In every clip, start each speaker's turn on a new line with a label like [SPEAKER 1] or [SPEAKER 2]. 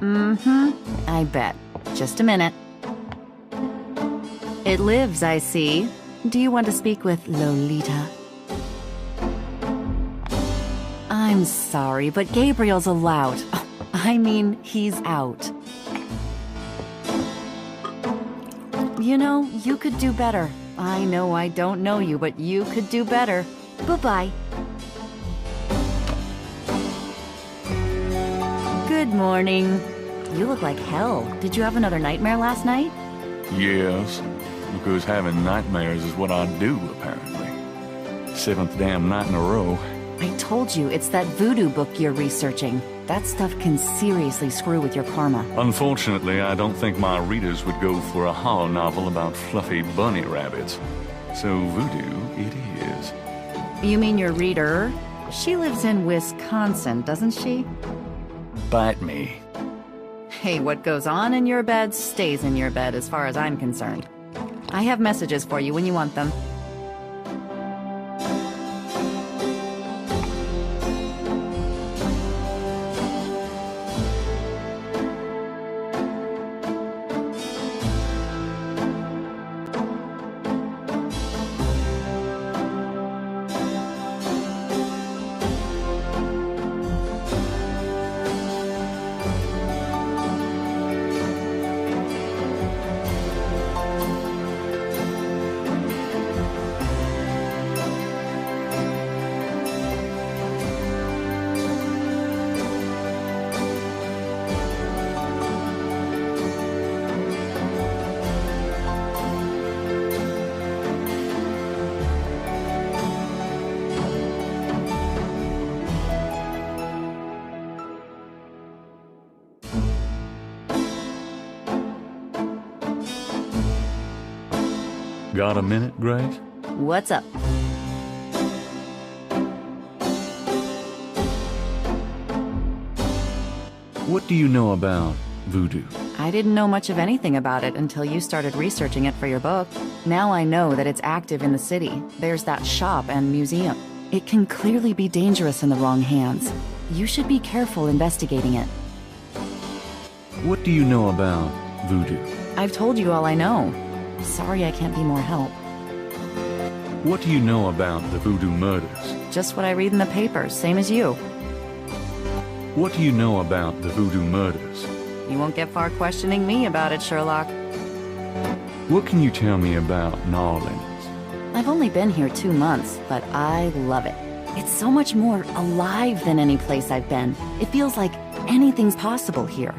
[SPEAKER 1] I bet. Just a minute. It lives, I see. Do you want to speak with Lolita? I'm sorry, but Gabriel's allowed. I mean, he's out. You know, you could do better. I know I don't know you, but you could do better. Bye-bye. Good morning. You look like hell. Did you have another nightmare last night?
[SPEAKER 2] Yes, because having nightmares is what I do, apparently. 7th damn night in a row.
[SPEAKER 1] I told you, it's that voodoo book you're researching. That stuff can seriously screw with your karma.
[SPEAKER 2] Unfortunately, I don't think my readers would go for a horror novel about fluffy bunny rabbits. So voodoo it is.
[SPEAKER 1] You mean your reader? She lives in Wisconsin, doesn't she?
[SPEAKER 2] Bite me.
[SPEAKER 1] Hey, what goes on in your bed stays in your bed as far as I'm concerned. I have messages for you when you want them.
[SPEAKER 2] Got a minute, Grace?
[SPEAKER 1] What's up?
[SPEAKER 2] What do you know about voodoo?
[SPEAKER 1] I didn't know much of anything about it until you started researching it for your book. Now I know that it's active in the city. There's that shop and museum. It can clearly be dangerous in the wrong hands. You should be careful investigating it.
[SPEAKER 2] What do you know about voodoo?
[SPEAKER 1] I've told you all I know. Sorry I can't be more help.
[SPEAKER 2] What do you know about the voodoo murders?
[SPEAKER 1] Just what I read in the papers, same as you.
[SPEAKER 2] What do you know about the voodoo murders?
[SPEAKER 1] You won't get far questioning me about it, Sherlock.
[SPEAKER 2] What can you tell me about New Orleans?
[SPEAKER 1] I've only been here 2 months, but I love it. It's so much more alive than any place I've been. It feels like anything's possible here.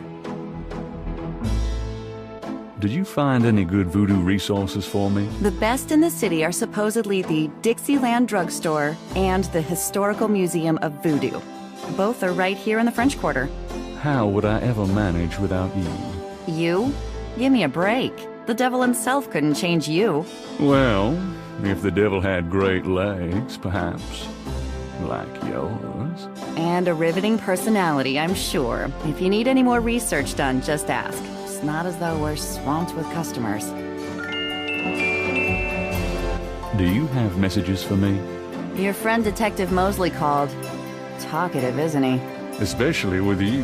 [SPEAKER 2] Did you find any good voodoo resources for me?
[SPEAKER 1] The best in the city are supposedly the Dixieland Drugstore and the Historical Museum of Voodoo. Both are right here in the French Quarter.
[SPEAKER 2] How would I ever manage without you?
[SPEAKER 1] You? Give me a break. The devil himself couldn't change you.
[SPEAKER 2] Well, if the devil had great legs, perhaps. Like yours.
[SPEAKER 1] And a riveting personality, I'm sure. If you need any more research done, just ask. It's not as though we're swamped with customers.
[SPEAKER 2] Do you have messages for me?
[SPEAKER 1] Your friend Detective Mosley called. Talkative, isn't he?
[SPEAKER 2] Especially with you.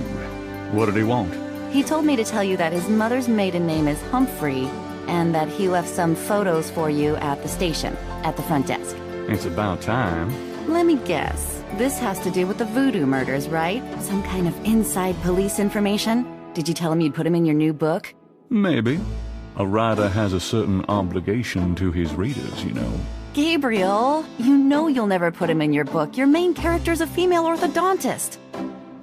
[SPEAKER 2] What did he want?
[SPEAKER 1] He told me to tell you that his mother's maiden name is Humphrey, and that he left some photos for you at the station, at the front desk.
[SPEAKER 2] It's about time.
[SPEAKER 1] Let me guess. This has to do with the voodoo murders, right? Some kind of inside police information? Did you tell him you'd put him in your new book?
[SPEAKER 2] Maybe. A writer has a certain obligation to his readers, you know.
[SPEAKER 1] Gabriel, you know you'll never put him in your book. Your main character's a female orthodontist.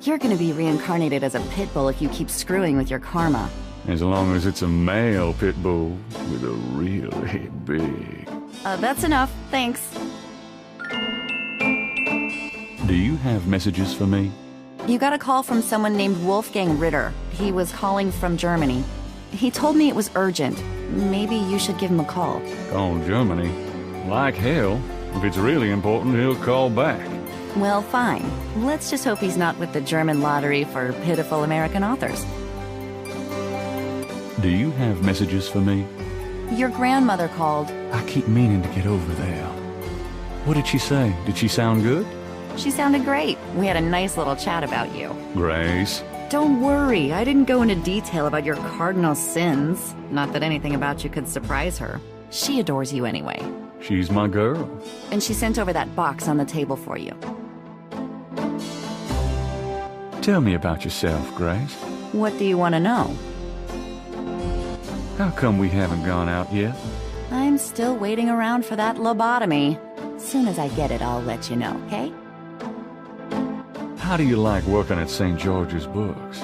[SPEAKER 1] You're gonna be reincarnated as a pit bull if you keep screwing with your karma.
[SPEAKER 2] As long as it's a male pit bull with a really big...
[SPEAKER 1] That's enough, thanks.
[SPEAKER 2] Do you have messages for me?
[SPEAKER 1] You got a call from someone named Wolfgang Ritter. He was calling from Germany. He told me it was urgent. Maybe you should give him a call.
[SPEAKER 2] Call Germany? Like hell. If it's really important, he'll call back.
[SPEAKER 1] Well, fine. Let's just hope he's not with the German lottery for pitiful American authors.
[SPEAKER 2] Do you have messages for me?
[SPEAKER 1] Your grandmother called.
[SPEAKER 2] I keep meaning to get over there. What did she say? Did she sound good?
[SPEAKER 1] She sounded great. We had a nice little chat about you.
[SPEAKER 2] Grace,
[SPEAKER 1] Don't worry, I didn't go into detail about your cardinal sins. Not that anything about you could surprise her. She adores you anyway.
[SPEAKER 2] She's my girl.
[SPEAKER 1] And she sent over that box on the table for you.
[SPEAKER 2] Tell me about yourself, Grace.
[SPEAKER 1] What do you want to know?
[SPEAKER 2] How come we haven't gone out yet?
[SPEAKER 1] I'm still waiting around for that lobotomy. Soon as I get it, I'll let you know, okay?
[SPEAKER 2] How do you like working at St. George's Books?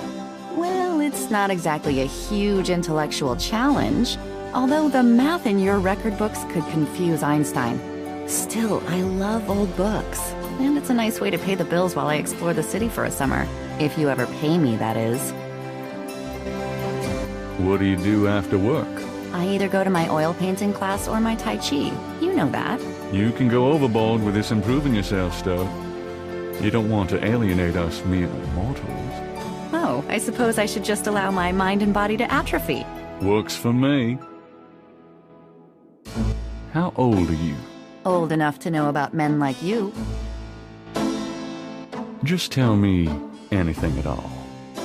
[SPEAKER 1] Well, it's not exactly a huge intellectual challenge, although the math in your record books could confuse Einstein. Still, I love old books, and it's a nice way to pay the bills while I explore the city for a summer. If you ever pay me, that is.
[SPEAKER 2] What do you do after work?
[SPEAKER 1] I either go to my oil painting class or my Tai Chi. You know that.
[SPEAKER 2] You can go overboard with this improving yourself stuff. You don't want to alienate us mere mortals.
[SPEAKER 1] Oh, I suppose I should just allow my mind and body to atrophy.
[SPEAKER 2] Works for me. How old are you?
[SPEAKER 1] Old enough to know about men like you.
[SPEAKER 2] Just tell me anything at all.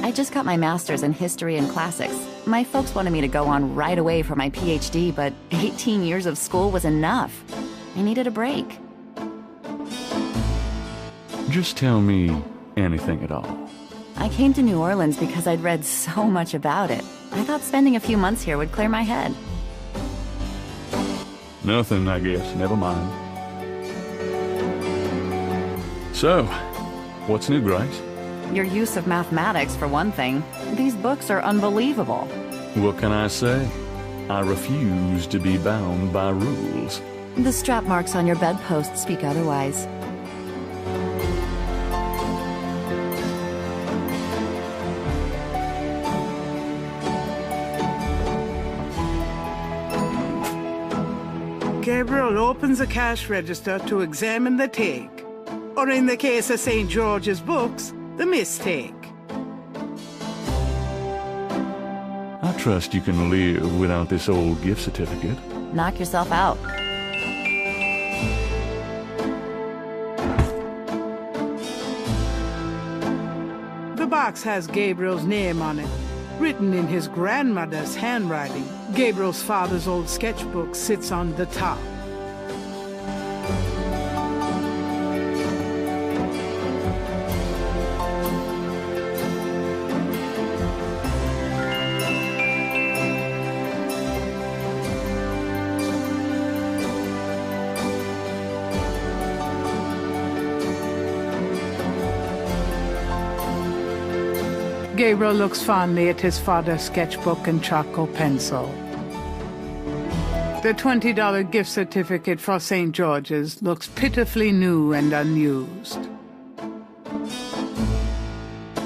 [SPEAKER 1] I just got my master's in history and classics. My folks wanted me to go on right away for my PhD, but 18 years of school was enough. I needed a break.
[SPEAKER 2] Just tell me anything at all.
[SPEAKER 1] I came to New Orleans because I'd read so much about it. I thought spending a few months here would clear my head.
[SPEAKER 2] Nothing, I guess. Never mind. So, what's new, Grace?
[SPEAKER 1] Your use of mathematics, for one thing. These books are unbelievable.
[SPEAKER 2] What can I say? I refuse to be bound by rules.
[SPEAKER 1] The strap marks on your bedpost speak otherwise.
[SPEAKER 3] Gabriel opens a cash register to examine the take, or in the case of St. George's Books, the mistake.
[SPEAKER 2] I trust you can live without this old gift certificate.
[SPEAKER 1] Knock yourself out.
[SPEAKER 3] The box has Gabriel's name on it, written in his grandmother's handwriting. Gabriel's father's old sketchbook sits on the top. Gabriel looks fondly at his father's sketchbook and charcoal pencil. The $20 gift certificate for St. George's looks pitifully new and unused.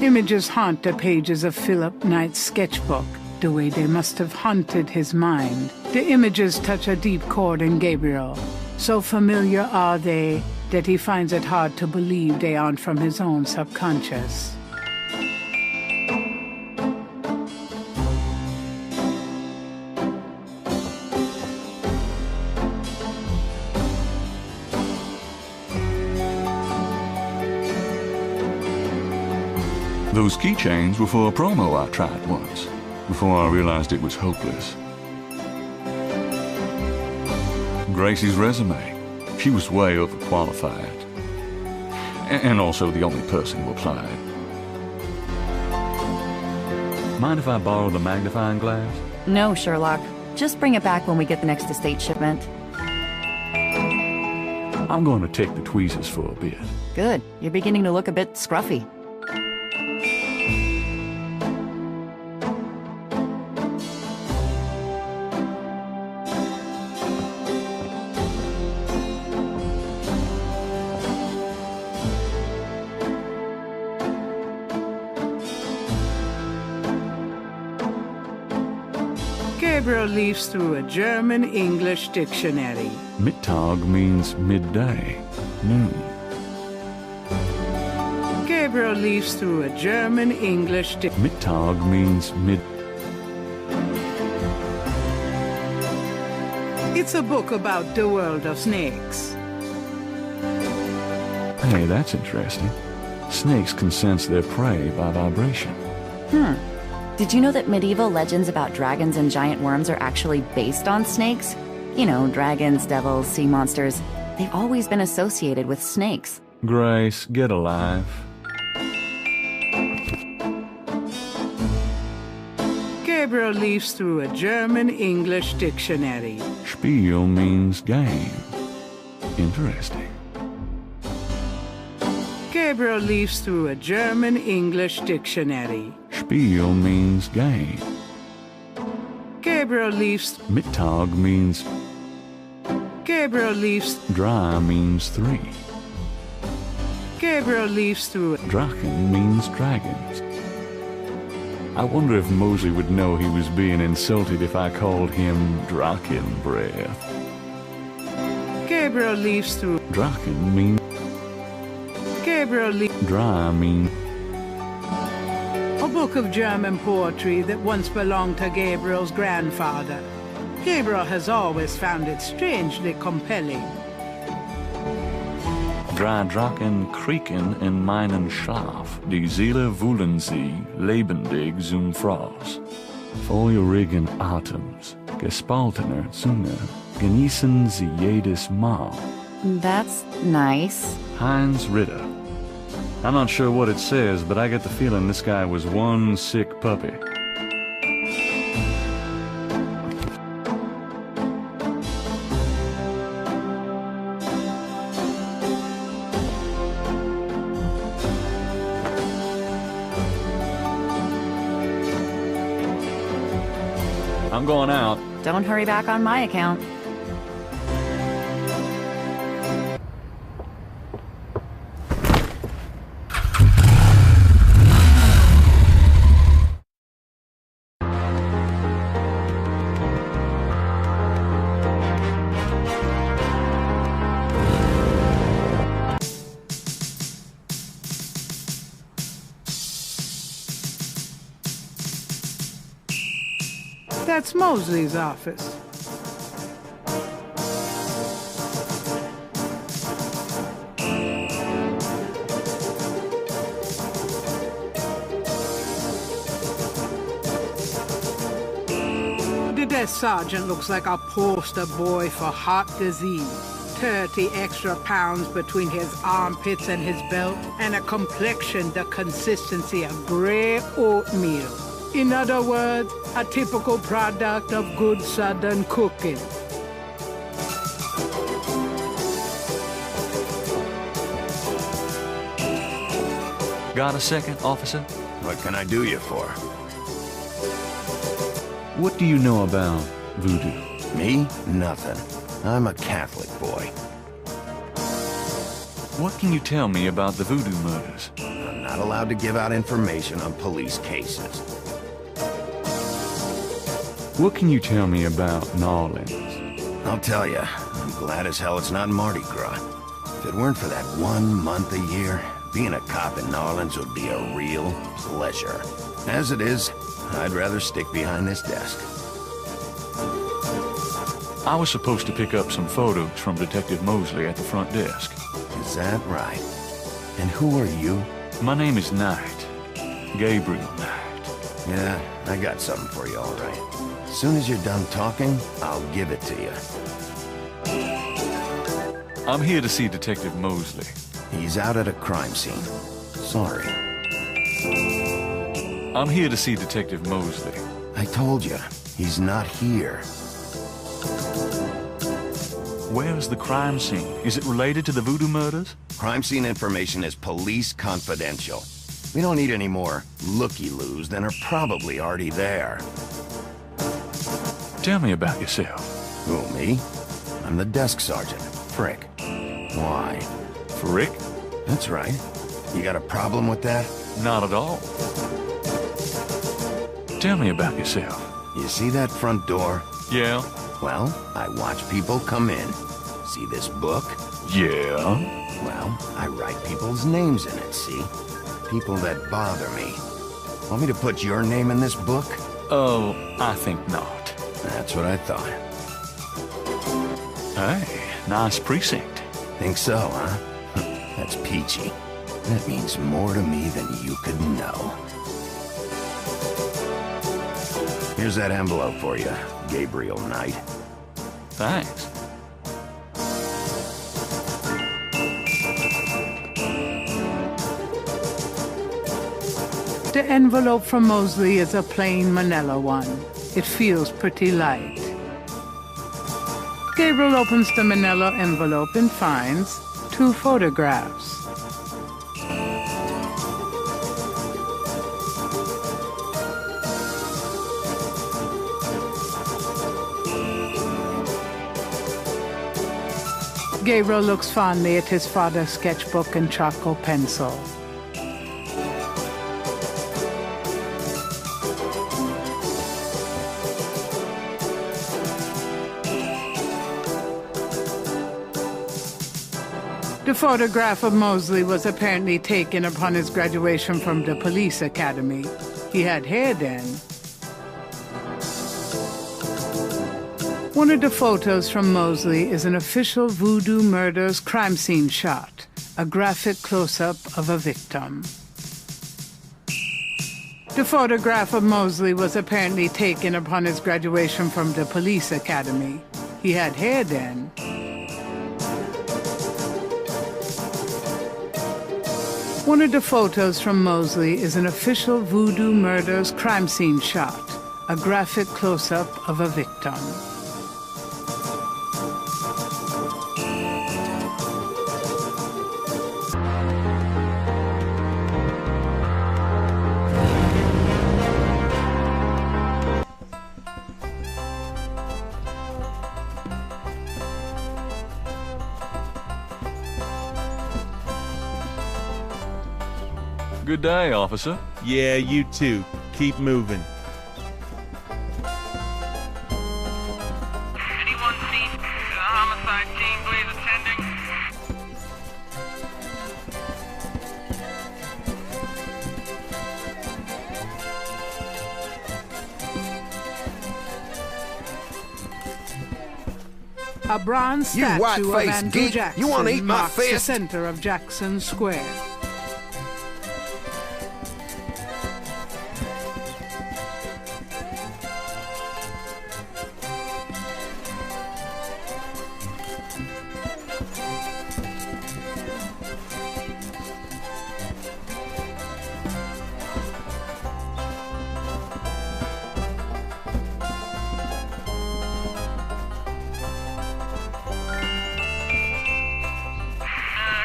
[SPEAKER 3] Images haunt the pages of Philip Knight's sketchbook, the way they must have haunted his mind. The images touch a deep chord in Gabriel. So familiar are they that he finds it hard to believe they aren't from his own subconscious.
[SPEAKER 2] Those keychains were for a promo I tried once, before I realized it was hopeless. Gracie's resume. She was way overqualified. And also the only person who applied. Mind if I borrow the magnifying glass?
[SPEAKER 1] No, Sherlock. Just bring it back when we get the next estate shipment.
[SPEAKER 2] I'm going to take the tweezers for a bit.
[SPEAKER 1] Good. You're beginning to look a bit scruffy.
[SPEAKER 3] Gabriel leafs through a German-English dictionary.
[SPEAKER 2] Mittag means midday, noon.
[SPEAKER 3] Gabriel leafs through a German-English dictionary.
[SPEAKER 2] Mittag means mid...
[SPEAKER 3] It's a book about the world of snakes.
[SPEAKER 2] Hey, that's interesting. Snakes can sense their prey by vibration.
[SPEAKER 1] Did you know that medieval legends about dragons and giant worms are actually based on snakes? You know, dragons, devils, sea monsters. They've always been associated with snakes.
[SPEAKER 2] Grace, get alive.
[SPEAKER 3] Gabriel leafs through a German-English dictionary.
[SPEAKER 2] Spiel means game. Interesting.
[SPEAKER 3] Gabriel leafs through a German-English dictionary.
[SPEAKER 2] Spiel means game.
[SPEAKER 3] Gabriel leafs...
[SPEAKER 2] Mittag means...
[SPEAKER 3] Gabriel leafs...
[SPEAKER 2] Dry means 3.
[SPEAKER 3] Gabriel leafs through...
[SPEAKER 2] Drachen means dragons. I wonder if Mosley would know he was being insulted if I called him Drachen Breath.
[SPEAKER 3] Gabriel leafs through...
[SPEAKER 2] Drachen means...
[SPEAKER 3] Gabriel leafs...
[SPEAKER 2] Dry means...
[SPEAKER 3] A book of German poetry that once belonged to Gabriel's grandfather. Gabriel has always found it strangely compelling.
[SPEAKER 2] Drei Drachen kriegen in meinen Schlaf, die Seele wühlen sie, lebendig zum Fraß. Feurigen Atems, gespaltener Zunge, genießen sie jedes Mal.
[SPEAKER 1] That's nice.
[SPEAKER 2] Heinz Ritter. I'm not sure what it says, but I get the feeling this guy was one sick puppy. I'm going out.
[SPEAKER 1] Don't hurry back on my account.
[SPEAKER 3] That's Mosley's office. The desk sergeant looks like a poster boy for heart disease. 30 extra pounds between his armpits and his belt, and a complexion the consistency of gray oatmeal. In other words, a typical product of good Southern cooking.
[SPEAKER 2] Got a second, officer?
[SPEAKER 4] What can I do you for?
[SPEAKER 2] What do you know about voodoo?
[SPEAKER 4] Me? Nothing. I'm a Catholic boy.
[SPEAKER 2] What can you tell me about the voodoo murders?
[SPEAKER 4] I'm not allowed to give out information on police cases.
[SPEAKER 2] What can you tell me about New Orleans?
[SPEAKER 4] I'll tell you, I'm glad as hell it's not Mardi Gras. If it weren't for that 1 month a year, being a cop in New Orleans would be a real pleasure. As it is, I'd rather stick behind this desk.
[SPEAKER 2] I was supposed to pick up some photos from Detective Mosley at the front desk.
[SPEAKER 4] Is that right? And who are you?
[SPEAKER 2] My name is Knight. Gabriel Knight.
[SPEAKER 4] Yeah, I got something for you, all right. As soon as you're done talking, I'll give it to you.
[SPEAKER 2] I'm here to see Detective Mosley.
[SPEAKER 4] He's out at a crime scene. Sorry.
[SPEAKER 2] I'm here to see Detective Mosley.
[SPEAKER 4] I told you, he's not here.
[SPEAKER 2] Where is the crime scene? Is it related to the voodoo murders?
[SPEAKER 4] Crime scene information is police confidential. We don't need any more looky-loos than are probably already there.
[SPEAKER 2] Tell me about yourself.
[SPEAKER 4] Who, me? I'm the desk sergeant, Frick. Why?
[SPEAKER 2] Frick?
[SPEAKER 4] That's right. You got a problem with that?
[SPEAKER 2] Not at all. Tell me about yourself.
[SPEAKER 4] You see that front door?
[SPEAKER 2] Yeah?
[SPEAKER 4] Well, I watch people come in. See this book?
[SPEAKER 2] Yeah?
[SPEAKER 4] Well, I write people's names in it, see? People that bother me. Want me to put your name in this book?
[SPEAKER 2] Oh, I think not.
[SPEAKER 4] That's what I thought.
[SPEAKER 2] Hey, nice precinct.
[SPEAKER 4] Think so, huh? That's peachy. That means more to me than you could know. Here's that envelope for you, Gabriel Knight.
[SPEAKER 2] Thanks.
[SPEAKER 3] The envelope from Mosley is a plain manila one. It feels pretty light. Gabriel opens the manila envelope and finds 2 photographs. Gabriel looks fondly at his father's sketchbook and charcoal pencil. The photograph of Mosley was apparently taken upon his graduation from the police academy. He had hair then. One of the photos from Mosley is an official Voodoo Murders crime scene shot, a graphic close-up of a victim. The photograph of Mosley was apparently taken upon his graduation from the police academy. He had hair then. One of the photos from Mosley is an official Voodoo Murders crime scene shot, a graphic close-up of a victim.
[SPEAKER 2] Good day, officer.
[SPEAKER 5] Yeah, you too. Keep moving.
[SPEAKER 6] Anyone seen the homicide team, please, attending?
[SPEAKER 3] A bronze
[SPEAKER 4] You
[SPEAKER 3] statue of
[SPEAKER 4] white-faced
[SPEAKER 3] Andrew
[SPEAKER 4] geek,
[SPEAKER 3] Jackson
[SPEAKER 4] you wanna eat my
[SPEAKER 3] marks the
[SPEAKER 4] fist?
[SPEAKER 3] center of Jackson Square.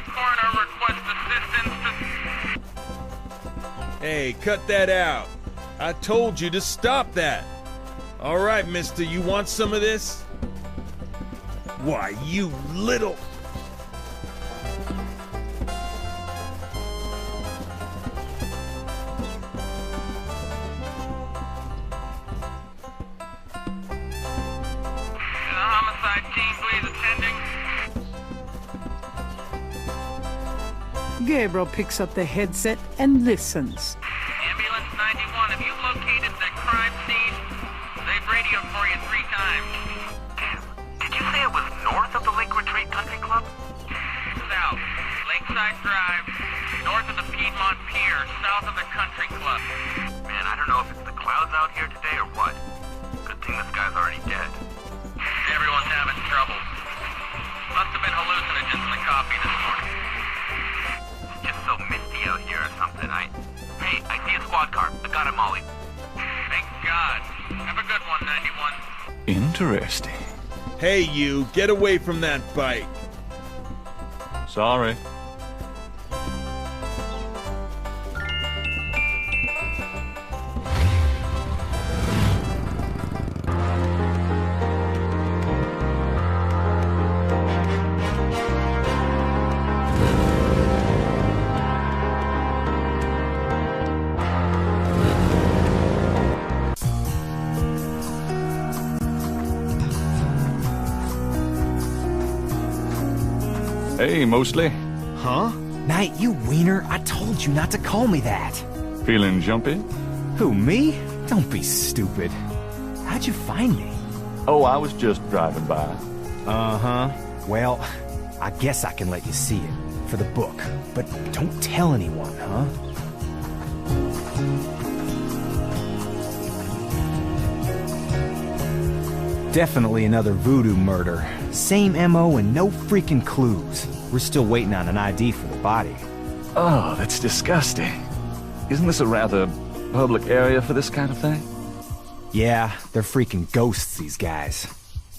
[SPEAKER 6] Coroner requests assistance to...
[SPEAKER 5] Hey, cut that out. I told you to stop that. All right, mister, you want some of this? Why, you little...
[SPEAKER 6] The homicide team, please, attending?
[SPEAKER 3] Gabriel picks up the headset and listens.
[SPEAKER 6] Ambulance 91, have you located the crime scene? They've radioed for you 3 times. Did you say it was north of the Lake Retreat Country Club? South. Lakeside Drive. North of the Piedmont Pier. South of the Country Club. Man, I don't know if it's the clouds out here today or what. Good thing this guy's already dead. Everyone's having trouble. Must have been hallucinogens in the coffee this morning. It's just so misty out here or something. Hey, I see a squad car. I got him, Molly. Thank God. Have a good one, 91.
[SPEAKER 2] Interesting.
[SPEAKER 5] Hey, you, get away from that bike.
[SPEAKER 2] Sorry. Hey, Mosley.
[SPEAKER 7] Huh? Knight, you wiener, I told you not to call me that.
[SPEAKER 2] Feeling jumpy?
[SPEAKER 7] Who, me? Don't be stupid. How'd you find me?
[SPEAKER 2] Oh, I was just driving by.
[SPEAKER 7] Uh-huh. Well, I guess I can let you see it for the book, but don't tell anyone, huh? definitely another voodoo murder. Same MO and no freaking clues. We're still waiting on an ID for the body.
[SPEAKER 2] Oh, that's disgusting. Isn't this a rather public area for this kind of thing?
[SPEAKER 7] Yeah, they're freaking ghosts, these guys.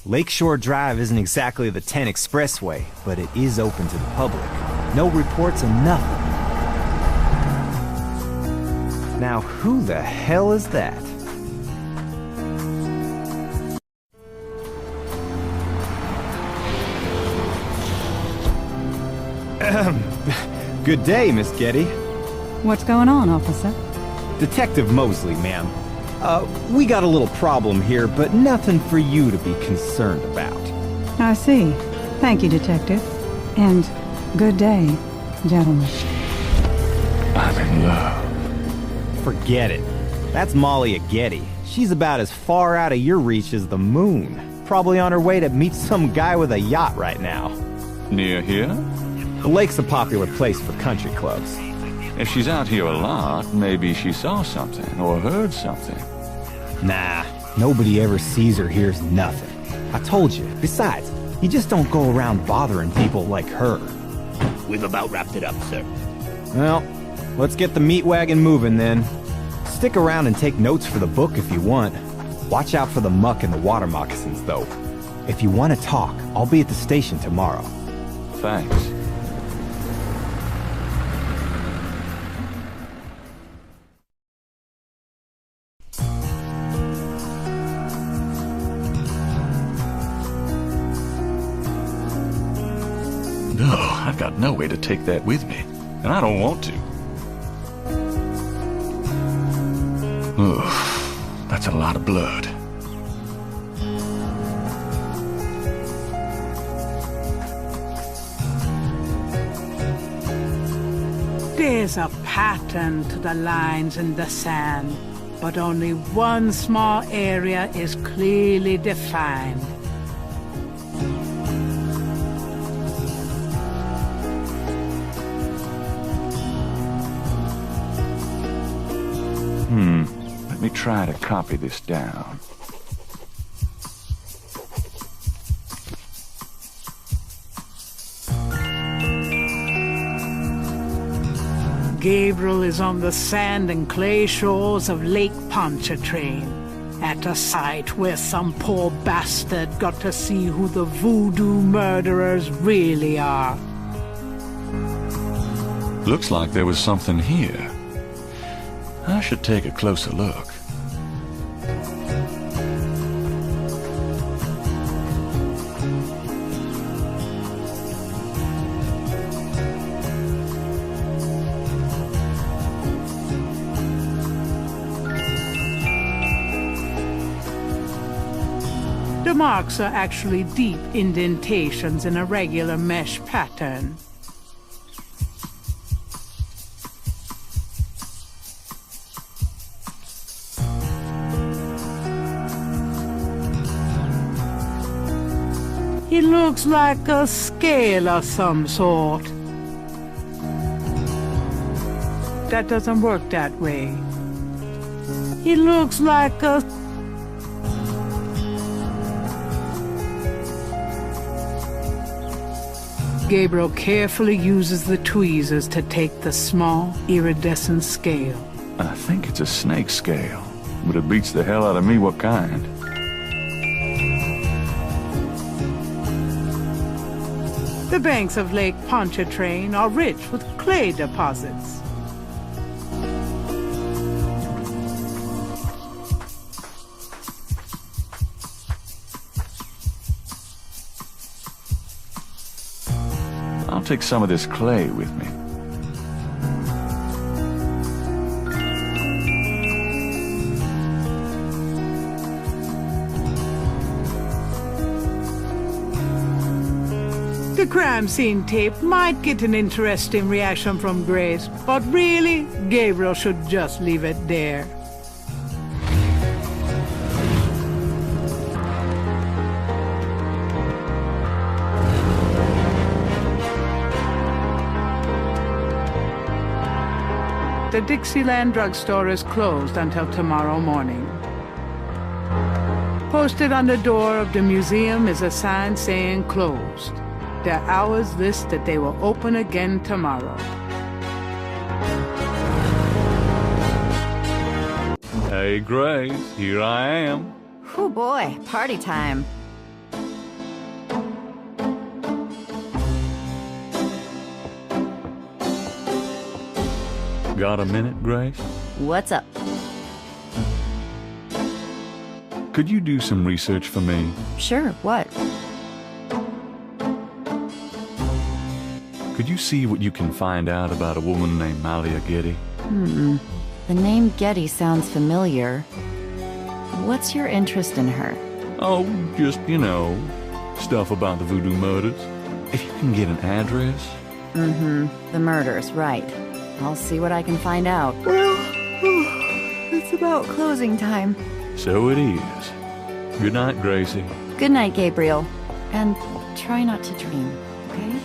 [SPEAKER 7] Lakeshore Drive isn't exactly the 10 expressway, but it is open to the public. No reports and nothing. Now, who the hell is that? Good day, Miss Getty.
[SPEAKER 8] What's going on, officer?
[SPEAKER 7] Detective Mosley, ma'am. We got a little problem here, but nothing for you to be concerned about.
[SPEAKER 8] I see. Thank you, Detective. And good day, gentlemen.
[SPEAKER 2] I'm in love.
[SPEAKER 7] Forget it. That's Molly at Getty. She's about as far out of your reach as the moon. Probably on her way to meet some guy with a yacht right now.
[SPEAKER 2] Near here?
[SPEAKER 7] The lake's a popular place for country clubs.
[SPEAKER 2] If she's out here a lot, maybe she saw something or heard something.
[SPEAKER 7] Nah, nobody ever sees or hears nothing. I told you. Besides, you just don't go around bothering people like her.
[SPEAKER 9] We've about wrapped it up, sir.
[SPEAKER 7] Well, let's get the meat wagon moving then. Stick around and take notes for the book if you want. Watch out for the muck and the water moccasins, though. If you want to talk, I'll be at the station tomorrow.
[SPEAKER 2] Thanks. No, I've got no way to take that with me, and I don't want to. Ugh, that's a lot of blood.
[SPEAKER 3] There's a pattern to the lines in the sand, but only one small area is clearly defined.
[SPEAKER 2] Let me try to copy this down.
[SPEAKER 3] Gabriel is on the sand and clay shores of Lake Pontchartrain, at a site where some poor bastard got to see who the voodoo murderers really are.
[SPEAKER 2] Looks like there was something here. I should take a closer look.
[SPEAKER 3] The marks are actually deep indentations in a regular mesh pattern. It looks like a scale of some sort. That doesn't work that way. It looks like a... Gabriel carefully uses the tweezers to take the small, iridescent scale.
[SPEAKER 2] I think it's a snake scale, but it beats the hell out of me what kind.
[SPEAKER 3] The banks of Lake Pontchartrain are rich with clay deposits.
[SPEAKER 2] I'll take some of this clay with me.
[SPEAKER 3] The crime scene tape might get an interesting reaction from Grace, but really, Gabriel should just leave it there. The Dixieland drugstore is closed until tomorrow morning. Posted on the door of the museum is a sign saying closed. Their hours list that they will open again tomorrow.
[SPEAKER 2] Hey, Grace, here I am.
[SPEAKER 1] Oh boy, party time.
[SPEAKER 2] Got a minute, Grace?
[SPEAKER 1] What's up?
[SPEAKER 2] Could you do some research for me?
[SPEAKER 1] Sure, what?
[SPEAKER 2] Could you see what you can find out about a woman named Malia Getty?
[SPEAKER 1] The name Getty sounds familiar. What's your interest in her?
[SPEAKER 2] Oh, just, stuff about the voodoo murders. If you can get an address.
[SPEAKER 1] The murders, right. I'll see what I can find out. Well, it's about closing time.
[SPEAKER 2] So it is. Good night, Gracie.
[SPEAKER 1] Good night, Gabriel. And try not to dream, okay?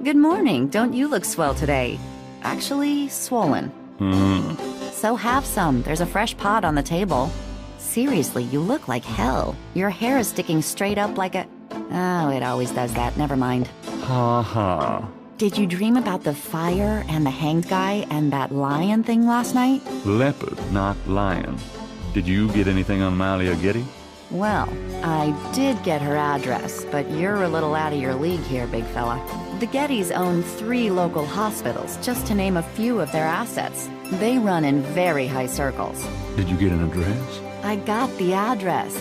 [SPEAKER 1] Good morning. Don't you look swell today? Actually, swollen. So have some. There's a fresh pot on the table. Seriously, you look like hell. Your hair is sticking straight up like a... Oh, it always does that. Never mind.
[SPEAKER 2] Ha ha.
[SPEAKER 1] Did you dream about the fire and the hanged guy and that lion thing last night?
[SPEAKER 2] Leopard, not lion. Did you get anything on Malia Getty?
[SPEAKER 1] Well, I did get her address, but you're a little out of your league here, big fella. The Gettys own 3 local hospitals, just to name a few of their assets. They run in very high circles.
[SPEAKER 2] Did you get an address?
[SPEAKER 1] I got the address.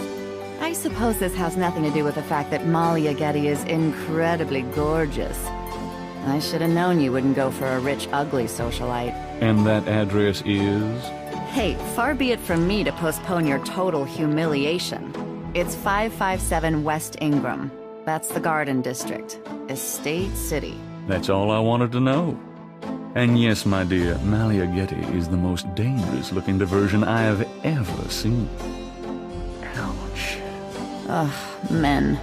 [SPEAKER 1] I suppose this has nothing to do with the fact that Malia Getty is incredibly gorgeous. I should have known you wouldn't go for a rich, ugly socialite.
[SPEAKER 2] And that address is?
[SPEAKER 1] Hey, far be it from me to postpone your total humiliation. It's 557 West Ingram. That's the Garden District. Estate City.
[SPEAKER 2] That's all I wanted to know. And yes, my dear, Malia Getty is the most dangerous-looking diversion I have ever seen. Ouch.
[SPEAKER 1] Ugh, men.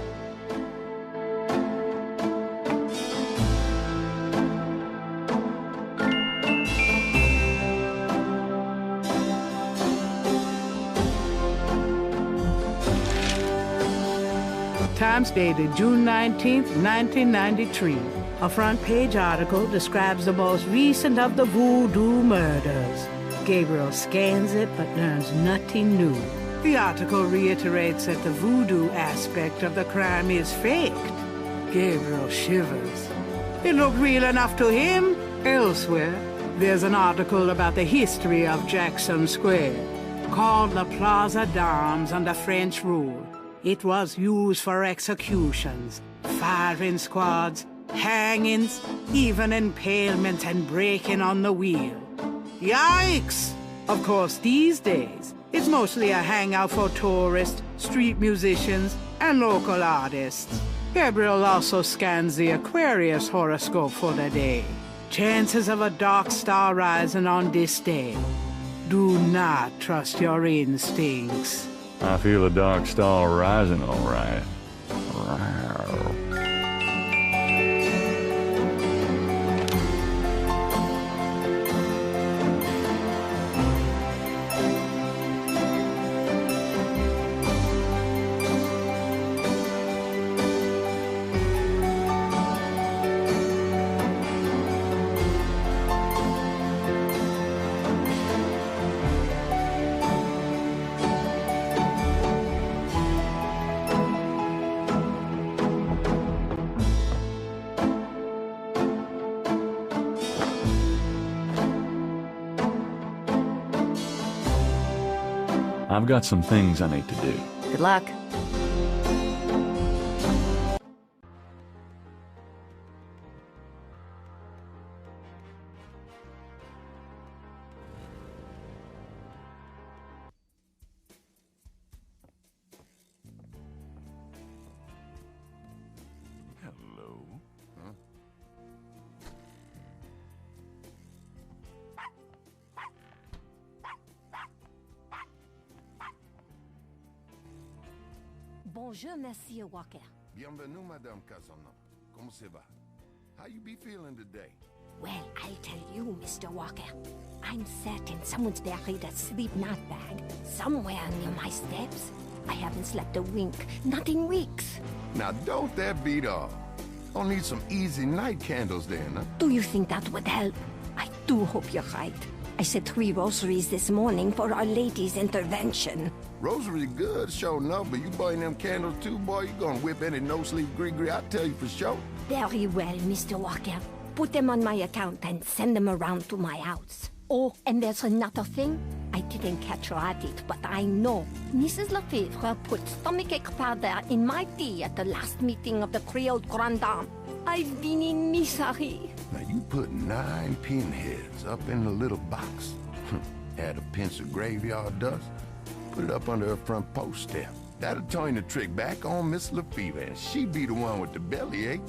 [SPEAKER 3] Times dated June 19th, 1993. A front-page article describes the most recent of the voodoo murders. Gabriel scans it but learns nothing new. The article reiterates that the voodoo aspect of the crime is faked. Gabriel shivers. It looked real enough to him. Elsewhere, there's an article about the history of Jackson Square, called the Plaza d'Armes under French rule. It was used for executions, firing squads, hangings, even impalement and breaking on the wheel. Yikes! Of course, these days, it's mostly a hangout for tourists, street musicians, and local artists. Gabriel also scans the Aquarius horoscope for the day. Chances of a dark star rising on this day. Do not trust your instincts.
[SPEAKER 2] I feel a dark star rising, all right. Rawr. I've got some things I need to do.
[SPEAKER 1] Good luck.
[SPEAKER 2] Hello. Huh?
[SPEAKER 10] Bonjour, Monsieur Walker.
[SPEAKER 4] Bienvenue, Madame Casanova. Comment ça va? How you be feeling today?
[SPEAKER 10] Well, I'll tell you, Mr. Walker. I'm certain someone's buried a sleep knot bag somewhere near my steps. I haven't slept a wink, not in weeks.
[SPEAKER 4] Now, don't that beat all? I'll need some easy night candles then, huh?
[SPEAKER 10] Do you think that would help? I do hope you're right. I said 3 rosaries this morning for Our Lady's intervention.
[SPEAKER 4] Rosary good, sure enough, but you burn them candles too, boy, you gonna whip any no-sleep gree-gree, I tell you for sure.
[SPEAKER 10] Very well, Mr. Walker. Put them on my account and send them around to my house. Oh, and there's another thing. I didn't catch her at it, but I know. Mrs. Lefebvre put stomachache powder in my tea at the last meeting of the Creole Grand Dame. I've been in misery.
[SPEAKER 4] Now you put 9 pinheads up in the little box. Add a pinch of graveyard dust. Put it up under her front post step. That'll turn the trick back on Miss Lefebvre, and she be the one with the bellyache.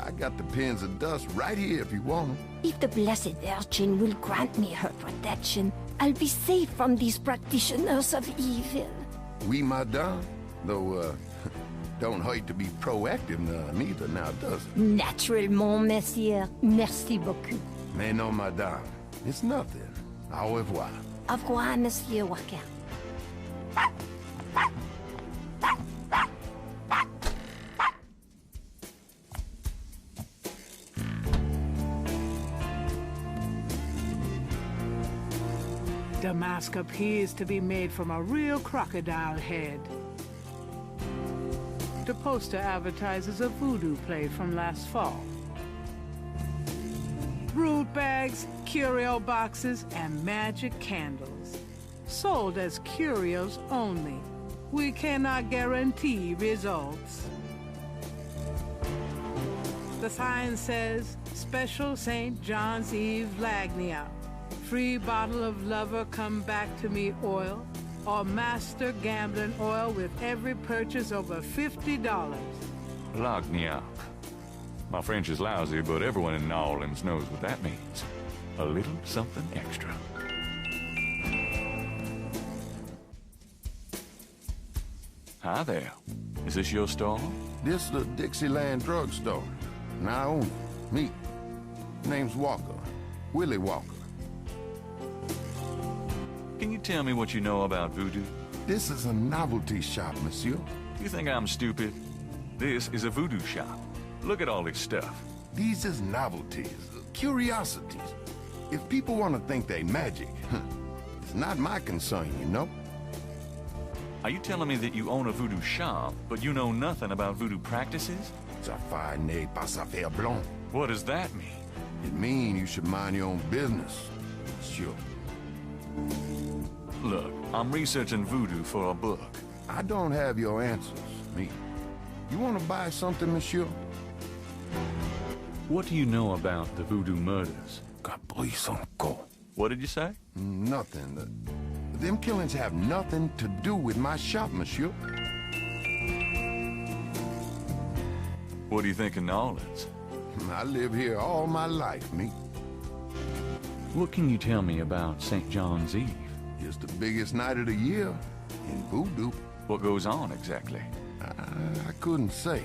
[SPEAKER 4] I got the pins of dust right here if you want them.
[SPEAKER 10] If the Blessed Virgin will grant me her protection, I'll be safe from these practitioners of evil.
[SPEAKER 4] Oui, madame. Though, don't hurt to be proactive neither now, does it?
[SPEAKER 10] Naturellement, monsieur. Merci beaucoup.
[SPEAKER 4] Mais non, madame. It's nothing. Au revoir.
[SPEAKER 10] Au revoir, Monsieur Walker.
[SPEAKER 3] The mask appears to be made from a real crocodile head. The poster advertises a voodoo play from last fall. Brood bags, curio boxes, and magic candles. Sold as curios only. We cannot guarantee results. The sign says, Special St. John's Eve Lagnia. Free bottle of Lover Come Back to Me oil, or Master Gambling oil with every purchase over $50.
[SPEAKER 2] Lagniappe. My French is lousy, but everyone in New Orleans knows what that means. A little something extra. Hi there. Is this your store?
[SPEAKER 4] This the Dixieland drugstore. And I own it. Me. Name's Walker. Willie Walker.
[SPEAKER 2] Can you tell me what you know about voodoo?
[SPEAKER 4] This is a novelty shop, monsieur.
[SPEAKER 2] Do you think I'm stupid? This is a voodoo shop. Look at all this stuff.
[SPEAKER 4] These is novelties, curiosities. If people want to think they magic, it's not my concern, you know?
[SPEAKER 2] Are you telling me that you own a voodoo shop, but you know nothing about voodoo practices?
[SPEAKER 4] Ça n'est pas ça faire blanc.
[SPEAKER 2] What does that mean?
[SPEAKER 4] It means you should mind your own business. Sure.
[SPEAKER 2] Look, I'm researching voodoo for a book.
[SPEAKER 4] I don't have your answers, me. You want to buy something, monsieur?
[SPEAKER 2] What do you know about the voodoo murders?
[SPEAKER 4] Caprice encore.
[SPEAKER 2] What did you say?
[SPEAKER 4] Nothing. Them killings have nothing to do with my shop, monsieur.
[SPEAKER 2] What do you think of New Orleans?
[SPEAKER 4] I live here all my life, me.
[SPEAKER 2] What can you tell me about St. John's Eve?
[SPEAKER 4] It's the biggest night of the year in voodoo.
[SPEAKER 2] What goes on exactly?
[SPEAKER 4] I couldn't say.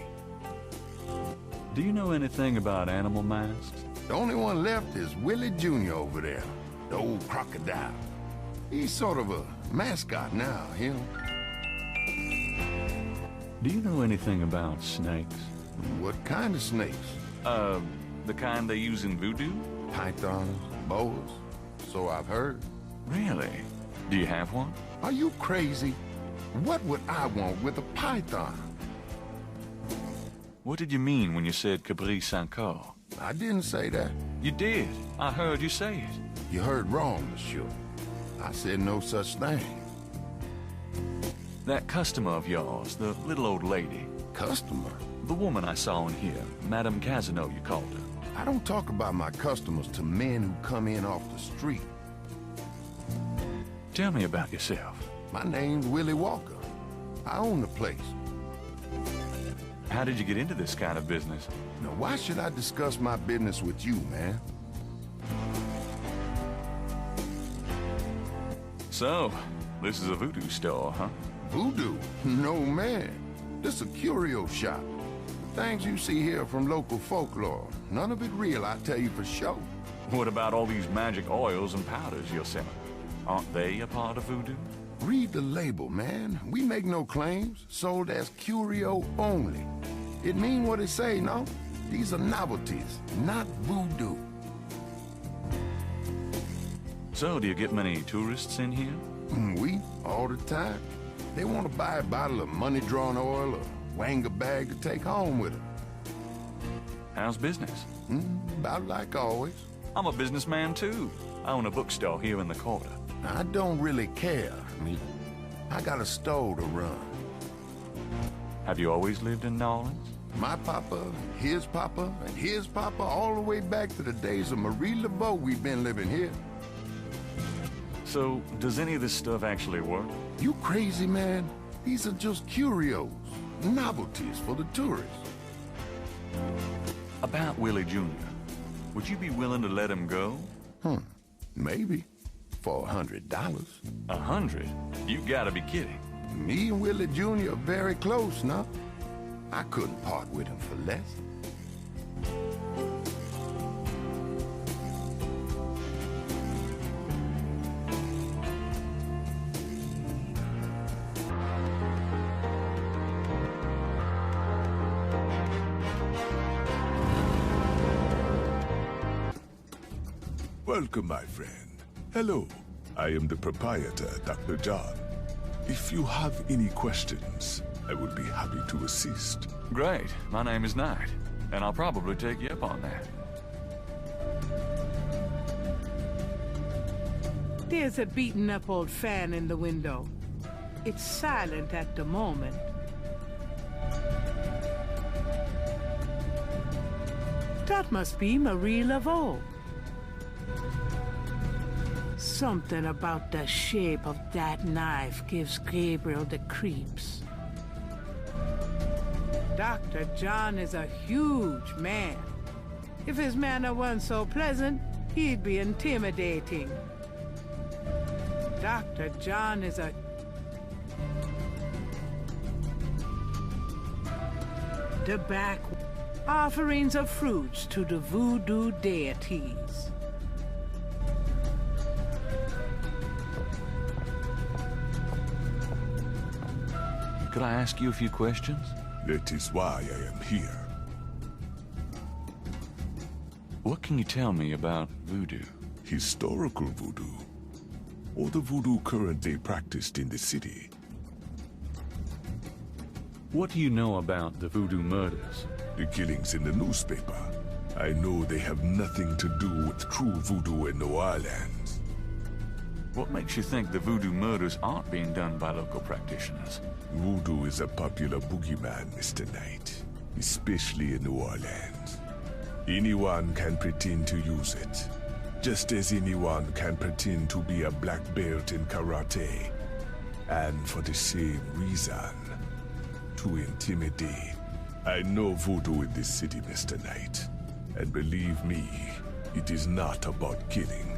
[SPEAKER 2] Do you know anything about animal masks?
[SPEAKER 4] The only one left is Willie Jr. over there, the old crocodile. He's sort of a mascot now, him.
[SPEAKER 2] Do you know anything about snakes?
[SPEAKER 4] What kind of snakes?
[SPEAKER 2] The kind they use in voodoo?
[SPEAKER 4] Pythons, boas, so I've heard.
[SPEAKER 2] Really? Do you have one?
[SPEAKER 4] Are you crazy? What would I want with a python?
[SPEAKER 2] What did you mean when you said Caprice encore?
[SPEAKER 4] I didn't say that.
[SPEAKER 2] You did. I heard you say it.
[SPEAKER 4] You heard wrong, monsieur. I said no such thing.
[SPEAKER 2] That customer of yours, the little old lady.
[SPEAKER 4] Customer?
[SPEAKER 2] The woman I saw in here, Madame Casino, you called her.
[SPEAKER 4] I don't talk about my customers to men who come in off the street.
[SPEAKER 2] Tell me about yourself.
[SPEAKER 4] My name's Willie Walker. I own the place.
[SPEAKER 2] How did you get into this kind of business?
[SPEAKER 4] Now, why should I discuss my business with you, man?
[SPEAKER 2] So, this is a voodoo store, huh?
[SPEAKER 4] Voodoo? No, man. This a curio shop. The things you see here from local folklore. None of it real, I tell you for sure.
[SPEAKER 2] What about all these magic oils and powders you're selling? Aren't they a part of voodoo?
[SPEAKER 4] Read the label, man. We make no claims. Sold as curio only. It mean what it say, no? These are novelties, not voodoo.
[SPEAKER 2] So, do you get many tourists in here?
[SPEAKER 4] We, all the time. They want to buy a bottle of money-drawn oil or wang a bag to take home with them.
[SPEAKER 2] How's business?
[SPEAKER 4] About like always.
[SPEAKER 2] I'm a businessman, too. I own a bookstore here in the quarter.
[SPEAKER 4] I don't really care. I got a store to run.
[SPEAKER 2] Have you always lived in New Orleans?
[SPEAKER 4] My papa, and his papa, all the way back to the days of Marie Laveau, we've been living here.
[SPEAKER 2] So, does any of this stuff actually work?
[SPEAKER 4] You crazy, man? These are just curios, novelties for the tourists.
[SPEAKER 2] About Willie Jr., would you be willing to let him go?
[SPEAKER 4] Maybe. For $100.
[SPEAKER 2] $100? You gotta be kidding.
[SPEAKER 4] Me and Willie Jr. are very close now. I couldn't part with him for less.
[SPEAKER 11] Welcome, my friend. Hello. I am the proprietor, Dr. John. If you have any questions, I would be happy to assist.
[SPEAKER 2] Great. My name is Knight, and I'll probably take you up on that.
[SPEAKER 3] There's a beaten-up old fan in the window. It's silent at the moment. That must be Marie Laveau. Something about the shape of that knife gives Gabriel the creeps. Dr. John is a huge man. If his manner weren't so pleasant, he'd be intimidating. Dr. John is a... The back... Offerings of fruits to the voodoo deities.
[SPEAKER 2] Could I ask you a few questions?
[SPEAKER 11] That is why I am here.
[SPEAKER 2] What can you tell me about voodoo?
[SPEAKER 11] Historical voodoo, or the voodoo currently practiced in the city.
[SPEAKER 2] What do you know about the voodoo murders?
[SPEAKER 11] The killings in the newspaper. I know they have nothing to do with true voodoo in New Orleans.
[SPEAKER 2] What makes you think the voodoo murders aren't being done by local practitioners?
[SPEAKER 11] Voodoo is a popular boogeyman, Mr. Knight, especially in New Orleans. Anyone can pretend to use it, just as anyone can pretend to be a black belt in karate. And for the same reason, to intimidate. I know voodoo in this city, Mr. Knight. And believe me, it is not about killing.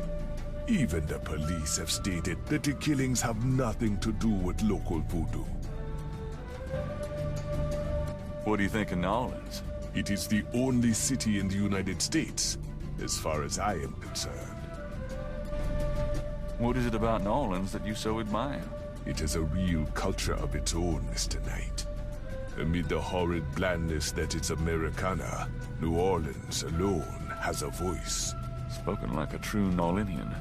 [SPEAKER 11] Even the police have stated that the killings have nothing to do with local voodoo.
[SPEAKER 2] What do you think of New Orleans?
[SPEAKER 11] It is the only city in the United States, as far as I am concerned.
[SPEAKER 2] What is it about New Orleans that you so admire?
[SPEAKER 11] It has a real culture of its own, Mr. Knight. Amid the horrid blandness that is Americana, New Orleans alone has a voice.
[SPEAKER 2] Spoken like a true New Orleanian.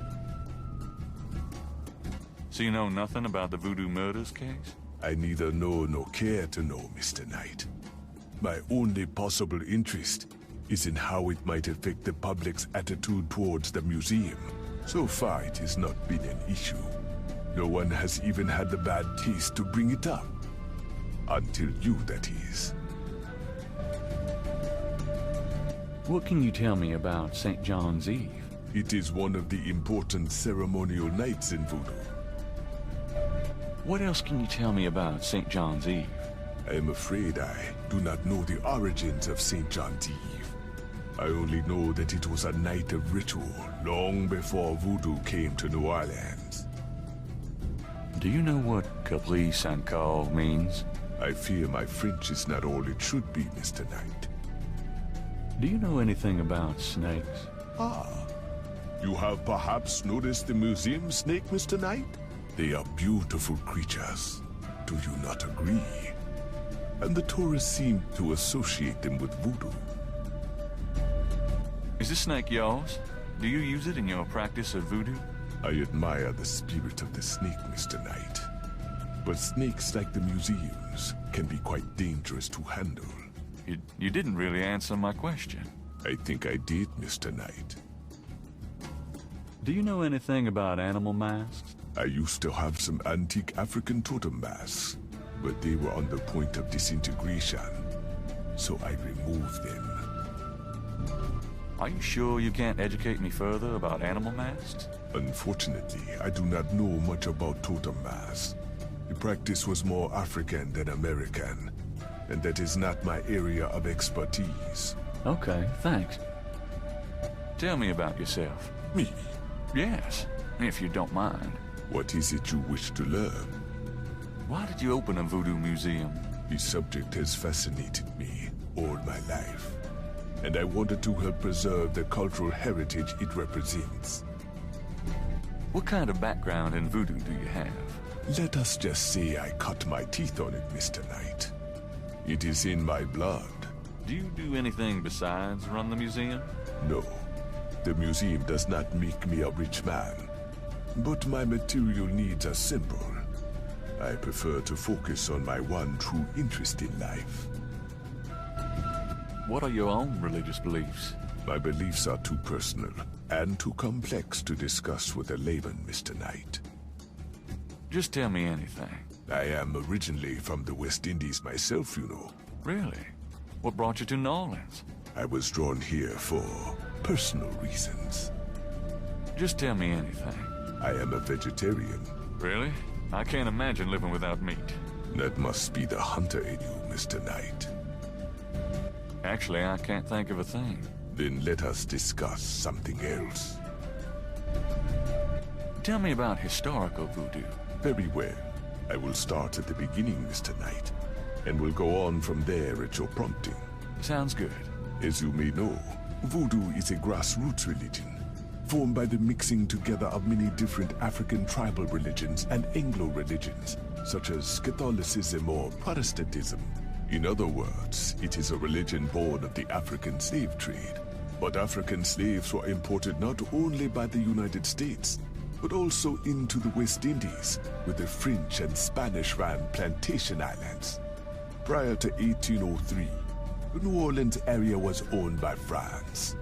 [SPEAKER 2] So you know nothing about the voodoo murders case?
[SPEAKER 11] I neither know nor care to know, Mr. Knight. My only possible interest is in how it might affect the public's attitude towards the museum. So far, it has not been an issue. No one has even had the bad taste to bring it up. Until you, that is.
[SPEAKER 2] What can you tell me about St. John's Eve?
[SPEAKER 11] It is one of the important ceremonial nights in voodoo.
[SPEAKER 2] What else can you tell me about St. John's Eve?
[SPEAKER 11] I am afraid I do not know the origins of St. John's Eve. I only know that it was a night of ritual long before voodoo came to New Orleans.
[SPEAKER 2] Do you know what caprice and call means?
[SPEAKER 11] I fear my French is not all it should be, Mr. Knight.
[SPEAKER 2] Do you know anything about snakes?
[SPEAKER 11] Ah, you have perhaps noticed the museum snake, Mr. Knight? They are beautiful creatures. Do you not agree? And the tourists seem to associate them with voodoo.
[SPEAKER 2] Is this snake yours? Do you use it in your practice of voodoo?
[SPEAKER 11] I admire the spirit of the snake, Mr. Knight. But snakes like the museums can be quite dangerous to handle.
[SPEAKER 2] You didn't really answer my question.
[SPEAKER 11] I think I did, Mr. Knight.
[SPEAKER 2] Do you know anything about animal masks?
[SPEAKER 11] I used to have some antique African totem masks, but they were on the point of disintegration, so I removed them.
[SPEAKER 2] Are you sure you can't educate me further about animal masks?
[SPEAKER 11] Unfortunately, I do not know much about totem masks. The practice was more African than American, and that is not my area of expertise.
[SPEAKER 2] Okay, thanks. Tell me about yourself.
[SPEAKER 11] Me?
[SPEAKER 2] Yes, if you don't mind.
[SPEAKER 11] What is it you wish to learn?
[SPEAKER 2] Why did you open a voodoo museum?
[SPEAKER 11] The subject has fascinated me all my life, and I wanted to help preserve the cultural heritage it represents.
[SPEAKER 2] What kind of background in voodoo do you have?
[SPEAKER 11] Let us just say I cut my teeth on it, Mr. Knight. It is in my blood.
[SPEAKER 2] Do you do anything besides run the museum?
[SPEAKER 11] No. The museum does not make me a rich man. But my material needs are simple. I prefer to focus on my one true interest in life.
[SPEAKER 2] What are your own religious beliefs?
[SPEAKER 11] My beliefs are too personal and too complex to discuss with a layman, Mr. Knight.
[SPEAKER 2] Just tell me anything.
[SPEAKER 11] I am originally from the West Indies myself, you know.
[SPEAKER 2] Really? What brought you to New Orleans?
[SPEAKER 11] I was drawn here for personal reasons.
[SPEAKER 2] Just tell me anything.
[SPEAKER 11] I am a vegetarian.
[SPEAKER 2] Really? I can't imagine living without meat.
[SPEAKER 11] That must be the hunter in you, Mr. Knight.
[SPEAKER 2] Actually, I can't think of a thing.
[SPEAKER 11] Then let us discuss something else.
[SPEAKER 2] Tell me about historical voodoo.
[SPEAKER 11] Very well. I will start at the beginning, Mr. Knight, and will go on from there at your prompting.
[SPEAKER 2] Sounds good.
[SPEAKER 11] As you may know, voodoo is a grassroots religion, formed by the mixing together of many different African tribal religions and Anglo religions, such as Catholicism or Protestantism. In other words, it is a religion born of the African slave trade. But African slaves were imported not only by the United States, but also into the West Indies, where the French and Spanish ran plantation islands. Prior to 1803, the New Orleans area was owned by France.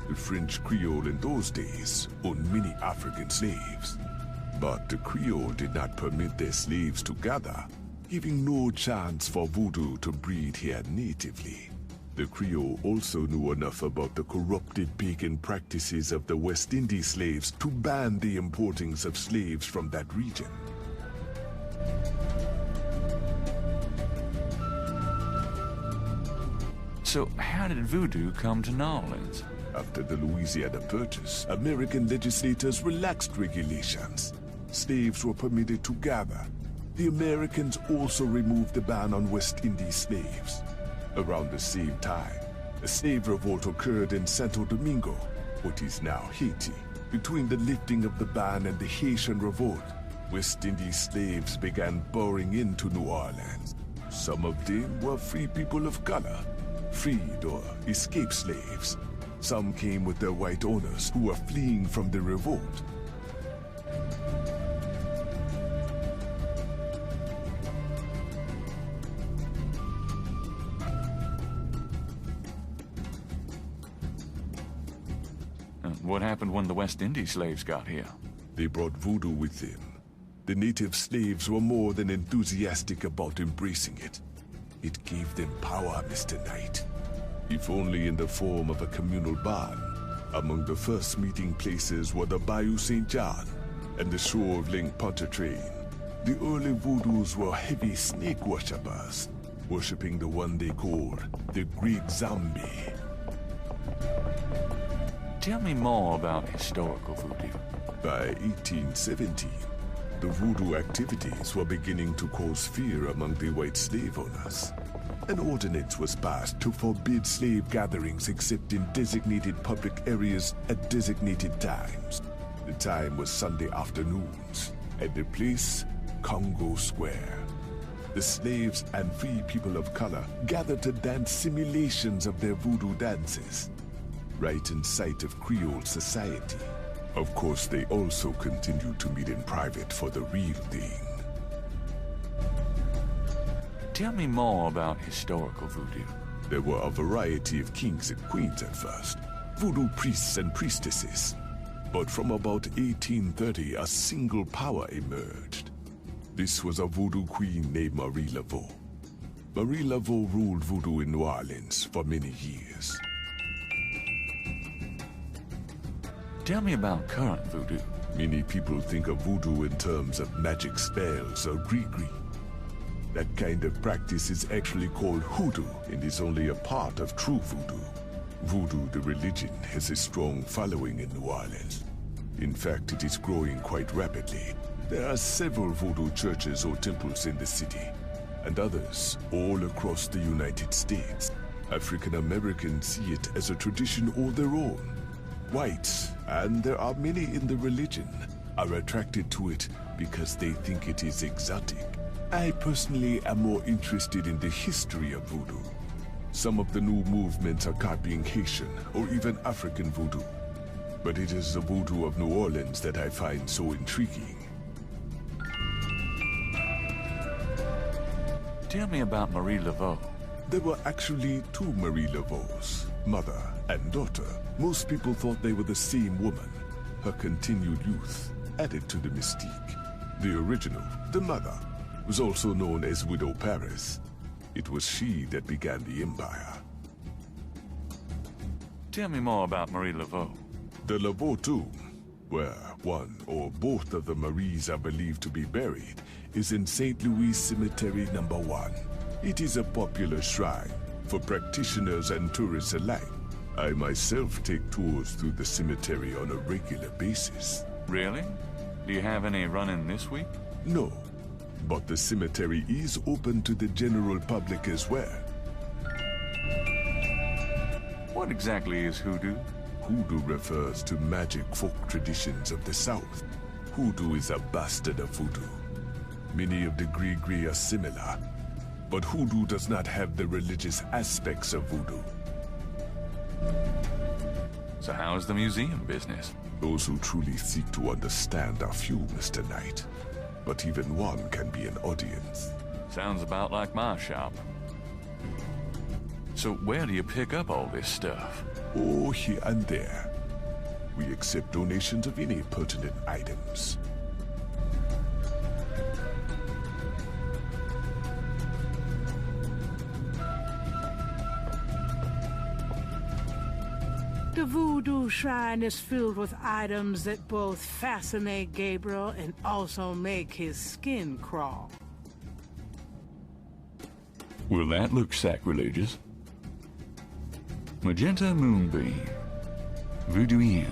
[SPEAKER 11] The French Creole in those days owned many African slaves. But the Creole did not permit their slaves to gather, giving no chance for voodoo to breed here natively. The Creole also knew enough about the corrupted pagan practices of the West Indies slaves to ban the importings of slaves from that region.
[SPEAKER 2] So how did voodoo come to New Orleans?
[SPEAKER 11] After the Louisiana Purchase, American legislators relaxed regulations. Slaves were permitted to gather. The Americans also removed the ban on West Indies slaves. Around the same time, a slave revolt occurred in Santo Domingo, what is now Haiti. Between the lifting of the ban and the Haitian Revolt, West Indies slaves began pouring into New Orleans. Some of them were free people of color, freed or escaped slaves. Some came with their white owners who were fleeing from the revolt.
[SPEAKER 2] What happened when the West Indies slaves got here?
[SPEAKER 11] They brought voodoo with them. The native slaves were more than enthusiastic about embracing it. It gave them power, Mr. Knight. If only in the form of a communal band. Among the first meeting places were the Bayou St. John and the shore of Lake Pontchartrain. The early voodoos were heavy snake worshippers, worshipping the one they called the Great Zombie.
[SPEAKER 2] Tell me more about historical voodoo.
[SPEAKER 11] By 1817, the voodoo activities were beginning to cause fear among the white slave owners. An ordinance was passed to forbid slave gatherings except in designated public areas at designated times. The time was Sunday afternoons, and the place, Congo Square. The slaves and free people of color gathered to dance simulations of their voodoo dances, right in sight of Creole society. Of course, they also continued to meet in private for the real thing.
[SPEAKER 2] Tell me more about historical voodoo.
[SPEAKER 11] There were a variety of kings and queens at first, voodoo priests and priestesses. But from about 1830, a single power emerged. This was a voodoo queen named Marie Laveau. Marie Laveau ruled voodoo in New Orleans for many years.
[SPEAKER 2] Tell me about current voodoo.
[SPEAKER 11] Many people think of voodoo in terms of magic spells or gree-gree. That kind of practice is actually called hoodoo and is only a part of true voodoo. Voodoo, the religion, has a strong following in New Orleans. In fact, it is growing quite rapidly. There are several voodoo churches or temples in the city, and others all across the United States. African Americans see it as a tradition all their own. Whites, and there are many in the religion, are attracted to it because they think it is exotic. I personally am more interested in the history of voodoo. Some of the new movements are copying Haitian or even African voodoo. But it is the voodoo of New Orleans that I find so intriguing.
[SPEAKER 2] Tell me about Marie Laveau.
[SPEAKER 11] There were actually two Marie Laveaus, mother and daughter. Most people thought they were the same woman. Her continued youth added to the mystique. The original, the mother, was also known as Widow Paris. It was she that began the empire.
[SPEAKER 2] Tell me more about Marie Laveau.
[SPEAKER 11] The Laveau tomb, where one or both of the Maries are believed to be buried, is in St. Louis Cemetery No. 1. It is a popular shrine for practitioners and tourists alike. I myself take tours through the cemetery on a regular basis.
[SPEAKER 2] Really? Do you have any running this week?
[SPEAKER 11] No, but the cemetery is open to the general public as well.
[SPEAKER 2] What exactly is hoodoo?
[SPEAKER 11] Hoodoo refers to magic folk traditions of the South. Hoodoo is a bastard of voodoo. Many of the gree-gree are similar, but hoodoo does not have the religious aspects of voodoo.
[SPEAKER 2] So how's the museum business?
[SPEAKER 11] Those who truly seek to understand are few, Mr. Knight. But even one can be an audience.
[SPEAKER 2] Sounds about like my shop. So where do you pick up all this stuff?
[SPEAKER 11] Oh, here and there. We accept donations of any pertinent items.
[SPEAKER 3] The Voodoo Shrine is filled with items that both fascinate Gabriel and also make his skin crawl.
[SPEAKER 2] Well, that looks sacrilegious. Magenta Moonbeam. Voodoo Inn.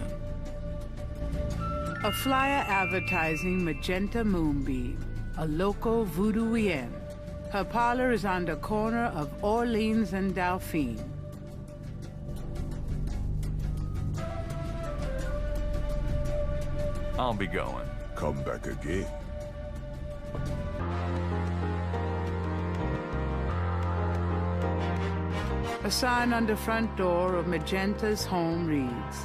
[SPEAKER 3] A flyer advertising Magenta Moonbeam, a local Voodoo Inn. Her parlor is on the corner of Orleans and Dauphine.
[SPEAKER 2] I'll be going.
[SPEAKER 11] Come back again.
[SPEAKER 3] A sign on the front door of Magenta's home reads,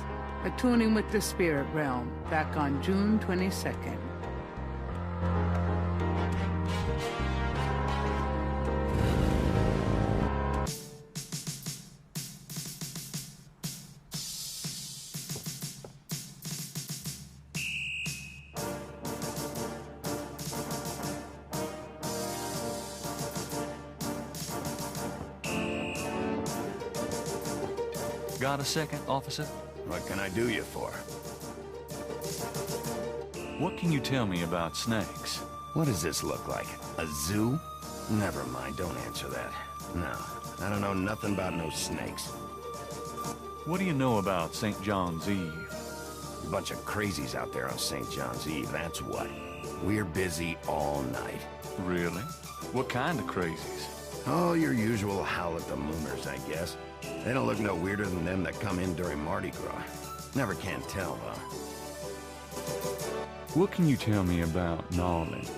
[SPEAKER 3] Attuning with the Spirit Realm, back on June 22nd.
[SPEAKER 2] Got a second, officer?
[SPEAKER 4] What can I do you for?
[SPEAKER 2] What can you tell me about snakes?
[SPEAKER 4] What does this look like? A zoo? Never mind, don't answer that. No, I don't know nothing about no snakes.
[SPEAKER 2] What do you know about St. John's Eve?
[SPEAKER 4] A bunch of crazies out there on St. John's Eve, that's what. We're busy all night.
[SPEAKER 2] Really? What kind of crazies?
[SPEAKER 4] Oh, your usual howl at the mooners, I guess. They don't look no weirder than them that come in during Mardi Gras. Never can tell, though.
[SPEAKER 2] What can you tell me about New Orleans?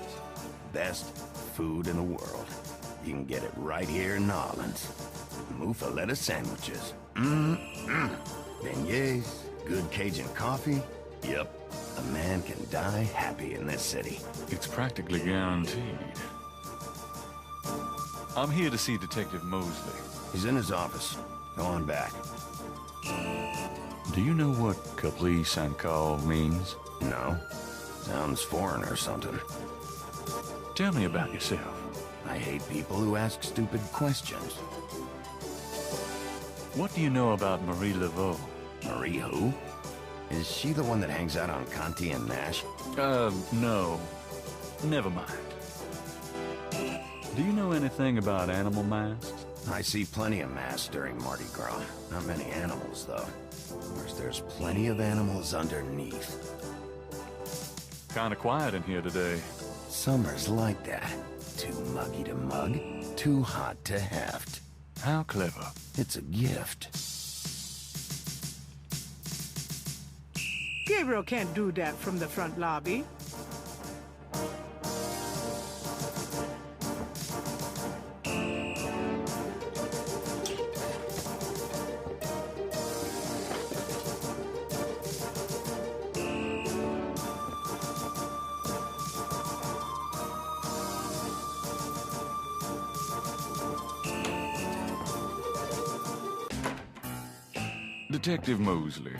[SPEAKER 4] Best food in the world. You can get it right here in New Orleans. Muffaletta sandwiches. Beignets, good Cajun coffee. Yep, a man can die happy in this city.
[SPEAKER 2] It's practically guaranteed. I'm here to see Detective Mosley.
[SPEAKER 4] He's in his office. Go on back.
[SPEAKER 2] Do you know what caprice and call means?
[SPEAKER 4] No. Sounds foreign or something.
[SPEAKER 2] Tell me about yourself.
[SPEAKER 4] I hate people who ask stupid questions.
[SPEAKER 2] What do you know about Marie Laveau?
[SPEAKER 4] Marie who? Is she the one that hangs out on Conti and Nash?
[SPEAKER 2] No. Never mind. Do you know anything about animal masks?
[SPEAKER 4] I see plenty of masks during Mardi Gras. Not many animals, though. Of course, there's plenty of animals underneath.
[SPEAKER 2] Kinda quiet in here today.
[SPEAKER 4] Summer's like that. Too muggy to mug, too hot to heft.
[SPEAKER 2] How clever.
[SPEAKER 4] It's a gift.
[SPEAKER 3] Gabriel can't do that from the front lobby.
[SPEAKER 2] Detective Mosley.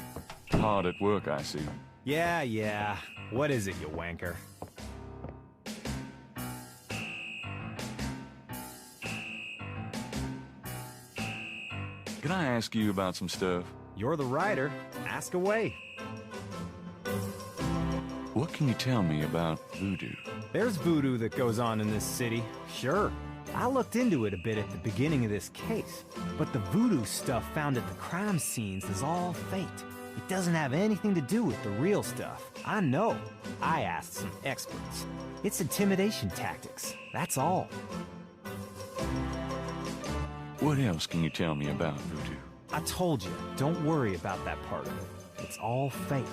[SPEAKER 2] Hard at work, I see.
[SPEAKER 7] Yeah. What is it, you wanker?
[SPEAKER 2] Can I ask you about some stuff?
[SPEAKER 7] You're the writer. Ask away.
[SPEAKER 2] What can you tell me about voodoo?
[SPEAKER 7] There's voodoo that goes on in this city, sure. I looked into it a bit at the beginning of this case, but the voodoo stuff found at the crime scenes is all fake. It doesn't have anything to do with the real stuff. I know. I asked some experts. It's intimidation tactics, that's all.
[SPEAKER 2] What else can you tell me about voodoo?
[SPEAKER 7] I told you, don't worry about that part of it. It's all fate.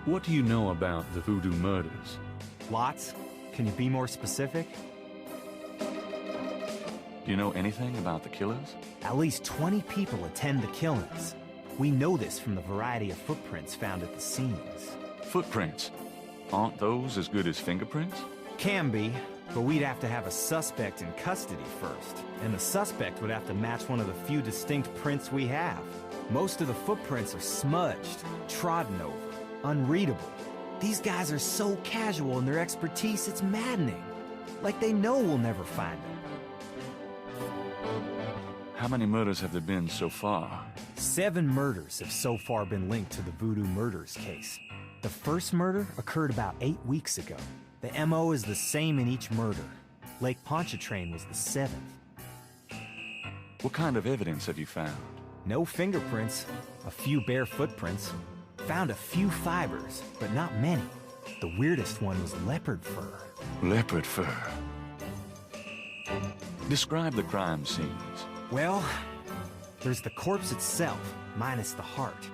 [SPEAKER 2] What do you know about the voodoo murders?
[SPEAKER 7] Lots. Can you be more specific?
[SPEAKER 2] Do you know anything about the killers?
[SPEAKER 7] At least 20 people attend the killings. We know this from the variety of footprints found at the scenes.
[SPEAKER 2] Footprints? Aren't those as good as fingerprints?
[SPEAKER 7] Can be, But we'd have to have a suspect in custody first, and the suspect would have to match one of the few distinct prints we have. Most of the footprints are smudged, trodden over, unreadable. These guys are so casual in their expertise, it's maddening. Like they know we'll never find them.
[SPEAKER 2] How many murders have there been so far?
[SPEAKER 7] 7 murders have so far been linked to the Voodoo Murders case. The first murder occurred about 8 weeks ago. The MO is the same in each murder. Lake Pontchartrain was the 7th.
[SPEAKER 2] What kind of evidence have you found?
[SPEAKER 7] No fingerprints, a few bare footprints. Found a few fibers, but not many. The weirdest one was leopard fur.
[SPEAKER 2] Leopard fur. Describe the crime scenes.
[SPEAKER 7] Well, there's the corpse itself, minus the heart.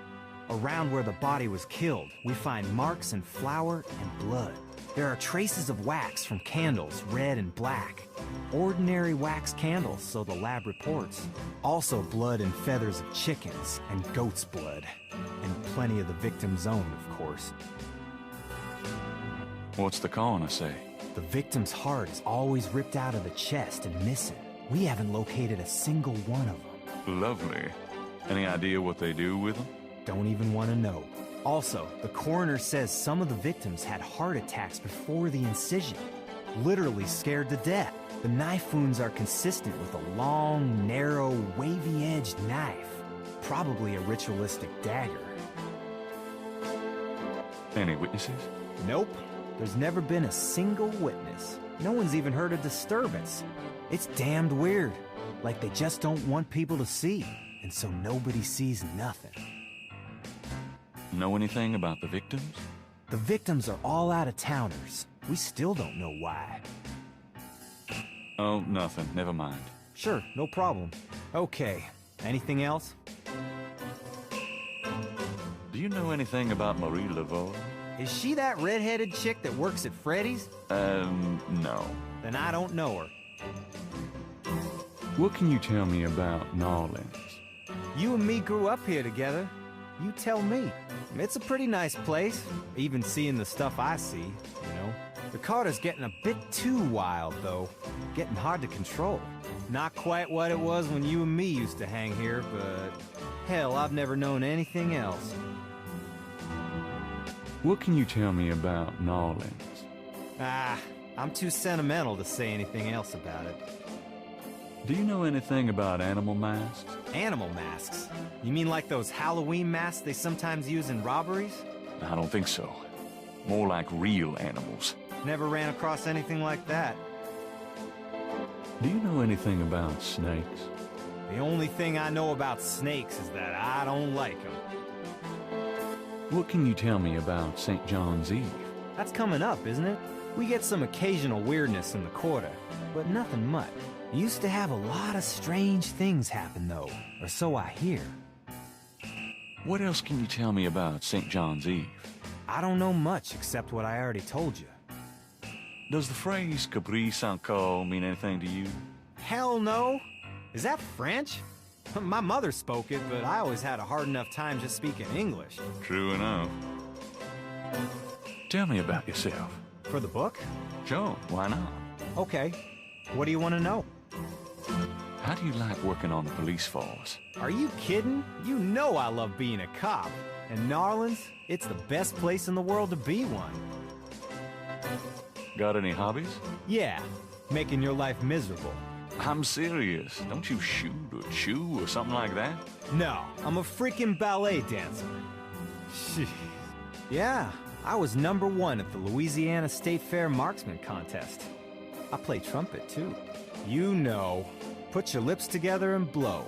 [SPEAKER 7] Around where the body was killed, we find marks and flour and blood. There are traces of wax from candles, red and black. Ordinary wax candles, so the lab reports. Also blood and feathers of chickens, and goat's blood. And plenty of the victim's own, of course.
[SPEAKER 2] What's the coroner say?
[SPEAKER 7] The victim's heart is always ripped out of the chest and missing. We haven't located a single one of them.
[SPEAKER 2] Lovely. Any idea what they do with them?
[SPEAKER 7] Don't even want to know. Also, the coroner says some of the victims had heart attacks before the incision. Literally scared to death. The knife wounds are consistent with a long, narrow, wavy-edged knife. Probably a ritualistic dagger.
[SPEAKER 2] Any witnesses?
[SPEAKER 7] Nope. There's never been a single witness. No one's even heard a disturbance. It's damned weird. Like they just don't want people to see. And so nobody sees nothing.
[SPEAKER 2] Know anything about the victims?
[SPEAKER 7] The victims are all out-of-towners. We still don't know why.
[SPEAKER 2] Oh, nothing. Never mind.
[SPEAKER 7] Sure, no problem. Okay. Anything else?
[SPEAKER 2] Do you know anything about Marie Laveau?
[SPEAKER 7] Is she that red-headed chick that works at Freddy's?
[SPEAKER 2] No.
[SPEAKER 7] Then I don't know her.
[SPEAKER 2] What can you tell me about New Orleans?
[SPEAKER 7] You and me grew up here together. You tell me. It's a pretty nice place, even seeing the stuff I see, you know. The Carter's getting a bit too wild, though. Getting hard to control. Not quite what it was when you and me used to hang here, but hell, I've never known anything else.
[SPEAKER 2] What can you tell me about New Orleans?
[SPEAKER 7] I'm too sentimental to say anything else about it.
[SPEAKER 2] Do you know anything about animal masks?
[SPEAKER 7] Animal masks? You mean like those Halloween masks they sometimes use in robberies?
[SPEAKER 2] I don't think so. More like real animals.
[SPEAKER 7] Never ran across anything like that.
[SPEAKER 2] Do you know anything about snakes?
[SPEAKER 7] The only thing I know about snakes is that I don't like them.
[SPEAKER 2] What can you tell me about St. John's Eve?
[SPEAKER 7] That's coming up, isn't it? We get some occasional weirdness in the quarter, but nothing much. Used to have a lot of strange things happen, though, or so I hear.
[SPEAKER 2] What else can you tell me about St. John's Eve?
[SPEAKER 7] I don't know much except what I already told you.
[SPEAKER 2] Does the phrase caprice encore mean anything to you?
[SPEAKER 7] Hell no! Is that French? My mother spoke it, but I always had a hard enough time just speaking English.
[SPEAKER 2] True enough. Tell me about yourself.
[SPEAKER 7] For the book?
[SPEAKER 2] Sure, why not?
[SPEAKER 7] Okay. What do you want to know?
[SPEAKER 2] How do you like working on the police force?
[SPEAKER 7] Are you kidding? You know I love being a cop. And New Orleans, it's the best place in the world to be one.
[SPEAKER 2] Got any hobbies?
[SPEAKER 7] Yeah, making your life miserable.
[SPEAKER 2] I'm serious. Don't you shoot or chew or something like that?
[SPEAKER 7] No, I'm a freaking ballet dancer. Shit. Yeah, I was #1 at the Louisiana State Fair Marksman Contest. I play trumpet, too. You know. Put your lips together and blow.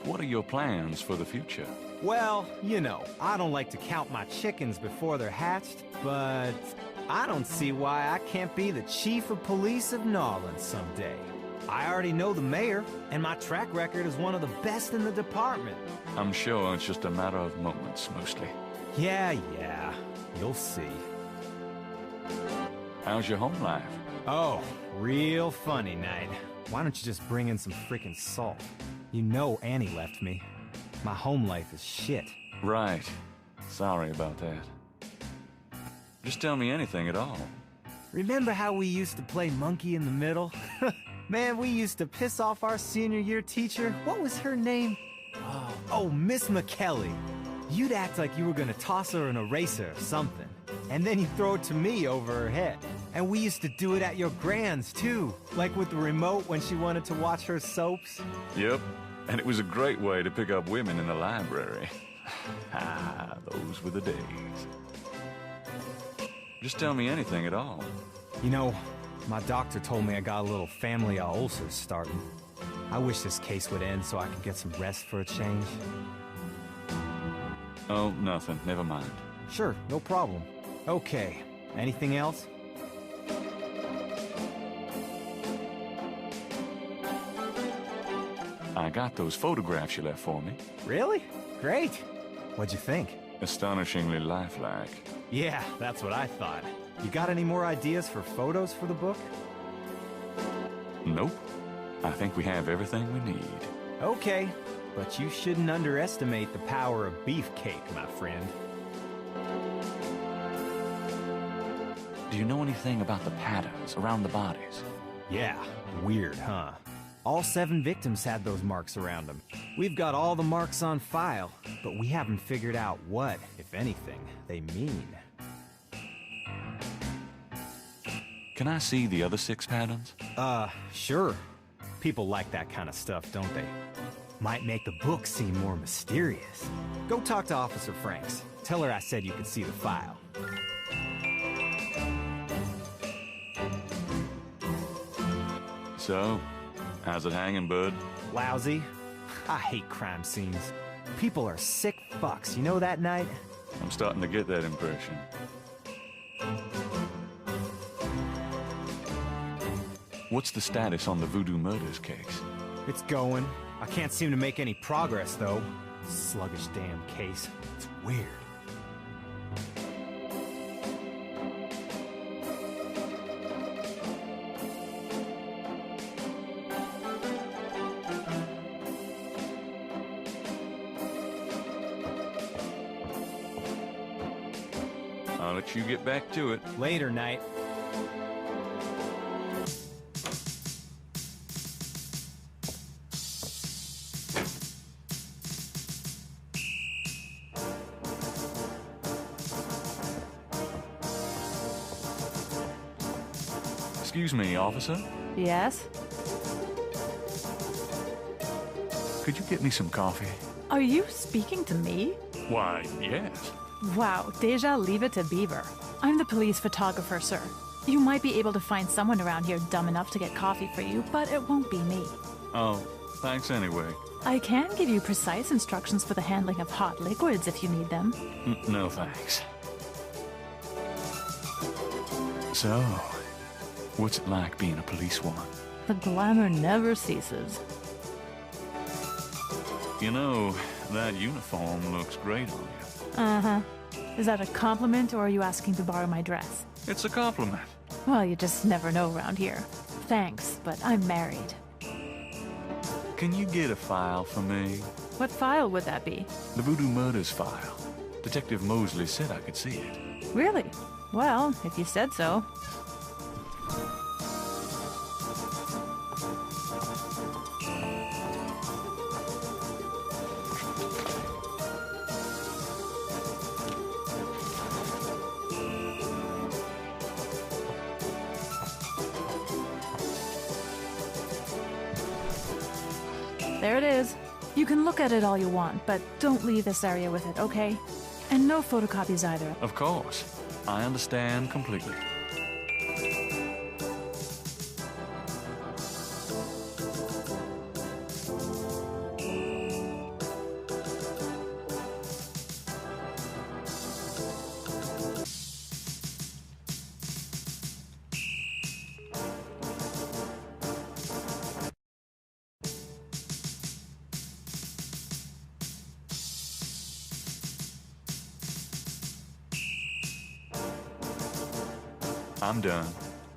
[SPEAKER 2] What are your plans for the future?
[SPEAKER 7] Well, you know, I don't like to count my chickens before they're hatched, but I don't see why I can't be the chief of police of New Orleans someday. I already know the mayor, and my track record is one of the best in the department.
[SPEAKER 2] I'm sure it's just a matter of moments, mostly.
[SPEAKER 7] Yeah, you'll see.
[SPEAKER 2] How's your home life?
[SPEAKER 7] Oh, real funny, Knight. Why don't you just bring in some freaking salt? You know Annie left me. My home life is shit.
[SPEAKER 2] Right. Sorry about that. Just tell me anything at all.
[SPEAKER 7] remember how we used to play monkey in the middle? Man, we used to piss off our senior year teacher. What was her name? Oh, Miss McKelly. You'd act like you were gonna toss her an eraser or something, and then you'd throw it to me over her head. And we used to do it at your grand's, too, like with the remote when she wanted to watch her soaps.
[SPEAKER 2] Yep, and it was a great way to pick up women in the library. Ah, those were the days. Just tell me anything at all.
[SPEAKER 7] You know, my doctor told me I got a little family of ulcers starting. I wish this case would end so I could get some rest for a change.
[SPEAKER 2] Oh, nothing. Never mind.
[SPEAKER 7] Sure, no problem. Okay, anything else?
[SPEAKER 2] I got those photographs you left for me.
[SPEAKER 7] Really? Great. What'd you think?
[SPEAKER 2] Astonishingly lifelike.
[SPEAKER 7] Yeah, that's what I thought. You got any more ideas for photos for the book?
[SPEAKER 2] Nope. I think we have everything we need.
[SPEAKER 7] Okay, but you shouldn't underestimate the power of beefcake, my friend.
[SPEAKER 2] Do you know anything about the patterns around the bodies?
[SPEAKER 7] Yeah, weird, huh? All 7 victims had those marks around them. We've got all the marks on file, but we haven't figured out what, if anything, they mean.
[SPEAKER 2] Can I see the other 6 patterns?
[SPEAKER 7] Sure. People like that kind of stuff, don't they? Might make the book seem more mysterious. Go talk to Officer Franks. Tell her I said you could see the file.
[SPEAKER 2] So, how's it hanging, bud?
[SPEAKER 7] Lousy. I hate crime scenes. People are sick fucks, you know that, Knight?
[SPEAKER 2] I'm starting to get that impression. What's the status on the Voodoo Murders case?
[SPEAKER 7] It's going. I can't seem to make any progress, though. Sluggish damn case. It's weird.
[SPEAKER 2] I'll let you get back to it.
[SPEAKER 7] Later, Knight.
[SPEAKER 2] Excuse me, officer.
[SPEAKER 12] Yes?
[SPEAKER 2] Could you get me some coffee?
[SPEAKER 12] Are you speaking to me?
[SPEAKER 2] Why, yes.
[SPEAKER 12] Wow, Deja, leave it to Beaver. I'm the police photographer, sir. You might be able to find someone around here dumb enough to get coffee for you, but it won't be me.
[SPEAKER 2] Oh, thanks anyway.
[SPEAKER 12] I can give you precise instructions for the handling of hot liquids if you need them.
[SPEAKER 2] No thanks. So, what's it like being a policewoman?
[SPEAKER 12] The glamour never ceases.
[SPEAKER 2] You know, that uniform looks great on you.
[SPEAKER 12] Uh-huh. Is that a compliment, or are you asking to borrow my dress?
[SPEAKER 2] It's a compliment.
[SPEAKER 12] Well, you just never know around here. Thanks, but I'm married.
[SPEAKER 2] Can you get a file for me?
[SPEAKER 12] What file would that be?
[SPEAKER 2] The Voodoo Murders file. Detective Mosley said I could see it.
[SPEAKER 12] Really? Well, if you said so. There it is. You can look at it all you want, but don't leave this area with it, okay? And no photocopies either.
[SPEAKER 2] Of course. I understand completely. I'm done.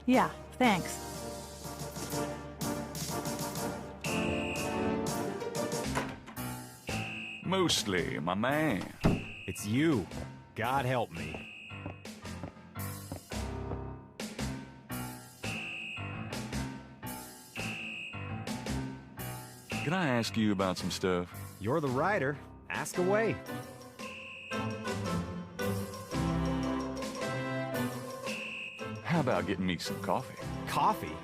[SPEAKER 12] Yeah, thanks.
[SPEAKER 2] Mostly, my man.
[SPEAKER 7] It's you. God help me.
[SPEAKER 2] Can I ask you about some stuff?
[SPEAKER 7] You're the writer. Ask away.
[SPEAKER 2] How about getting me some coffee?
[SPEAKER 7] Coffee?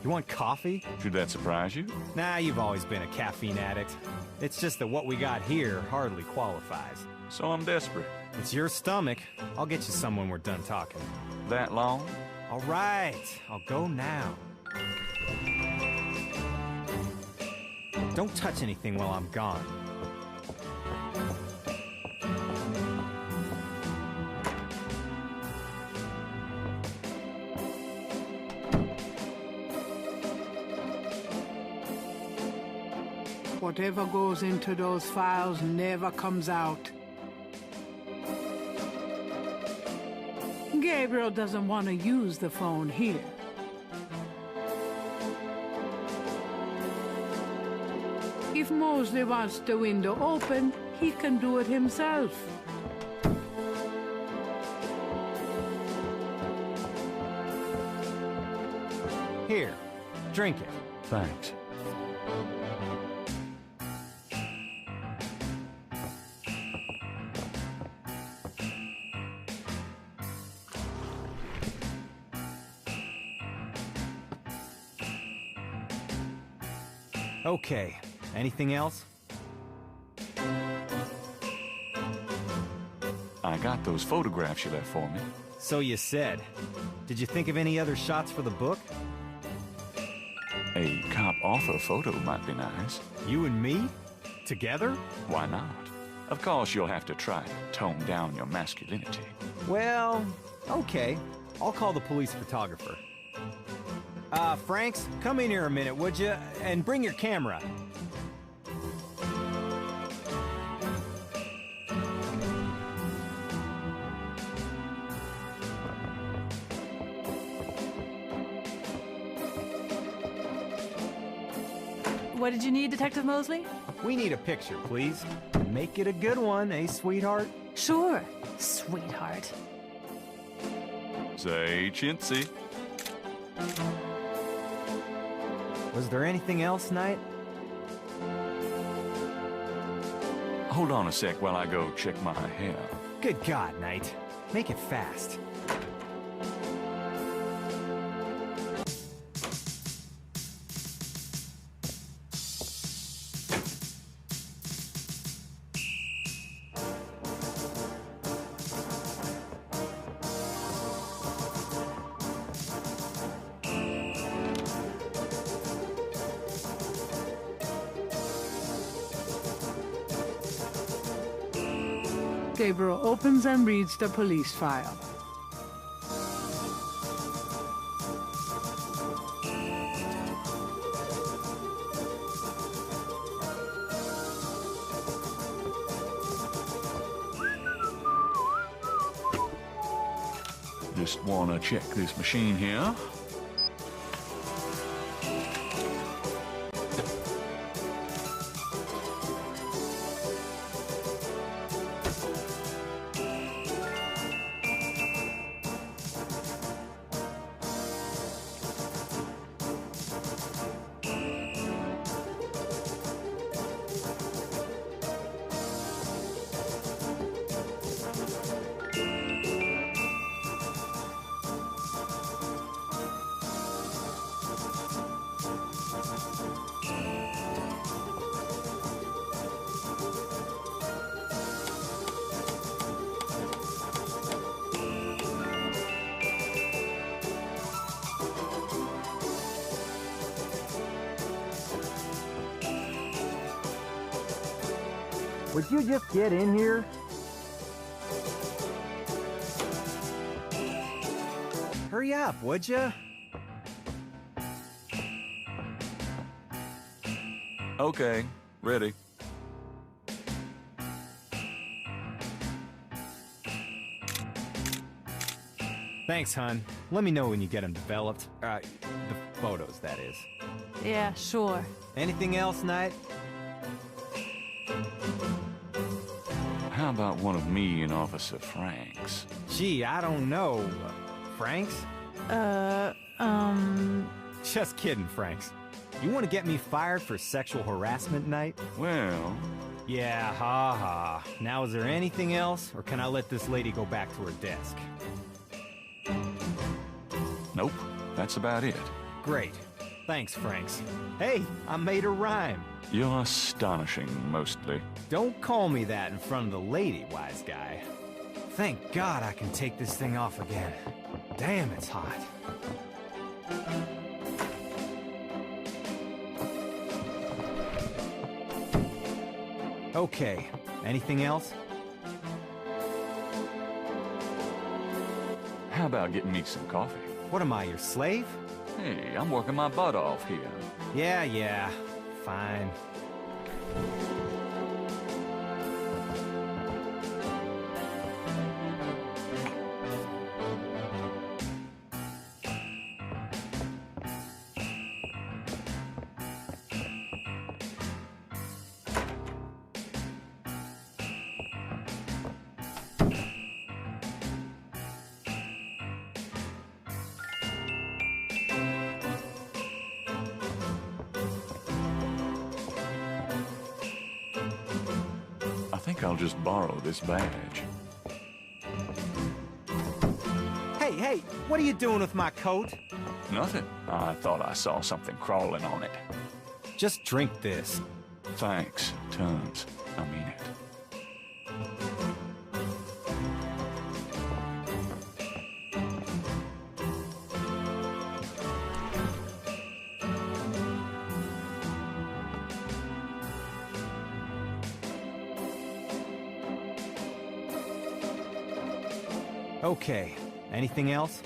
[SPEAKER 7] You want coffee?
[SPEAKER 2] Should that surprise you?
[SPEAKER 7] Nah, you've always been a caffeine addict. It's just that what we got here hardly qualifies.
[SPEAKER 2] So I'm desperate.
[SPEAKER 7] It's your stomach. I'll get you some when we're done talking.
[SPEAKER 2] That long?
[SPEAKER 7] All right, I'll go now. Don't touch anything while I'm gone.
[SPEAKER 3] Whatever goes into those files never comes out. Gabriel doesn't want to use the phone here. If Mosley wants the window open, he can do it himself.
[SPEAKER 7] Here, drink it.
[SPEAKER 2] Thanks.
[SPEAKER 7] Okay, anything else?
[SPEAKER 2] I got those photographs you left for me.
[SPEAKER 7] So you said. Did you think of any other shots for the book?
[SPEAKER 2] A cop offer photo might be nice.
[SPEAKER 7] You and me? Together?
[SPEAKER 2] Why not? Of course you'll have to try to tone down your masculinity.
[SPEAKER 7] Well, okay. I'll call the police photographer. Franks, come in here a minute, would you? And bring your camera.
[SPEAKER 12] What did you need, Detective Mosley?
[SPEAKER 7] We need a picture, please. Make it a good one, eh, sweetheart?
[SPEAKER 12] Sure, sweetheart.
[SPEAKER 2] Say chintzy.
[SPEAKER 7] Was there anything else, Knight?
[SPEAKER 2] Hold on a sec while I go check my hair.
[SPEAKER 7] Good God, Knight. Make it fast.
[SPEAKER 3] Gabriel opens and reads the police file.
[SPEAKER 2] Just wanna check this machine here.
[SPEAKER 7] Would you just get in here? Hurry up, would you?
[SPEAKER 2] Okay, ready.
[SPEAKER 7] Thanks, hon. Let me know when you get them developed. The photos, that is.
[SPEAKER 12] Yeah, sure.
[SPEAKER 7] Anything else, Knight?
[SPEAKER 2] How about one of me and Officer Franks?
[SPEAKER 7] Gee, I don't know. Franks? Just kidding, Franks. You want to get me fired for sexual harassment, Knight?
[SPEAKER 2] Well...
[SPEAKER 7] Yeah, ha. Now is there anything else, or can I let this lady go back to her desk?
[SPEAKER 2] Nope, that's about it.
[SPEAKER 7] Great. Thanks, Franks. Hey, I made her rhyme.
[SPEAKER 2] You're astonishing, mostly.
[SPEAKER 7] Don't call me that in front of the lady, wise guy. Thank God I can take this thing off again. Damn, it's hot. Okay, anything else?
[SPEAKER 2] How about getting me some coffee?
[SPEAKER 7] What am I, your slave?
[SPEAKER 2] Hey, I'm working my butt off here.
[SPEAKER 7] Yeah, fine.
[SPEAKER 2] I think I'll just borrow this badge.
[SPEAKER 7] Hey, what are you doing with my coat?
[SPEAKER 2] Nothing. I thought I saw something crawling on it.
[SPEAKER 7] Just drink this.
[SPEAKER 2] Thanks, tons. I mean it.
[SPEAKER 7] Okay, anything else?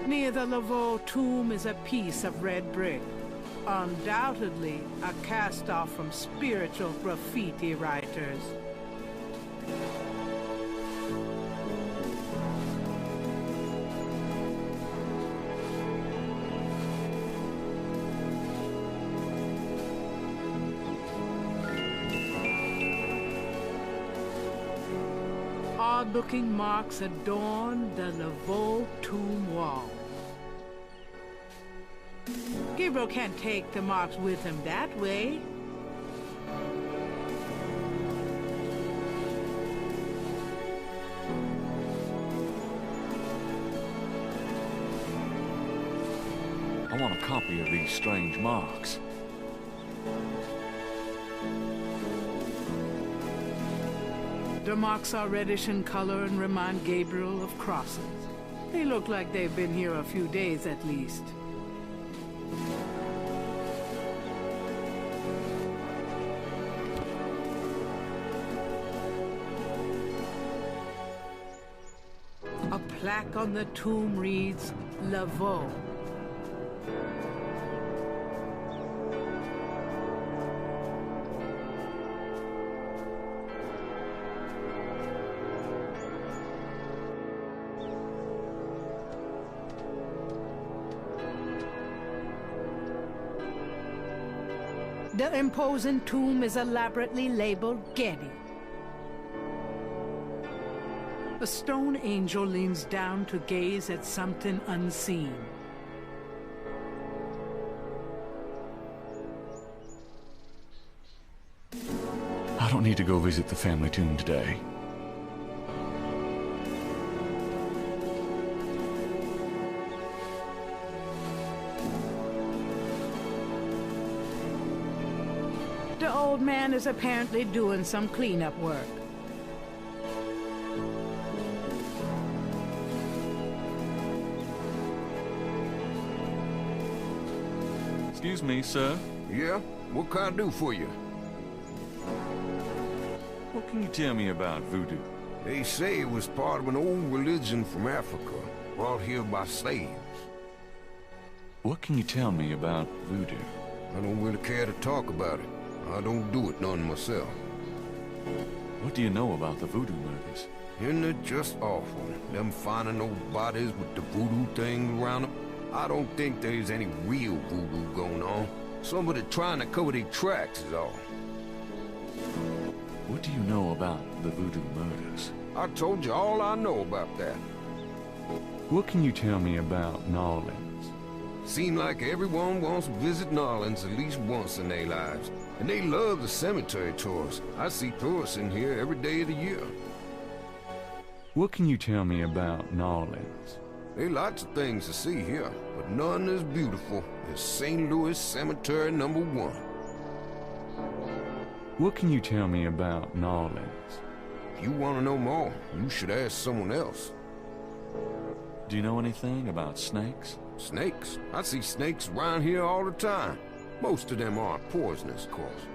[SPEAKER 3] Near the Laveau tomb is a piece of red brick. Undoubtedly a cast-off from spiritual graffiti writers. Odd-looking marks adorn the Laveau tomb wall. Gabriel can't take the marks with him that way.
[SPEAKER 2] I want a copy of these strange marks.
[SPEAKER 3] The marks are reddish in color and remind Gabriel of crosses. They look like they've been here a few days at least. A plaque on the tomb reads, Laveau. The imposing tomb is elaborately labeled Getty. A stone angel leans down to gaze at something unseen.
[SPEAKER 2] I don't need to go visit the family tomb today.
[SPEAKER 3] The old man is apparently doing some cleanup work.
[SPEAKER 2] Excuse me, sir.
[SPEAKER 13] Yeah? What can I do for you?
[SPEAKER 2] What can you tell me about voodoo?
[SPEAKER 13] They say it was part of an old religion from Africa, brought here by slaves.
[SPEAKER 2] What can you tell me about voodoo?
[SPEAKER 13] I don't really care to talk about it. I don't do it none myself.
[SPEAKER 2] What do you know about the voodoo murders?
[SPEAKER 13] Isn't it just awful, them finding those bodies with the voodoo thing around them? I don't think there's any real voodoo going on. Somebody trying to cover their tracks is all.
[SPEAKER 2] What do you know about the voodoo murders?
[SPEAKER 13] I told you all I know about that.
[SPEAKER 2] What can you tell me about New Orleans?
[SPEAKER 13] Seem like everyone wants to visit New Orleans at least once in their lives. And they love the cemetery tours. I see tourists in here every day of the year.
[SPEAKER 2] What can you tell me about New Orleans?
[SPEAKER 13] There are lots of things to see here, but none as beautiful as St. Louis Cemetery #1.
[SPEAKER 2] What can you tell me about New Orleans?
[SPEAKER 13] If you want to know more, you should ask someone else.
[SPEAKER 2] Do you know anything about snakes?
[SPEAKER 13] Snakes? I see snakes around here all the time. Most of them aren't poisonous, of course.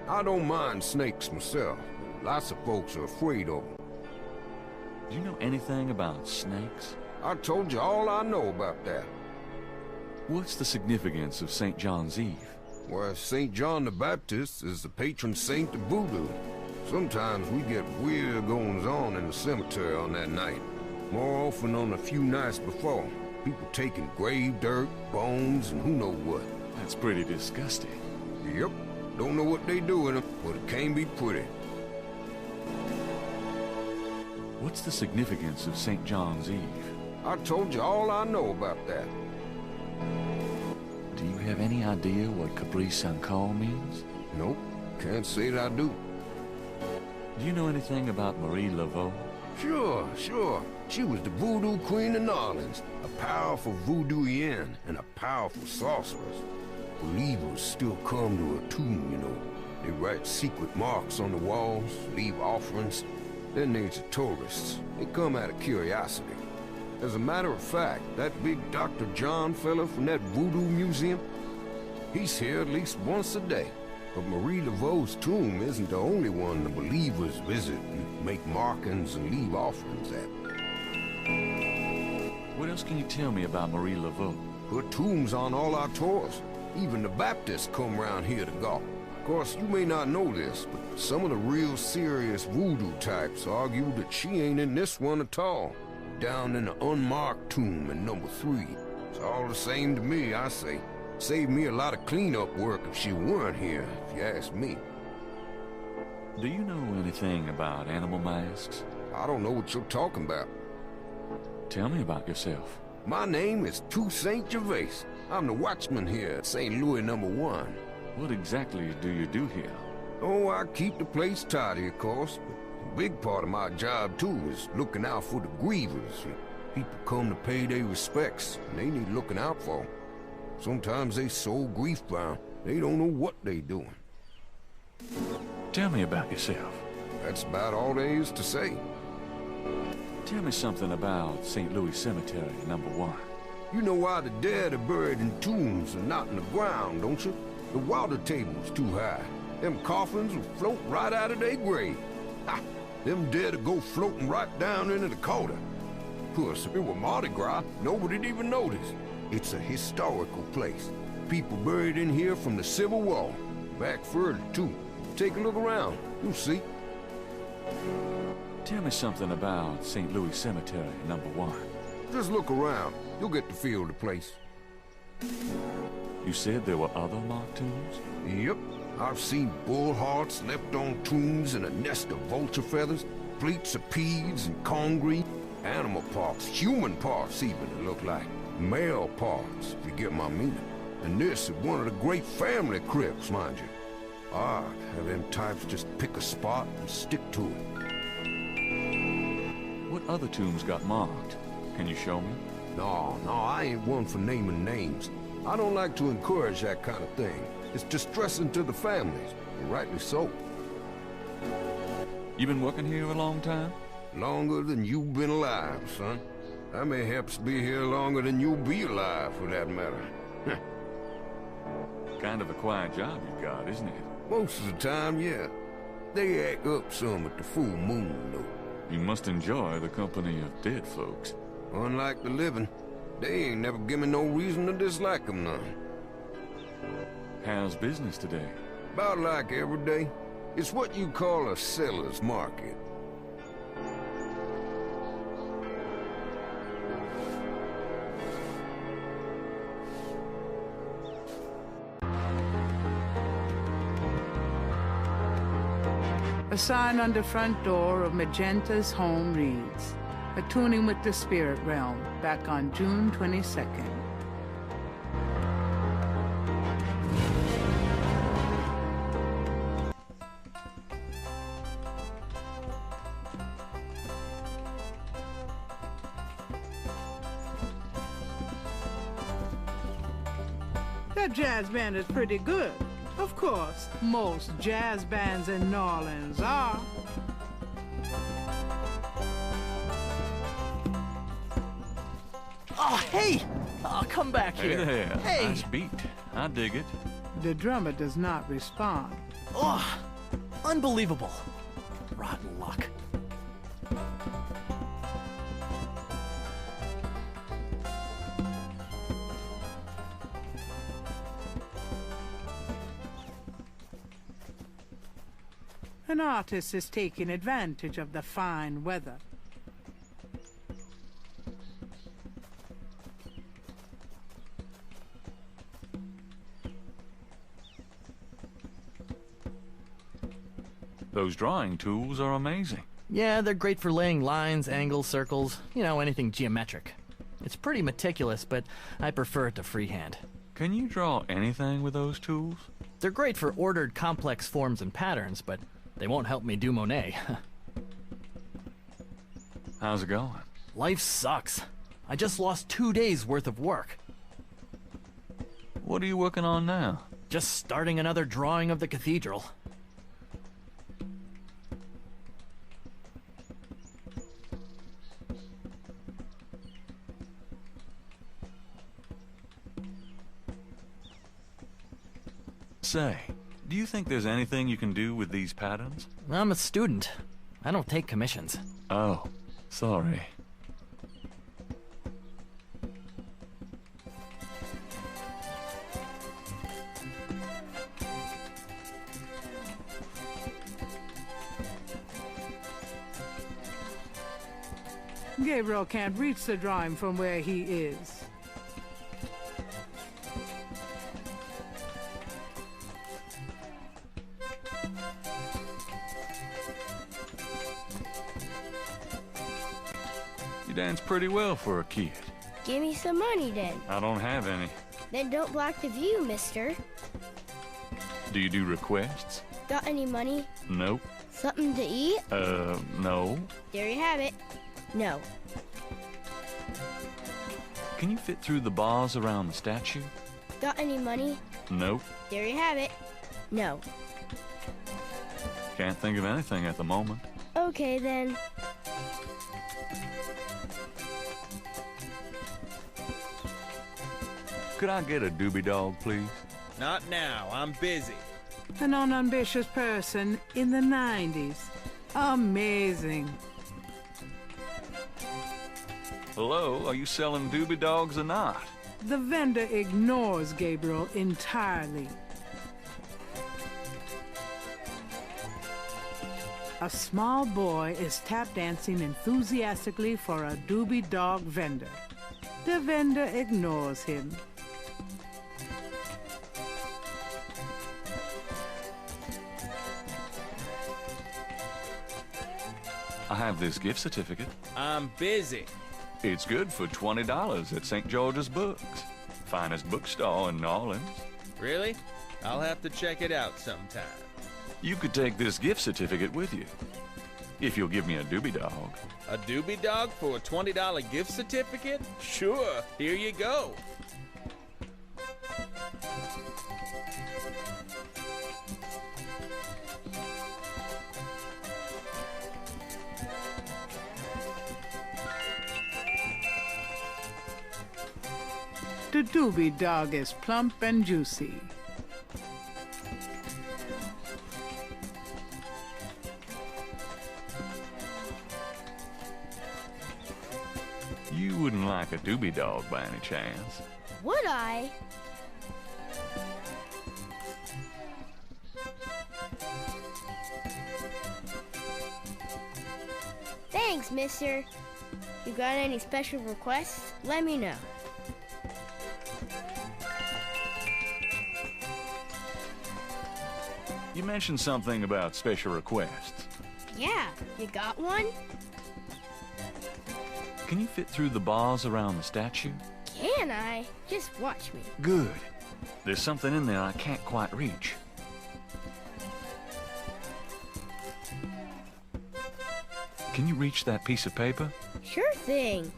[SPEAKER 13] I don't mind snakes myself. Lots of folks are afraid of them.
[SPEAKER 2] Do you know anything about snakes?
[SPEAKER 13] I told you all I know about that.
[SPEAKER 2] What's the significance of St. John's Eve?
[SPEAKER 13] Well, St. John the Baptist is the patron saint of voodoo. Sometimes we get weird goings-on in the cemetery on that night. More often on a few nights before. People taking grave dirt, bones, and who knows what.
[SPEAKER 2] That's pretty disgusting.
[SPEAKER 13] Yep. Don't know what they do with them, but it can be pretty.
[SPEAKER 2] What's the significance of St. John's Eve?
[SPEAKER 13] I told you all I know about that.
[SPEAKER 2] Do you have any idea what Capri San Call means?
[SPEAKER 13] Nope. Can't say that I do.
[SPEAKER 2] Do you know anything about Marie Laveau?
[SPEAKER 13] Sure. She was the voodoo queen of New Orleans. A powerful voodooienne and a powerful sorceress. Believers still come to her tomb, you know. They write secret marks on the walls, leave offerings. Then there's the tourists. They come out of curiosity. As a matter of fact, that big Dr. John fella from that voodoo museum, he's here at least once a day. But Marie Laveau's tomb isn't the only one the believers visit and make markings and leave offerings at.
[SPEAKER 2] What else can you tell me about Marie Laveau?
[SPEAKER 13] Her tomb's on all our tours. Even the Baptists come round here to gawk. Of course, you may not know this, but some of the real serious voodoo types argue that she ain't in this one at all. Down in the unmarked tomb in #3. It's all the same to me, I say. Saved me a lot of cleanup work if she weren't here, if you ask me.
[SPEAKER 2] Do you know anything about animal masks?
[SPEAKER 13] I don't know what you're talking about.
[SPEAKER 2] Tell me about yourself.
[SPEAKER 13] My name is Toussaint Gervais. I'm the watchman here at St. Louis #1.
[SPEAKER 2] What exactly do you do here?
[SPEAKER 13] Oh, I keep the place tidy, of course, but a big part of my job, too, is looking out for the grievers. People come to pay their respects, and they need looking out for. Sometimes they so grief-bound, they don't know what they doing.
[SPEAKER 2] Tell me about yourself.
[SPEAKER 13] That's about all there is to say.
[SPEAKER 2] Tell me something about St. Louis Cemetery #1.
[SPEAKER 13] You know why the dead are buried in tombs and not in the ground, don't you? The water table's too high. Them coffins will float right out of their grave. Ha! Them dead will go floating right down into the Calder. Of course, if it were Mardi Gras, nobody'd even notice. It's a historical place. People buried in here from the Civil War. Back further, too. Take a look around. You'll see.
[SPEAKER 2] Tell me something about St. Louis Cemetery #1.
[SPEAKER 13] Just look around. You'll get the feel of the place.
[SPEAKER 2] You said there were other marked tombs?
[SPEAKER 13] Yep. I've seen bull hearts left on tombs and a nest of vulture feathers, plates of peas and corn green, animal parts, human parts even, it looked like. Male parts, if you get my meaning. And this is one of the great family crypts, mind you. Odd how them types just pick a spot and stick to it.
[SPEAKER 2] What other tombs got marked? Can you show me?
[SPEAKER 13] No, I ain't one for naming names. I don't like to encourage that kind of thing. It's distressing to the families, and rightly so.
[SPEAKER 2] You been working here a long time?
[SPEAKER 13] Longer than you've been alive, son. I may perhaps be here longer than you'll be alive, for that matter.
[SPEAKER 2] Kind of a quiet job you've got, isn't it?
[SPEAKER 13] Most of the time, yeah. They act up some at the full moon, though.
[SPEAKER 2] You must enjoy the company of dead folks.
[SPEAKER 13] Unlike the living, they ain't never given no reason to dislike them none.
[SPEAKER 2] How's business today?
[SPEAKER 13] About like every day. It's what you call a seller's market.
[SPEAKER 3] A sign on the front door of Magenta's home reads, Attuning with the Spirit Realm, back on June 22nd. That jazz band is pretty good. Of course, most jazz bands in New Orleans are.
[SPEAKER 14] Oh, hey! Oh, come back
[SPEAKER 2] Hey
[SPEAKER 14] here.
[SPEAKER 2] there.
[SPEAKER 14] Hey!
[SPEAKER 2] Nice beat. I dig it.
[SPEAKER 3] The drummer does not respond.
[SPEAKER 14] Oh, unbelievable. Rotten luck.
[SPEAKER 3] An artist is taking advantage of the fine weather.
[SPEAKER 2] Those drawing tools are amazing.
[SPEAKER 14] Yeah, they're great for laying lines, angles, circles, you know, anything geometric. It's pretty meticulous, but I prefer it to freehand.
[SPEAKER 2] Can you draw anything with those tools?
[SPEAKER 14] They're great for ordered, complex forms and patterns, but they won't help me do Monet.
[SPEAKER 2] How's it going?
[SPEAKER 14] Life sucks. I just lost 2 days worth of work.
[SPEAKER 2] What are you working on now?
[SPEAKER 14] Just starting another drawing of the cathedral.
[SPEAKER 2] Say, do you think there's anything you can do with these patterns?
[SPEAKER 14] I'm a student. I don't take commissions.
[SPEAKER 2] Oh, sorry.
[SPEAKER 3] Gabriel can't reach the drawing from where he is.
[SPEAKER 2] You dance pretty well for a kid.
[SPEAKER 15] Give me some money then.
[SPEAKER 2] I don't have any.
[SPEAKER 15] Then don't block the view, mister.
[SPEAKER 2] Do you do requests?
[SPEAKER 15] Got any money?
[SPEAKER 2] Nope.
[SPEAKER 15] Something to eat?
[SPEAKER 2] No.
[SPEAKER 15] There you have it. No.
[SPEAKER 2] Can you fit through the bars around the statue?
[SPEAKER 15] Got any money?
[SPEAKER 2] Nope.
[SPEAKER 15] There you have it. No.
[SPEAKER 2] Can't think of anything at the moment.
[SPEAKER 15] Okay then.
[SPEAKER 2] Could I get a doobie dog, please?
[SPEAKER 5] Not now. I'm busy.
[SPEAKER 3] An unambitious person in the 90s. Amazing.
[SPEAKER 2] Hello, are you selling doobie dogs or not?
[SPEAKER 3] The vendor ignores Gabriel entirely. A small boy is tap dancing enthusiastically for a doobie dog vendor. The vendor ignores him.
[SPEAKER 2] I have this gift certificate.
[SPEAKER 5] I'm busy.
[SPEAKER 2] It's good for $20 at St. George's Books. Finest bookstore in New Orleans.
[SPEAKER 5] Really? I'll have to check it out sometime.
[SPEAKER 2] You could take this gift certificate with you. If you'll give me a doobie dog.
[SPEAKER 5] A doobie dog for a $20 gift certificate? Sure, here you go.
[SPEAKER 3] The doobie dog is plump and juicy.
[SPEAKER 2] You wouldn't like a doobie dog by any chance.
[SPEAKER 15] Would I? Thanks, mister. You got any special requests? Let me know.
[SPEAKER 2] You mentioned something about special requests.
[SPEAKER 15] Yeah, you got one?
[SPEAKER 2] Can you fit through the bars around the statue?
[SPEAKER 15] Can I? Just watch me.
[SPEAKER 2] Good. There's something in there I can't quite reach. Can you reach that piece of paper?
[SPEAKER 15] Sure thing.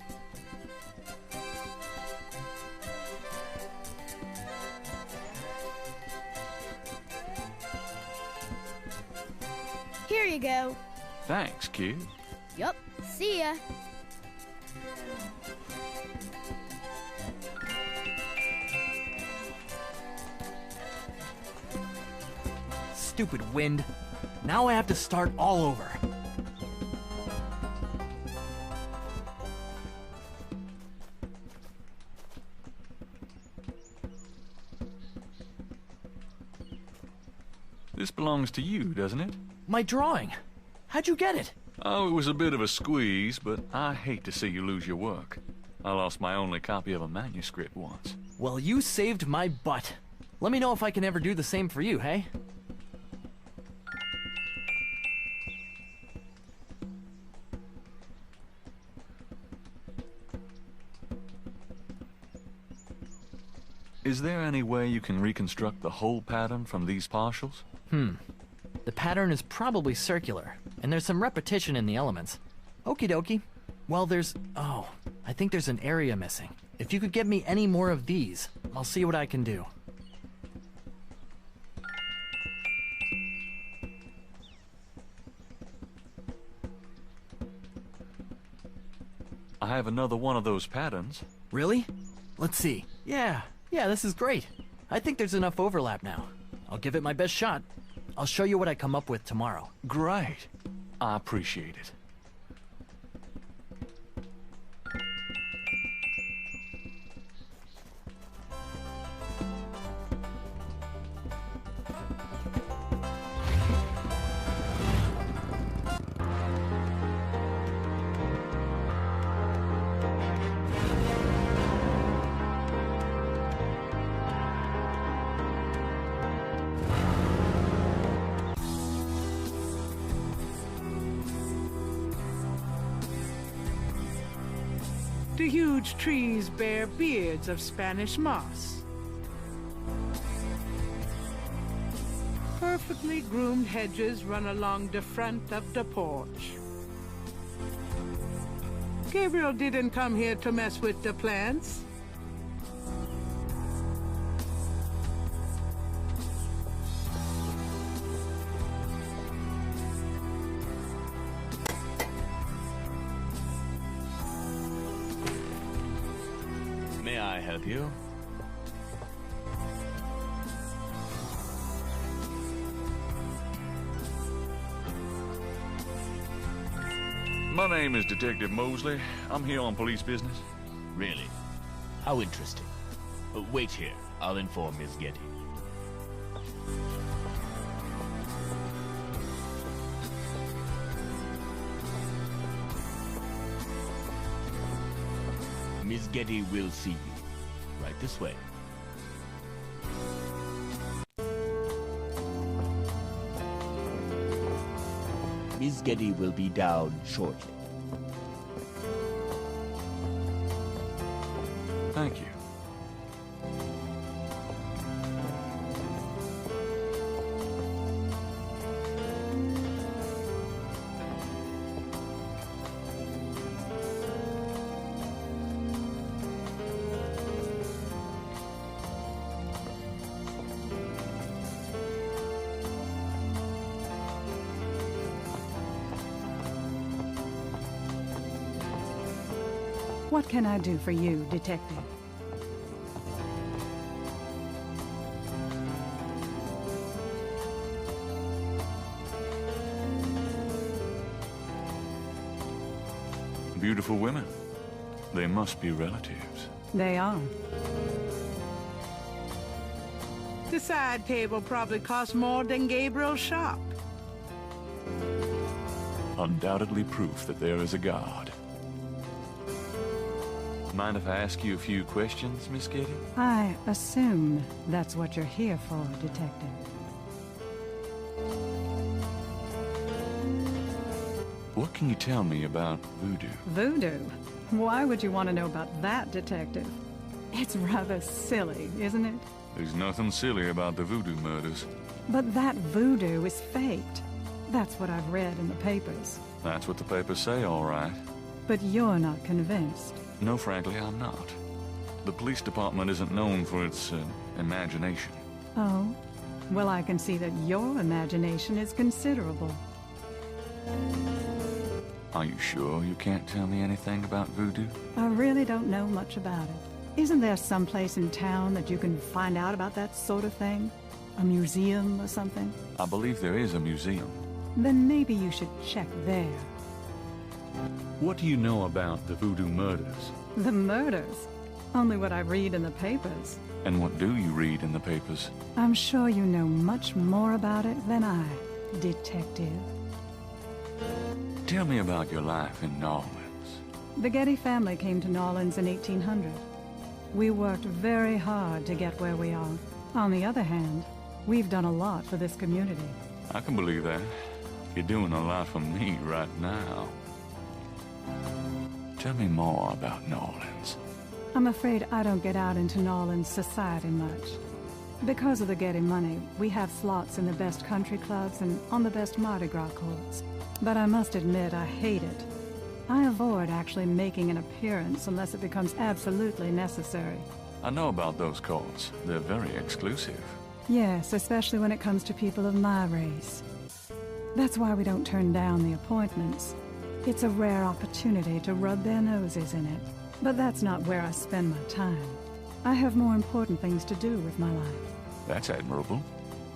[SPEAKER 15] Here you go.
[SPEAKER 2] Thanks, kid.
[SPEAKER 15] Yup. See ya.
[SPEAKER 14] Stupid wind. Now I have to start all over.
[SPEAKER 2] This belongs to you, doesn't it?
[SPEAKER 14] My drawing. How'd you get it?
[SPEAKER 2] Oh, it was a bit of a squeeze, but I hate to see you lose your work. I lost my only copy of a manuscript once.
[SPEAKER 14] Well, you saved my butt. Let me know if I can ever do the same for you, hey?
[SPEAKER 2] Is there any way you can reconstruct the whole pattern from these partials?
[SPEAKER 14] The pattern is probably circular, and there's some repetition in the elements. Okie dokie. Well, oh, I think there's an area missing. If you could get me any more of these, I'll see what I can do.
[SPEAKER 2] I have another one of those patterns.
[SPEAKER 14] Really? Let's see. Yeah, this is great. I think there's enough overlap now. I'll give it my best shot. I'll show you what I come up with tomorrow.
[SPEAKER 2] Great. I appreciate it.
[SPEAKER 3] The huge trees bear beards of Spanish moss. Perfectly groomed hedges run along the front of the porch. Gabriel didn't come here to mess with the plants.
[SPEAKER 2] May I help you? My name is Detective Mosley. I'm here on police business.
[SPEAKER 9] Really? How interesting. Wait here. I'll inform Miss Getty. Miss Getty will see you. Right this way. Miss Getty will be down shortly.
[SPEAKER 2] Thank you.
[SPEAKER 8] What can I do for you, Detective?
[SPEAKER 2] Beautiful women. They must be relatives.
[SPEAKER 8] They are.
[SPEAKER 3] The side table probably costs more than Gabriel's shop.
[SPEAKER 2] undoubtedly proof that there is a God. Mind if I ask you a few questions, Miss Getty?
[SPEAKER 8] I assume that's what you're here for, Detective.
[SPEAKER 2] What can you tell me about voodoo?
[SPEAKER 8] Voodoo? Why would you want to know about that, Detective? It's rather silly, isn't it?
[SPEAKER 2] There's nothing silly about the voodoo murders.
[SPEAKER 8] But that voodoo is faked. That's what I've read in the papers.
[SPEAKER 2] That's what the papers say, all right.
[SPEAKER 8] But you're not convinced.
[SPEAKER 2] No, frankly, I'm not. The police department isn't known for its imagination.
[SPEAKER 8] Oh? Well, I can see that your imagination is considerable.
[SPEAKER 2] Are you sure you can't tell me anything about voodoo?
[SPEAKER 8] I really don't know much about it. Isn't there some place in town that you can find out about that sort of thing? A museum or something?
[SPEAKER 2] I believe there is a museum.
[SPEAKER 8] Then maybe you should check there.
[SPEAKER 2] What do you know about the voodoo murders?
[SPEAKER 8] The murders? Only what I read in the papers.
[SPEAKER 2] And what do you read in the papers?
[SPEAKER 8] I'm sure you know much more about it than I, Detective.
[SPEAKER 2] Tell me about your life in New Orleans.
[SPEAKER 8] The Getty family came to New Orleans in 1800. We worked very hard to get where we are. On the other hand, we've done a lot for this community.
[SPEAKER 2] I can believe that. You're doing a lot for me right now. Tell me more about New Orleans.
[SPEAKER 8] I'm afraid I don't get out into New Orleans society much. Because of the Getty money, we have slots in the best country clubs and on the best Mardi Gras courts. But I must admit I hate it. I avoid actually making an appearance unless it becomes absolutely necessary.
[SPEAKER 2] I know about those courts. They're very exclusive.
[SPEAKER 8] Yes, especially when it comes to people of my race. That's why we don't turn down the appointments. It's a rare opportunity to rub their noses in it. But that's not where I spend my time. I have more important things to do with my life.
[SPEAKER 2] That's admirable.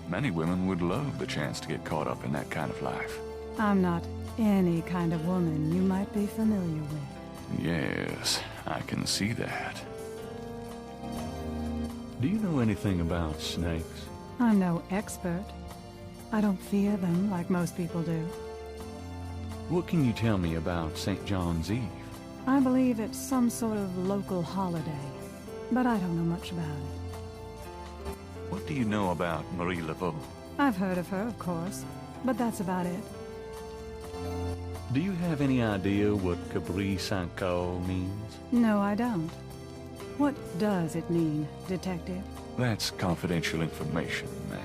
[SPEAKER 2] Many women would love the chance to get caught up in that kind of life.
[SPEAKER 8] I'm not any kind of woman you might be familiar with.
[SPEAKER 2] Yes, I can see that. Do you know anything about snakes?
[SPEAKER 8] I'm no expert. I don't fear them like most people do.
[SPEAKER 2] What can you tell me about St. John's Eve?
[SPEAKER 8] I believe it's some sort of local holiday, but I don't know much about it.
[SPEAKER 2] What do you know about Marie Laveau?
[SPEAKER 8] I've heard of her, of course, but that's about it.
[SPEAKER 2] Do you have any idea what Cabri Sanko means?
[SPEAKER 8] No, I don't. What does it mean, Detective?
[SPEAKER 2] That's confidential information, ma'am.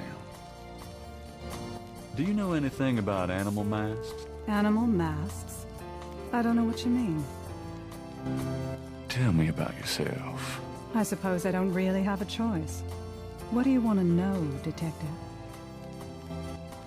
[SPEAKER 2] Do you know anything about animal masks?
[SPEAKER 8] Animal masks? I don't know what you mean.
[SPEAKER 2] Tell me about yourself.
[SPEAKER 8] I suppose I don't really have a choice. What do you want to know, Detective?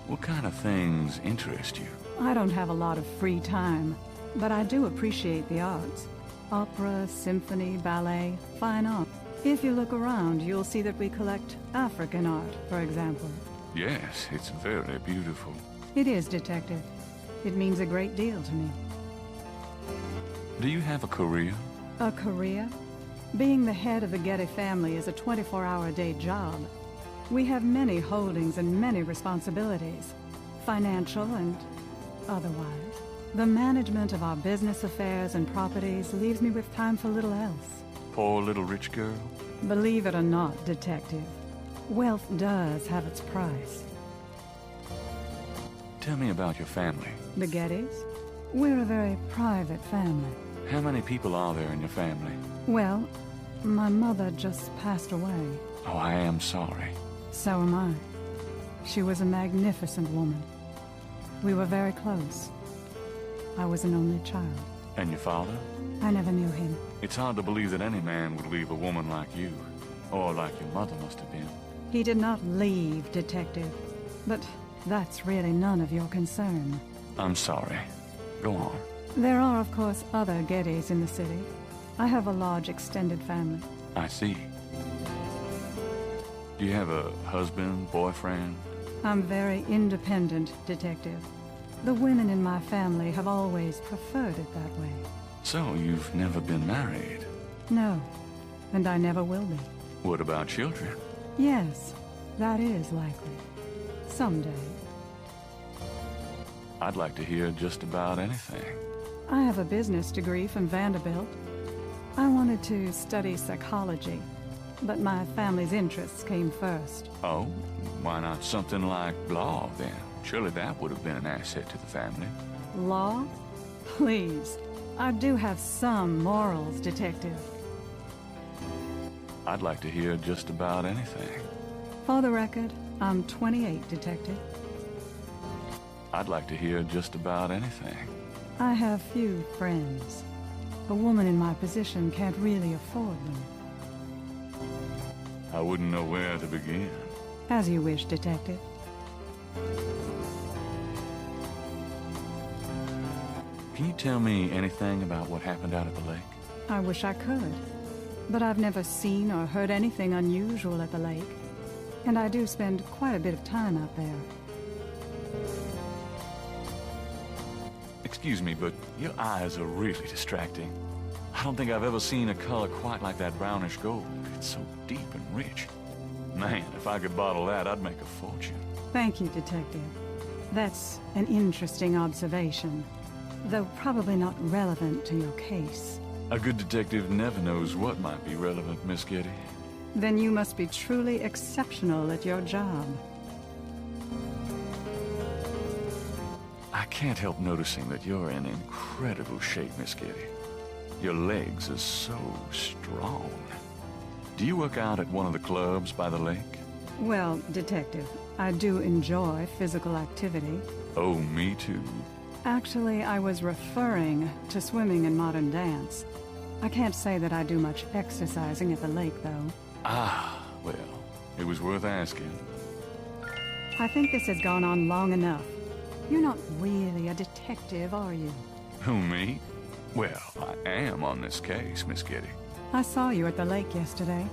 [SPEAKER 2] What kind of things interest you?
[SPEAKER 8] I don't have a lot of free time, but I do appreciate the arts. Opera, symphony, ballet, fine art. If you look around, you'll see that we collect African art, for example.
[SPEAKER 2] Yes, it's very beautiful.
[SPEAKER 8] It is, Detective. It means a great deal to me.
[SPEAKER 2] Do you have a career?
[SPEAKER 8] A career? Being the head of the Getty family is a 24-hour-a-day job. We have many holdings and many responsibilities, financial and otherwise. The management of our business affairs and properties leaves me with time for little else.
[SPEAKER 2] Poor little rich girl?
[SPEAKER 8] Believe it or not, Detective, wealth does have its price.
[SPEAKER 2] Tell me about your family.
[SPEAKER 8] The Gettys? We're a very private family.
[SPEAKER 2] How many people are there in your family?
[SPEAKER 8] Well, my mother just passed away.
[SPEAKER 2] Oh, I am sorry.
[SPEAKER 8] So am I. She was a magnificent woman. We were very close. I was an only child.
[SPEAKER 2] And your father?
[SPEAKER 8] I never knew him.
[SPEAKER 2] It's hard to believe that any man would leave a woman like you. Or like your mother must have been.
[SPEAKER 8] He did not leave, Detective. But that's really none of your concern.
[SPEAKER 2] I'm sorry. Go on.
[SPEAKER 8] There are, of course, other Gettys in the city. I have a large extended family.
[SPEAKER 2] I see. Do you have a husband, boyfriend?
[SPEAKER 8] I'm very independent, Detective. The women in my family have always preferred it that way.
[SPEAKER 2] So you've never been married?
[SPEAKER 8] No, and I never will be.
[SPEAKER 2] What about children?
[SPEAKER 8] Yes, that is likely. Someday.
[SPEAKER 2] I'd like to hear just about anything.
[SPEAKER 8] I have a business degree from Vanderbilt. I wanted to study psychology, but my family's interests came first.
[SPEAKER 2] Oh? Why not something like law, then? Surely that would have been an asset to the family.
[SPEAKER 8] Law? Please. I do have some morals, Detective.
[SPEAKER 2] I'd like to hear just about anything.
[SPEAKER 8] For the record, I'm 28, Detective.
[SPEAKER 2] I'd like to hear just about anything.
[SPEAKER 8] I have few friends. A woman in my position can't really afford them.
[SPEAKER 2] I wouldn't know where to begin.
[SPEAKER 8] As you wish, Detective.
[SPEAKER 2] Can you tell me anything about what happened out at the lake?
[SPEAKER 8] I wish I could. But I've never seen or heard anything unusual at the lake. And I do spend quite a bit of time out there.
[SPEAKER 2] Excuse me, but your eyes are really distracting. I don't think I've ever seen a color quite like that brownish gold. It's so deep and rich. Man, if I could bottle that, I'd make a fortune.
[SPEAKER 8] Thank you, Detective. That's an interesting observation, though probably not relevant to your case.
[SPEAKER 2] A good detective never knows what might be relevant, Miss Getty.
[SPEAKER 8] Then you must be truly exceptional at your job.
[SPEAKER 2] I can't help noticing that you're in incredible shape, Miss Getty. Your legs are so strong. Do you work out at one of the clubs by the lake?
[SPEAKER 8] Well, Detective, I do enjoy physical activity.
[SPEAKER 2] Oh, me too.
[SPEAKER 8] Actually, I was referring to swimming and modern dance. I can't say that I do much exercising at the lake, though.
[SPEAKER 2] Ah, well, it was worth asking.
[SPEAKER 8] I think this has gone on long enough. You're not really a detective, are you?
[SPEAKER 2] Who, me? Well, I am on this case, Miss Getty.
[SPEAKER 8] I saw you at the lake yesterday.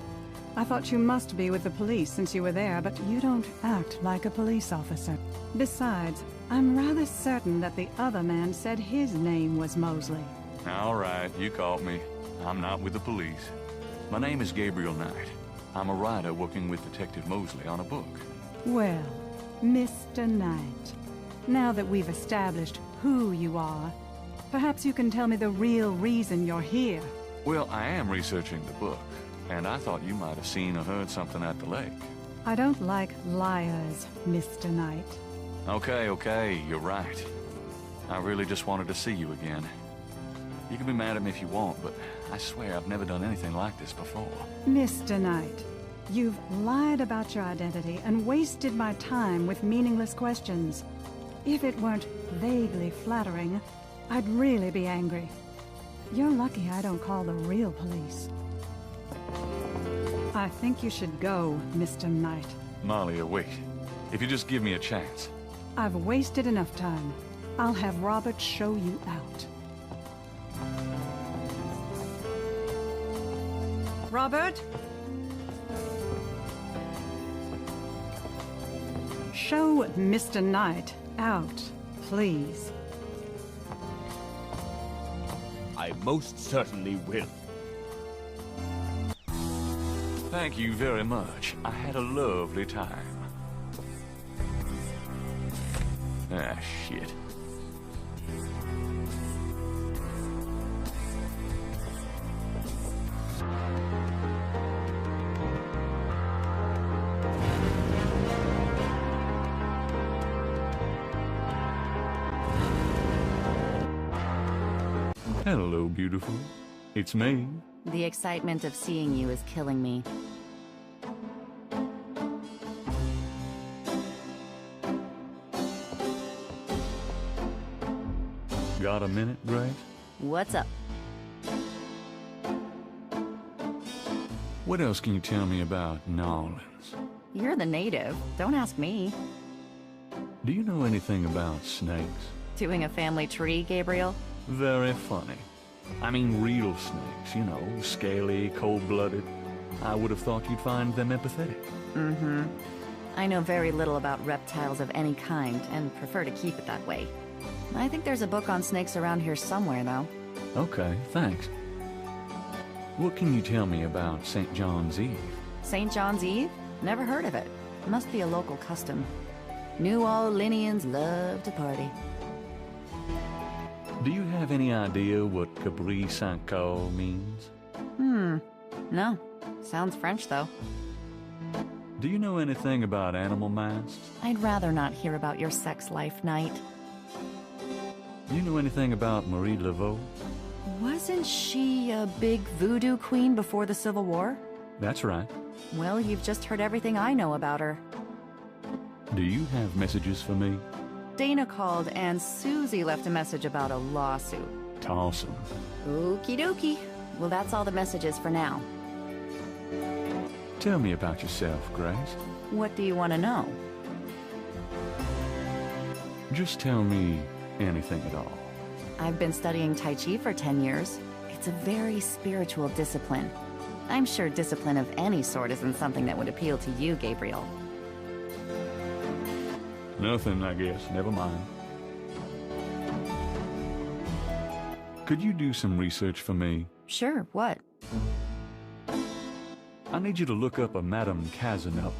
[SPEAKER 8] I thought you must be with the police since you were there, but you don't act like a police officer. Besides, I'm rather certain that the other man said his name was Mosley.
[SPEAKER 2] All right, you caught me. I'm not with the police. My name is Gabriel Knight. I'm a writer working with Detective Mosley on a book.
[SPEAKER 8] Well, Mr. Knight, now that we've established who you are, perhaps you can tell me the real reason you're here.
[SPEAKER 2] Well, I am researching the book, and I thought you might have seen or heard something at the lake.
[SPEAKER 8] I don't like liars, Mr. Knight.
[SPEAKER 2] Okay, you're right. I really just wanted to see you again. You can be mad at me if you want, but I swear I've never done anything like this before.
[SPEAKER 8] Mr. Knight, you've lied about your identity and wasted my time with meaningless questions. If it weren't vaguely flattering, I'd really be angry. You're lucky I don't call the real police. I think you should go, Mr. Knight.
[SPEAKER 2] Malia, wait. If you just give me a chance.
[SPEAKER 8] I've wasted enough time. I'll have Robert show you out. Robert? Show Mr. Knight out, please.
[SPEAKER 9] I most certainly will.
[SPEAKER 2] Thank you very much. I had a lovely time. Ah, shit. Hello, beautiful. It's me.
[SPEAKER 1] The excitement of seeing you is killing me.
[SPEAKER 2] Got a minute, Grace?
[SPEAKER 1] What's up?
[SPEAKER 2] What else can you tell me about Nolans?
[SPEAKER 1] You're the native. Don't ask me.
[SPEAKER 2] Do you know anything about snakes?
[SPEAKER 1] Doing a family tree, Gabriel?
[SPEAKER 2] Very funny. I mean real snakes, you know, scaly, cold-blooded. I would have thought you'd find them empathetic.
[SPEAKER 1] Mm-hmm. I know very little about reptiles of any kind, and prefer to keep it that way. I think there's a book on snakes around here somewhere, though.
[SPEAKER 2] Okay, thanks. What can you tell me about St. John's Eve?
[SPEAKER 1] St. John's Eve? Never heard of it. Must be a local custom. New Orleanians love to party.
[SPEAKER 2] Do you have any idea what Cabri Saint-Caux means?
[SPEAKER 1] No. Sounds French, though.
[SPEAKER 2] Do you know anything about animal masks?
[SPEAKER 1] I'd rather not hear about your sex life, Knight.
[SPEAKER 2] Do you know anything about Marie Laveau?
[SPEAKER 1] Wasn't she a big voodoo queen before the Civil War?
[SPEAKER 2] That's right.
[SPEAKER 1] Well, you've just heard everything I know about her.
[SPEAKER 2] Do you have messages for me?
[SPEAKER 1] Dana called and Susie left a message about a lawsuit.
[SPEAKER 2] Toss 'em.
[SPEAKER 1] Okie dokie. Well, that's all the messages for now.
[SPEAKER 2] Tell me about yourself, Grace.
[SPEAKER 1] What do you want to know?
[SPEAKER 2] Just tell me anything at all.
[SPEAKER 1] I've been studying Tai Chi for 10 years. It's a very spiritual discipline. I'm sure discipline of any sort isn't something that would appeal to you, Gabriel.
[SPEAKER 2] Nothing, I guess. Never mind. Could you do some research for me?
[SPEAKER 1] Sure, what?
[SPEAKER 2] I need you to look up a Madame Casino.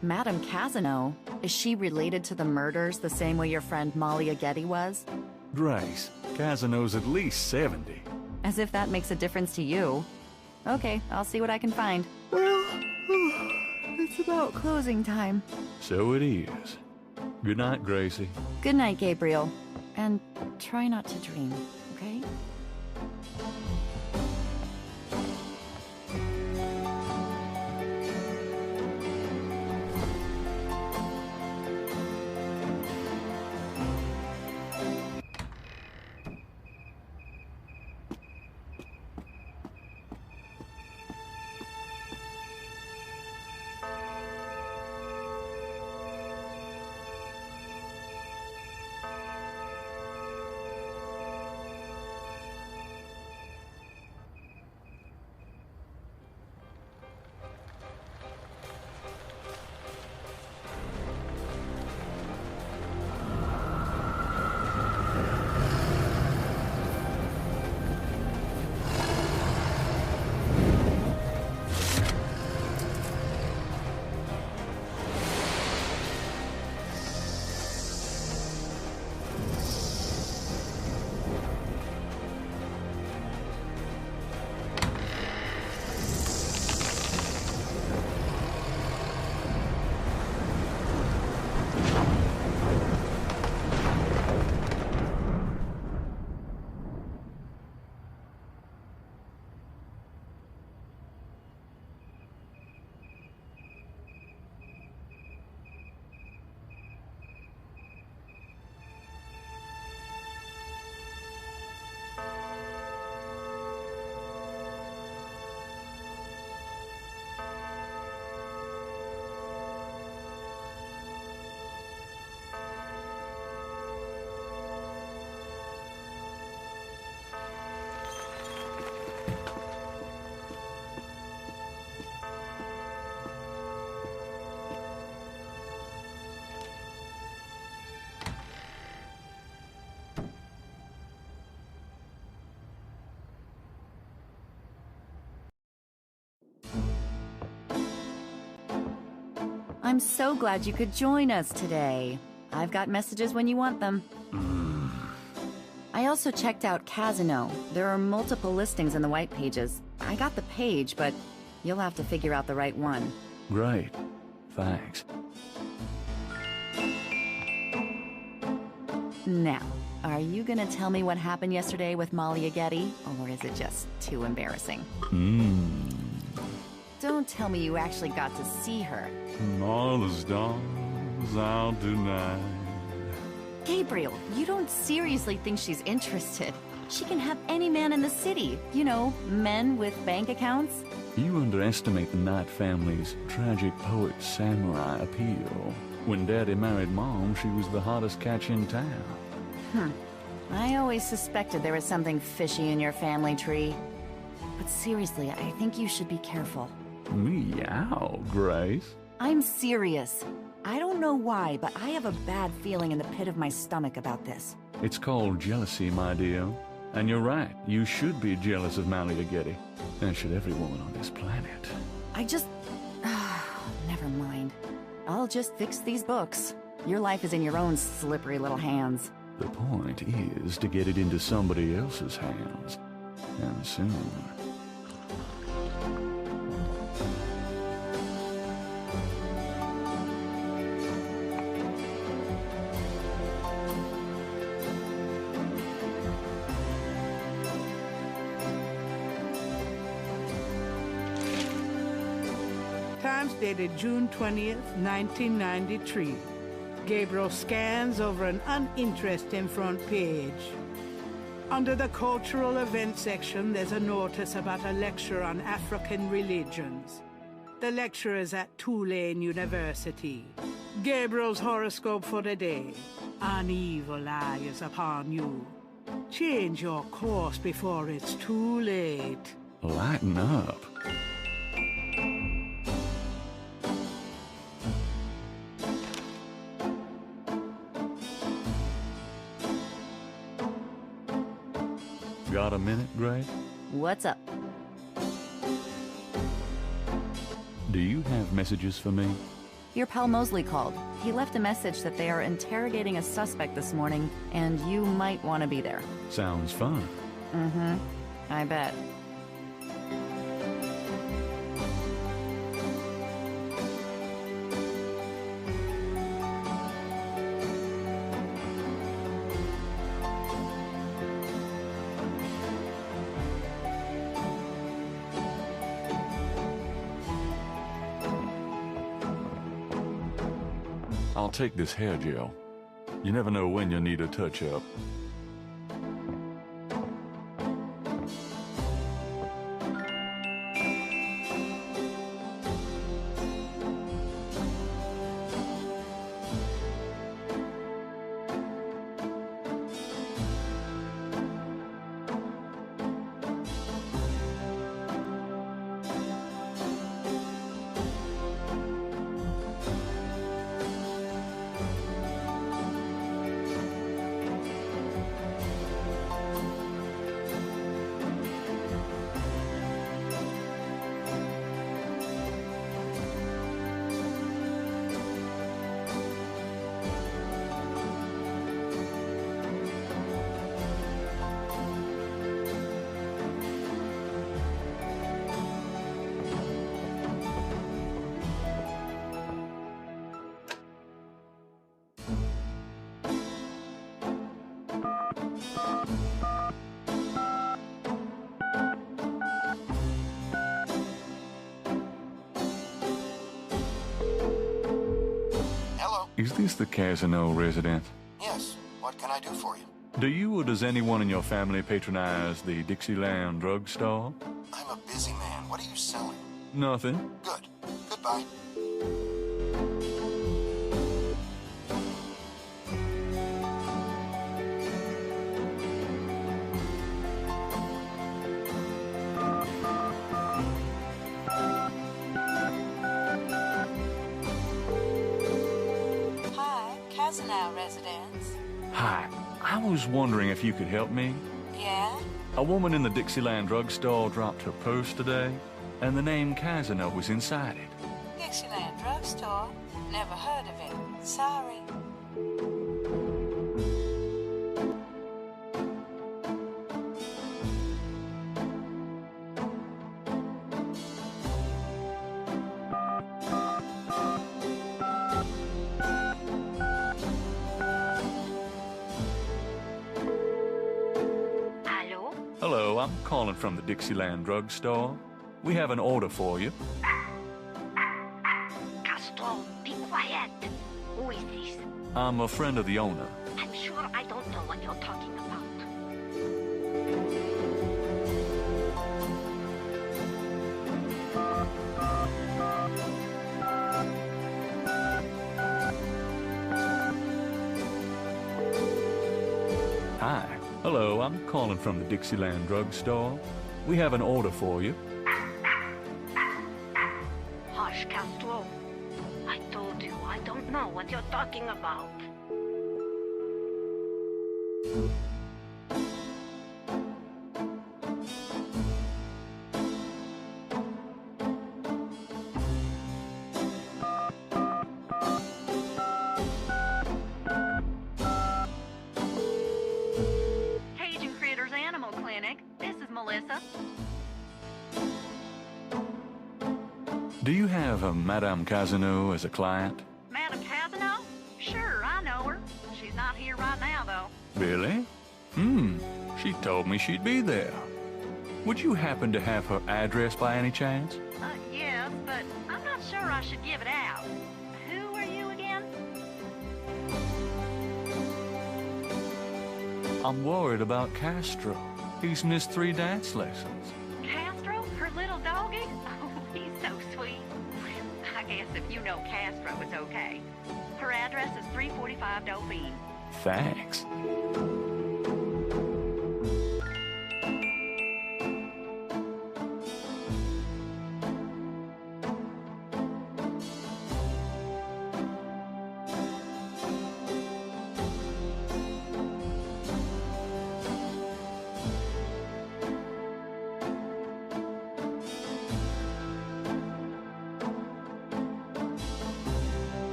[SPEAKER 1] Madame Casino? Is she related to the murders the same way your friend Molly Aghetti was?
[SPEAKER 2] Grace, Casino's at least 70.
[SPEAKER 1] As if that makes a difference to you. Okay, I'll see what I can find. Well, it's about closing time.
[SPEAKER 2] So it is. Good night, Gracie.
[SPEAKER 1] Good night, Gabriel. And try not to dream, okay? I'm so glad you could join us today. I've got messages when you want them. I also checked out Casino. There are multiple listings in the white pages. I got the page, but you'll have to figure out the right one.
[SPEAKER 2] Great. Thanks.
[SPEAKER 1] Now, are you gonna tell me what happened yesterday with Molly Aghetti, or is it just too embarrassing? Don't tell me you actually got to see her.
[SPEAKER 2] All the stars out tonight.
[SPEAKER 1] Gabriel, you don't seriously think she's interested. She can have any man in the city. You know, men with bank accounts.
[SPEAKER 2] You underestimate the Knight family's tragic poet samurai appeal. When Daddy married Mom, she was the hottest catch in town.
[SPEAKER 1] I always suspected there was something fishy in your family tree. But seriously, I think you should be careful.
[SPEAKER 2] Meow, Grace.
[SPEAKER 1] I'm serious. I don't know why, but I have a bad feeling in the pit of my stomach about this.
[SPEAKER 2] It's called jealousy, my dear. And you're right, you should be jealous of Molly Aghetti. And should every woman on this planet.
[SPEAKER 1] I just... never mind. I'll just fix these books. Your life is in your own slippery little hands.
[SPEAKER 2] The point is to get it into somebody else's hands, and soon.
[SPEAKER 3] Times dated June 20th, 1993. Gabriel scans over an uninteresting front page. Under the cultural events section, there's a notice about a lecture on African religions. The lecture is at Tulane University. Gabriel's horoscope for the day. An evil eye is upon you. Change your course before it's too late.
[SPEAKER 2] Lighten up. Got a minute, Gray?
[SPEAKER 1] What's up?
[SPEAKER 2] Do you have messages for me?
[SPEAKER 1] Your pal Mosley called. He left a message that they are interrogating a suspect this morning, and you might want to be there.
[SPEAKER 2] Sounds fun.
[SPEAKER 1] Mm-hmm. I bet.
[SPEAKER 2] I'll take this hair gel. You never know when you'll need a touch-up. Is this the Casino residence?
[SPEAKER 16] Yes. What can I do for you?
[SPEAKER 2] Do you or does anyone in your family patronize the Dixieland drugstore?
[SPEAKER 16] I'm a busy man. What are you selling?
[SPEAKER 2] Nothing.
[SPEAKER 16] Good. Goodbye.
[SPEAKER 17] Casino residence.
[SPEAKER 2] Hi. I was wondering if you could help me.
[SPEAKER 17] Yeah?
[SPEAKER 2] A woman in the Dixieland drugstore dropped her purse today, and the name Casino was inside it.
[SPEAKER 17] Dixieland drugstore? Never heard of it. Sorry.
[SPEAKER 2] Hello, I'm calling from the Dixieland drugstore. We have an order for you.
[SPEAKER 10] Castro, be quiet. Who is this?
[SPEAKER 2] I'm a friend of the owner.
[SPEAKER 10] I'm sure I don't know what you're talking about.
[SPEAKER 2] Hi. Hello, I'm calling from the Dixieland drugstore. We have an order for you.
[SPEAKER 10] Hush, Castro. I told you I don't know what you're talking about.
[SPEAKER 2] Do you have a Madame Casino as a client?
[SPEAKER 18] Madame Casino? Sure, I know her. She's not here right now, though.
[SPEAKER 2] Really? She told me she'd be there. Would you happen to have her address by any chance?
[SPEAKER 18] Yes, but I'm not sure I should give it out. Who are you again?
[SPEAKER 2] I'm worried about Castro. He's missed 3 dance lessons.
[SPEAKER 18] Castro? Her little doggy? Oh, he's so sweet. I guess if you know Castro, it's okay. Her address is 345 Dauphine.
[SPEAKER 2] Thanks.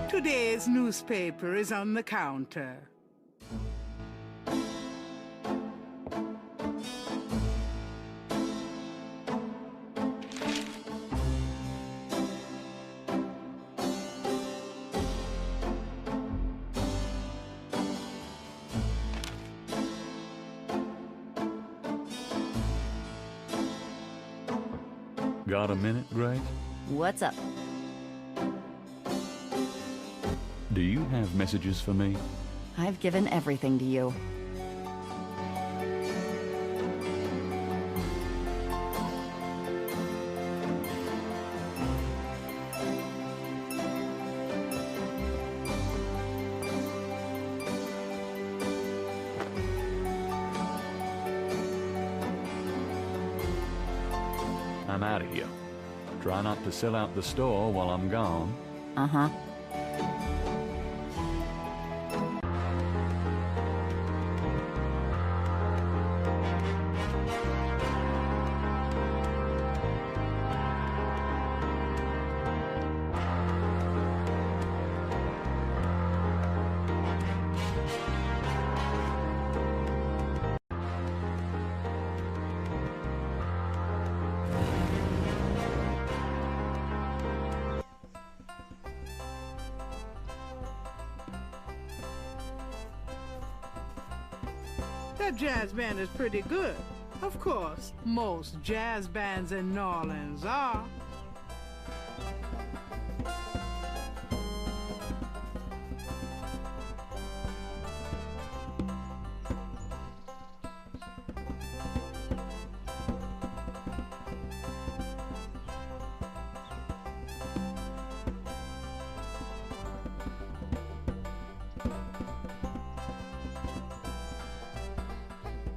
[SPEAKER 3] Today's newspaper is on the counter.
[SPEAKER 2] Got a minute, Grace?
[SPEAKER 1] What's up?
[SPEAKER 2] Do you have messages for me?
[SPEAKER 1] I've given everything to you.
[SPEAKER 2] I'm out of here. Try not to sell out the store while I'm gone.
[SPEAKER 1] Uh-huh.
[SPEAKER 3] That jazz band is pretty good. Of course, most jazz bands in New Orleans are.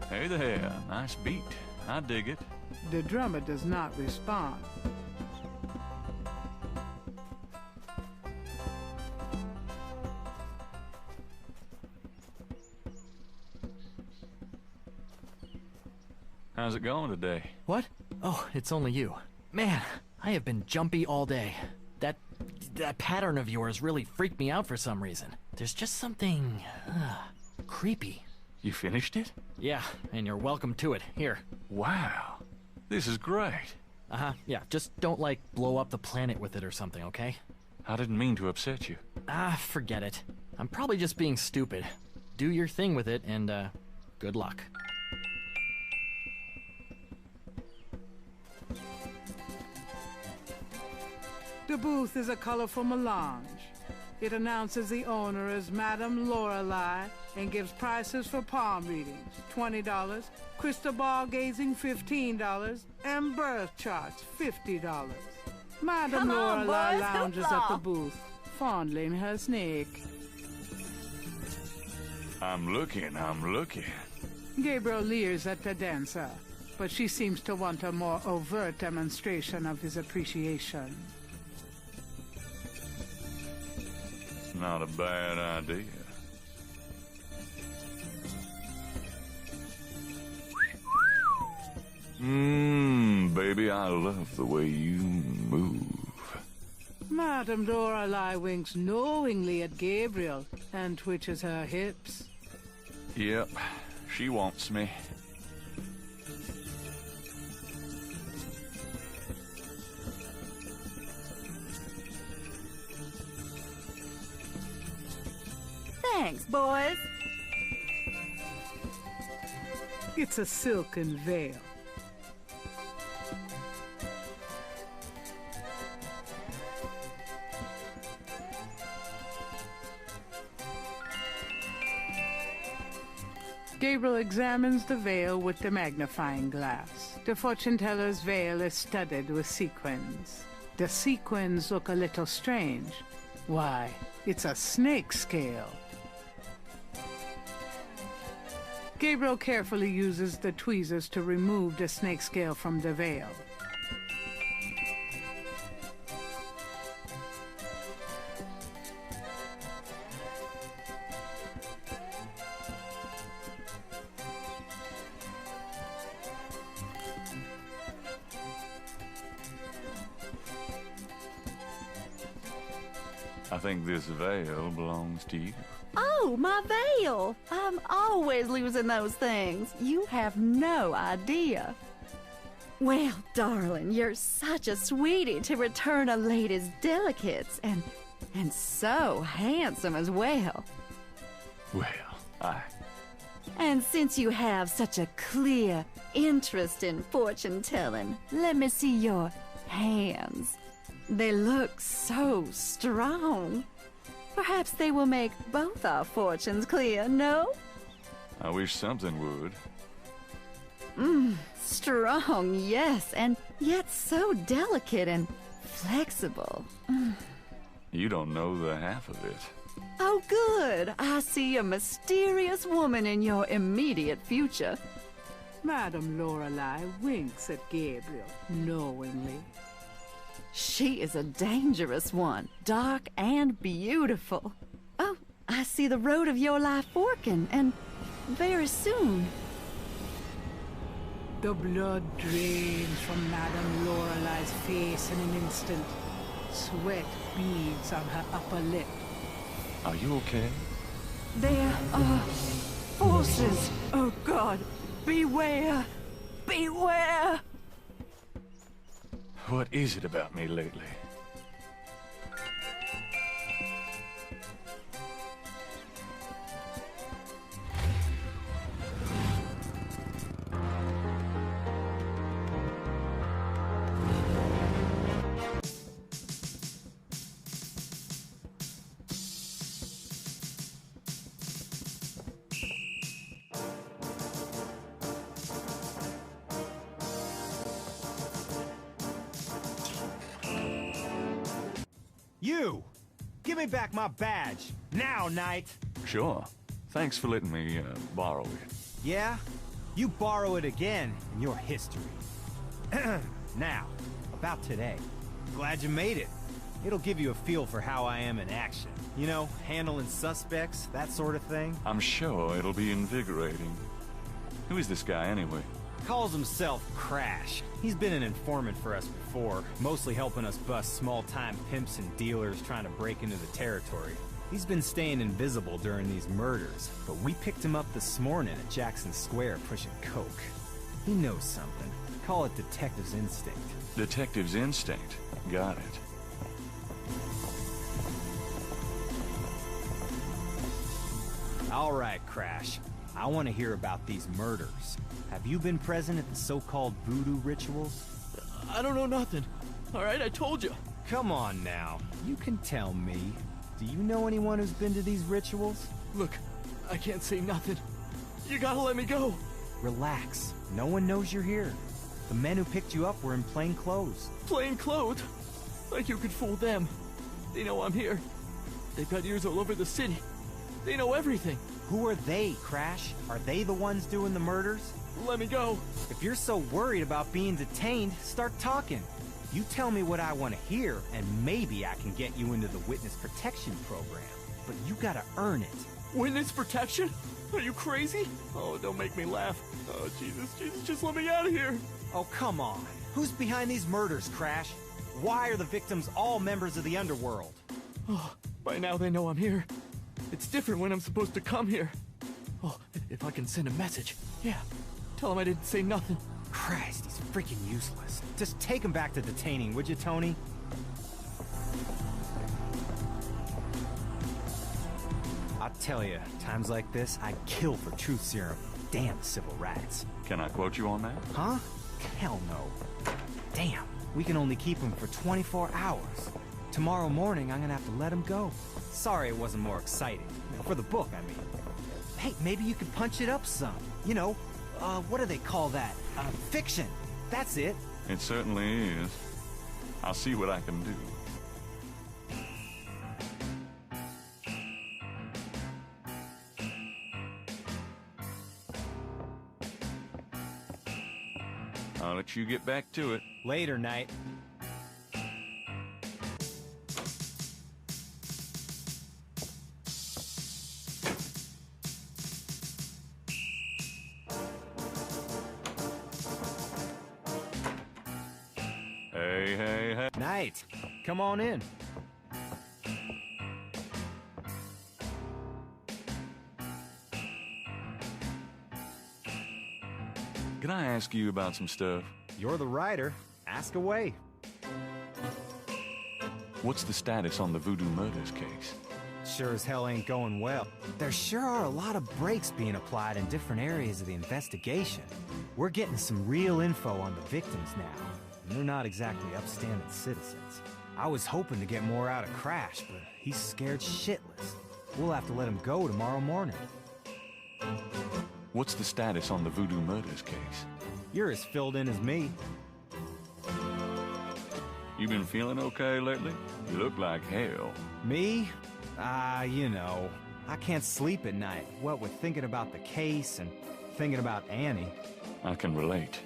[SPEAKER 2] Hey there, nice beat. I dig it.
[SPEAKER 3] The drummer does not respond.
[SPEAKER 2] How's it going today?
[SPEAKER 14] What? Oh, it's only you. Man, I have been jumpy all day. That pattern of yours really freaked me out for some reason. There's just something creepy.
[SPEAKER 2] You finished it?
[SPEAKER 14] Yeah, and you're welcome to it. Here.
[SPEAKER 2] Wow. This is great.
[SPEAKER 14] Uh-huh, yeah. Just don't, blow up the planet with it or something, okay?
[SPEAKER 2] I didn't mean to upset you.
[SPEAKER 14] Forget it. I'm probably just being stupid. Do your thing with it, and, good luck.
[SPEAKER 3] The booth is a colorful melange. It announces the owner as Madame Lorelei and gives prices for palm readings, $20, crystal ball gazing, $15, and birth charts, $50. Madame Lorelei lounges at the booth, fondling her snake.
[SPEAKER 2] I'm looking.
[SPEAKER 3] Gabriel leers at the dancer, but she seems to want a more overt demonstration of his appreciation.
[SPEAKER 2] Not a bad idea. Baby, I love the way you move.
[SPEAKER 3] Madame Lorelei winks knowingly at Gabriel and twitches her hips.
[SPEAKER 2] Yep, she wants me.
[SPEAKER 1] Thanks, boys.
[SPEAKER 3] It's a silken veil. Gabriel examines the veil with the magnifying glass. The fortune teller's veil is studded with sequins. The sequins look a little strange. Why, it's a snake scale. Gabriel carefully uses the tweezers to remove the snake scale from the veil.
[SPEAKER 2] I think this veil belongs to you.
[SPEAKER 1] Oh, my veil! I'm always losing those things. You have no idea. Well, darling, you're such a sweetie to return a lady's delicates, and so handsome as well.
[SPEAKER 2] Well,
[SPEAKER 1] And since you have such a clear interest in fortune-telling, let me see your hands. They look so strong. Perhaps they will make both our fortunes clear, no?
[SPEAKER 2] I wish something would.
[SPEAKER 1] Strong, yes, and yet so delicate and flexible.
[SPEAKER 2] You don't know the half of it.
[SPEAKER 1] Oh, good. I see a mysterious woman in your immediate future.
[SPEAKER 3] Madame Lorelei winks at Gabriel knowingly.
[SPEAKER 1] She is a dangerous one, dark and beautiful. Oh, I see the road of your life forking, and very soon.
[SPEAKER 3] The blood drains from Madame Lorelei's face in an instant. Sweat beads on her upper lip.
[SPEAKER 2] Are you okay?
[SPEAKER 1] There are forces. Oh, God, beware! Beware!
[SPEAKER 2] What is it about me lately?
[SPEAKER 7] You! Give me back my badge! Now, Knight!
[SPEAKER 2] Sure. Thanks for letting me, borrow it.
[SPEAKER 7] Yeah? You borrow it again, and you're history. Now, about today. Glad you made it. It'll give you a feel for how I am in action. You know, handling suspects, that sort of thing.
[SPEAKER 2] I'm sure it'll be invigorating. Who is this guy, anyway?
[SPEAKER 7] Calls himself Crash. He's been an informant for us before, mostly helping us bust small-time pimps and dealers trying to break into the territory. He's been staying invisible during these murders, but we picked him up this morning at Jackson Square pushing coke. He knows something. Call it detective's instinct.
[SPEAKER 2] Detective's instinct. Got it.
[SPEAKER 7] All right, Crash. I want to hear about these murders. Have you been present at the so-called voodoo rituals?
[SPEAKER 14] I don't know nothing. All right, I told you.
[SPEAKER 7] Come on now. You can tell me. Do you know anyone who's been to these rituals?
[SPEAKER 14] Look, I can't say nothing. You gotta let me go.
[SPEAKER 7] Relax. No one knows you're here. The men who picked you up were in plain clothes.
[SPEAKER 14] Plain clothes? Like you could fool them. They know I'm here. They've got ears all over the city. They know everything.
[SPEAKER 7] Who are they, Crash? Are they the ones doing the murders?
[SPEAKER 14] Let me go.
[SPEAKER 7] If you're so worried about being detained, start talking. You tell me what I want to hear, and maybe I can get you into the witness protection program. But you gotta earn it.
[SPEAKER 14] Witness protection? Are you crazy? Oh, don't make me laugh. Oh, Jesus, just let me out of here.
[SPEAKER 7] Oh, come on. Who's behind these murders, Crash? Why are the victims all members of the underworld?
[SPEAKER 14] Oh, by now they know I'm here. It's different when I'm supposed to come here. Oh, if I can send a message. Yeah, tell them I didn't say nothing.
[SPEAKER 7] Christ, he's freaking useless. Just take him back to detaining, would you, Tony? I tell you, times like this, I'd kill for truth serum. Damn civil rats.
[SPEAKER 2] Can I quote you on that?
[SPEAKER 7] Huh? Hell no. Damn, we can only keep him for 24 hours. Tomorrow morning, I'm gonna have to let him go. Sorry it wasn't more exciting. For the book, I mean. Hey, maybe you could punch it up some. You know, what do they call that? Fiction. That's it.
[SPEAKER 2] It certainly is. I'll see what I can do. I'll let you get back to it.
[SPEAKER 7] Later, Knight.
[SPEAKER 2] Hey.
[SPEAKER 7] Knight, come on in.
[SPEAKER 2] Can I ask you about some stuff?
[SPEAKER 7] You're the writer. Ask away.
[SPEAKER 2] What's the status on the Voodoo Murders case?
[SPEAKER 7] Sure as hell ain't going well. There sure are a lot of brakes being applied in different areas of the investigation. We're getting some real info on the victims now. And they're not exactly upstanding citizens. I was hoping to get more out of Crash, but he's scared shitless. We'll have to let him go tomorrow morning.
[SPEAKER 2] What's the status on the Voodoo Murders case?
[SPEAKER 7] You're as filled in as me.
[SPEAKER 2] You been feeling okay lately? You look like hell.
[SPEAKER 7] Me? You know. I can't sleep at night, what with thinking about the case and thinking about Annie.
[SPEAKER 2] I can relate.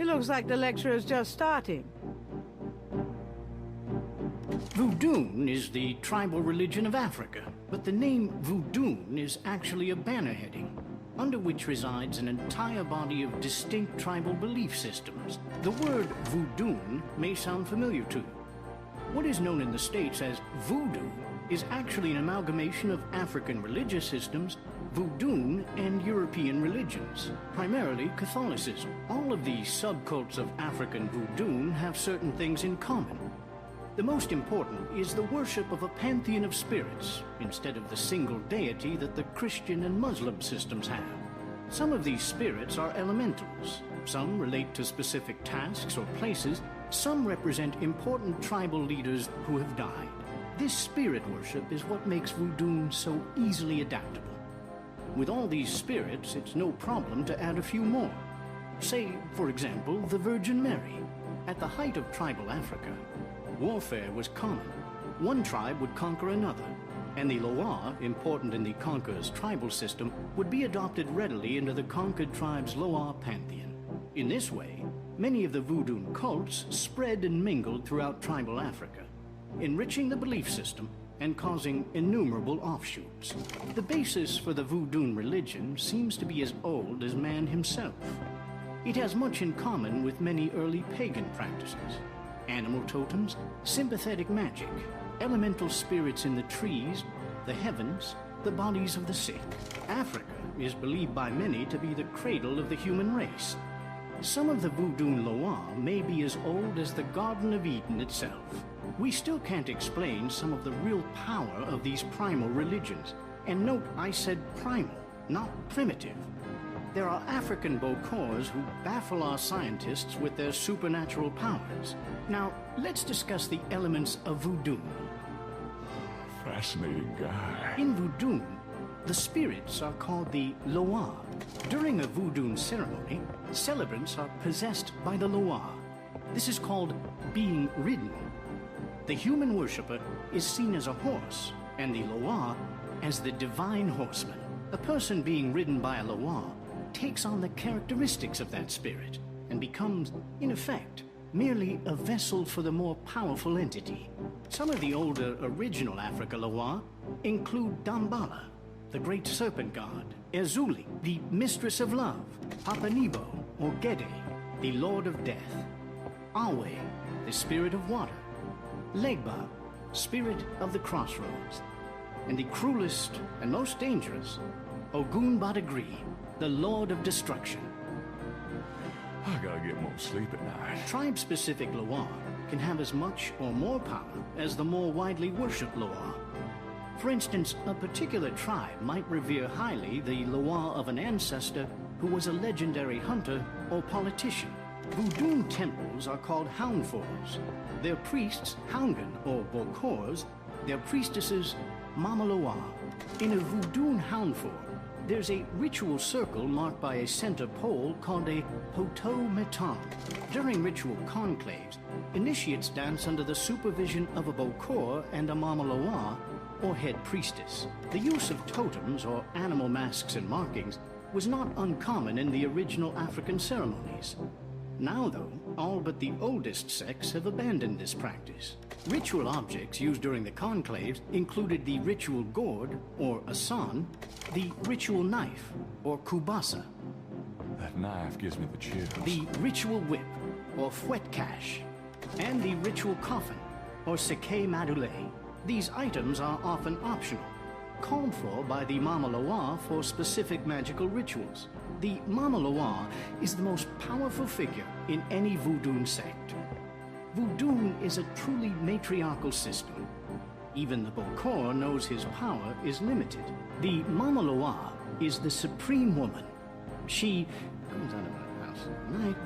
[SPEAKER 3] Looks like the lecture is just starting.
[SPEAKER 19] Voodoo is the tribal religion of Africa, but the name Voodoo is actually a banner heading, under which resides an entire body of distinct tribal belief systems. The word voodoo may sound familiar to you. What is known in the States as voodoo is actually an amalgamation of African religious systems, voodoo, and European religions, primarily Catholicism. All of these subcults of African voodoo have certain things in common. The most important is the worship of a pantheon of spirits, instead of the single deity that the Christian and Muslim systems have. Some of these spirits are elementals. Some relate to specific tasks or places. Some represent important tribal leaders who have died. This spirit worship is what makes voodoo so easily adaptable. With all these spirits, it's no problem to add a few more. Say, for example, the Virgin Mary. At the height of tribal Africa, warfare was common. One tribe would conquer another, and the Loa, important in the conqueror's tribal system, would be adopted readily into the conquered tribe's Loa pantheon. In this way, many of the voodoo cults spread and mingled throughout tribal Africa, enriching the belief system and causing innumerable offshoots. The basis for the voodoo religion seems to be as old as man himself. It has much in common with many early pagan practices: animal totems, sympathetic magic, elemental spirits in the trees, the heavens, the bodies of the sick. Africa is believed by many to be the cradle of the human race. Some of the voodoo Loa may be as old as the Garden of Eden itself. We still can't explain some of the real power of these primal religions. And note, I said primal, not primitive. There are African Bokors who baffle our scientists with their supernatural powers. Now, let's discuss the elements of voodoo.
[SPEAKER 2] Fascinating guy.
[SPEAKER 19] In voodoo, the spirits are called the Loa. During a voodoo ceremony, celebrants are possessed by the Loa. This is called being ridden. The human worshipper is seen as a horse, and the Loa as the divine horseman. A person being ridden by a Loa takes on the characteristics of that spirit and becomes, in effect, merely a vessel for the more powerful entity. Some of the older original Africa Loa include Dambala, the great serpent god, Ezuli, the mistress of love, Papanibo, or Gede, the lord of death, Awe, the spirit of water, Legba, spirit of the crossroads, and the cruelest and most dangerous, Ogun Badagri, the lord of destruction.
[SPEAKER 2] I gotta get more sleep at night.
[SPEAKER 19] Tribe-specific Loa can have as much or more power as the more widely worshipped Loa. For instance, a particular tribe might revere highly the Loa of an ancestor who was a legendary hunter or politician. Voodoo temples are called Houndfors. Their priests, Houngan or Bokors, their priestesses, Mama Loa. In a Voodoo Houndfor, there's a ritual circle marked by a center pole called a Poto Meton. During ritual conclaves, initiates dance under the supervision of a Bokor and a Mama Loa, or head priestess. The use of totems, or animal masks and markings, was not uncommon in the original African ceremonies. Now, though, all but the oldest sects have abandoned this practice. Ritual objects used during the conclaves included the ritual gourd, or asan, the ritual knife, or kubasa.
[SPEAKER 2] That knife gives me the chills.
[SPEAKER 19] The ritual whip, or fouetcache, and the ritual coffin, or seke madule. These items are often optional, called for by the Mama Loa for specific magical rituals. The Mama Loa is the most powerful figure in any voodoo sect. Voodoo is a truly matriarchal system. Even the Bokor knows his power is limited. The Mama Loa is the supreme woman. She comes out of her house at night,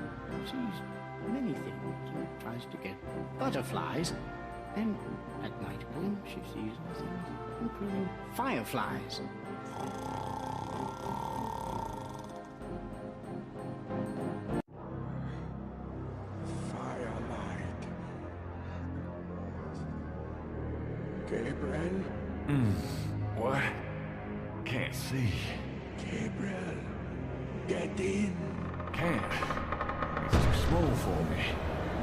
[SPEAKER 19] sees many things, and tries to get butterflies, and at night again she sees other things, including fireflies.
[SPEAKER 11] Gabriel?
[SPEAKER 2] What? Can't see.
[SPEAKER 11] Gabriel, get in.
[SPEAKER 2] Can't. It's too small for me.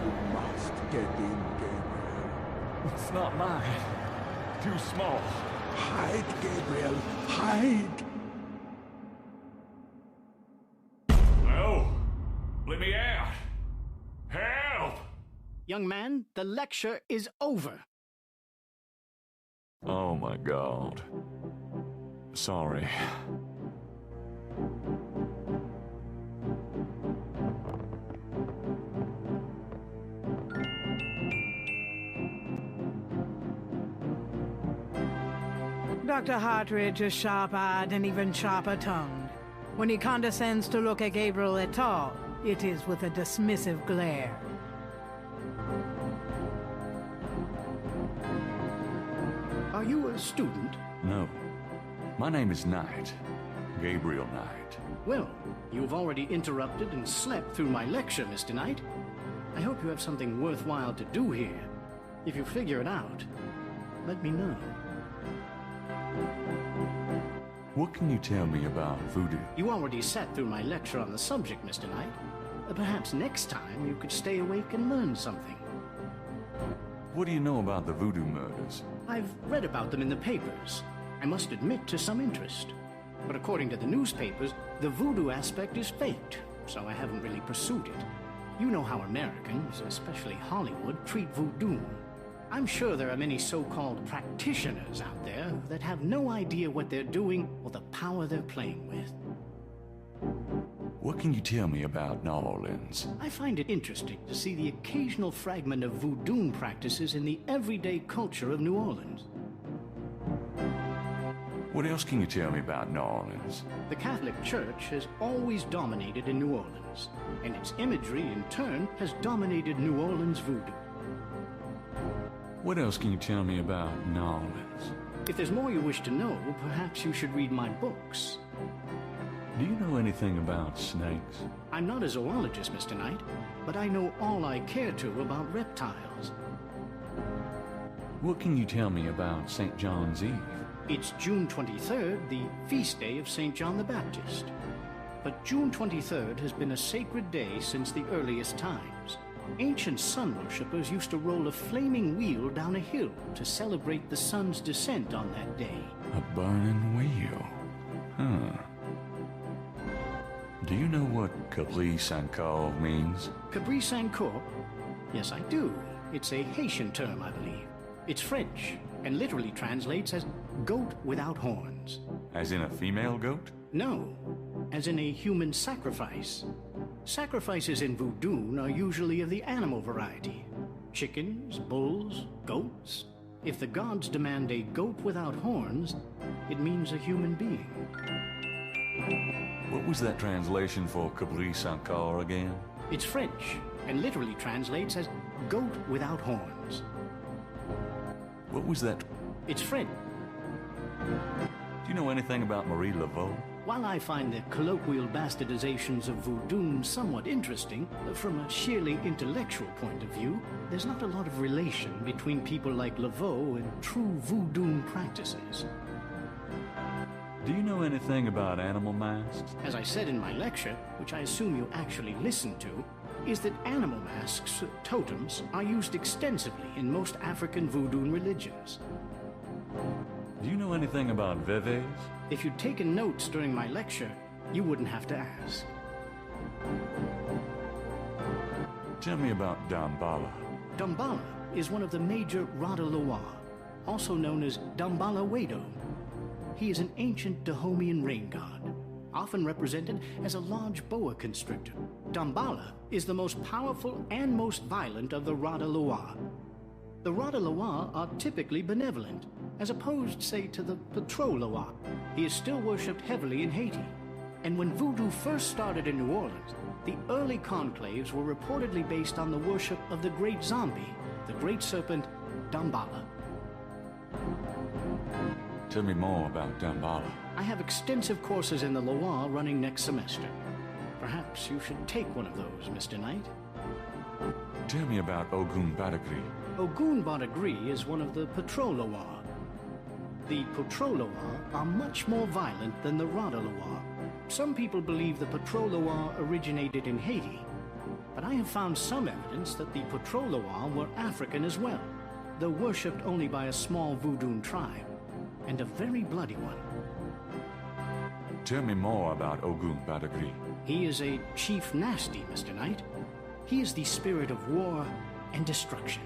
[SPEAKER 11] You must get in, Gabriel.
[SPEAKER 2] It's not mine. Too small.
[SPEAKER 11] Hide, Gabriel. Hide.
[SPEAKER 2] No. Let me out. Help!
[SPEAKER 19] Young man, the lecture is over.
[SPEAKER 2] Oh my God. Sorry.
[SPEAKER 3] Dr. Hartridge is sharp-eyed and even sharper-tongued. When he condescends to look at Gabriel at all, it is with a dismissive glare.
[SPEAKER 19] Are you a student?
[SPEAKER 2] No. My name is Knight. Gabriel Knight.
[SPEAKER 19] Well, you've already interrupted and slept through my lecture, Mr. Knight. I hope you have something worthwhile to do here. If you figure it out, let me know.
[SPEAKER 2] What can you tell me about voodoo?
[SPEAKER 19] You already sat through my lecture on the subject, Mr. Knight. Perhaps next time you could stay awake and learn something.
[SPEAKER 2] What do you know about the voodoo murders?
[SPEAKER 19] I've read about them in the papers. I must admit to some interest. But according to the newspapers, the voodoo aspect is faked, so I haven't really pursued it. You know how Americans, especially Hollywood, treat voodoo. I'm sure there are many so-called practitioners out there that have no idea what they're doing or the power they're playing with.
[SPEAKER 2] What can you tell me about New Orleans?
[SPEAKER 19] I find it interesting to see the occasional fragment of voodoo practices in the everyday culture of New Orleans.
[SPEAKER 2] What else can you tell me about New Orleans?
[SPEAKER 19] The Catholic Church has always dominated in New Orleans, and its imagery, in turn, has dominated New Orleans voodoo.
[SPEAKER 2] What else can you tell me about New Orleans?
[SPEAKER 19] If there's more you wish to know, perhaps you should read my books.
[SPEAKER 2] Do you know anything about snakes?
[SPEAKER 19] I'm not a zoologist, Mr. Knight, but I know all I care to about reptiles.
[SPEAKER 2] What can you tell me about St. John's Eve?
[SPEAKER 19] It's June 23rd, the feast day of St. John the Baptist. But June 23rd has been a sacred day since the earliest times. Ancient sun worshippers used to roll a flaming wheel down a hill to celebrate the sun's descent on that day.
[SPEAKER 2] A burning wheel? Huh. Do you know what Capri Saint-Corps means?
[SPEAKER 19] Capri Saint-Corps? Yes, I do. It's a Haitian term, I believe. It's French, and literally translates as goat without horns.
[SPEAKER 2] As in a female goat?
[SPEAKER 19] No, as in a human sacrifice. Sacrifices in voodoo are usually of the animal variety. Chickens, bulls, goats. If the gods demand a goat without horns, it means a human being.
[SPEAKER 2] What was that translation for Capri Saint-Corps again?
[SPEAKER 19] It's French, and literally translates as goat without horns.
[SPEAKER 2] What was that?
[SPEAKER 19] It's French.
[SPEAKER 2] Do you know anything about Marie Laveau?
[SPEAKER 19] While I find the colloquial bastardizations of voodoo somewhat interesting, from a sheerly intellectual point of view, there's not a lot of relation between people like Laveau and true voodoo practices.
[SPEAKER 2] Do you know anything about animal masks?
[SPEAKER 19] As I said in my lecture, which I assume you actually listened to, is that animal masks, totems, are used extensively in most African voodoo religions.
[SPEAKER 2] Do you know anything about veves?
[SPEAKER 19] If you'd taken notes during my lecture, you wouldn't have to ask.
[SPEAKER 2] Tell me about Damballa.
[SPEAKER 19] Damballa is one of the major Rada Loa, also known as Damballa Wado. He is an ancient Dahomian rain god, often represented as a large boa constrictor. Damballa is the most powerful and most violent of the Rada Loa. The Rada Loa are typically benevolent, as opposed, say, to the Patro Loa. He is still worshipped heavily in Haiti. And when voodoo first started in New Orleans, the early conclaves were reportedly based on the worship of the great zombie, the great serpent, Damballa.
[SPEAKER 2] Tell me more about Damballa.
[SPEAKER 19] I have extensive courses in the Loa running next semester. Perhaps you should take one of those, Mr. Knight.
[SPEAKER 2] Tell me about Ogun Badagri.
[SPEAKER 19] Ogun Badagri is one of the Patro Loa. The Patro Loa are much more violent than the Rada Loa. Some people believe the Patro Loa originated in Haiti, but I have found some evidence that the Patro Loa were African as well, though worshipped only by a small voodoo tribe, and a very bloody one.
[SPEAKER 2] Tell me more about Ogun Badagri.
[SPEAKER 19] He is a chief nasty, Mr. Knight. He is the spirit of war and destruction.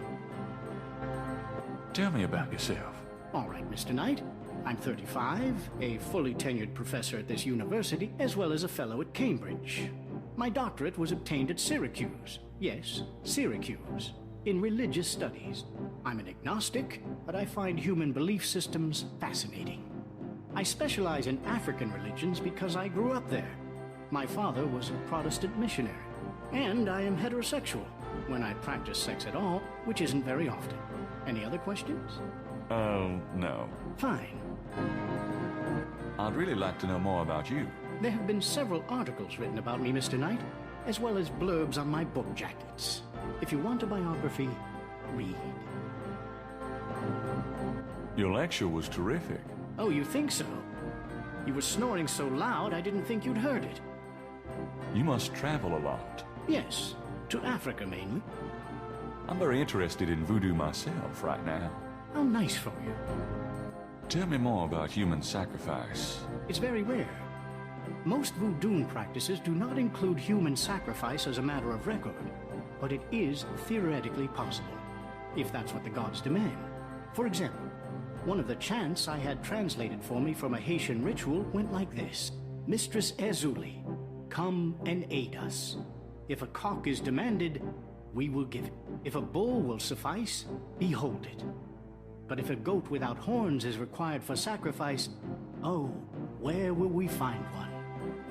[SPEAKER 2] Tell me about yourself.
[SPEAKER 19] All right, Mr. Knight. I'm 35, a fully tenured professor at this university, as well as a fellow at Cambridge. My doctorate was obtained at Syracuse. Yes, Syracuse. In religious studies. I'm an agnostic, but I find human belief systems fascinating. I specialize in African religions because I grew up there. My father was a Protestant missionary. And I am heterosexual, when I practice sex at all, which isn't very often. Any other questions?
[SPEAKER 2] Oh, no.
[SPEAKER 19] Fine.
[SPEAKER 2] I'd really like to know more about you.
[SPEAKER 19] There have been several articles written about me, Mr. Knight, as well as blurbs on my book jackets. If you want a biography, read.
[SPEAKER 2] Your lecture was terrific.
[SPEAKER 19] Oh, you think so? You were snoring so loud I didn't think you'd heard it.
[SPEAKER 2] You must travel a lot.
[SPEAKER 19] Yes, to Africa mainly.
[SPEAKER 2] I'm very interested in voodoo myself right now.
[SPEAKER 19] How nice for you.
[SPEAKER 2] Tell me more about human sacrifice.
[SPEAKER 19] It's very rare. Most voodoo practices do not include human sacrifice as a matter of record, but it is theoretically possible, if that's what the gods demand. For example, one of the chants I had translated for me from a Haitian ritual went like this. Mistress Ezuli, come and aid us. If a cock is demanded, we will give it. If a bull will suffice, behold it. But if a goat without horns is required for sacrifice, Oh, where will we find one?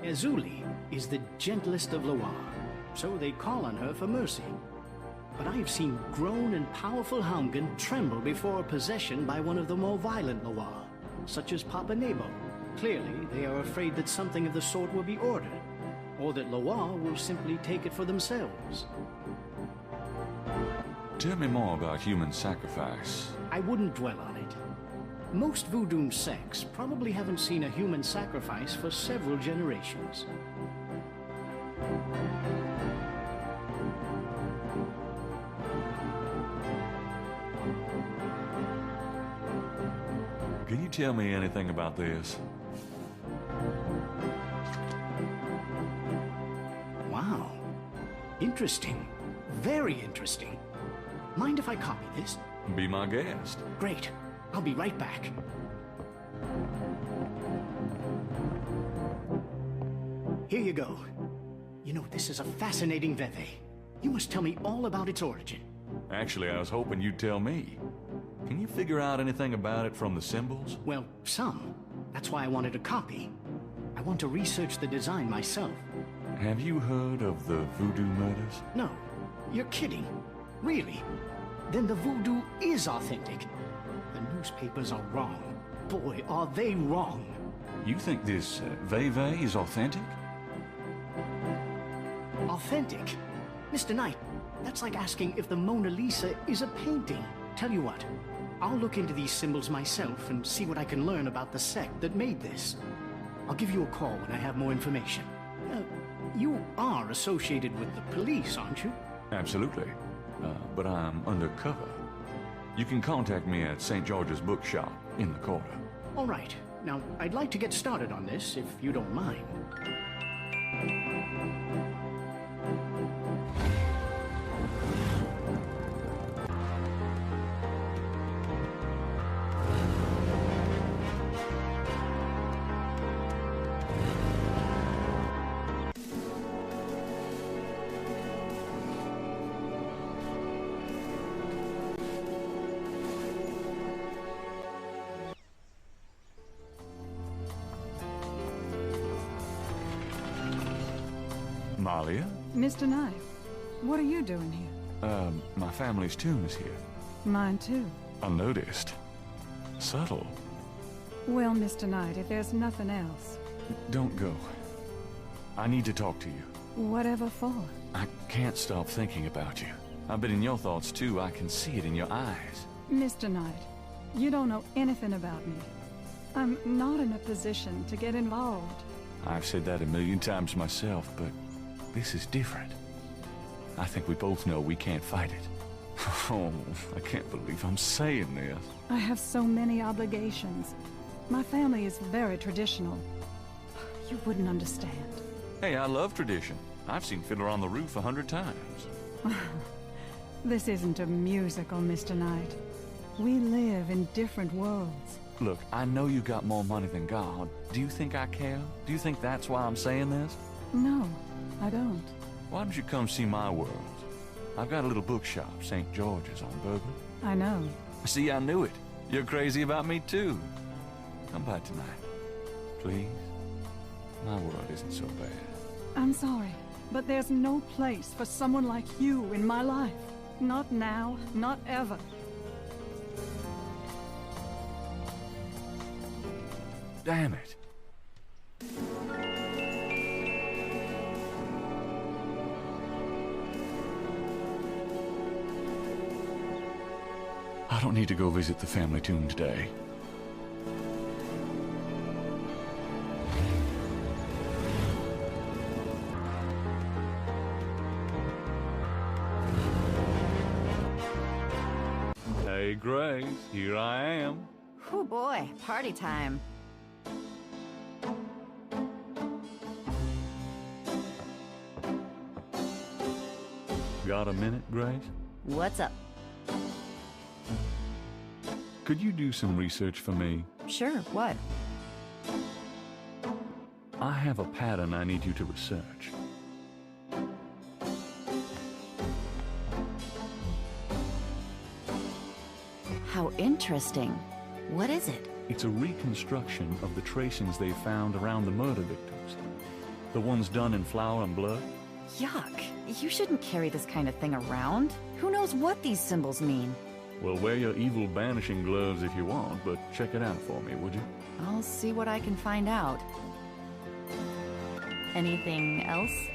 [SPEAKER 19] Azuli is the gentlest of Loire, so they call on her for mercy. But I have seen grown and powerful Houngan tremble before possession by one of the more violent Loire, such as Papa Nebo. Clearly, they are afraid that something of the sort will be ordered, or that Loire will simply take it for themselves.
[SPEAKER 2] Tell me more about human sacrifice.
[SPEAKER 19] I wouldn't dwell on it. Most voodoo sects probably haven't seen a human sacrifice for several generations.
[SPEAKER 2] Can you tell me anything about this?
[SPEAKER 19] Wow. Interesting. Very interesting. Mind if I copy this?
[SPEAKER 2] Be my guest.
[SPEAKER 19] Great. I'll be right back. Here you go. You know, this is a fascinating veve. You must tell me all about its origin.
[SPEAKER 2] Actually, I was hoping you'd tell me. Can you figure out anything about it from the symbols?
[SPEAKER 19] Well, some. That's why I wanted a copy. I want to research the design myself.
[SPEAKER 2] Have you heard of the voodoo murders?
[SPEAKER 19] No. You're kidding. Really? Then the voodoo is authentic. The newspapers are wrong. Boy, are they wrong.
[SPEAKER 2] You think this veve is authentic?
[SPEAKER 19] Authentic? Mr. Knight, that's like asking if the Mona Lisa is a painting. Tell you what, I'll look into these symbols myself and see what I can learn about the sect that made this. I'll give you a call when I have more information. You are associated with the police, aren't you?
[SPEAKER 2] Absolutely. But I'm undercover. You can contact me at St. George's Bookshop in the quarter.
[SPEAKER 19] All right. Now, I'd like to get started on this, if you don't mind.
[SPEAKER 2] Malia?
[SPEAKER 8] Mr. Knight, what are you doing here?
[SPEAKER 2] My family's tomb is here.
[SPEAKER 8] Mine too.
[SPEAKER 2] Unnoticed. Subtle.
[SPEAKER 8] Well, Mr. Knight, if there's nothing else...
[SPEAKER 2] Don't go. I need to talk to you.
[SPEAKER 8] Whatever for?
[SPEAKER 2] I can't stop thinking about you. I've been in your thoughts too. I can see it in your eyes.
[SPEAKER 8] Mr. Knight, you don't know anything about me. I'm not in a position to get involved.
[SPEAKER 2] I've said that a million times myself, but this is different. I think we both know we can't fight it. Oh, I can't believe I'm saying this.
[SPEAKER 8] I have so many obligations. My family is very traditional. You wouldn't understand.
[SPEAKER 2] Hey, I love tradition. I've seen Fiddler on the Roof 100 times.
[SPEAKER 8] This isn't a musical, Mr. Knight. We live in different worlds.
[SPEAKER 2] Look, I know you got more money than God. Do you think I care? Do you think that's why I'm saying this?
[SPEAKER 8] No, I don't.
[SPEAKER 2] Why don't you come see my world? I've got a little bookshop, St. George's on Bourbon.
[SPEAKER 8] I know.
[SPEAKER 2] See, I knew it. You're crazy about me, too. Come by tonight. Please? My world isn't so bad.
[SPEAKER 8] I'm sorry, but there's no place for someone like you in my life. Not now, not ever.
[SPEAKER 2] Damn it. I don't need to go visit the family tomb today. Hey, Grace, here I am.
[SPEAKER 1] Oh boy, party time.
[SPEAKER 2] Got a minute, Grace?
[SPEAKER 1] What's up?
[SPEAKER 2] Could you do some research for me?
[SPEAKER 1] Sure, what?
[SPEAKER 2] I have a pattern I need you to research.
[SPEAKER 1] How interesting. What is it?
[SPEAKER 2] It's a reconstruction of the tracings they found around the murder victims. The ones done in flour and blood.
[SPEAKER 1] Yuck. You shouldn't carry this kind of thing around. Who knows what these symbols mean?
[SPEAKER 2] Well, wear your evil banishing gloves if you want, but check it out for me, would you?
[SPEAKER 1] I'll see what I can find out. Anything else?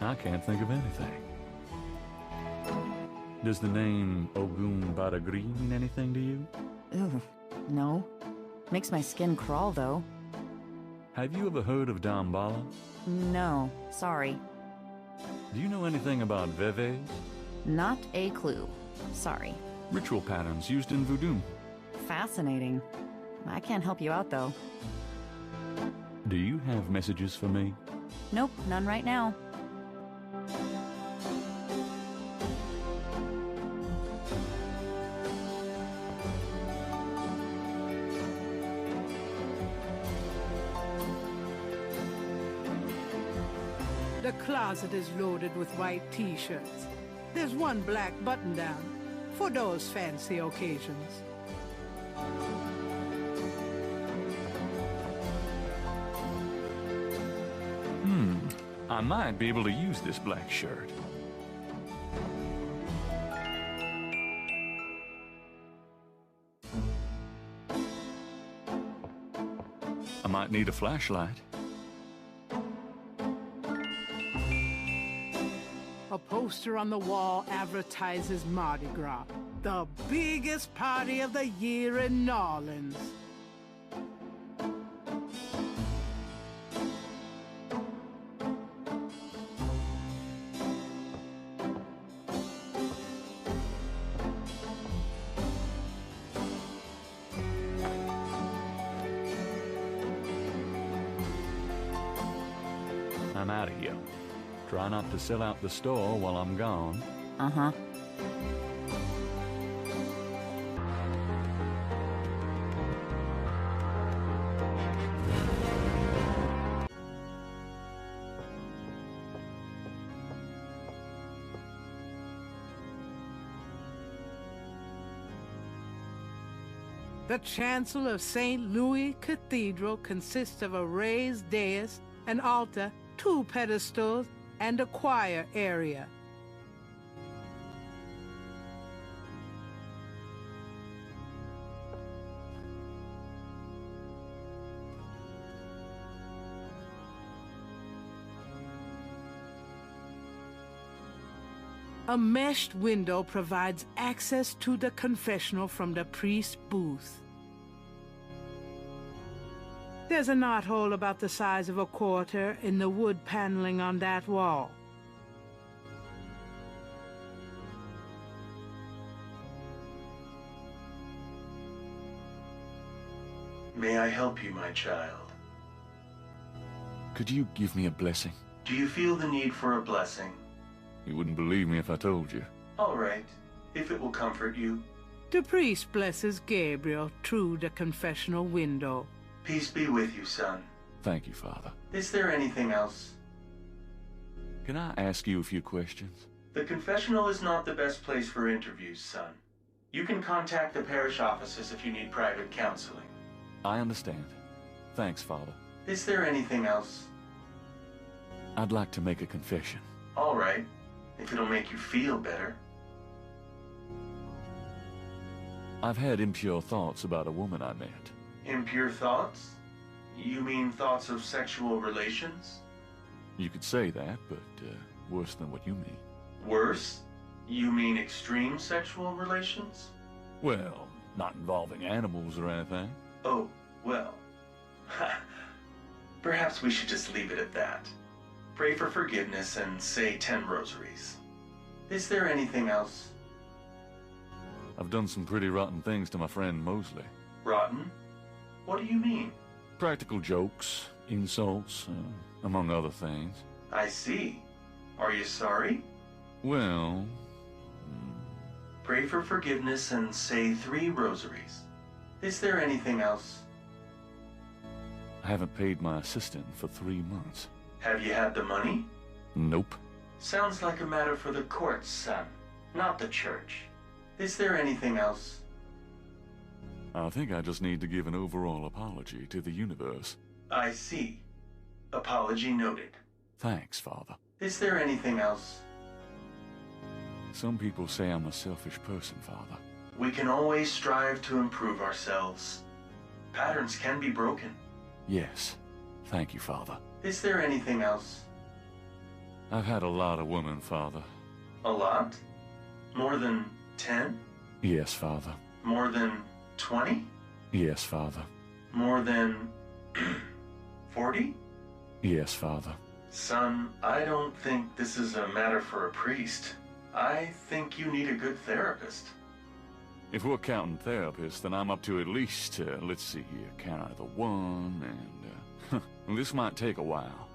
[SPEAKER 2] I can't think of anything. Does the name Ogun Badagri mean anything to you?
[SPEAKER 1] Ugh, no. Makes my skin crawl, though.
[SPEAKER 2] Have you ever heard of Dambala?
[SPEAKER 1] No, sorry.
[SPEAKER 2] Do you know anything about Veves?
[SPEAKER 1] Not a clue. Sorry.
[SPEAKER 2] Ritual patterns used in voodoo.
[SPEAKER 1] Fascinating. I can't help you out, though.
[SPEAKER 2] Do you have messages for me?
[SPEAKER 1] Nope, none right now.
[SPEAKER 3] The closet is loaded with white t-shirts. There's one black button-down for those fancy occasions.
[SPEAKER 2] I might be able to use this black shirt. I might need a flashlight.
[SPEAKER 3] A poster on the wall advertises Mardi Gras, the biggest party of the year in New Orleans.
[SPEAKER 2] I'm out of here. Try not to sell out the store while I'm gone.
[SPEAKER 1] Uh-huh.
[SPEAKER 3] The chancel of St. Louis Cathedral consists of a raised dais, an altar, 2 pedestals, and a choir area. A meshed window provides access to the confessional from the priest's booth. There's a knothole about the size of a quarter in the wood paneling on that wall.
[SPEAKER 20] May I help you, my child?
[SPEAKER 2] Could you give me a blessing?
[SPEAKER 20] Do you feel the need for a blessing?
[SPEAKER 2] You wouldn't believe me if I told you.
[SPEAKER 20] All right, if it will comfort you.
[SPEAKER 3] The priest blesses Gabriel through the confessional window.
[SPEAKER 20] Peace be with you, son.
[SPEAKER 2] Thank you, Father.
[SPEAKER 20] Is there anything else?
[SPEAKER 2] Can I ask you a few questions?
[SPEAKER 20] The confessional is not the best place for interviews, son. You can contact the parish offices if you need private counseling.
[SPEAKER 2] I understand. Thanks, Father.
[SPEAKER 20] Is there anything else?
[SPEAKER 2] I'd like to make a confession.
[SPEAKER 20] All right, if it'll make you feel better.
[SPEAKER 2] I've had impure thoughts about a woman I met.
[SPEAKER 20] Impure thoughts? You mean thoughts of sexual relations?
[SPEAKER 2] You could say that, but worse than what you mean.
[SPEAKER 20] Worse? You mean extreme sexual relations?
[SPEAKER 2] Well, not involving animals or anything.
[SPEAKER 20] Oh, well. Perhaps we should just leave it at that. Pray for forgiveness and say 10 rosaries. Is there anything else?
[SPEAKER 2] I've done some pretty rotten things to my friend Mosley.
[SPEAKER 20] Rotten? What do you mean?
[SPEAKER 2] Practical jokes, insults, among other things.
[SPEAKER 20] I see. Are you sorry?
[SPEAKER 2] Well...
[SPEAKER 20] Pray for forgiveness and say 3 rosaries. Is there anything else?
[SPEAKER 2] I haven't paid my assistant for 3 months.
[SPEAKER 20] Have you had the money?
[SPEAKER 2] Nope.
[SPEAKER 20] Sounds like a matter for the courts, son, not the church. Is there anything else?
[SPEAKER 2] I think I just need to give an overall apology to the universe.
[SPEAKER 20] I see. Apology noted.
[SPEAKER 2] Thanks, Father.
[SPEAKER 20] Is there anything else?
[SPEAKER 2] Some people say I'm a selfish person, Father.
[SPEAKER 20] We can always strive to improve ourselves. Patterns can be broken.
[SPEAKER 2] Yes. Thank you, Father.
[SPEAKER 20] Is there anything else?
[SPEAKER 2] I've had a lot of women, Father.
[SPEAKER 20] A lot? More than 10?
[SPEAKER 2] Yes, Father.
[SPEAKER 20] More than 20?
[SPEAKER 2] Yes, Father.
[SPEAKER 20] More than 40?
[SPEAKER 2] Yes, Father.
[SPEAKER 20] Son, I don't think this is a matter for a priest. I think you need a good therapist.
[SPEAKER 2] If we're counting therapists, then I'm up to at least, let's see here, count either one and, this might take a while.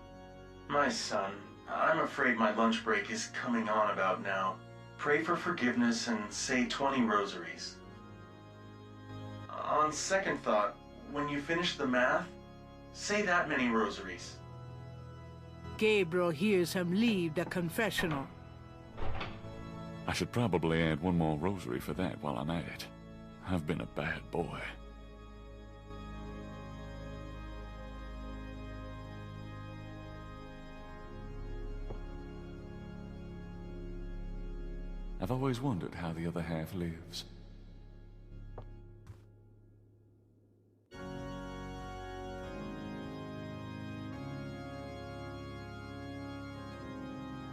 [SPEAKER 20] My son, I'm afraid my lunch break is coming on about now. Pray for forgiveness and say 20 rosaries. On second thought, when you finish the math, say that many rosaries.
[SPEAKER 3] Gabriel hears him leave the confessional.
[SPEAKER 2] I should probably add one more rosary for that while I'm at it. I've been a bad boy. I've always wondered how the other half lives.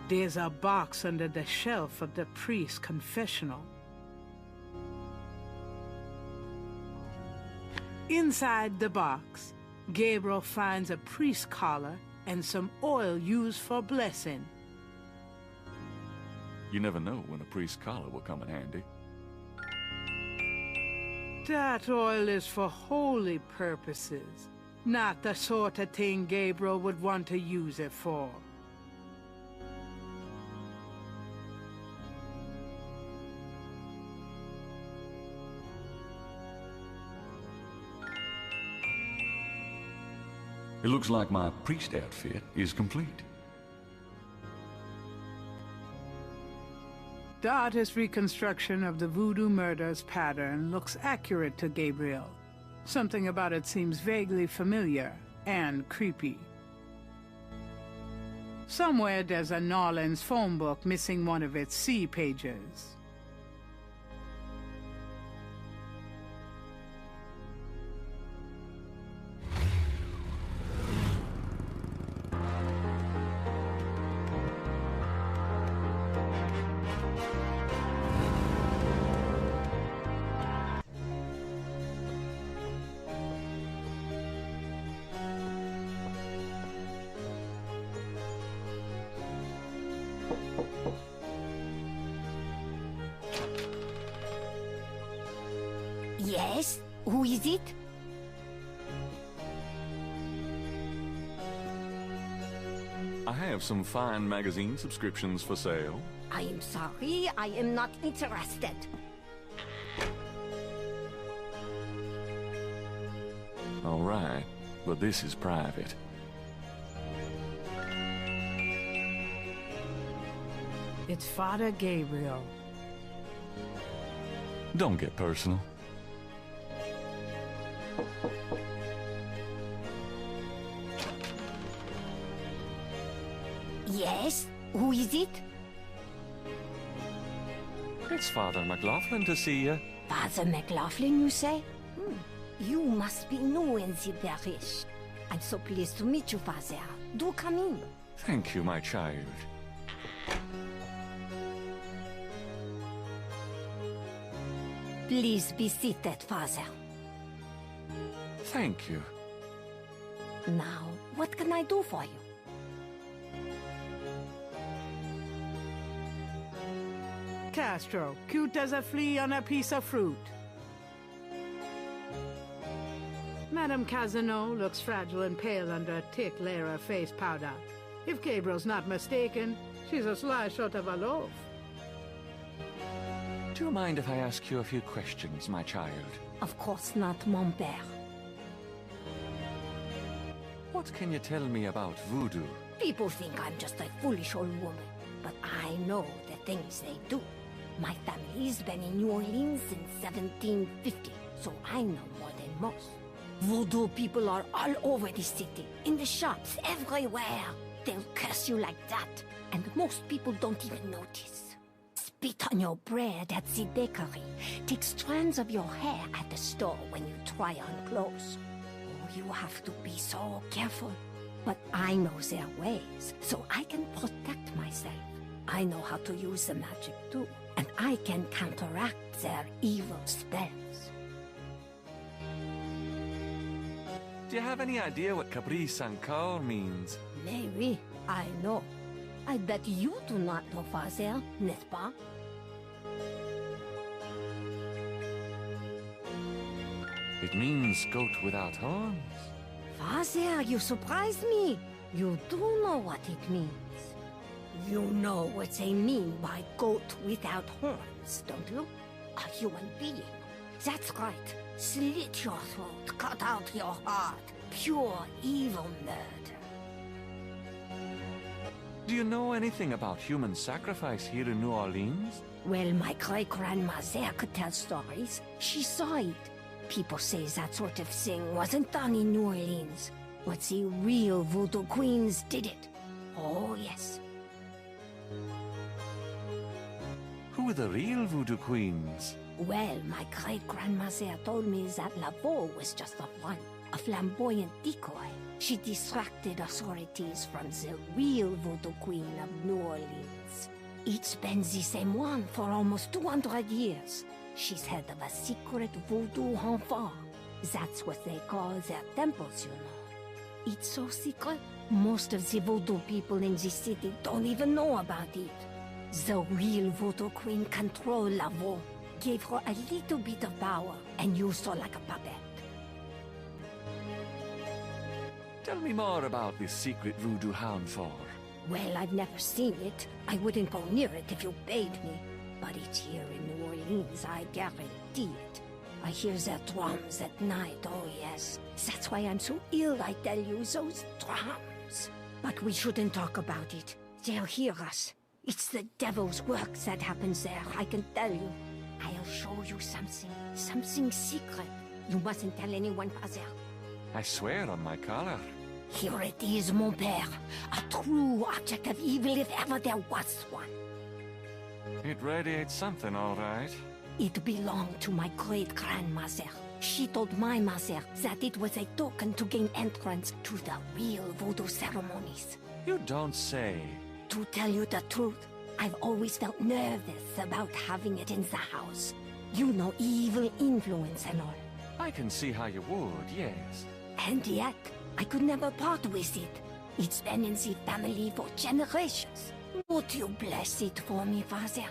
[SPEAKER 3] There's a box under the shelf of the priest's confessional. Inside the box, Gabriel finds a priest collar and some oil used for blessing.
[SPEAKER 2] You never know when a priest's collar will come in handy.
[SPEAKER 3] That oil is for holy purposes, not the sort of thing Gabriel would want to use it for.
[SPEAKER 2] It looks like my priest outfit is complete.
[SPEAKER 3] The artist's reconstruction of the voodoo murder's pattern looks accurate to Gabriel. Something about it seems vaguely familiar and creepy. Somewhere there's a Norlands phone book missing one of its C pages.
[SPEAKER 10] Yes? Who is it?
[SPEAKER 2] I have some fine magazine subscriptions for sale.
[SPEAKER 10] I am sorry, I am not interested.
[SPEAKER 2] All right, but this is private.
[SPEAKER 3] It's Father Gabriel.
[SPEAKER 2] Don't get personal.
[SPEAKER 10] Yes? Who is it?
[SPEAKER 2] It's Father McLaughlin to see you.
[SPEAKER 10] Father McLaughlin, you say? You must be new in the parish. I'm so pleased to meet you, Father. Do come in.
[SPEAKER 2] Thank you, my child.
[SPEAKER 10] Please be seated, Father.
[SPEAKER 2] Thank you.
[SPEAKER 10] Now, what can I do for you?
[SPEAKER 3] Castro, cute as a flea on a piece of fruit. Madame Casino looks fragile and pale under a thick layer of face powder. If Gabriel's not mistaken, she's a sly shot of a loaf.
[SPEAKER 2] Do you mind if I ask you a few questions, my child?
[SPEAKER 10] Of course not, mon père.
[SPEAKER 2] What can you tell me about voodoo?
[SPEAKER 10] People think I'm just a foolish old woman, but I know the things they do. My family's been in New Orleans since 1750, so I know more than most. Voodoo people are all over the city, in the shops, everywhere. They'll curse you like that, and most people don't even notice. Spit on your bread at the bakery. Take strands of your hair at the store when you try on clothes. Oh, you have to be so careful. But I know their ways, so I can protect myself. I know how to use the magic too, and I can counteract their evil spells.
[SPEAKER 2] Do you have any idea what Caprice encore means?
[SPEAKER 10] Maybe. I know. I bet you do not know, Father, n'est-ce pas?
[SPEAKER 2] It means goat without horns.
[SPEAKER 10] Father, you surprised me. You do know what it means. You know what they mean by goat without horns, don't you? A human being. That's right. Slit your throat, cut out your heart. Pure evil murder.
[SPEAKER 2] Do you know anything about human sacrifice here in New Orleans?
[SPEAKER 10] Well, my great-grandmother could tell stories. She saw it. People say that sort of thing wasn't done in New Orleans, but the real voodoo queens did it. Oh, yes.
[SPEAKER 2] Who are the real voodoo queens?
[SPEAKER 10] Well, my great-grandmother told me that Laveau was just a front, a flamboyant decoy. She distracted authorities from the real voodoo queen of New Orleans. It's been the same one for almost 200 years. She's head of a secret voodoo enfant. That's what they call their temples, you know. It's so secret, most of the voodoo people in the city don't even know about it. The real voodoo queen controlled Laveau, gave her a little bit of power, and used her like a puppet.
[SPEAKER 2] Tell me more about this secret voodoo hound for.
[SPEAKER 10] Well, I've never seen it. I wouldn't go near it if you paid me. But it's here in New Orleans, I guarantee it. I hear their drums at night, oh yes. That's why I'm so ill, I tell you, those drums. But we shouldn't talk about it. They'll hear us. It's the devil's work that happens there, I can tell you. I'll show you something secret. You mustn't tell anyone, Father.
[SPEAKER 2] I swear on my collar.
[SPEAKER 10] Here it is, mon père. A true object of evil if ever there was one.
[SPEAKER 2] It radiates something, all right.
[SPEAKER 10] It belonged to my great-grandmother. She told my mother that it was a token to gain entrance to the real voodoo ceremonies.
[SPEAKER 2] You don't say.
[SPEAKER 10] To tell you the truth, I've always felt nervous about having it in the house. You know, evil influence and all.
[SPEAKER 2] I can see how you would, yes.
[SPEAKER 10] And yet, I could never part with it. It's been in the family for generations. Would you bless it for me, Father?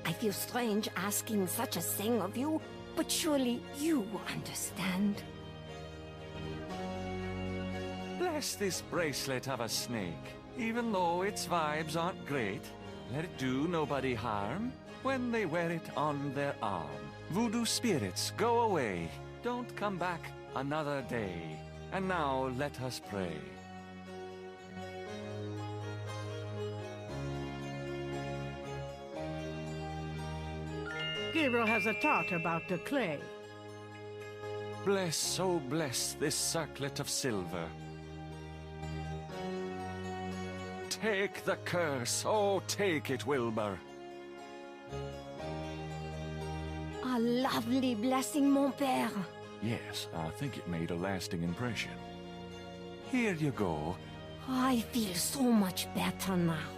[SPEAKER 10] I feel strange asking such a thing of you, but surely you understand.
[SPEAKER 2] Bless this bracelet of a snake. Even though its vibes aren't great, let it do nobody harm when they wear it on their arm. Voodoo spirits, go away. Don't come back another day. And now let us pray.
[SPEAKER 3] Gabriel has a thought about the clay.
[SPEAKER 2] Bless, oh bless this circlet of silver. Take the curse, oh take it, Wilbur.
[SPEAKER 10] A lovely blessing, mon père.
[SPEAKER 2] Yes, I think it made a lasting impression. Here you go.
[SPEAKER 10] I feel so much better now.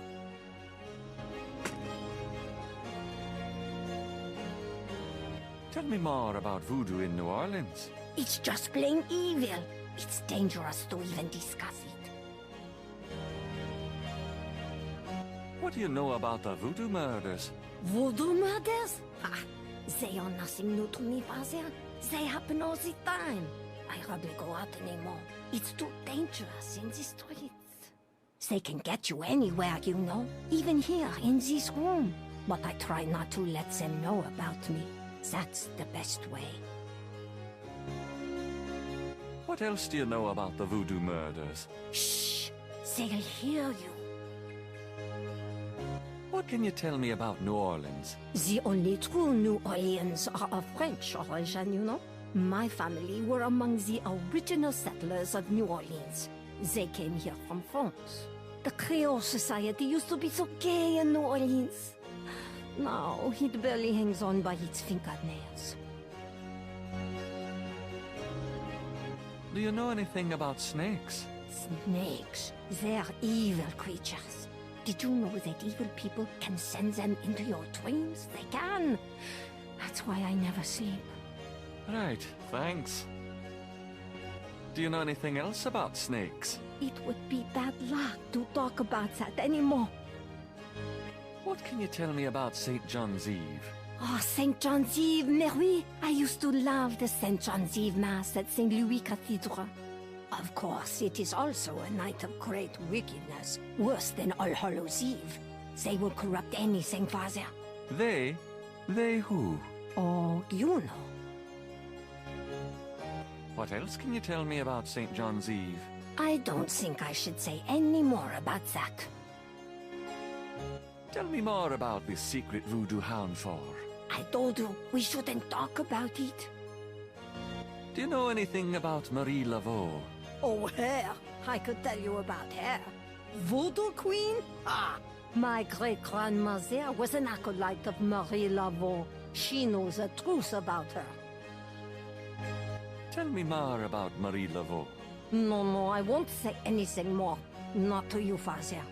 [SPEAKER 2] Tell me more about voodoo in New Orleans.
[SPEAKER 10] It's just plain evil. It's dangerous to even discuss it.
[SPEAKER 2] What do you know about the voodoo murders?
[SPEAKER 10] Voodoo murders? Ah, they are nothing new to me, Father. They happen all the time. I hardly go out anymore. It's too dangerous in the streets. They can get you anywhere, you know. Even here, in this room. But I try not to let them know about me. That's the best way.
[SPEAKER 2] What else do you know about the voodoo murders?
[SPEAKER 10] Shh! They'll hear you.
[SPEAKER 2] What can you tell me about New Orleans?
[SPEAKER 10] The only true New Orleans are of French origin, you know. My family were among the original settlers of New Orleans. They came here from France. The Creole society used to be so gay in New Orleans. Now, it barely hangs on by its fingernails.
[SPEAKER 2] Do you know anything about snakes?
[SPEAKER 10] Snakes? They're evil creatures. Did you know that evil people can send them into your dreams? They can. That's why I never sleep.
[SPEAKER 2] Right, thanks. Do you know anything else about snakes?
[SPEAKER 10] It would be bad luck to talk about that anymore.
[SPEAKER 2] What can you tell me about St. John's Eve?
[SPEAKER 10] Oh, St. John's Eve, Mary. I used to love the St. John's Eve Mass at St. Louis Cathedral. Of course, it is also a night of great wickedness, worse than All Hallows Eve. They will corrupt anything, Father.
[SPEAKER 2] They? They who?
[SPEAKER 10] Oh, you know.
[SPEAKER 2] What else can you tell me about St. John's Eve?
[SPEAKER 10] I don't think I should say any more about that.
[SPEAKER 2] Tell me more about this secret voodoo hound for.
[SPEAKER 10] I told you, we shouldn't talk about it.
[SPEAKER 2] Do you know anything about Marie Laveau?
[SPEAKER 10] Oh, her. I could tell you about her. Voodoo Queen? Ah! My great-grandmother was an acolyte of Marie Laveau. She knows the truth about her.
[SPEAKER 2] Tell me more about Marie Laveau.
[SPEAKER 10] No, I won't say anything more. Not to you, Father.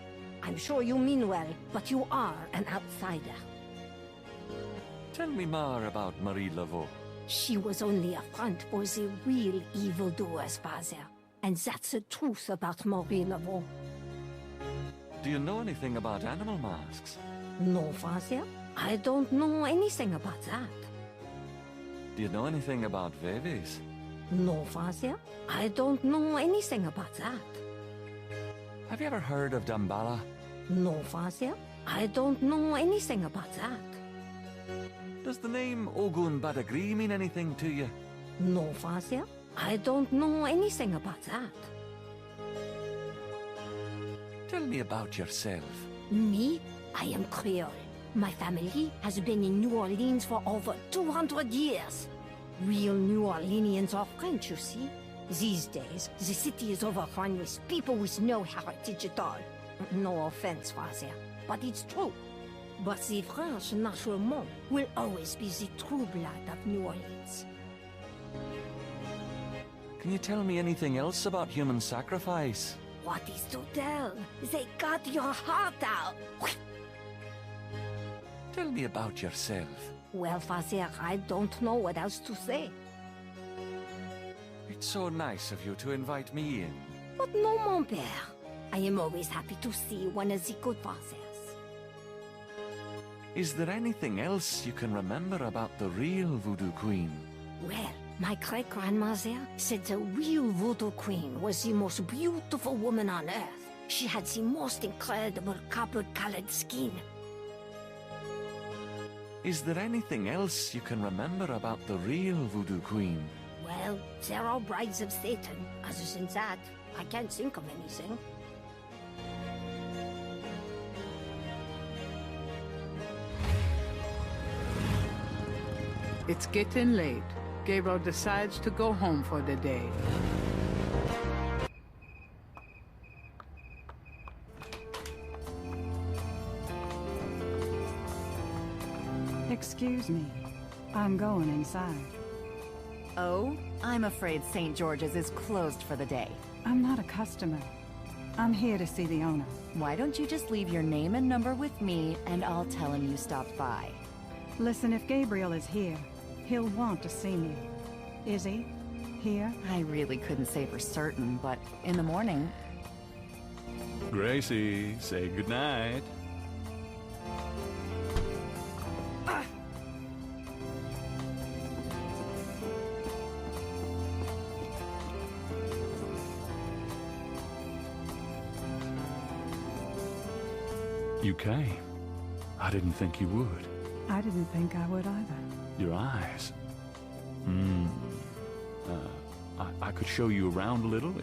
[SPEAKER 10] I'm sure you mean well, but you are an outsider.
[SPEAKER 2] Tell me more about Marie Laveau.
[SPEAKER 10] She was only a front for the real evildoers, Father. And that's the truth about Marie Laveau.
[SPEAKER 2] Do you know anything about animal masks?
[SPEAKER 10] No, Father. I don't know anything about that.
[SPEAKER 2] Do you know anything about Veves?
[SPEAKER 10] No, Father. I don't know anything about that.
[SPEAKER 2] Have you ever heard of Damballa?
[SPEAKER 10] No, Father. I don't know anything about that.
[SPEAKER 2] Does the name Ogun Badagri mean anything to you?
[SPEAKER 10] No, Father. I don't know anything about that.
[SPEAKER 2] Tell me about yourself.
[SPEAKER 10] Me? I am Creole. My family has been in New Orleans for over 200 years. Real New Orleanians are French, you see. These days, the city is overrun with people with no heritage at all. No offense, Father, but it's true. But the French, naturellement, will always be the true blood of New Orleans.
[SPEAKER 2] Can you tell me anything else about human sacrifice?
[SPEAKER 10] What is to tell? They cut your heart out.
[SPEAKER 2] Tell me about yourself.
[SPEAKER 10] Well, Father, I don't know what else to say.
[SPEAKER 2] It's so nice of you to invite me in.
[SPEAKER 10] But no, mon père. I am always happy to see one of the good fathers.
[SPEAKER 2] Is there anything else you can remember about the real Voodoo Queen?
[SPEAKER 10] Well, my great-grandmother said the real Voodoo Queen was the most beautiful woman on earth. She had the most incredible copper-colored skin.
[SPEAKER 2] Is there anything else you can remember about the real Voodoo Queen?
[SPEAKER 10] Well, there are brides of Satan. Other than that, I can't think of anything.
[SPEAKER 3] It's getting late. Gabriel decides to go home for the day.
[SPEAKER 8] Excuse me. I'm going inside.
[SPEAKER 1] Oh? I'm afraid St. George's is closed for the day.
[SPEAKER 8] I'm not a customer. I'm here to see the owner.
[SPEAKER 1] Why don't you just leave your name and number with me, and I'll tell him you stopped by.
[SPEAKER 8] Listen, if Gabriel is here, he'll want to see me. Is he? Here?
[SPEAKER 1] I really couldn't say for certain, but in the morning...
[SPEAKER 2] Gracie, say goodnight. You came. I didn't think you would.
[SPEAKER 8] I didn't think I would either.
[SPEAKER 2] Your eyes. I could show you around a little.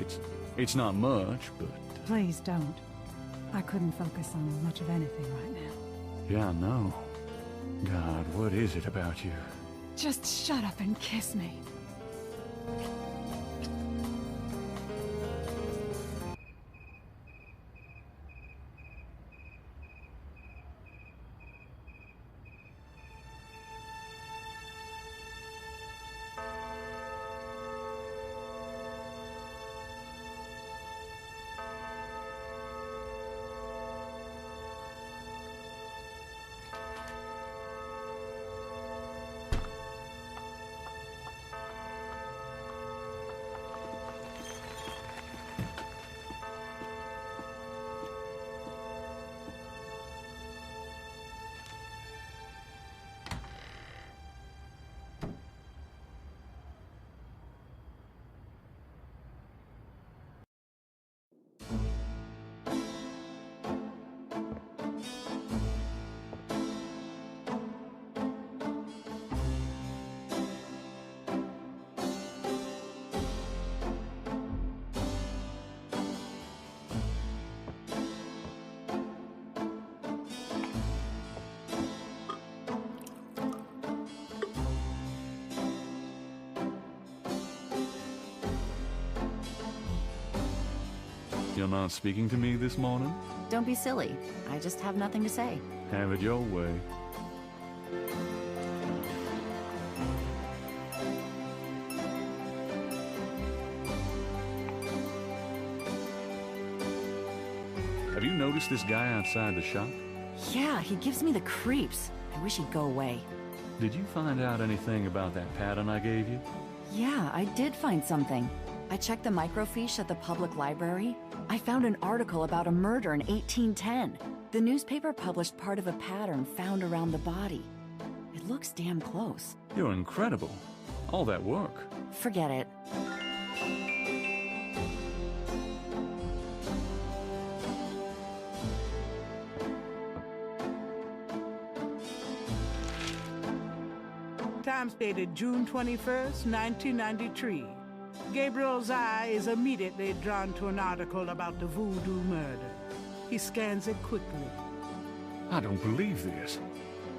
[SPEAKER 2] It's not much, but...
[SPEAKER 8] Please don't. I couldn't focus on much of anything right now.
[SPEAKER 2] Yeah, I know. God, what is it about you?
[SPEAKER 8] Just shut up and kiss me.
[SPEAKER 2] You're not speaking to me this morning?
[SPEAKER 1] Don't be silly. I just have nothing to say.
[SPEAKER 2] Have it your way. Have you noticed this guy outside the shop?
[SPEAKER 1] Yeah, he gives me the creeps. I wish he'd go away.
[SPEAKER 2] Did you find out anything about that pattern I gave you?
[SPEAKER 1] Yeah, I did find something. I checked the microfiche at the public library. I found an article about a murder in 1810. The newspaper published part of a pattern found around the body. It looks damn close.
[SPEAKER 2] You're incredible. All that work.
[SPEAKER 1] Forget it.
[SPEAKER 3] Time stated June 21st, 1993. Gabriel's eye is immediately drawn to an article about the voodoo murder. He scans it quickly.
[SPEAKER 2] I don't believe this.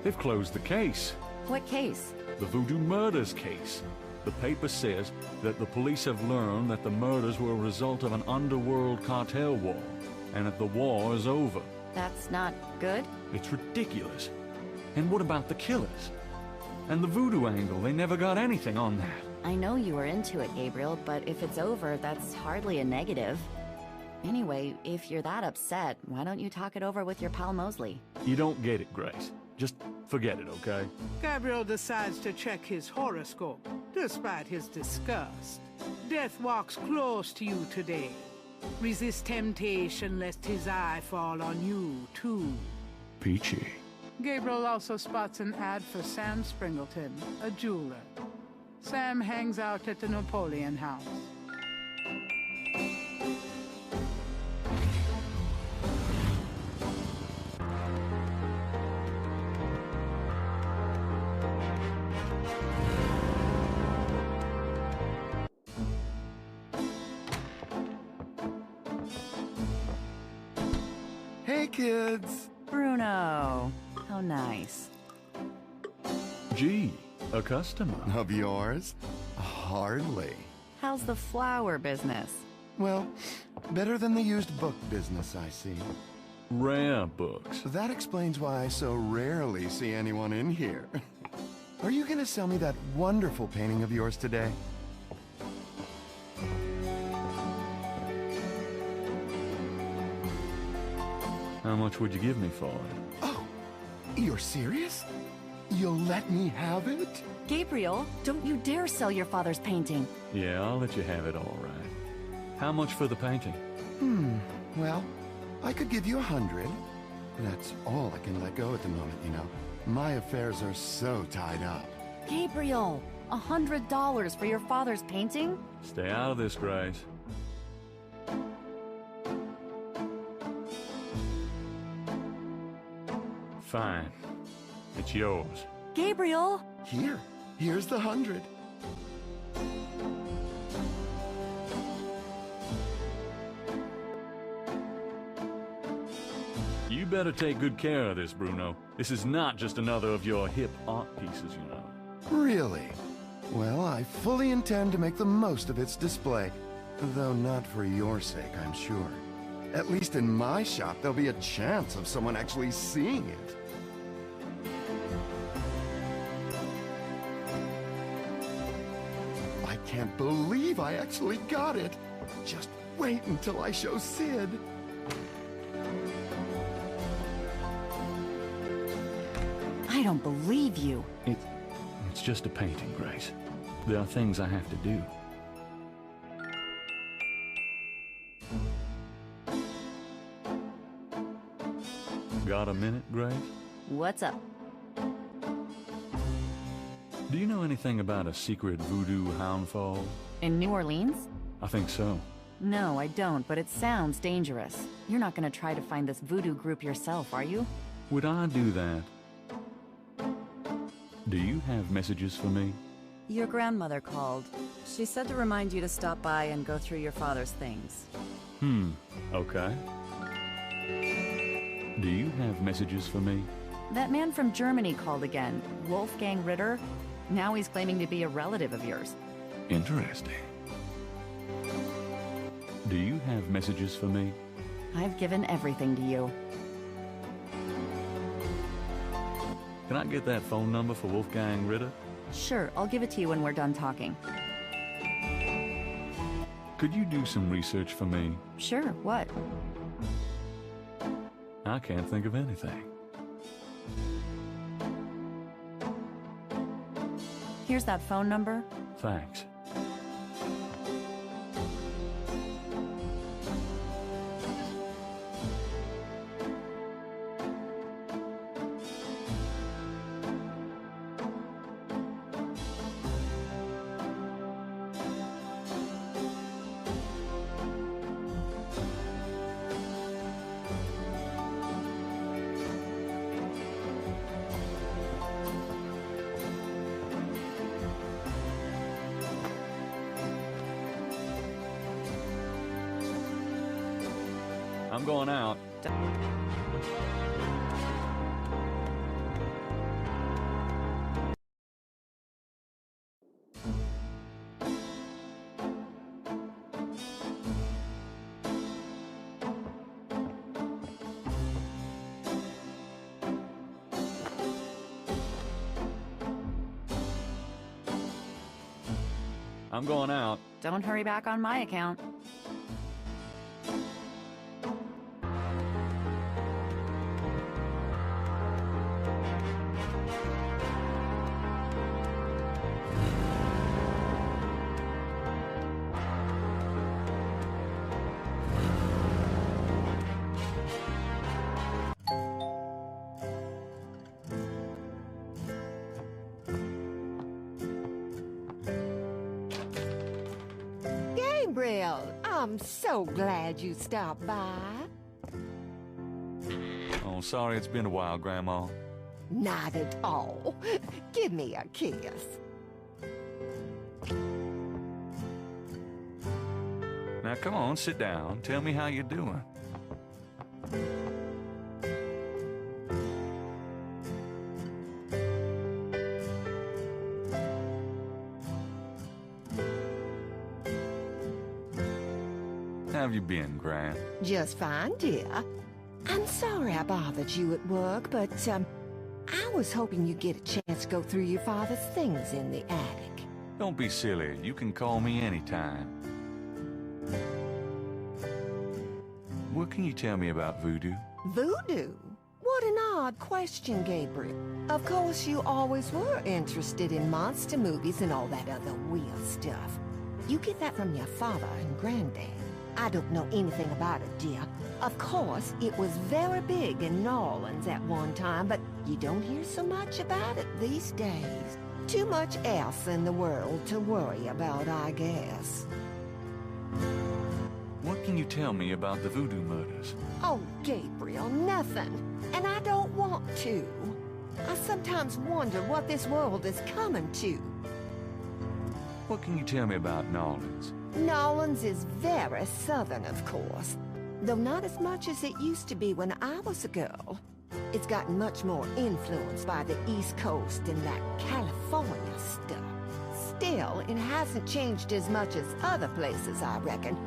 [SPEAKER 2] They've closed the case.
[SPEAKER 1] What case?
[SPEAKER 2] The voodoo murders case. The paper says that the police have learned that the murders were a result of an underworld cartel war, and that the war is over.
[SPEAKER 1] That's not good?
[SPEAKER 2] It's ridiculous. And what about the killers? And the voodoo angle, they never got anything on that.
[SPEAKER 1] I know you were into it, Gabriel, but if it's over, that's hardly a negative. Anyway, if you're that upset, why don't you talk it over with your pal Mosley?
[SPEAKER 2] You don't get it, Grace. Just forget it, okay?
[SPEAKER 3] Gabriel decides to check his horoscope, despite his disgust. Death walks close to you today. Resist temptation lest his eye fall on you, too.
[SPEAKER 2] Peachy.
[SPEAKER 3] Gabriel also spots an ad for Sam Springleton, a jeweler. Sam hangs out at the Napoleon House.
[SPEAKER 21] Hey, kids!
[SPEAKER 1] Bruno, how nice.
[SPEAKER 2] Gee, a customer.
[SPEAKER 21] Of yours? Hardly.
[SPEAKER 1] How's the flower business?
[SPEAKER 21] Well, better than the used book business, I see.
[SPEAKER 2] Rare books.
[SPEAKER 21] That explains why I so rarely see anyone in here. Are you gonna sell me that wonderful painting of yours today?
[SPEAKER 2] How much would you give me for it?
[SPEAKER 21] Oh, you're serious? You'll let me have it?
[SPEAKER 1] Gabriel, don't you dare sell your father's painting.
[SPEAKER 2] Yeah, I'll let you have it all right. How much for the painting?
[SPEAKER 21] Well, I could give you 100. That's all I can let go at the moment, you know. My affairs are so tied up.
[SPEAKER 1] Gabriel, $100 for your father's painting?
[SPEAKER 2] Stay out of this, Grace. Fine. It's yours.
[SPEAKER 1] Gabriel!
[SPEAKER 21] Here's the 100.
[SPEAKER 2] You better take good care of this, Bruno. This is not just another of your hip art pieces, you know.
[SPEAKER 21] Really? Well, I fully intend to make the most of its display. Though not for your sake, I'm sure. At least in my shop, there'll be a chance of someone actually seeing it. I can't believe I actually got it. Just wait until I show Sid.
[SPEAKER 1] I don't believe you.
[SPEAKER 2] It's just a painting, Grace. There are things I have to do. Got a minute, Grace?
[SPEAKER 1] What's up?
[SPEAKER 2] Do you know anything about a secret voodoo houndfall?
[SPEAKER 1] In New Orleans?
[SPEAKER 2] I think so.
[SPEAKER 1] No, I don't, but it sounds dangerous. You're not gonna try to find this voodoo group yourself, are you?
[SPEAKER 2] Would I do that? Do you have messages for me?
[SPEAKER 6] Your grandmother called. She said to remind you to stop by and go through your father's things.
[SPEAKER 2] Okay. Do you have messages for me?
[SPEAKER 1] That man from Germany called again, Wolfgang Ritter. Now he's claiming to be a relative of yours.
[SPEAKER 2] Interesting. Do you have messages for me?
[SPEAKER 1] I've given everything to you.
[SPEAKER 2] Can I get that phone number for Wolfgang Ritter?
[SPEAKER 1] Sure, I'll give it to you when we're done talking.
[SPEAKER 2] Could you do some research for me?
[SPEAKER 1] Sure, what?
[SPEAKER 2] I can't think of anything.
[SPEAKER 1] Here's that phone number.
[SPEAKER 2] Thanks. I'm going out. I'm going out.
[SPEAKER 1] Don't hurry back on my account.
[SPEAKER 22] Gabriel, I'm so glad you stopped by.
[SPEAKER 2] Oh, sorry it's been a while, Grandma.
[SPEAKER 22] Not at all. Give me a kiss.
[SPEAKER 2] Now come on, sit down. Tell me how you're doing. How have you been, Gran?
[SPEAKER 22] Just fine, dear. I'm sorry I bothered you at work, but, I was hoping you'd get a chance to go through your father's things in the attic.
[SPEAKER 2] Don't be silly. You can call me anytime. What can you tell me about voodoo?
[SPEAKER 22] Voodoo? What an odd question, Gabriel. Of course, you always were interested in monster movies and all that other weird stuff. You get that from your father and granddad. I don't know anything about it, dear. Of course, it was very big in New Orleans at one time, but you don't hear so much about it these days. Too much else in the world to worry about, I guess.
[SPEAKER 2] What can you tell me about the voodoo murders?
[SPEAKER 22] Oh, Gabriel, nothing. And I don't want to. I sometimes wonder what this world is coming to.
[SPEAKER 2] What can you tell me about New Orleans?
[SPEAKER 22] New Orleans is very southern, of course, though not as much as it used to be when I was a girl. It's gotten much more influenced by the East Coast and that California stuff. Still, it hasn't changed as much as other places, I reckon.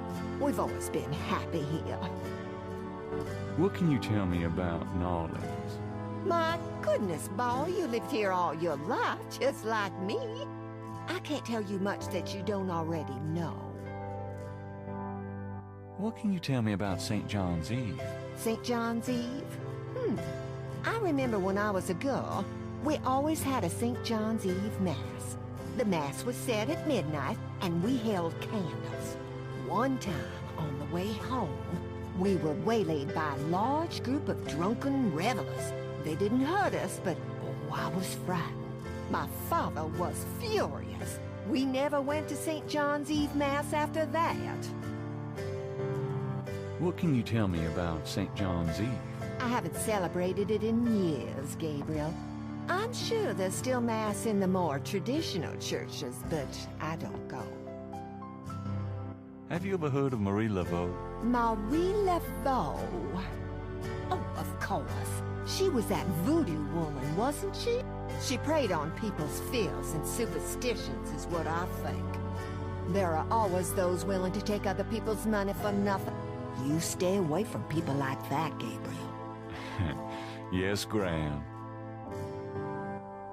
[SPEAKER 22] We've always been happy here.
[SPEAKER 2] What can you tell me about New Orleans?
[SPEAKER 22] My goodness, boy, you lived here all your life, just like me. I can't tell you much that you don't already know.
[SPEAKER 2] What can you tell me about St. John's Eve?
[SPEAKER 22] St. John's Eve? I remember when I was a girl, we always had a St. John's Eve Mass. The Mass was said at midnight, and we held candles. One time, on the way home, we were waylaid by a large group of drunken revelers. They didn't hurt us, but oh, I was frightened. My father was furious. We never went to St. John's Eve Mass after that.
[SPEAKER 2] What can you tell me about St. John's Eve?
[SPEAKER 22] I haven't celebrated it in years, Gabriel. I'm sure there's still Mass in the more traditional churches, but I don't go.
[SPEAKER 2] Have you ever heard of Marie Laveau?
[SPEAKER 22] Marie Laveau? Oh, of course. She was that voodoo woman, wasn't she? She preyed on people's fears and superstitions, is what I think. There are always those willing to take other people's money for nothing. You stay away from people like that, Gabriel.
[SPEAKER 2] Yes, Gran.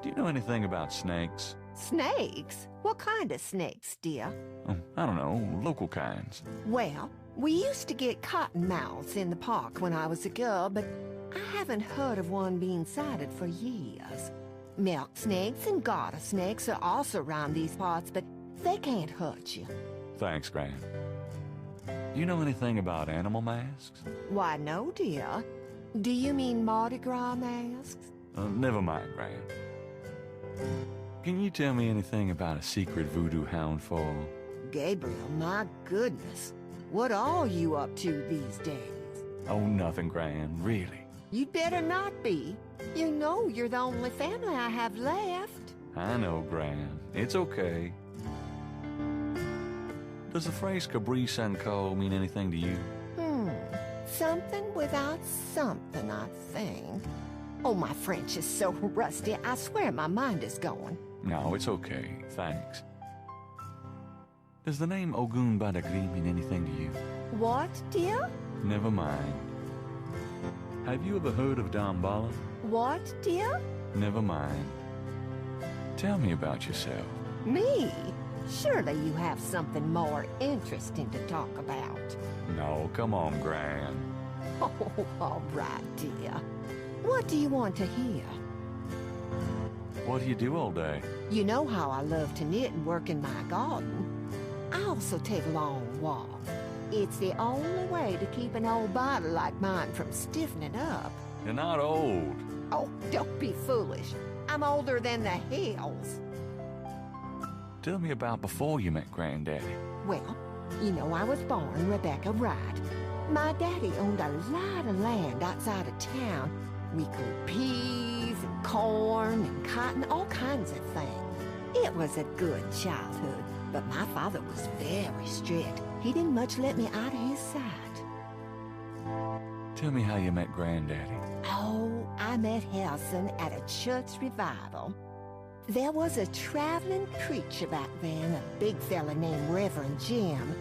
[SPEAKER 2] Do you know anything about snakes?
[SPEAKER 22] Snakes? What kind of snakes, dear?
[SPEAKER 2] I don't know, local kinds.
[SPEAKER 22] Well, we used to get cottonmouths in the park when I was a girl, but I haven't heard of one being sighted for years. Milk snakes and garter snakes are also around these parts, but they can't hurt you.
[SPEAKER 2] Thanks, Gran. Do you know anything about animal masks?
[SPEAKER 22] Why, no, dear. Do you mean Mardi Gras masks?
[SPEAKER 2] Never mind, Gran. Can you tell me anything about a secret voodoo hound fall?
[SPEAKER 22] Gabriel, my goodness. What are you up to these days?
[SPEAKER 2] Oh, nothing, Gran, really.
[SPEAKER 22] You'd better not be. You know you're the only family I have left.
[SPEAKER 2] I know, Gran. It's okay. Does the phrase Cabrice and Co. mean anything to you?
[SPEAKER 22] Something without something, I think. Oh, my French is so rusty, I swear my mind is going.
[SPEAKER 2] No, it's okay. Thanks. Does the name Ogun Badagri mean anything to you?
[SPEAKER 22] What, dear?
[SPEAKER 2] Never mind. Have you ever heard of Damballa?
[SPEAKER 22] What, dear?
[SPEAKER 2] Never mind. Tell me about yourself.
[SPEAKER 22] Me? Surely you have something more interesting to talk about.
[SPEAKER 2] No, come on, Gran.
[SPEAKER 22] Oh, all right, dear. What do you want to hear?
[SPEAKER 2] What do you do all day?
[SPEAKER 22] You know how I love to knit and work in my garden. I also take long walks. It's the only way to keep an old body like mine from stiffening up.
[SPEAKER 2] You're not old.
[SPEAKER 22] Oh, don't be foolish. I'm older than the hills.
[SPEAKER 2] Tell me about before you met Granddaddy.
[SPEAKER 22] Well, you know I was born Rebecca Wright. My daddy owned a lot of land outside of town. We grew peas and corn and cotton, all kinds of things. It was a good childhood, but my father was very strict. He didn't much let me out of his sight.
[SPEAKER 2] Tell me how you met Granddaddy.
[SPEAKER 22] Oh, I met Harrison at a church revival. There was a traveling preacher back then, a big fella named Reverend Jim.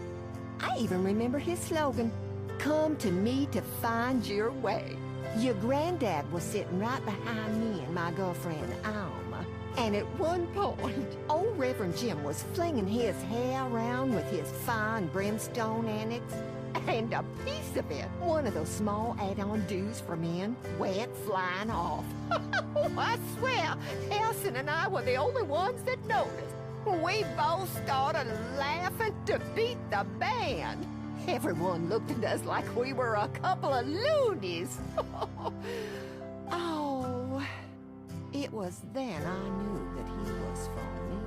[SPEAKER 22] I even remember his slogan, "Come to me to find your way." Your granddad was sitting right behind me and my girlfriend, Alma. And at one point, old Reverend Jim was flinging his hair around with his fine brimstone annex. And a piece of it, one of those small add-on doos for men, went flying off. Oh, I swear, Harrison and I were the only ones that noticed. We both started laughing to beat the band. Everyone looked at us like we were a couple of loonies. Oh, it was then I knew that he was for me.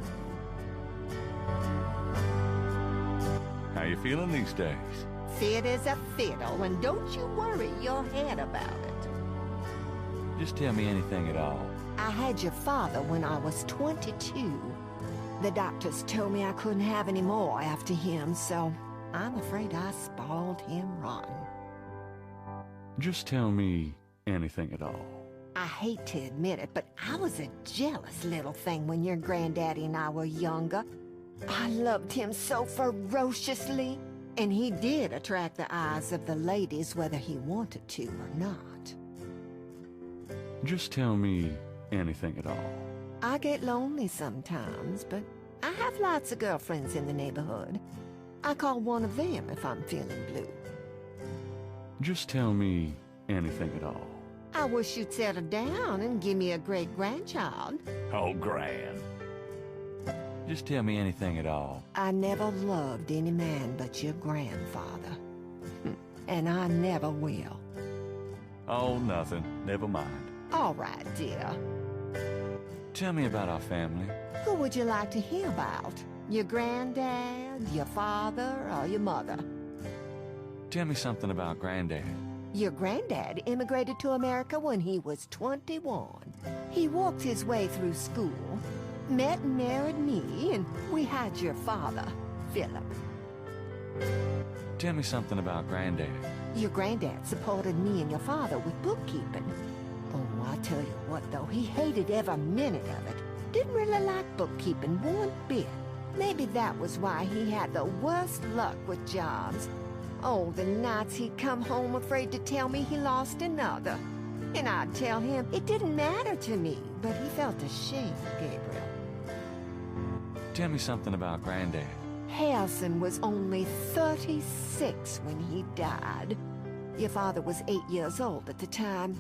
[SPEAKER 2] How you feeling these days?
[SPEAKER 22] Fit as a fiddle, and don't you worry your head about it.
[SPEAKER 2] Just tell me anything at all.
[SPEAKER 22] I had your father when I was 22. The doctors told me I couldn't have any more after him, so I'm afraid I spoiled him rotten.
[SPEAKER 2] Just tell me anything at all.
[SPEAKER 22] I hate to admit it, but I was a jealous little thing when your granddaddy and I were younger. I loved him so ferociously, and he did attract the eyes of the ladies whether he wanted to or not.
[SPEAKER 2] Just tell me anything at all.
[SPEAKER 22] I get lonely sometimes, but I have lots of girlfriends in the neighborhood. I call one of them if I'm feeling blue.
[SPEAKER 2] Just tell me anything at all.
[SPEAKER 22] I wish you'd settle down and give me a great-grandchild.
[SPEAKER 2] Oh, grand. Just tell me anything at all.
[SPEAKER 22] I never loved any man but your grandfather. And I never will.
[SPEAKER 2] Oh, nothing. Never mind.
[SPEAKER 22] All right, dear.
[SPEAKER 2] Tell me about our family.
[SPEAKER 22] Who would you like to hear about? Your granddad, your father, or your mother?
[SPEAKER 2] Tell me something about Granddad.
[SPEAKER 22] Your granddad immigrated to America when he was 21. He walked his way through school, met and married me, and we had your father, Philip.
[SPEAKER 2] Tell me something about Granddad.
[SPEAKER 22] Your granddad supported me and your father with bookkeeping. Oh, I tell you what, though, he hated every minute of it. Didn't really like bookkeeping one bit. Maybe that was why he had the worst luck with jobs. Oh, the nights he'd come home afraid to tell me he lost another. And I'd tell him it didn't matter to me, but he felt ashamed, Gabriel.
[SPEAKER 2] Tell me something about Granddad.
[SPEAKER 22] Harrison was only 36 when he died. Your father was 8 years old at the time.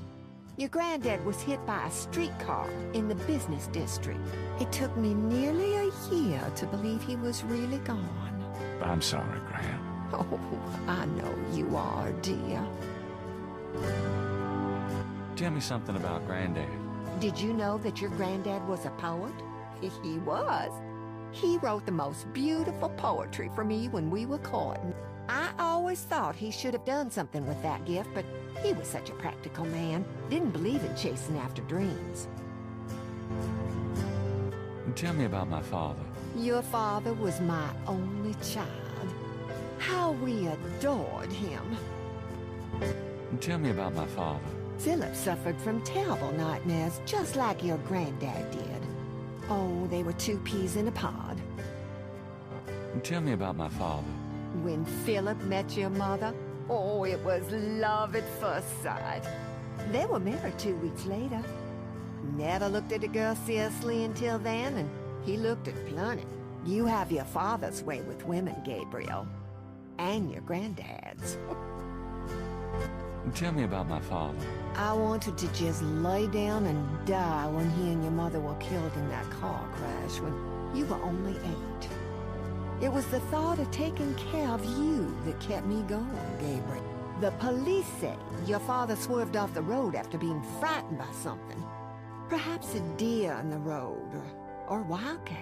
[SPEAKER 22] Your granddad was hit by a streetcar in the business district. It took me nearly a year to believe he was really gone.
[SPEAKER 2] I'm sorry, Gran.
[SPEAKER 22] Oh, I know you are, dear.
[SPEAKER 2] Tell me something about Granddad.
[SPEAKER 22] Did you know that your granddad was a poet? He was. He wrote the most beautiful poetry for me when we were courting. I always thought he should have done something with that gift, but he was such a practical man. Didn't believe in chasing after dreams.
[SPEAKER 2] Tell me about my father.
[SPEAKER 22] Your father was my only child. How we adored him.
[SPEAKER 2] Tell me about my father.
[SPEAKER 22] Philip suffered from terrible nightmares, just like your granddad did. Oh, they were two peas in a pod.
[SPEAKER 2] Tell me about my father.
[SPEAKER 22] When Philip met your mother, oh, it was love at first sight. They were married 2 weeks later. Never looked at a girl seriously until then, and he looked at plenty. You have your father's way with women, Gabriel. And your granddad's.
[SPEAKER 2] Tell me about my father.
[SPEAKER 22] I wanted to just lay down and die when he and your mother were killed in that car crash when you were only 8. It was the thought of taking care of you that kept me going, Gabriel. The police say your father swerved off the road after being frightened by something. Perhaps a deer in the road, or wildcat.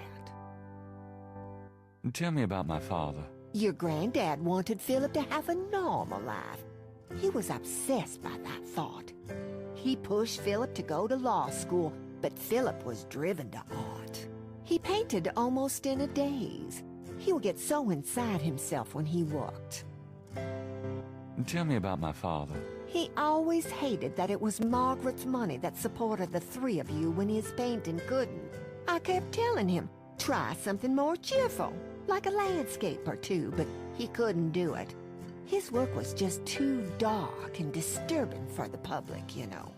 [SPEAKER 2] Tell me about my father.
[SPEAKER 22] Your granddad wanted Philip to have a normal life. He was obsessed by that thought. He pushed Philip to go to law school, but Philip was driven to art. He painted almost in a daze. He would get so inside himself when he worked.
[SPEAKER 2] Tell me about my father.
[SPEAKER 22] He always hated that it was Margaret's money that supported the three of you when his painting couldn't. I kept telling him, try something more cheerful, like a landscape or two, but he couldn't do it. His work was just too dark and disturbing for the public, you know.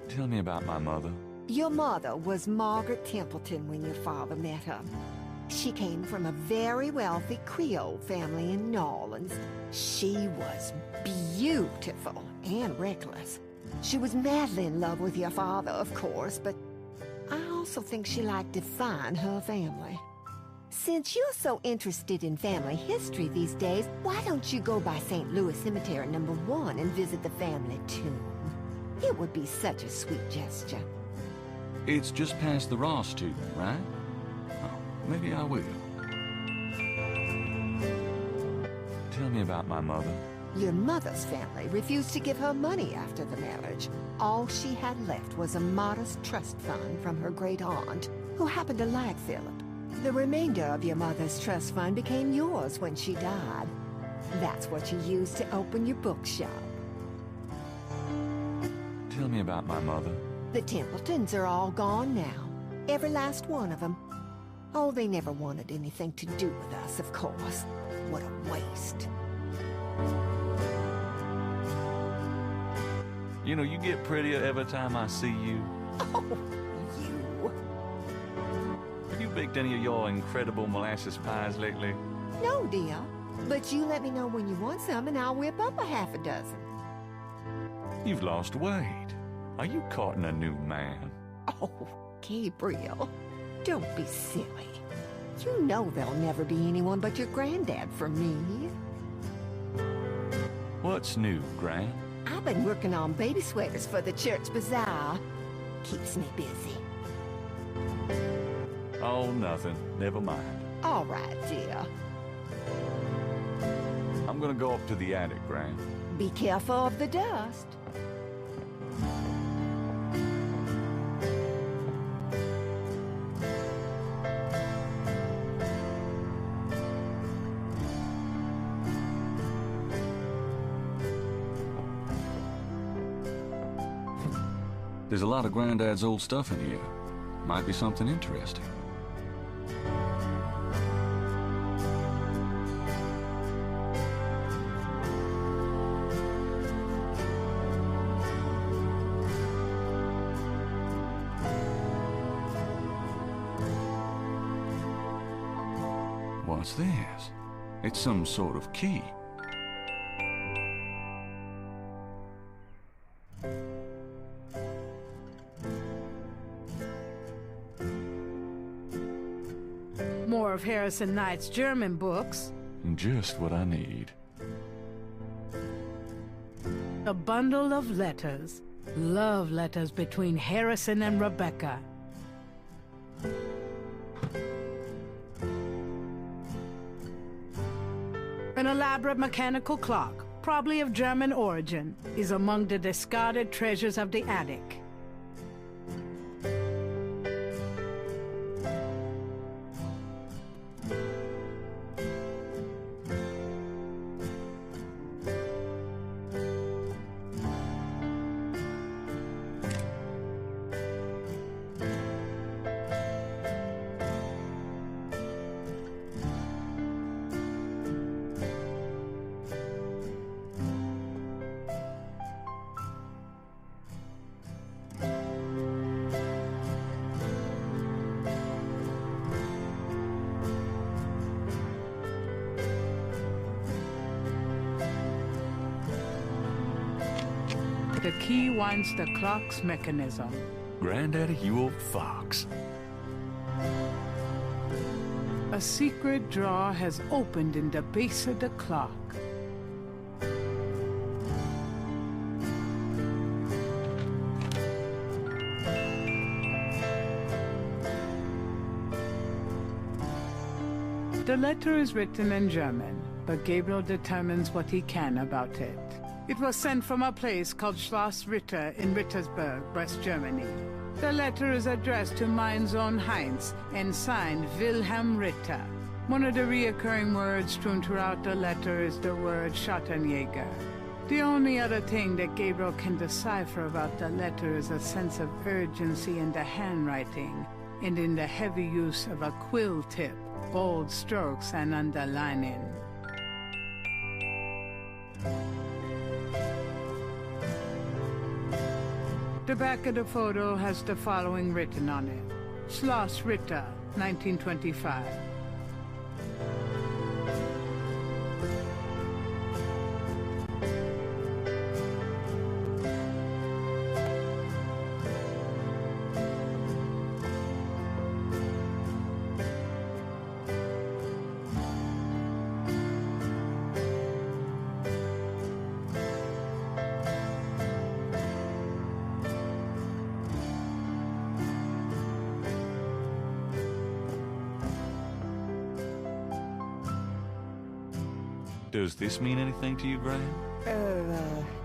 [SPEAKER 2] Tell me about my mother.
[SPEAKER 22] Your mother was Margaret Templeton when your father met her. She came from a very wealthy Creole family in New Orleans. She was beautiful and reckless. She was madly in love with your father, of course, but I also think she liked to find her family. Since you're so interested in family history these days, why don't you go by St. Louis Cemetery No. 1 and visit the family tomb? It would be such a sweet gesture.
[SPEAKER 2] It's just past the Ross tomb, right? Oh, maybe I will. Tell me about my mother.
[SPEAKER 22] Your mother's family refused to give her money after the marriage. All she had left was a modest trust fund from her great aunt, who happened to like Philip. The remainder of your mother's trust fund became yours when she died. That's what you used to open your bookshop.
[SPEAKER 2] Tell me about my mother.
[SPEAKER 22] The Templetons are all gone now. Every last one of them. Oh, they never wanted anything to do with us, of course. What a waste.
[SPEAKER 2] You know, you get prettier every time I see you.
[SPEAKER 22] Oh, you.
[SPEAKER 2] Have you baked any of your incredible molasses pies lately?
[SPEAKER 22] No, dear. But you let me know when you want some and I'll whip up a half a dozen.
[SPEAKER 2] You've lost weight. Are you courting a new man?
[SPEAKER 22] Oh, Gabriel, don't be silly. You know there'll never be anyone but your granddad for me.
[SPEAKER 2] What's new, Gran?
[SPEAKER 22] I've been working on baby sweaters for the church bazaar. Keeps me busy.
[SPEAKER 2] Oh, nothing. Never mind.
[SPEAKER 22] All right, dear.
[SPEAKER 2] I'm gonna go up to the attic, Gran.
[SPEAKER 22] Be careful of the dust.
[SPEAKER 2] There's a lot of Granddad's old stuff in here. Might be something interesting. What's this? It's some sort of key.
[SPEAKER 3] More of Harrison Knight's German books.
[SPEAKER 2] Just what I need.
[SPEAKER 3] A bundle of letters. Love letters between Harrison and Rebecca. An elaborate mechanical clock, probably of German origin, is among the discarded treasures of the attic. The key winds the clock's mechanism.
[SPEAKER 2] Granddaddy, you old fox.
[SPEAKER 3] A secret drawer has opened in the base of the clock. The letter is written in German, but Gabriel determines what he can about it. It was sent from a place called Schloss Ritter in Rittersberg, West Germany. The letter is addressed to mein Sohn Heinz and signed Wilhelm Ritter. One of the reoccurring words strewn throughout the letter is the word Schattenjäger. The only other thing that Gabriel can decipher about the letter is a sense of urgency in the handwriting and in the heavy use of a quill tip, bold strokes, and underlining. The back of the photo has the following written on it. Schloss Ritter, 1925.
[SPEAKER 2] Does this mean anything to you, Gran?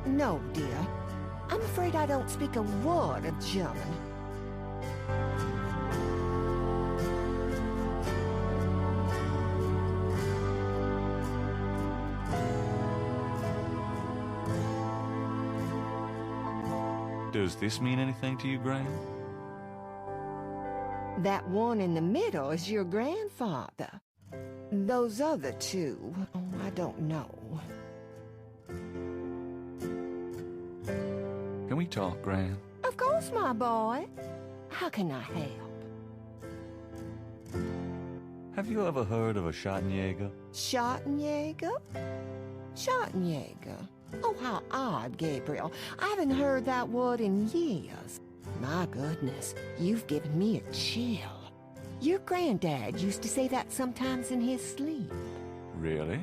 [SPEAKER 22] No, dear. I'm afraid I don't speak a word of German.
[SPEAKER 2] Does this mean anything to you, Gran?
[SPEAKER 22] That one in the middle is your grandfather. Those other two, I don't know.
[SPEAKER 2] Can we talk, Gran?
[SPEAKER 22] Of course, my boy. How can I help?
[SPEAKER 2] Have you ever heard of a Schottenjäger?
[SPEAKER 22] Schottenjäger? Schottenjäger? Oh, how odd, Gabriel. I haven't heard that word in years. My goodness, you've given me a chill. Your granddad used to say that sometimes in his sleep.
[SPEAKER 2] Really?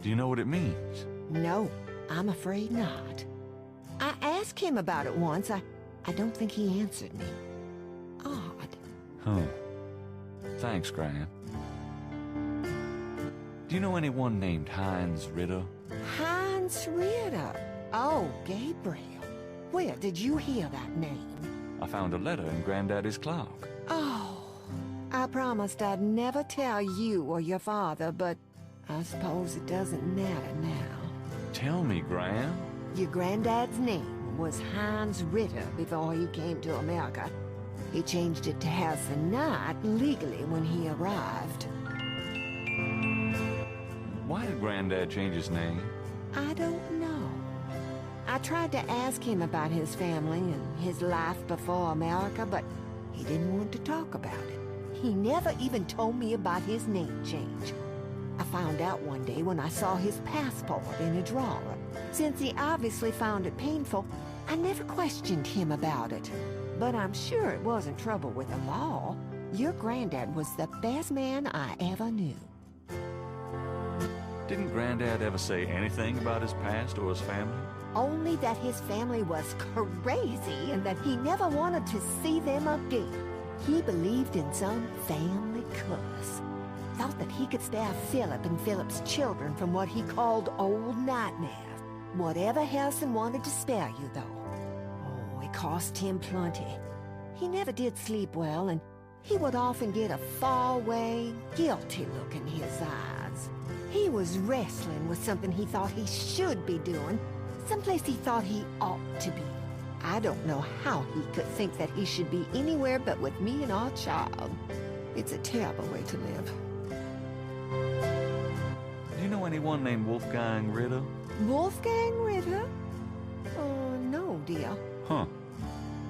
[SPEAKER 2] Do you know what it means?
[SPEAKER 22] No, I'm afraid not. I asked him about it once. I don't think he answered me. Odd.
[SPEAKER 2] Huh. Thanks, Gran. Do you know anyone named Heinz Ritter?
[SPEAKER 22] Heinz Ritter? Oh, Gabriel. Where did you hear that name?
[SPEAKER 2] I found a letter in Granddaddy's clock.
[SPEAKER 22] Oh, I promised I'd never tell you or your father, but I suppose it doesn't matter now.
[SPEAKER 2] Tell me, Gran.
[SPEAKER 22] Your granddad's name was Heinz Ritter before he came to America. He changed it to Harrison Knight legally when he arrived.
[SPEAKER 2] Why did Granddad change his name?
[SPEAKER 22] I don't know. I tried to ask him about his family and his life before America, but he didn't want to talk about it. He never even told me about his name change. I found out one day when I saw his passport in a drawer. Since he obviously found it painful, I never questioned him about it. But I'm sure it wasn't trouble with the law. Your granddad was the best man I ever knew.
[SPEAKER 2] Didn't Granddad ever say anything about his past or his family?
[SPEAKER 22] Only that his family was crazy and that he never wanted to see them again. He believed in some family curse. Thought that he could spare Philip and Philip's children from what he called old nightmares. Whatever Harrison wanted to spare you, though. Oh, it cost him plenty. He never did sleep well, and he would often get a far-away, guilty look in his eyes. He was wrestling with something he thought he should be doing, someplace he thought he ought to be. I don't know how he could think that he should be anywhere but with me and our child. It's a terrible way to live.
[SPEAKER 2] Do you know anyone named Wolfgang Ritter?
[SPEAKER 22] Wolfgang Ritter? No, dear.
[SPEAKER 2] Huh.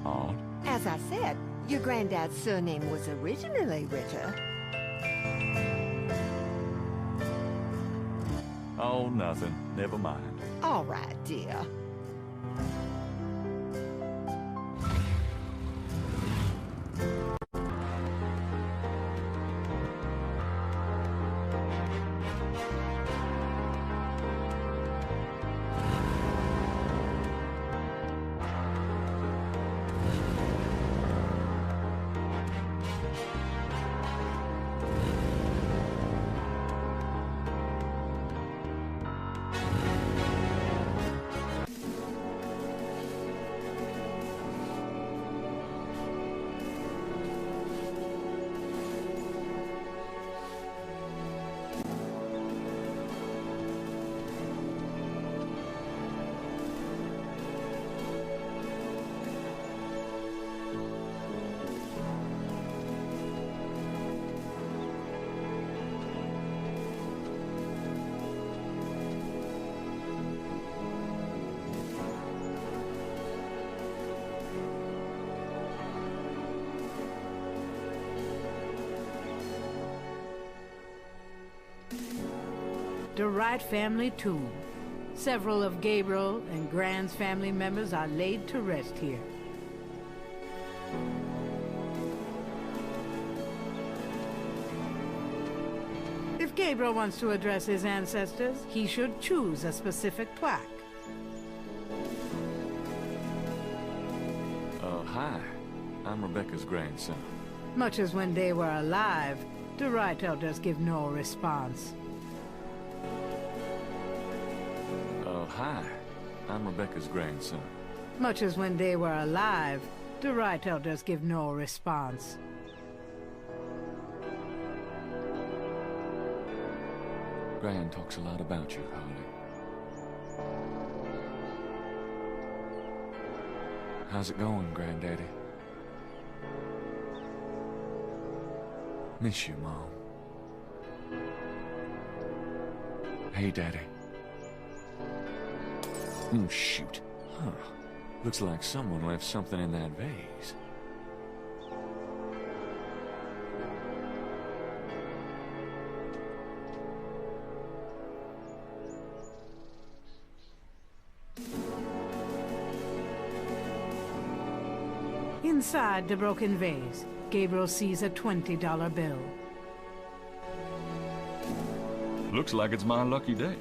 [SPEAKER 2] Odd.
[SPEAKER 22] As I said, your granddad's surname was originally Ritter.
[SPEAKER 2] Oh, nothing. Never mind.
[SPEAKER 22] All right, dear.
[SPEAKER 3] The Wright family tomb. Several of Gabriel and Gran's family members are laid to rest here. If Gabriel wants to address his ancestors, he should choose a specific plaque.
[SPEAKER 2] Hi. I'm Rebecca's grandson.
[SPEAKER 3] Much as when they were alive, the Wright elders give no response.
[SPEAKER 2] Hi. I'm Rebecca's grandson.
[SPEAKER 3] Much as when they were alive, the Wright elders give no response.
[SPEAKER 2] Gran talks a lot about you, Holly. How's it going, Granddaddy? Miss you, Mom. Hey, Daddy. Oh, shoot. Huh. Looks like someone left something in that vase.
[SPEAKER 3] Inside the broken vase, Gabriel sees a $20 bill.
[SPEAKER 2] Looks like it's my lucky day.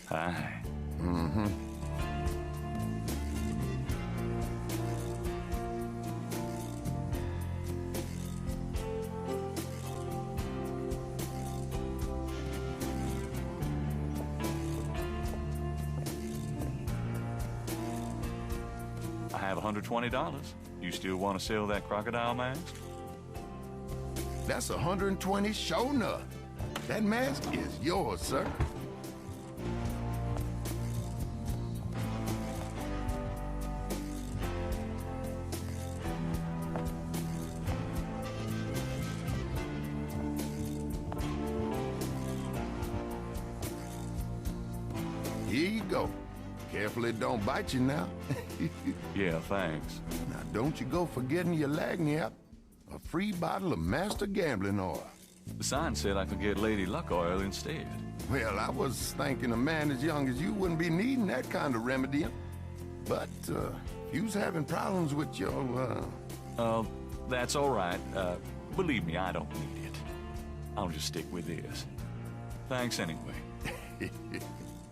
[SPEAKER 2] Hi.
[SPEAKER 21] Mm-hmm.
[SPEAKER 2] I have $120. You still want to sell that crocodile mask?
[SPEAKER 21] That's 120 sure enough. That mask is yours, sir. Here you go. Careful it don't bite you now.
[SPEAKER 2] Yeah, thanks.
[SPEAKER 21] Now don't you go forgetting your lagniappe. A free bottle of master gambling oil.
[SPEAKER 2] The sign said I could get Lady Luck oil instead.
[SPEAKER 21] Well, I was thinking a man as young as you wouldn't be needing that kind of remedy. But, if you's having problems with your,
[SPEAKER 2] That's all right. Believe me, I don't need it. I'll just stick with this. Thanks anyway.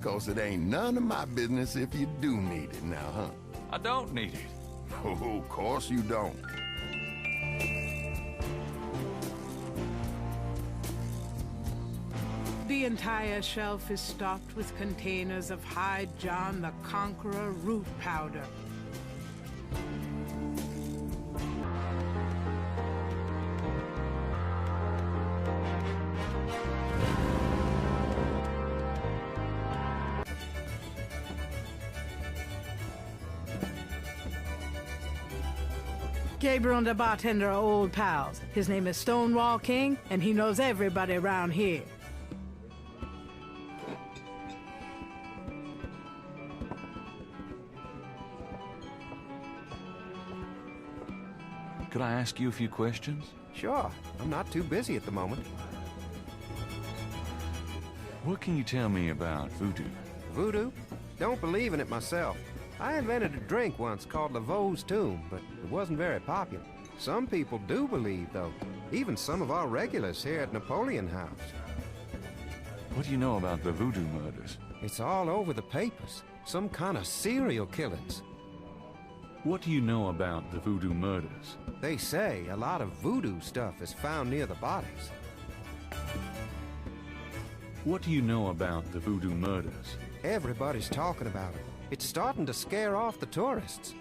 [SPEAKER 21] 'Cause it ain't none of my business if you do need it now, huh?
[SPEAKER 2] I don't need it.
[SPEAKER 21] Oh, of course you don't.
[SPEAKER 3] The entire shelf is stocked with containers of High John the Conqueror root powder. Gabriel and the bartender are old pals. His name is Stonewall King, and he knows everybody around here.
[SPEAKER 2] Could I ask you a few questions?
[SPEAKER 4] Sure. I'm not too busy at the moment.
[SPEAKER 2] What can you tell me about voodoo?
[SPEAKER 4] Voodoo? Don't believe in it myself. I invented a drink once called Laveau's Tomb, but it wasn't very popular. Some people do believe, though. Even some of our regulars here at Napoleon House.
[SPEAKER 2] What do you know about the voodoo murders?
[SPEAKER 4] It's all over the papers. Some kind of serial killings.
[SPEAKER 2] What do you know about the voodoo murders?
[SPEAKER 4] They say a lot of voodoo stuff is found near the bodies.
[SPEAKER 2] What do you know about the voodoo murders?
[SPEAKER 4] Everybody's talking about it. It's starting to scare off the tourists.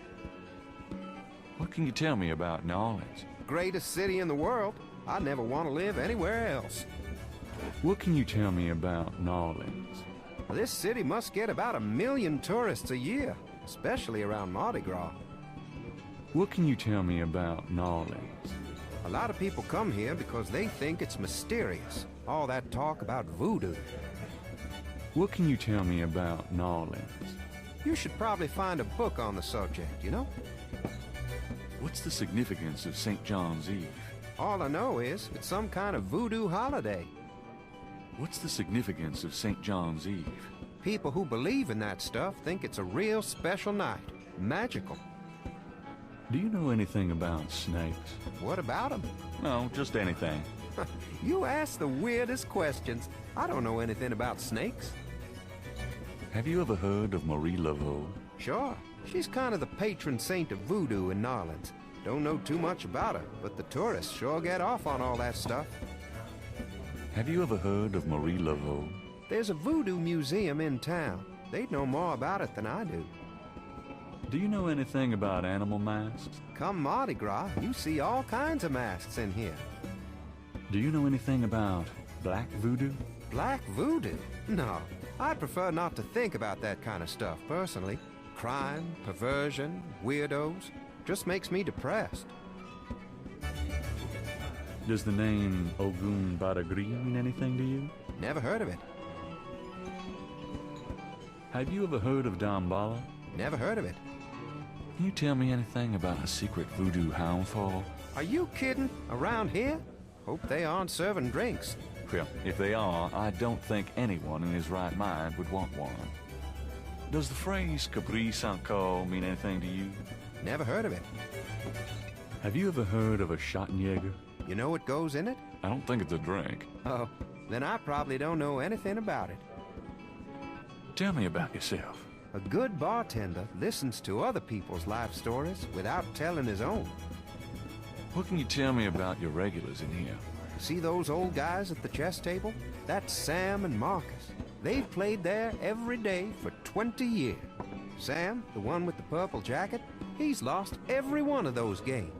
[SPEAKER 2] What can you tell me about New Orleans?
[SPEAKER 4] Greatest city in the world. I never want to live anywhere else.
[SPEAKER 2] What can you tell me about New Orleans?
[SPEAKER 4] This city must get about 1 million tourists a year, especially around Mardi Gras.
[SPEAKER 2] What can you tell me about New Orleans?
[SPEAKER 4] A lot of people come here because they think it's mysterious. All that talk about voodoo.
[SPEAKER 2] What can you tell me about New Orleans?
[SPEAKER 4] You should probably find a book on the subject, you know?
[SPEAKER 2] What's the significance of St. John's Eve?
[SPEAKER 4] All I know is it's some kind of voodoo holiday.
[SPEAKER 2] What's the significance of St. John's Eve?
[SPEAKER 4] People who believe in that stuff think it's a real special night. Magical.
[SPEAKER 2] Do you know anything about snakes?
[SPEAKER 4] What about them?
[SPEAKER 2] No, just anything.
[SPEAKER 4] You ask the weirdest questions. I don't know anything about snakes.
[SPEAKER 2] Have you ever heard of Marie Laveau?
[SPEAKER 4] Sure. She's kind of the patron saint of voodoo in New Orleans. Don't know too much about her, but the tourists sure get off on all that stuff.
[SPEAKER 2] Have you ever heard of Marie Laveau?
[SPEAKER 4] There's a voodoo museum in town. They'd know more about it than I do.
[SPEAKER 2] Do you know anything about animal masks?
[SPEAKER 4] Come Mardi Gras, you see all kinds of masks in here.
[SPEAKER 2] Do you know anything about black voodoo?
[SPEAKER 4] Black voodoo? No, I prefer not to think about that kind of stuff, personally. Crime, perversion, weirdos, just makes me depressed.
[SPEAKER 2] Does the name Ogun Badagri mean anything to you?
[SPEAKER 4] Never heard of it.
[SPEAKER 2] Have you ever heard of Damballa?
[SPEAKER 4] Never heard of it.
[SPEAKER 2] Can you tell me anything about a secret voodoo hound fall?
[SPEAKER 4] Are you kidding? Around here? Hope they aren't serving drinks.
[SPEAKER 2] Well, if they are, I don't think anyone in his right mind would want one. Does the phrase Capri Sanko mean anything to you?
[SPEAKER 4] Never heard of it.
[SPEAKER 2] Have you ever heard of a Schottenjäger?
[SPEAKER 4] You know what goes in it?
[SPEAKER 2] I don't think it's a drink.
[SPEAKER 4] Oh, then I probably don't know anything about it.
[SPEAKER 2] Tell me about yourself.
[SPEAKER 4] A good bartender listens to other people's life stories without telling his own.
[SPEAKER 2] What can you tell me about your regulars in here?
[SPEAKER 4] See those old guys at the chess table? That's Sam and Marcus. They've played there every day for 20 years. Sam, the one with the purple jacket, he's lost every one of those games.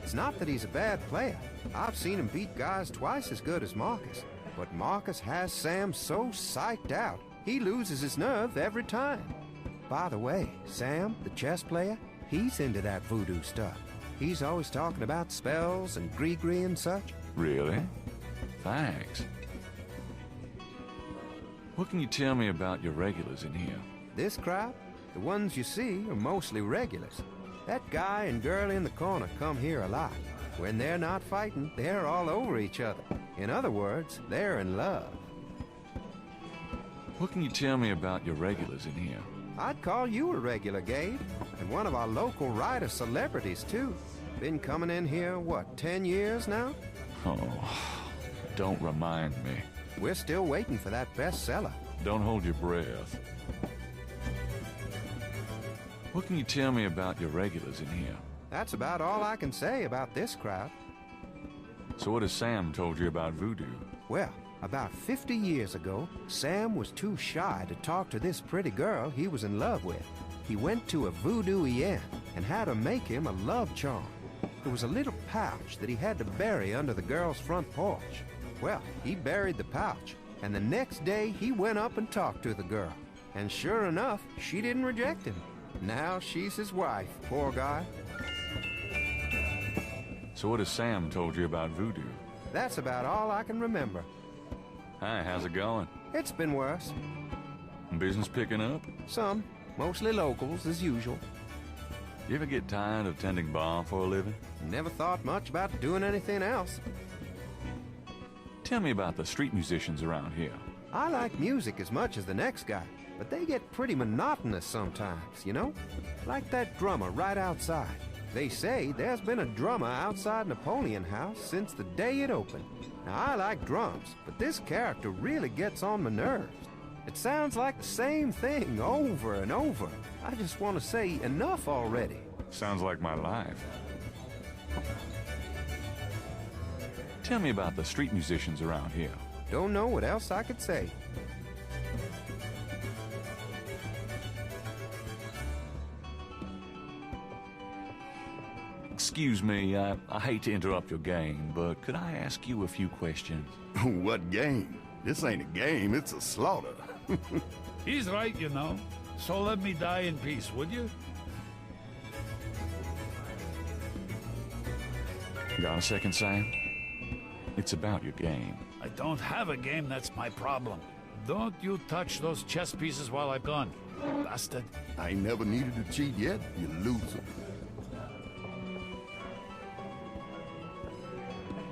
[SPEAKER 4] It's not that he's a bad player. I've seen him beat guys twice as good as Marcus. But Marcus has Sam so psyched out, he loses his nerve every time. By the way, Sam, the chess player, he's into that voodoo stuff. He's always talking about spells and gree-gree and such.
[SPEAKER 2] Really? Thanks. What can you tell me about your regulars in here?
[SPEAKER 4] This crowd? The ones you see are mostly regulars. That guy and girl in the corner come here a lot. When they're not fighting, they're all over each other. In other words, they're in love.
[SPEAKER 2] What can you tell me about your regulars in here?
[SPEAKER 4] I'd call you a regular, Gabe. And one of our local writer celebrities, too. Been coming in here, what, 10 years now?
[SPEAKER 2] Oh, don't remind me.
[SPEAKER 4] We're still waiting for that bestseller.
[SPEAKER 2] Don't hold your breath. What can you tell me about your regulars in here?
[SPEAKER 4] That's about all I can say about this crowd.
[SPEAKER 2] So what has Sam told you about voodoo?
[SPEAKER 4] Well, about 50 years ago, Sam was too shy to talk to this pretty girl he was in love with. He went to a voodoo inn and had her make him a love charm. It was a little pouch that he had to bury under the girl's front porch. Well, he buried the pouch, and the next day he went up and talked to the girl. And sure enough, she didn't reject him. Now she's his wife, poor guy.
[SPEAKER 2] So what has Sam told you about voodoo?
[SPEAKER 4] That's about all I can remember.
[SPEAKER 2] Hi, how's it going?
[SPEAKER 4] It's been worse.
[SPEAKER 2] Business picking up?
[SPEAKER 4] Some. Mostly locals, as usual.
[SPEAKER 2] You ever get tired of tending bar for a living?
[SPEAKER 4] Never thought much about doing anything else.
[SPEAKER 2] Tell me about the street musicians around here.
[SPEAKER 4] I like music as much as the next guy, but they get pretty monotonous sometimes, you know? Like that drummer right outside. They say there's been a drummer outside Napoleon House since the day it opened. Now, I like drums, but this character really gets on my nerves. It sounds like the same thing over and over. I just want to say enough already.
[SPEAKER 2] Sounds like my life. Tell me about the street musicians around here.
[SPEAKER 4] Don't know what else I could say.
[SPEAKER 2] Excuse me, I hate to interrupt your game, but could I ask you a few questions?
[SPEAKER 21] What game? This ain't a game, it's a slaughter.
[SPEAKER 12] He's right, you know. So let me die in peace, would you?
[SPEAKER 2] Got a second, Sam? It's about your game.
[SPEAKER 12] I don't have a game, that's my problem. Don't you touch those chess pieces while I'm gone, bastard.
[SPEAKER 21] I ain't never needed to cheat yet, you loser.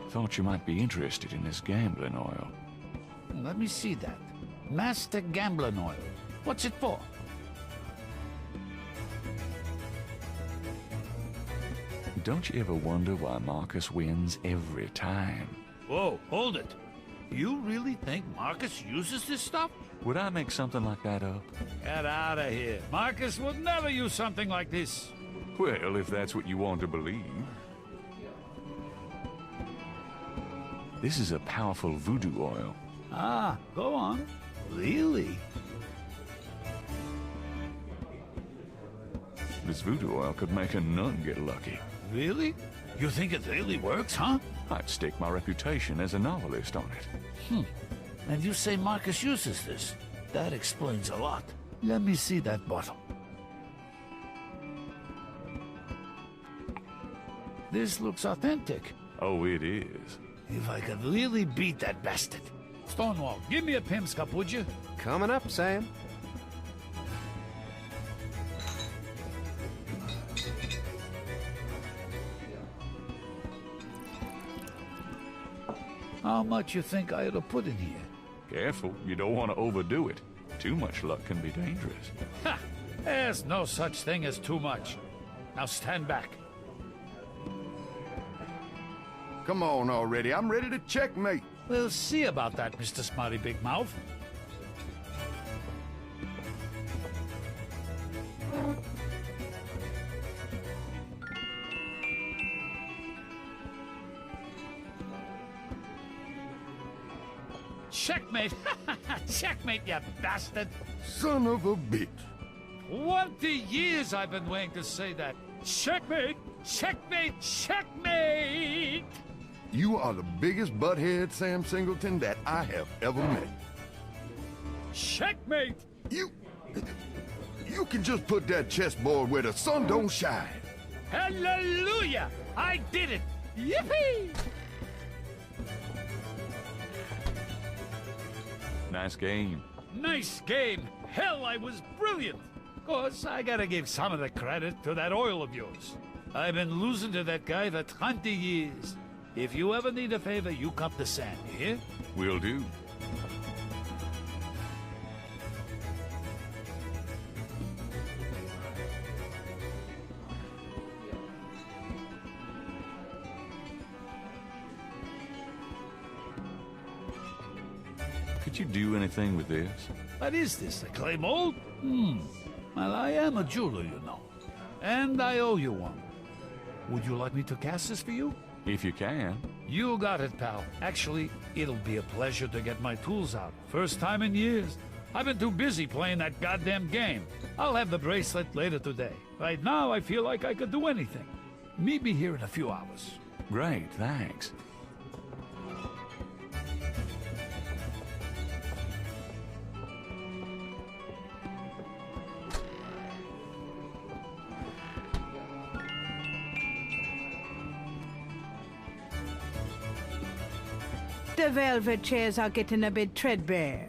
[SPEAKER 2] Thought you might be interested in this gambling oil.
[SPEAKER 12] Let me see that. Master Gambling Oil. What's it for?
[SPEAKER 2] Don't you ever wonder why Marcus wins every time?
[SPEAKER 12] Whoa, hold it. You really think Marcus uses this stuff?
[SPEAKER 2] Would I make something like that up?
[SPEAKER 12] Get out of here. Marcus would never use something like this.
[SPEAKER 2] Well, if that's what you want to believe. This is a powerful voodoo oil.
[SPEAKER 12] Ah, go on. Really?
[SPEAKER 2] this voodoo oil could make a nun get lucky.
[SPEAKER 12] Really? You think it really works, huh?
[SPEAKER 2] I'd stake my reputation as a novelist on it.
[SPEAKER 12] And you say Marcus uses this? That explains a lot. Let me see that bottle. This looks authentic.
[SPEAKER 2] Oh, it is.
[SPEAKER 12] If I could really beat that bastard. Stonewall, give me a Pim's cup, would you?
[SPEAKER 4] Coming up, Sam.
[SPEAKER 12] How much you think I ought to put in here?
[SPEAKER 2] Careful, you don't want to overdo it. Too much luck can be dangerous.
[SPEAKER 12] Ha! There's no such thing as too much. Now stand back.
[SPEAKER 21] Come on already, I'm ready to checkmate.
[SPEAKER 12] We'll see about that, Mr. Smarty Big Mouth. Checkmate! Checkmate, you bastard!
[SPEAKER 21] Son of a bitch.
[SPEAKER 12] 20 years I've been waiting to say that. Checkmate! Checkmate! Checkmate!
[SPEAKER 21] You are the biggest butthead, Sam Singleton, that I have ever met.
[SPEAKER 12] Checkmate!
[SPEAKER 21] You can just put that chessboard where the sun don't shine.
[SPEAKER 12] Hallelujah! I did it! Yippee!
[SPEAKER 2] Nice game.
[SPEAKER 12] Nice game! Hell, I was brilliant! Course, I gotta give some of the credit to that oil of yours. I've been losing to that guy for 20 years. If you ever need a favor, you come to Sam, you hear?
[SPEAKER 2] Will do. Could you do anything with this?
[SPEAKER 12] What is this, a clay mold? Well, I am a jeweler, you know. And I owe you one. Would you like me to cast this for you?
[SPEAKER 2] If you can.
[SPEAKER 12] You got it, pal. Actually, it'll be a pleasure to get my tools out. First time in years. I've been too busy playing that goddamn game. I'll have the bracelet later today. Right now, I feel like I could do anything. Meet me here in a few hours.
[SPEAKER 2] Great, thanks.
[SPEAKER 3] The velvet chairs are getting a bit threadbare.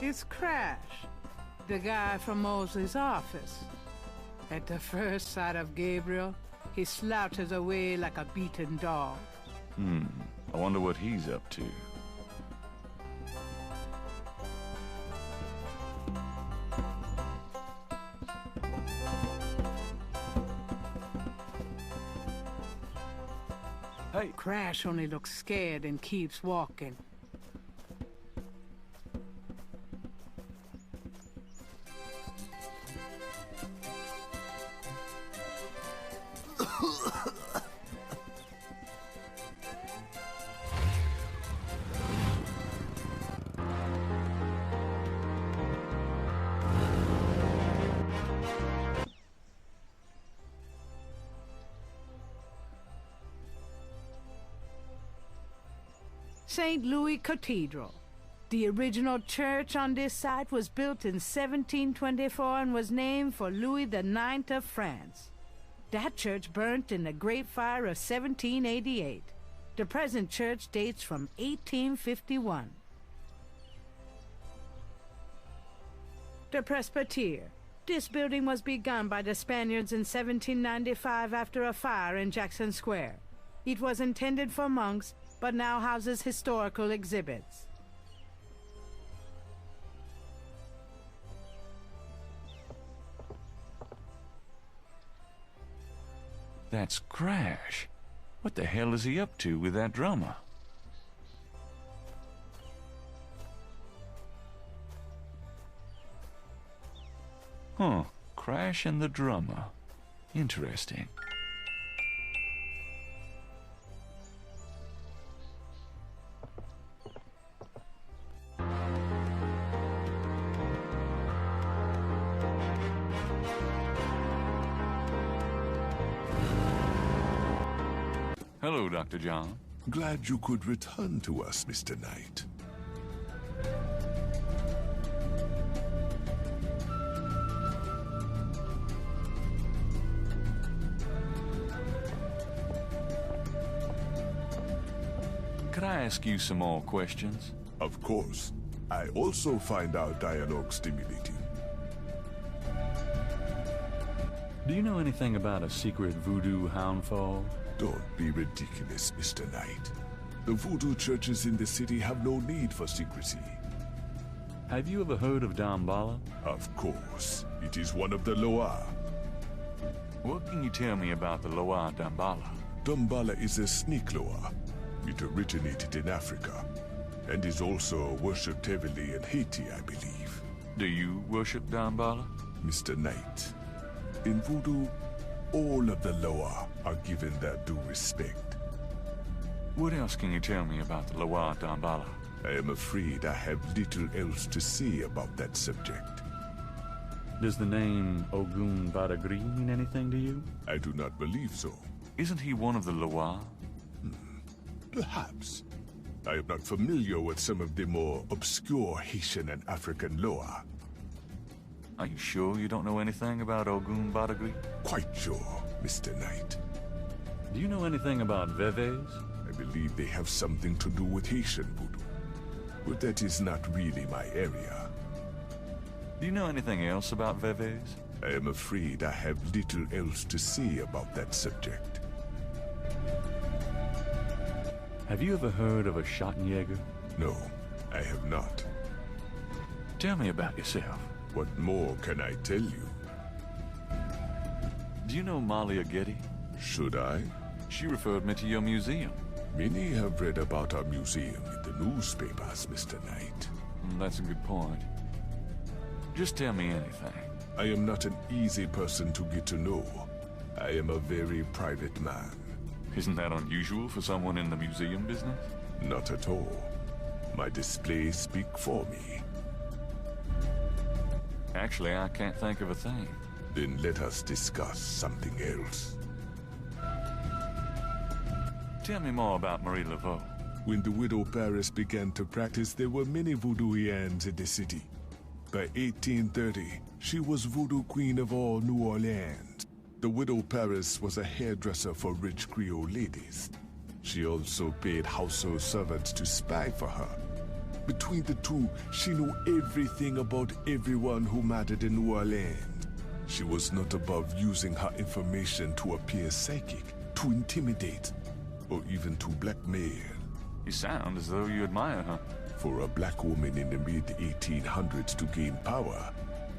[SPEAKER 3] It's Crash, the guy from Mosley's office. At the first sight of Gabriel, he slouches away like a beaten dog.
[SPEAKER 2] I wonder what he's up to.
[SPEAKER 3] Hey! Crash only looks scared and keeps walking. St. Louis Cathedral. The original church on this site was built in 1724 and was named for Louis IX of France. That church burnt in the Great Fire of 1788. The present church dates from 1851. The Presbytere. This building was begun by the Spaniards in 1795 after a fire in Jackson Square. It was intended for monks, but now houses historical exhibits.
[SPEAKER 2] That's Crash. What the hell is he up to with that drummer? Huh. Crash and the drummer. Interesting. Hello, Dr. John.
[SPEAKER 11] Glad you could return to us, Mr. Knight.
[SPEAKER 2] Could I ask you some more questions?
[SPEAKER 11] Of course. I also find our dialogue stimulating.
[SPEAKER 2] Do you know anything about a secret voodoo houndfall?
[SPEAKER 11] Don't be ridiculous, Mr. Knight. The voodoo churches in the city have no need for secrecy.
[SPEAKER 2] Have you ever heard of Damballa?
[SPEAKER 11] Of course. It is one of the Loa.
[SPEAKER 2] What can you tell me about the Loa Damballa?
[SPEAKER 11] Damballa is a snake Loa. It originated in Africa, and is also worshipped heavily in Haiti, I believe.
[SPEAKER 2] Do you worship Damballa?
[SPEAKER 11] Mr. Knight, in voodoo, all of the Loa are given their due respect.
[SPEAKER 2] What else can you tell me about the Loa Damballa?
[SPEAKER 11] I am afraid I have little else to say about that subject.
[SPEAKER 2] Does the name Ogun Badagri mean anything to you?
[SPEAKER 11] I do not believe so.
[SPEAKER 2] Isn't he one of the Loa?
[SPEAKER 11] Perhaps. I am not familiar with some of the more obscure Haitian and African Loa.
[SPEAKER 2] Are you sure you don't know anything about Ogun Badagri?
[SPEAKER 11] Quite sure, Mr. Knight.
[SPEAKER 2] Do you know anything about Veves?
[SPEAKER 11] I believe they have something to do with Haitian voodoo, but that is not really my area.
[SPEAKER 2] Do you know anything else about Veves?
[SPEAKER 11] I am afraid I have little else to say about that subject.
[SPEAKER 2] Have you ever heard of a Schottenjäger?
[SPEAKER 11] No, I have not.
[SPEAKER 2] Tell me about yourself.
[SPEAKER 11] What more can I tell you?
[SPEAKER 2] Do you know Malia Getty?
[SPEAKER 11] Should I?
[SPEAKER 2] She referred me to your museum.
[SPEAKER 11] Many have read about our museum in the newspapers, Mr. Knight.
[SPEAKER 2] That's a good point. Just tell me anything.
[SPEAKER 11] I am not an easy person to get to know. I am a very private man.
[SPEAKER 2] Isn't that unusual for someone in the museum business?
[SPEAKER 11] Not at all. My displays speak for me.
[SPEAKER 2] Actually, I can't think of a thing.
[SPEAKER 11] Then let us discuss something else.
[SPEAKER 2] Tell me more about Marie Laveau.
[SPEAKER 11] When the widow Paris began to practice, there were many voodooians in the city. By 1830, she was voodoo queen of all New Orleans. The widow Paris was a hairdresser for rich Creole ladies. She also paid household servants to spy for her. Between the two, she knew everything about everyone who mattered in New Orleans. She was not above using her information to appear psychic, to intimidate, or even to blackmail.
[SPEAKER 2] You sound as though you admire her.
[SPEAKER 11] For a black woman in the mid-1800s to gain power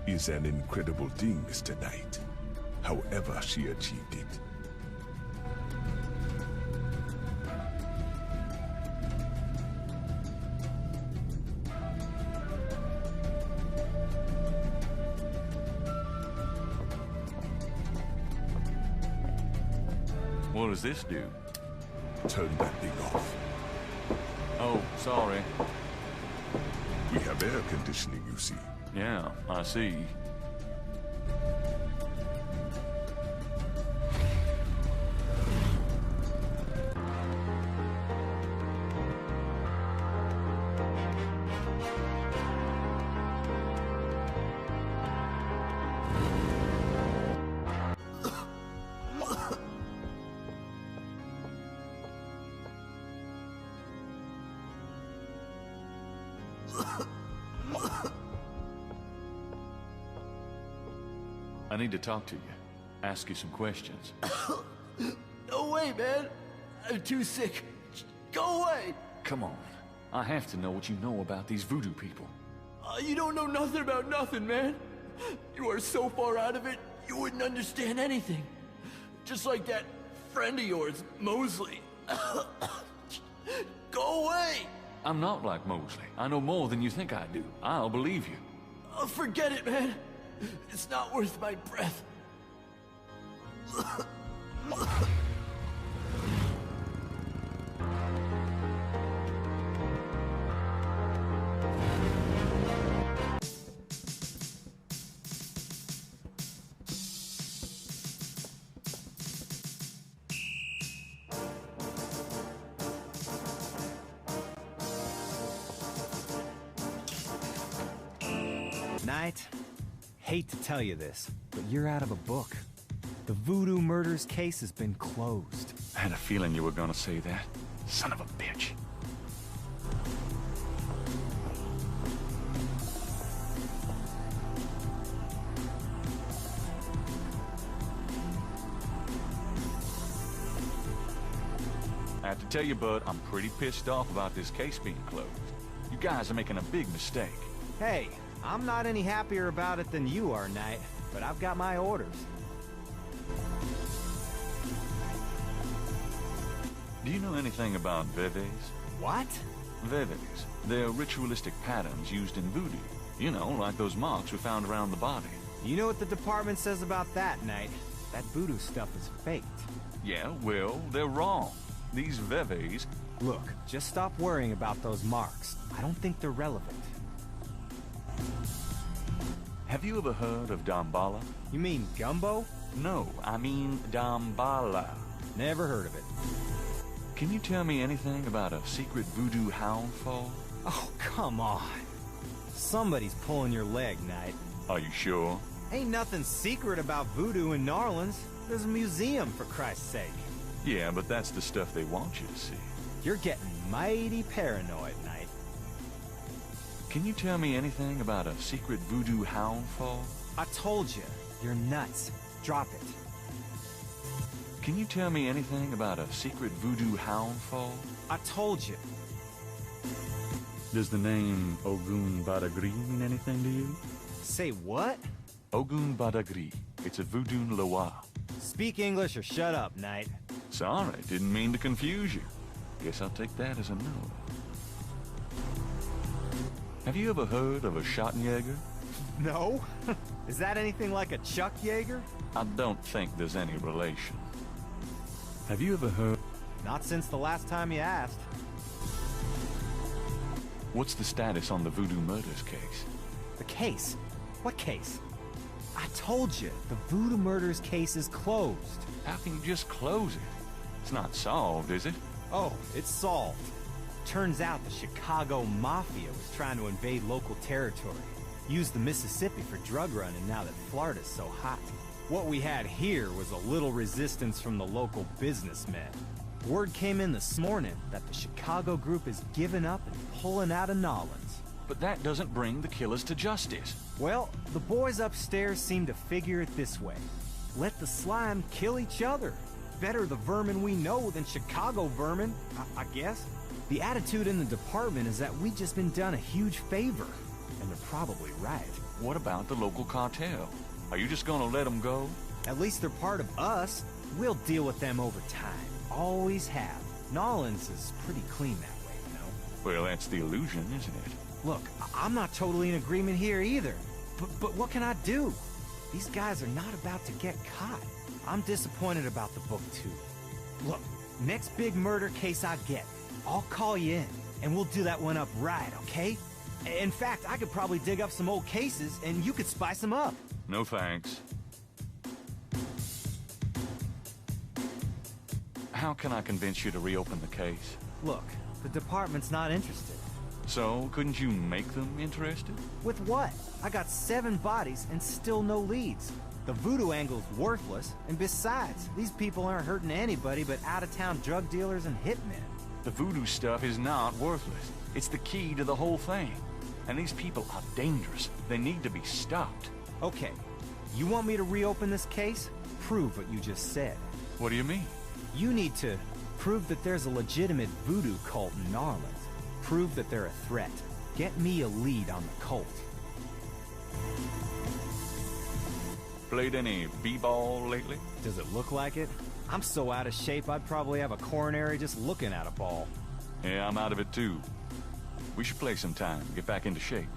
[SPEAKER 11] is an incredible thing, Mr. Knight. However she achieved it.
[SPEAKER 2] What does this do?
[SPEAKER 11] Turn that thing off.
[SPEAKER 2] Oh, sorry.
[SPEAKER 11] We have air conditioning, you see.
[SPEAKER 2] Yeah, I see. I need to talk to you. Ask you some questions.
[SPEAKER 5] No way, man. I'm too sick. Go away.
[SPEAKER 2] Come on. I have to know what you know about these voodoo people.
[SPEAKER 5] You don't know nothing about nothing, man. You are so far out of it, you wouldn't understand anything. Just like that friend of yours, Mosley. Go away.
[SPEAKER 2] I'm not like Mosley. I know more than you think I do. I'll believe you.
[SPEAKER 5] Forget it, man. It's not worth my breath.
[SPEAKER 7] Knight, hate to tell you this, but you're out of a book. The Voodoo Murders case has been closed.
[SPEAKER 2] I had a feeling you were gonna say that. Son of a bitch. I have to tell you, bud, I'm pretty pissed off about this case being closed. You guys are making a big mistake.
[SPEAKER 7] Hey, I'm not any happier about it than you are, Knight, but I've got my orders.
[SPEAKER 2] Do you know anything about veves?
[SPEAKER 7] What?
[SPEAKER 2] Veves. They're ritualistic patterns used in voodoo. You know, like those marks we found around the body.
[SPEAKER 7] You know what the department says about that, Knight? That voodoo stuff is faked.
[SPEAKER 2] Yeah, well, they're wrong. These veves...
[SPEAKER 7] Look, just stop worrying about those marks. I don't think they're relevant.
[SPEAKER 2] Have you ever heard of Damballa?
[SPEAKER 7] You mean gumbo?
[SPEAKER 2] No, I mean Damballa.
[SPEAKER 7] Never heard of it.
[SPEAKER 2] Can you tell me anything about a secret voodoo hound fall?
[SPEAKER 7] Oh, come on. Somebody's pulling your leg, Knight.
[SPEAKER 2] Are you sure?
[SPEAKER 7] Ain't nothing secret about voodoo in New Orleans. There's a museum, for Christ's sake.
[SPEAKER 2] Yeah, but that's the stuff they want you to see.
[SPEAKER 7] You're getting mighty paranoid, Knight.
[SPEAKER 2] Can you tell me anything about a secret voodoo hound fall?
[SPEAKER 7] I told you, you're nuts. Drop it.
[SPEAKER 2] Can you tell me anything about a secret voodoo hound fall?
[SPEAKER 7] I told you.
[SPEAKER 2] Does the name Ogun Badagri mean anything to you?
[SPEAKER 7] Say what?
[SPEAKER 2] Ogun Badagri. It's a voodoo Loa.
[SPEAKER 7] Speak English or shut up, Knight.
[SPEAKER 2] Sorry, didn't mean to confuse you. Guess I'll take that as a no. Have you ever heard of a Schottenjäger?
[SPEAKER 7] No? Is that anything like a Chuck Yeager?
[SPEAKER 2] I don't think there's any relation. Have you ever heard...
[SPEAKER 7] Not since the last time you asked.
[SPEAKER 2] What's the status on the Voodoo Murders case?
[SPEAKER 7] The case? What case? I told you, the Voodoo Murders case is closed.
[SPEAKER 2] How can you just close it? It's not solved, is it?
[SPEAKER 7] Oh, it's solved. Turns out the Chicago Mafia was trying to invade local territory. Use the Mississippi for drug running now that Florida's so hot. What we had here was a little resistance from the local businessmen. Word came in this morning that the Chicago group is giving up and pulling out of New Orleans.
[SPEAKER 2] But that doesn't bring the killers to justice.
[SPEAKER 7] Well, the boys upstairs seem to figure it this way. Let the slime kill each other. Better the vermin we know than Chicago vermin, I guess. The attitude in the department is that we've just been done a huge favor. And they're probably right.
[SPEAKER 2] What about the local cartel? Are you just gonna let them go?
[SPEAKER 7] At least they're part of us. We'll deal with them over time. Always have. Nolans is pretty clean that way, you know?
[SPEAKER 2] Well, that's the illusion, isn't it?
[SPEAKER 7] Look, I'm not totally in agreement here either. But what can I do? These guys are not about to get caught. I'm disappointed about the book, too. Look, next big murder case I get, I'll call you in, and we'll do that one up right, okay? In fact, I could probably dig up some old cases, and you could spice them up.
[SPEAKER 2] No thanks. How can I convince you to reopen the case?
[SPEAKER 7] Look, the department's not interested.
[SPEAKER 2] So, couldn't you make them interested?
[SPEAKER 7] With what? I got 7 bodies and still no leads. The voodoo angle's worthless, and besides, these people aren't hurting anybody but out-of-town drug dealers and hitmen.
[SPEAKER 2] The voodoo stuff is not worthless. It's the key to the whole thing. And these people are dangerous. They need to be stopped.
[SPEAKER 7] Okay, you want me to reopen this case? Prove what you just said.
[SPEAKER 2] What do you mean?
[SPEAKER 7] You need to prove that there's a legitimate voodoo cult in New Orleans. Prove that they're a threat. Get me a lead on the cult.
[SPEAKER 2] Played any b-ball lately?
[SPEAKER 7] Does it look like it? I'm so out of shape I'd probably have a coronary just looking at a ball.
[SPEAKER 2] Yeah, I'm out of it too. We should play sometime, get back into shape.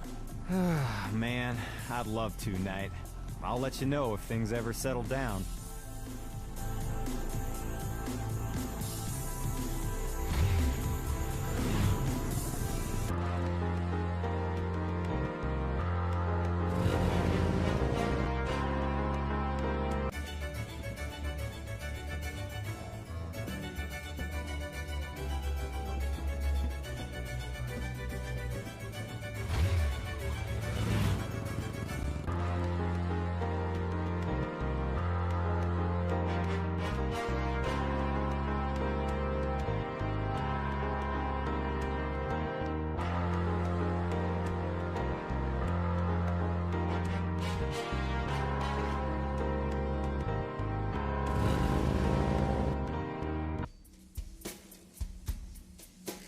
[SPEAKER 7] Man, I'd love to, Knight. I'll let you know if things ever settle down.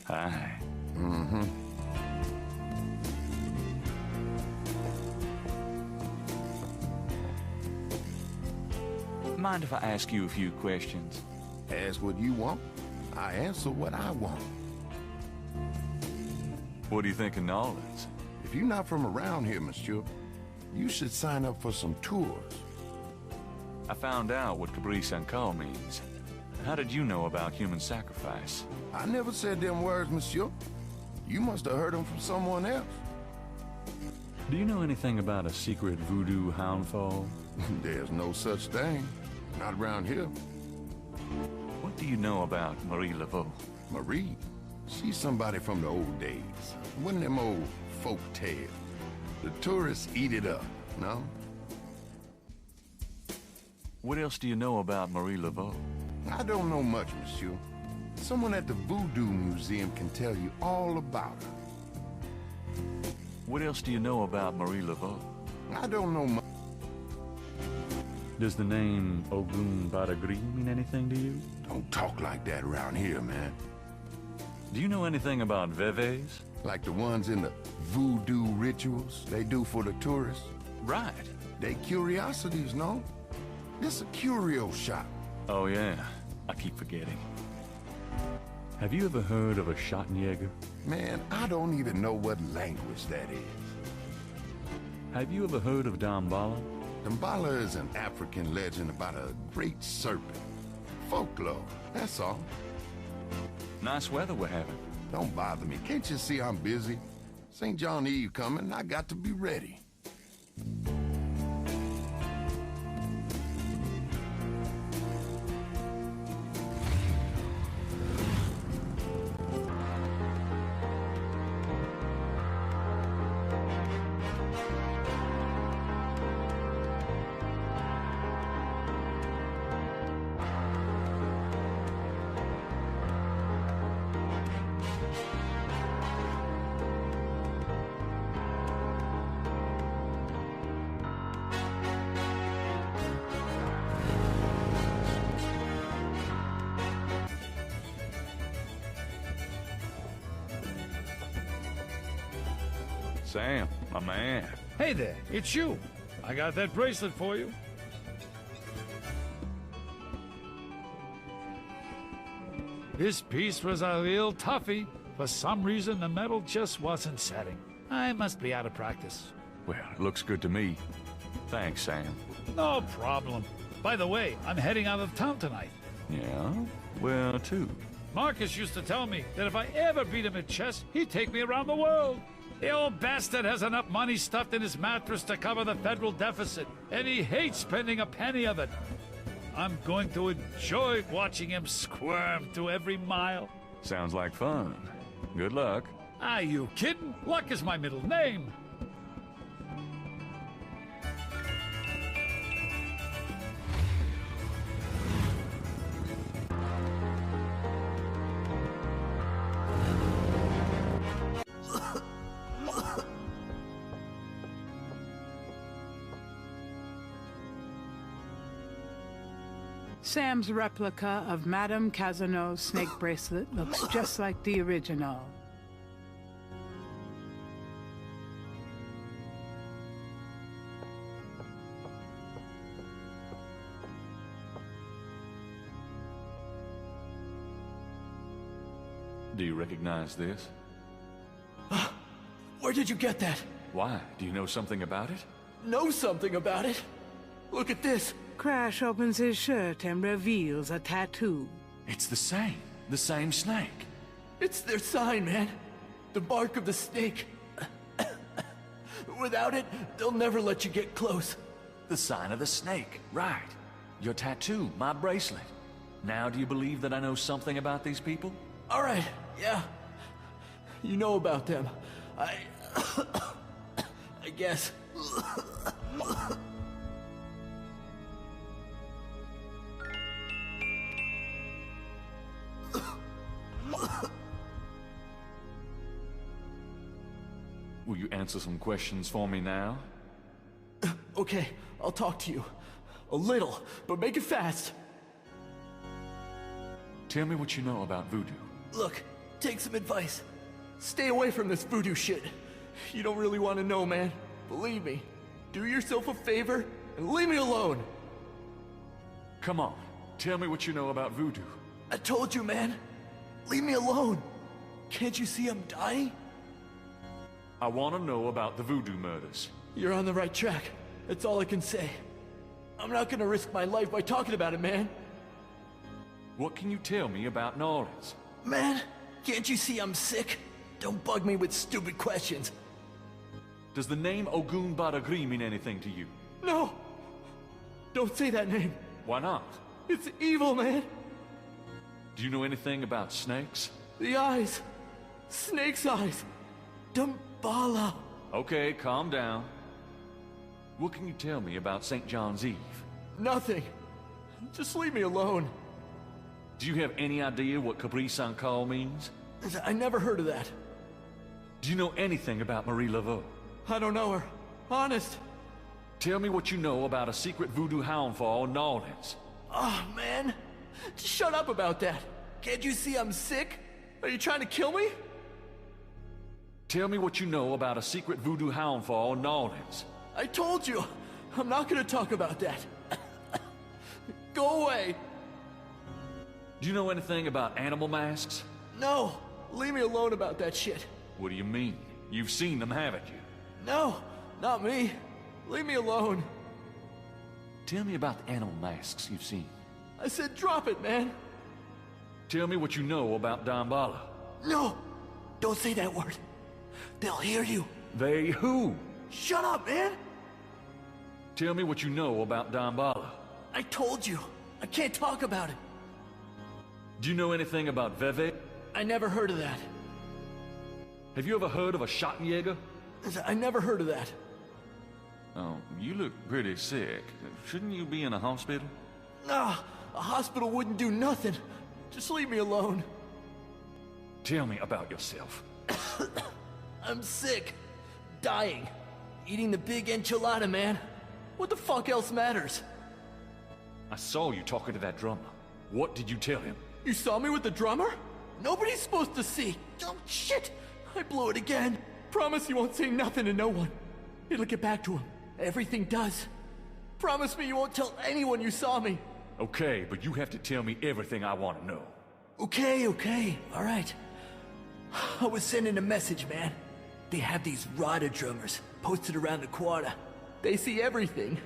[SPEAKER 2] Hi. Mind if I ask you a few questions?
[SPEAKER 21] Ask what you want. I answer what I want.
[SPEAKER 2] What do you think of Nolans?
[SPEAKER 21] If you're not from around here, monsieur, you should sign up for some tours.
[SPEAKER 2] I found out what Cabri Sankal means. How did you know about human sacrifice?
[SPEAKER 21] I never said them words, monsieur. You must have heard them from someone else.
[SPEAKER 2] Do you know anything about a secret voodoo houndfall?
[SPEAKER 21] There's no such thing. Not around here.
[SPEAKER 2] What do you know about Marie Laveau?
[SPEAKER 21] Marie? She's somebody from the old days. One of them old folk tales. The tourists eat it up, no?
[SPEAKER 2] What else do you know about Marie Laveau?
[SPEAKER 21] I don't know much, monsieur. Someone at the Voodoo Museum can tell you all about her.
[SPEAKER 2] What else do you know about Marie Laveau?
[SPEAKER 21] I don't know much.
[SPEAKER 2] Does the name Ogun Badagri mean anything to you?
[SPEAKER 21] Don't talk like that around here, man.
[SPEAKER 2] Do you know anything about Veves?
[SPEAKER 21] Like the ones in the voodoo rituals they do for the tourists?
[SPEAKER 2] Right.
[SPEAKER 21] They curiosities, no? This a curio shop.
[SPEAKER 2] Oh yeah, I keep forgetting. Have you ever heard of a Schottenjäger?
[SPEAKER 21] Man, I don't even know what language that is.
[SPEAKER 2] Have you ever heard of Damballa?
[SPEAKER 21] Damballa is an African legend about a great serpent. Folklore, that's all.
[SPEAKER 2] Nice weather we're having.
[SPEAKER 21] Don't bother me. Can't you see I'm busy? St. John Eve coming, I got to be ready.
[SPEAKER 2] Sam, my man.
[SPEAKER 12] Hey there, it's you. I got that bracelet for you. This piece was a real toughie. For some reason, the metal just wasn't setting. I must be out of practice.
[SPEAKER 2] Well, it looks good to me. Thanks, Sam.
[SPEAKER 12] No problem. By the way, I'm heading out of town tonight.
[SPEAKER 2] Yeah? Where to?
[SPEAKER 12] Marcus used to tell me that if I ever beat him at chess, he'd take me around the world. The old bastard has enough money stuffed in his mattress to cover the federal deficit, and he hates spending a penny of it. I'm going to enjoy watching him squirm through every mile.
[SPEAKER 2] Sounds like fun. Good luck.
[SPEAKER 12] Are you kidding? Luck is my middle name.
[SPEAKER 3] Sam's replica of Madame Casanau's snake bracelet looks just like the original.
[SPEAKER 2] Do you recognize this?
[SPEAKER 5] Where did you get that?
[SPEAKER 2] Why? Do you know something about it?
[SPEAKER 5] Know something about it? Look at this.
[SPEAKER 3] Crash opens his shirt and reveals a tattoo.
[SPEAKER 2] It's the same snake.
[SPEAKER 5] It's their sign, man. The mark of the snake. Without it, they'll never let you get close.
[SPEAKER 2] The sign of the snake, right. Your tattoo, my bracelet. Now do you believe that I know something about these people?
[SPEAKER 5] All right, yeah. You know about them. I guess.
[SPEAKER 2] Will you answer some questions for me now?
[SPEAKER 5] Okay, I'll talk to you. A little, but make it fast.
[SPEAKER 2] Tell me what you know about voodoo.
[SPEAKER 5] Look, take some advice. Stay away from this voodoo shit. You don't really want to know, man. Believe me. Do yourself a favor and leave me alone.
[SPEAKER 2] Come on, tell me what you know about voodoo.
[SPEAKER 5] I told you, man. Leave me alone. Can't you see I'm dying?
[SPEAKER 2] I want to know about the voodoo murders.
[SPEAKER 5] You're on the right track. That's all I can say. I'm not gonna risk my life by talking about it, man.
[SPEAKER 2] What can you tell me about New Orleans?
[SPEAKER 5] Man, can't you see I'm sick? Don't bug me with stupid questions.
[SPEAKER 2] Does the name Ogun Badagri mean anything to you?
[SPEAKER 5] No! Don't say that name.
[SPEAKER 2] Why not?
[SPEAKER 5] It's evil, man.
[SPEAKER 2] Do you know anything about snakes?
[SPEAKER 5] The eyes. Snake's eyes. Damballa.
[SPEAKER 2] Okay, calm down. What can you tell me about St. John's Eve?
[SPEAKER 5] Nothing. Just leave me alone.
[SPEAKER 2] Do you have any idea what Capri Saint-Call means?
[SPEAKER 5] I never heard of that.
[SPEAKER 2] Do you know anything about Marie Laveau?
[SPEAKER 5] I don't know her. Honest.
[SPEAKER 2] Tell me what you know about a secret voodoo hound fall in New Orleans.
[SPEAKER 5] Oh, man. Just shut up about that. Can't you see I'm sick? Are you trying to kill me?
[SPEAKER 2] Tell me what you know about a secret voodoo hound fall in New Orleans.
[SPEAKER 5] I told you. I'm not gonna talk about that. Go away.
[SPEAKER 2] Do you know anything about animal masks?
[SPEAKER 5] No. Leave me alone about that shit.
[SPEAKER 2] What do you mean? You've seen them, haven't you?
[SPEAKER 5] No, not me. Leave me alone.
[SPEAKER 2] Tell me about the animal masks you've seen.
[SPEAKER 5] I said drop it, man.
[SPEAKER 2] Tell me what you know about Damballa.
[SPEAKER 5] No! Don't say that word. They'll hear you.
[SPEAKER 2] They who?
[SPEAKER 5] Shut up, man!
[SPEAKER 2] Tell me what you know about Damballa.
[SPEAKER 5] I told you. I can't talk about it.
[SPEAKER 2] Do you know anything about Veve?
[SPEAKER 5] I never heard of that.
[SPEAKER 2] Have you ever heard of a Schottenjäger?
[SPEAKER 5] I never heard of that.
[SPEAKER 2] Oh, you look pretty sick. Shouldn't you be in a hospital?
[SPEAKER 5] Nah, a hospital wouldn't do nothing. Just leave me alone.
[SPEAKER 2] Tell me about yourself.
[SPEAKER 5] I'm sick. Dying. Eating the big enchilada, man. What the fuck else matters?
[SPEAKER 2] I saw you talking to that drummer. What did you tell him?
[SPEAKER 5] You saw me with the drummer? Nobody's supposed to see. Oh, shit! I blew it again. Promise you won't say nothing to no one. It'll get back to him. Everything does. Promise me you won't tell anyone you saw me.
[SPEAKER 2] Okay, but you have to tell me everything I want to know.
[SPEAKER 5] Okay, all right. I was sending a message, man. They have these Rada drummers posted around the quarter. They see everything,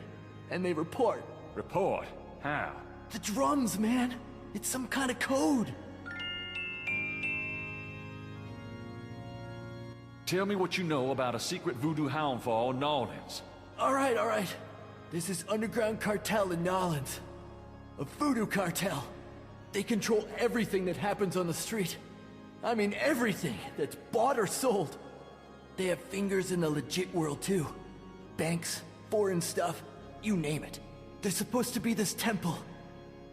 [SPEAKER 5] and they report.
[SPEAKER 2] Report? How?
[SPEAKER 5] The drums, man. It's some kind of code.
[SPEAKER 2] Tell me what you know about a secret voodoo hound fall in New Orleans.
[SPEAKER 5] All right. There's this underground cartel in New Orleans. A voodoo cartel. They control everything that happens on the street. I mean everything that's bought or sold. They have fingers in the legit world too. Banks, foreign stuff, you name it. There's supposed to be this temple.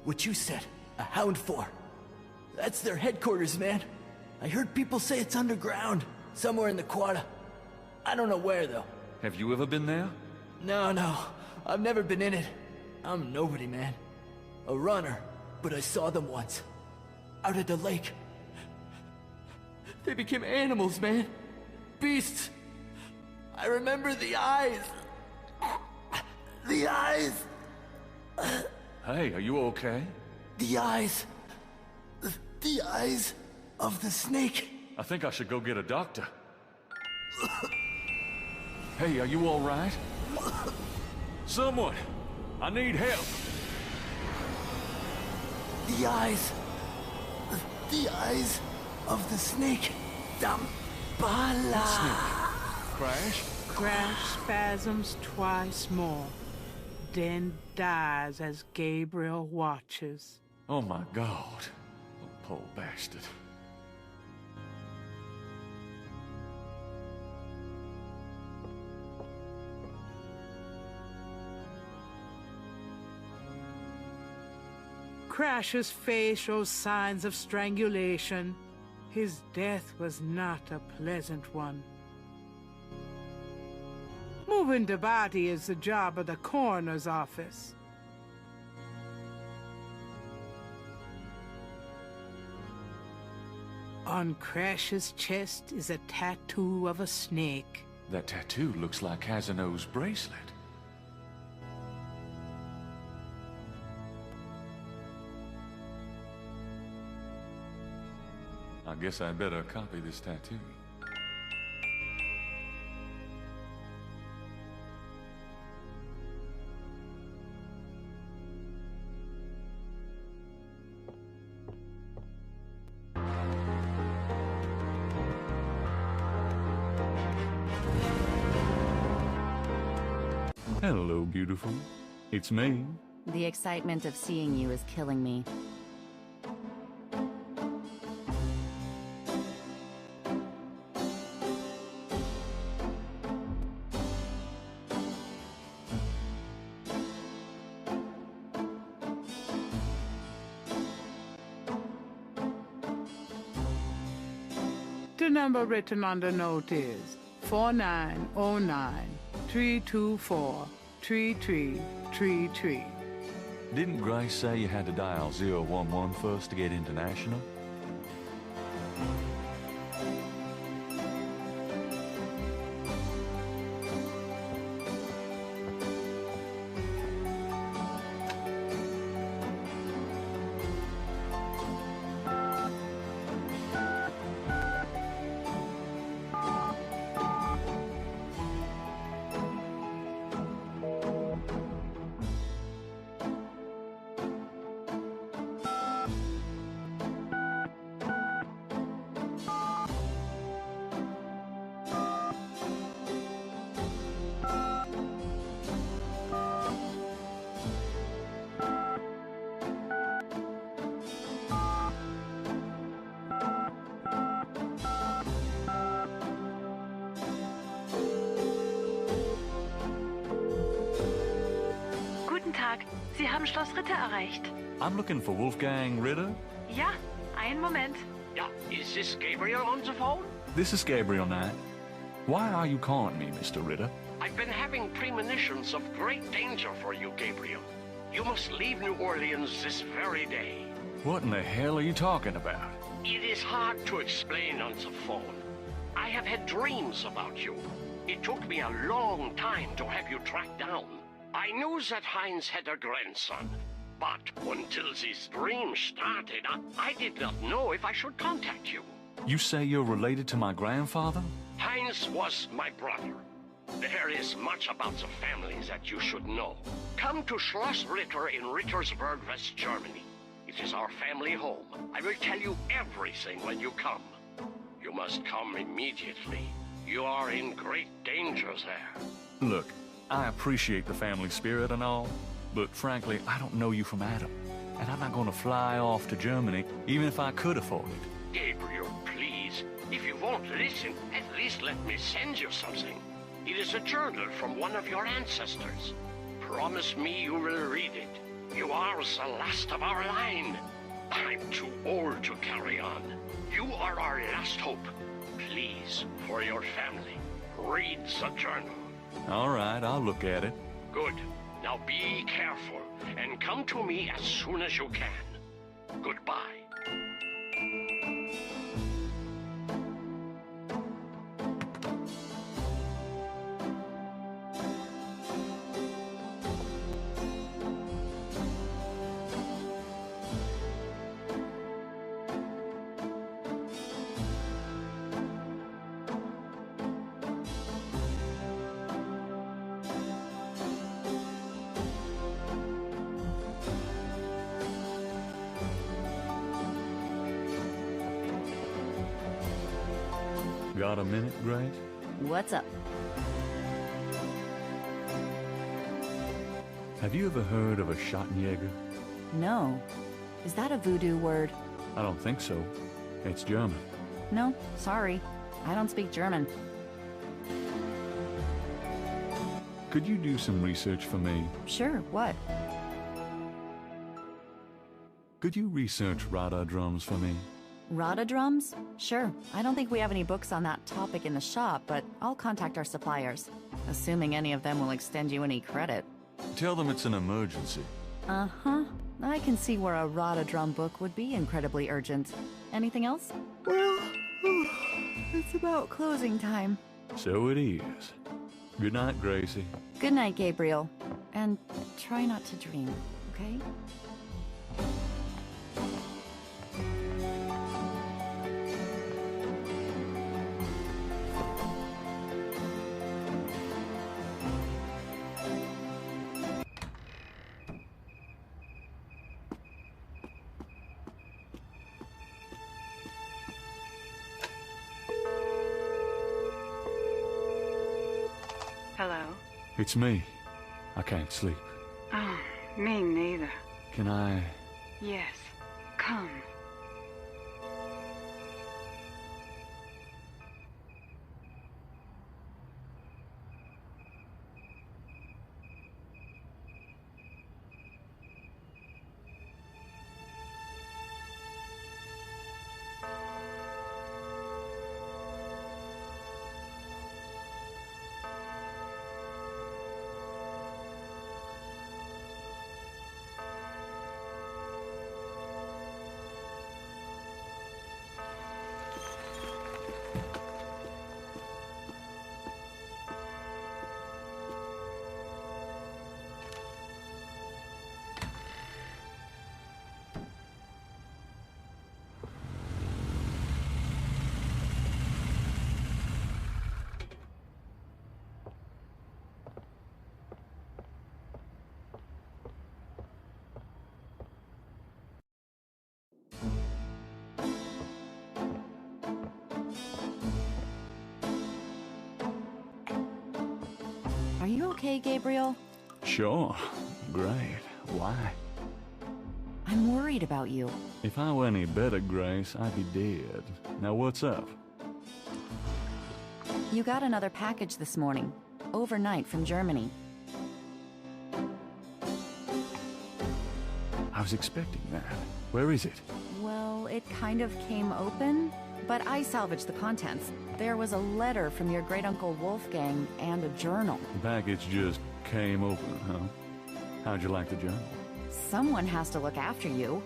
[SPEAKER 5] What you said, a hound for. That's their headquarters, man. I heard people say it's underground, somewhere in the quarter. I don't know where though.
[SPEAKER 2] Have you ever been there?
[SPEAKER 5] No. I've never been in it. I'm nobody, man. A runner, but I saw them once. Out at the lake. They became animals, man. Beasts. I remember the eyes. The eyes.
[SPEAKER 2] Hey, are you okay?
[SPEAKER 5] The eyes. The eyes of the snake.
[SPEAKER 2] I think I should go get a doctor. Hey, are you all right? Someone! I need help.
[SPEAKER 5] The eyes. The eyes of the snake. Damballa.
[SPEAKER 2] Crash?
[SPEAKER 3] Crash spasms twice more, then dies as Gabriel watches.
[SPEAKER 2] Oh my God. Oh, poor bastard.
[SPEAKER 3] Crash's face shows signs of strangulation. His death was not a pleasant one. Moving the body is the job of the coroner's office. On Crash's chest is a tattoo of a snake.
[SPEAKER 2] That tattoo looks like Casino's bracelet. I guess I'd better copy this tattoo. Hello, beautiful. It's me.
[SPEAKER 1] The excitement of seeing you is killing me.
[SPEAKER 3] The number written on the note is 4909-324-3333.
[SPEAKER 2] Didn't Grace say you had to dial 011 first to get international?
[SPEAKER 18] Guten Tag, Sie haben Schloss Ritter erreicht.
[SPEAKER 2] I'm looking for Wolfgang Ritter.
[SPEAKER 18] Ja, einen Moment.
[SPEAKER 13] Yeah, is this Gabriel on the phone?
[SPEAKER 2] This is Gabriel Knight. Why are you calling me, Mr. Ritter?
[SPEAKER 13] I've been having premonitions of great danger for you, Gabriel. You must leave New Orleans this very day.
[SPEAKER 2] What in the hell are you talking about?
[SPEAKER 13] It is hard to explain on the phone. I have had dreams about you. It took me a long time to have you tracked down. I knew that Heinz had a grandson, but until these dreams started, I did not know if I should contact you.
[SPEAKER 2] You say you're related to my grandfather?
[SPEAKER 13] Heinz was my brother. There is much about the family that you should know. Come to Schloss Ritter in Rittersberg, West Germany. It is our family home. I will tell you everything when you come. You must come immediately. You are in great danger there.
[SPEAKER 2] Look, I appreciate the family spirit and all, but frankly, I don't know you from Adam. And I'm not going to fly off to Germany, even if I could afford it.
[SPEAKER 13] Gabriel, please. If you won't listen, at least let me send you something. It is a journal from one of your ancestors. Promise me you will read it. You are the last of our line. I'm too old to carry on. You are our last hope. Please, for your family, read the journal.
[SPEAKER 2] All right, I'll look at it.
[SPEAKER 13] Good. Now be careful, and come to me as soon as you can. Goodbye.
[SPEAKER 2] Got a minute, Grace?
[SPEAKER 1] What's up?
[SPEAKER 2] Have you ever heard of a Schottenjäger?
[SPEAKER 1] No. Is that a voodoo word?
[SPEAKER 2] I don't think so. It's German.
[SPEAKER 1] No, sorry. I don't speak German.
[SPEAKER 2] Could you do some research for me?
[SPEAKER 1] Sure, what?
[SPEAKER 2] Could you research radar drums for me?
[SPEAKER 1] Rada drums? Sure. I don't think we have any books on that topic in the shop, but I'll contact our suppliers. Assuming any of them will extend you any credit.
[SPEAKER 2] Tell them it's an emergency.
[SPEAKER 1] Uh-huh. I can see where a Rada drum book would be incredibly urgent. Anything else? Well, it's about closing time.
[SPEAKER 2] So it is. Good night, Gracie.
[SPEAKER 1] Good night, Gabriel. And try not to dream, okay?
[SPEAKER 17] Hello?
[SPEAKER 2] It's me. I can't sleep.
[SPEAKER 17] Oh, me neither.
[SPEAKER 2] Can I...
[SPEAKER 17] Yes. Come.
[SPEAKER 1] Are you okay, Gabriel?
[SPEAKER 2] Sure. Great. Why?
[SPEAKER 1] I'm worried about you.
[SPEAKER 2] If I were any better, Grace, I'd be dead. Now what's up?
[SPEAKER 1] You got another package this morning. Overnight from Germany.
[SPEAKER 2] I was expecting that. Where is it?
[SPEAKER 1] Well, it kind of came open, but I salvaged the contents. There was a letter from your great-uncle Wolfgang and a journal.
[SPEAKER 2] The package just came open, huh? How'd you like the journal?
[SPEAKER 1] Someone has to look after you.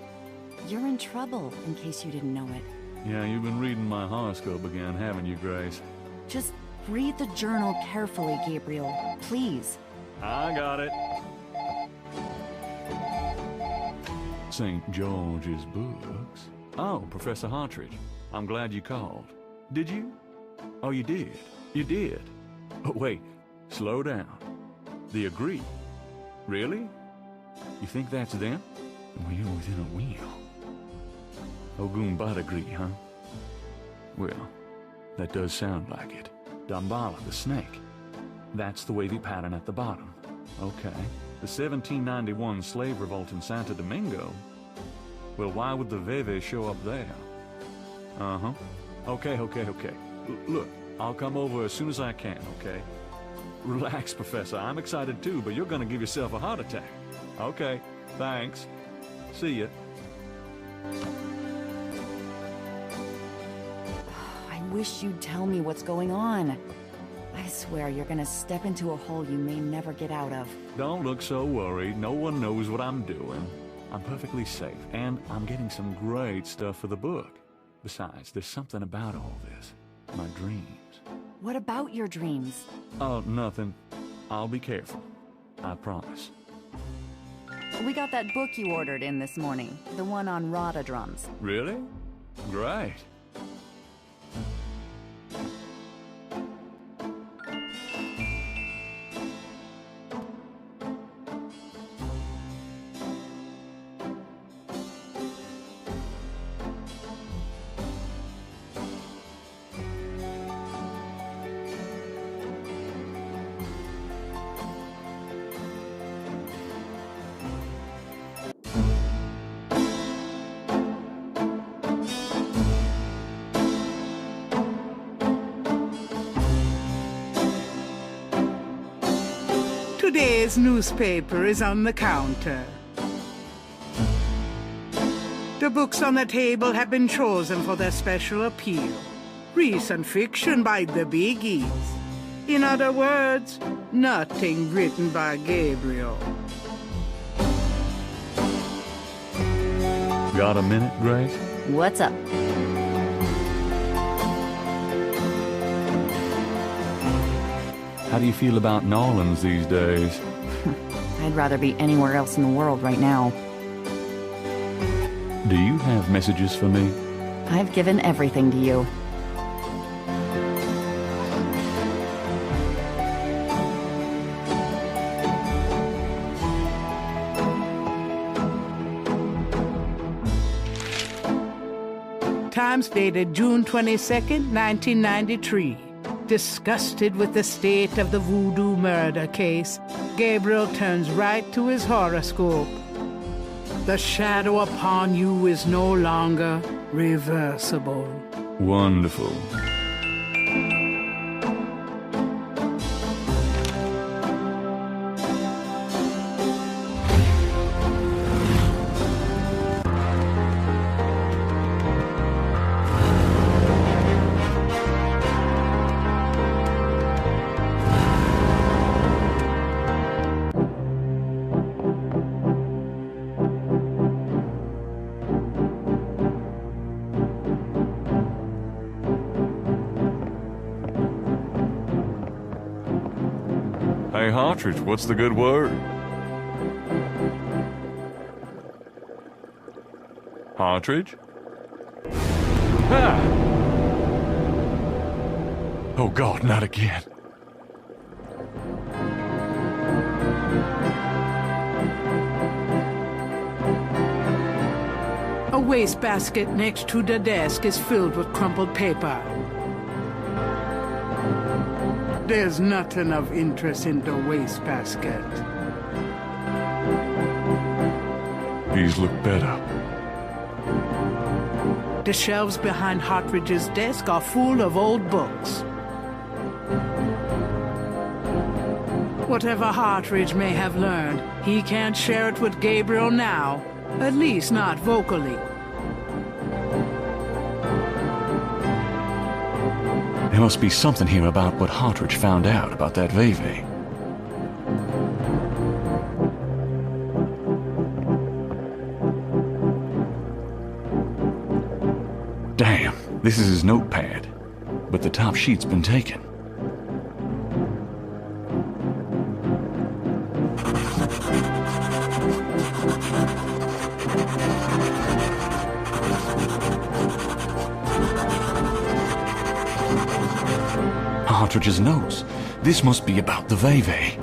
[SPEAKER 1] You're in trouble, in case you didn't know it.
[SPEAKER 2] Yeah, you've been reading my horoscope again, haven't you, Grace?
[SPEAKER 1] Just read the journal carefully, Gabriel. Please.
[SPEAKER 2] I got it. St. George's books. Oh, Professor Hartridge. I'm glad you called. Did you? Oh, you did. You did. Oh, wait. Slow down. They agree. Really? You think that's them? Wheel within a wheel. Ogun agree, huh? Well, that does sound like it. Dambala, the snake. That's the wavy pattern at the bottom. Okay. The 1791 slave revolt in Santo Domingo? Well, why would the Veve show up there? Uh-huh. Okay. Look, I'll come over as soon as I can, okay? Relax, Professor. I'm excited too, but you're gonna give yourself a heart attack. Okay, thanks. See ya.
[SPEAKER 1] I wish you'd tell me what's going on. I swear you're gonna step into a hole you may never get out of.
[SPEAKER 2] Don't look so worried. No one knows what I'm doing. I'm perfectly safe, and I'm getting some great stuff for the book. Besides, there's something about all this. My dreams.
[SPEAKER 1] What about your dreams?
[SPEAKER 2] Oh, nothing. I'll be careful. I promise.
[SPEAKER 1] We got that book you ordered in this morning. The one on Rada drums.
[SPEAKER 2] Really? Great.
[SPEAKER 3] Today's newspaper is on the counter. The books on the table have been chosen for their special appeal. Recent fiction by the biggies. In other words, nothing written by Gabriel.
[SPEAKER 2] Got a minute, Grace?
[SPEAKER 1] What's up?
[SPEAKER 2] How do you feel about Nolans these days?
[SPEAKER 1] I'd rather be anywhere else in the world right now.
[SPEAKER 2] Do you have messages for me?
[SPEAKER 1] I've given everything to you.
[SPEAKER 3] Times dated June 22nd, 1993. Disgusted with the state of the voodoo murder case, Gabriel turns right to his horoscope. The shadow upon you is no longer reversible.
[SPEAKER 2] Wonderful. Hey, Hartridge, what's the good word? Hartridge? Ah! Oh, God, not again.
[SPEAKER 3] A wastebasket next to the desk is filled with crumpled paper. There's nothing of interest in the wastebasket.
[SPEAKER 2] These look better.
[SPEAKER 3] The shelves behind Hartridge's desk are full of old books. Whatever Hartridge may have learned, he can't share it with Gabriel now, at least not vocally.
[SPEAKER 2] There must be something here about what Hartridge found out about that Veve. Damn, this is his notepad, but the top sheet's been taken. Hartridge's notes. This must be about the Veve.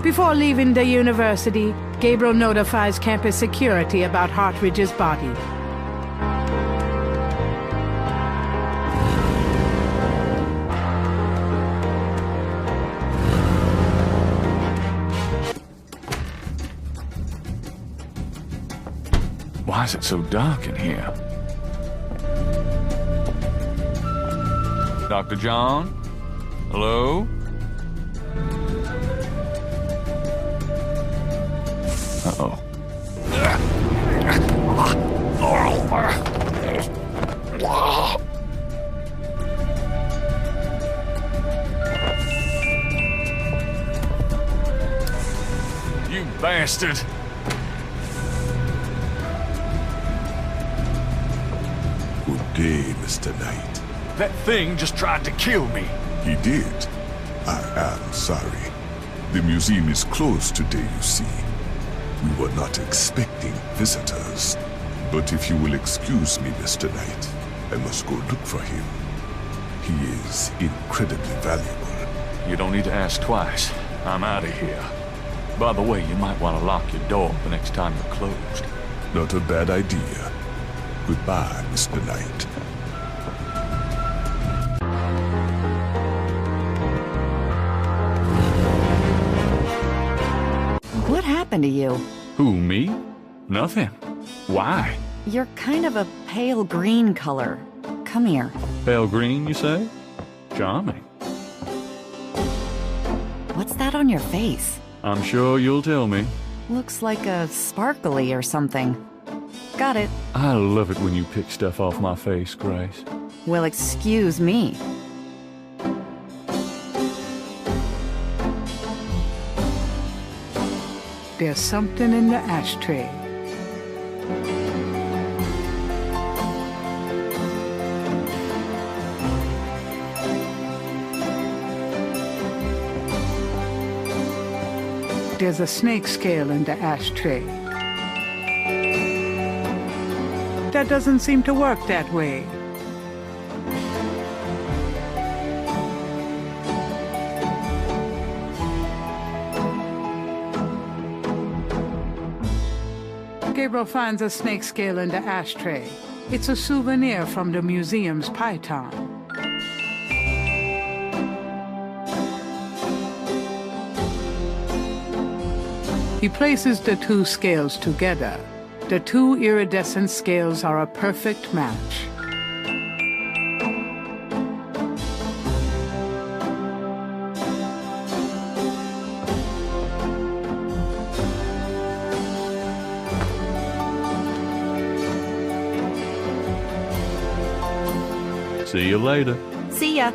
[SPEAKER 3] Before leaving the university, Gabriel notifies campus security about Hartridge's body.
[SPEAKER 2] Why is it so dark in here? Dr. John? Hello? Uh-oh. You bastard!
[SPEAKER 11] Good day, Mr. Knight.
[SPEAKER 2] That thing just tried to kill me.
[SPEAKER 11] He did. I am sorry. The museum is closed today, you see. We were not expecting visitors. But if you will excuse me, Mr. Knight, I must go look for him. He is incredibly valuable.
[SPEAKER 2] You don't need to ask twice. I'm out of here. By the way, you might want to lock your door the next time you're closed.
[SPEAKER 11] Not a bad idea. Goodbye, Mr. Knight.
[SPEAKER 1] What happened to you?
[SPEAKER 2] Who, me? Nothing. Why?
[SPEAKER 1] You're kind of a pale green color. Come here.
[SPEAKER 2] Pale green, you say? Charming.
[SPEAKER 1] What's that on your face?
[SPEAKER 2] I'm sure you'll tell me.
[SPEAKER 1] Looks like a sparkly or something. Got it.
[SPEAKER 2] I love it when you pick stuff off my face, Grace.
[SPEAKER 1] Well, excuse me.
[SPEAKER 3] There's something in the ashtray. There's a snake scale in the ashtray. That doesn't seem to work that way. Gabriel finds a snake scale in the ashtray. It's a souvenir from the museum's python. He places the two scales together. The two iridescent scales are a perfect match.
[SPEAKER 2] See you later.
[SPEAKER 1] See ya.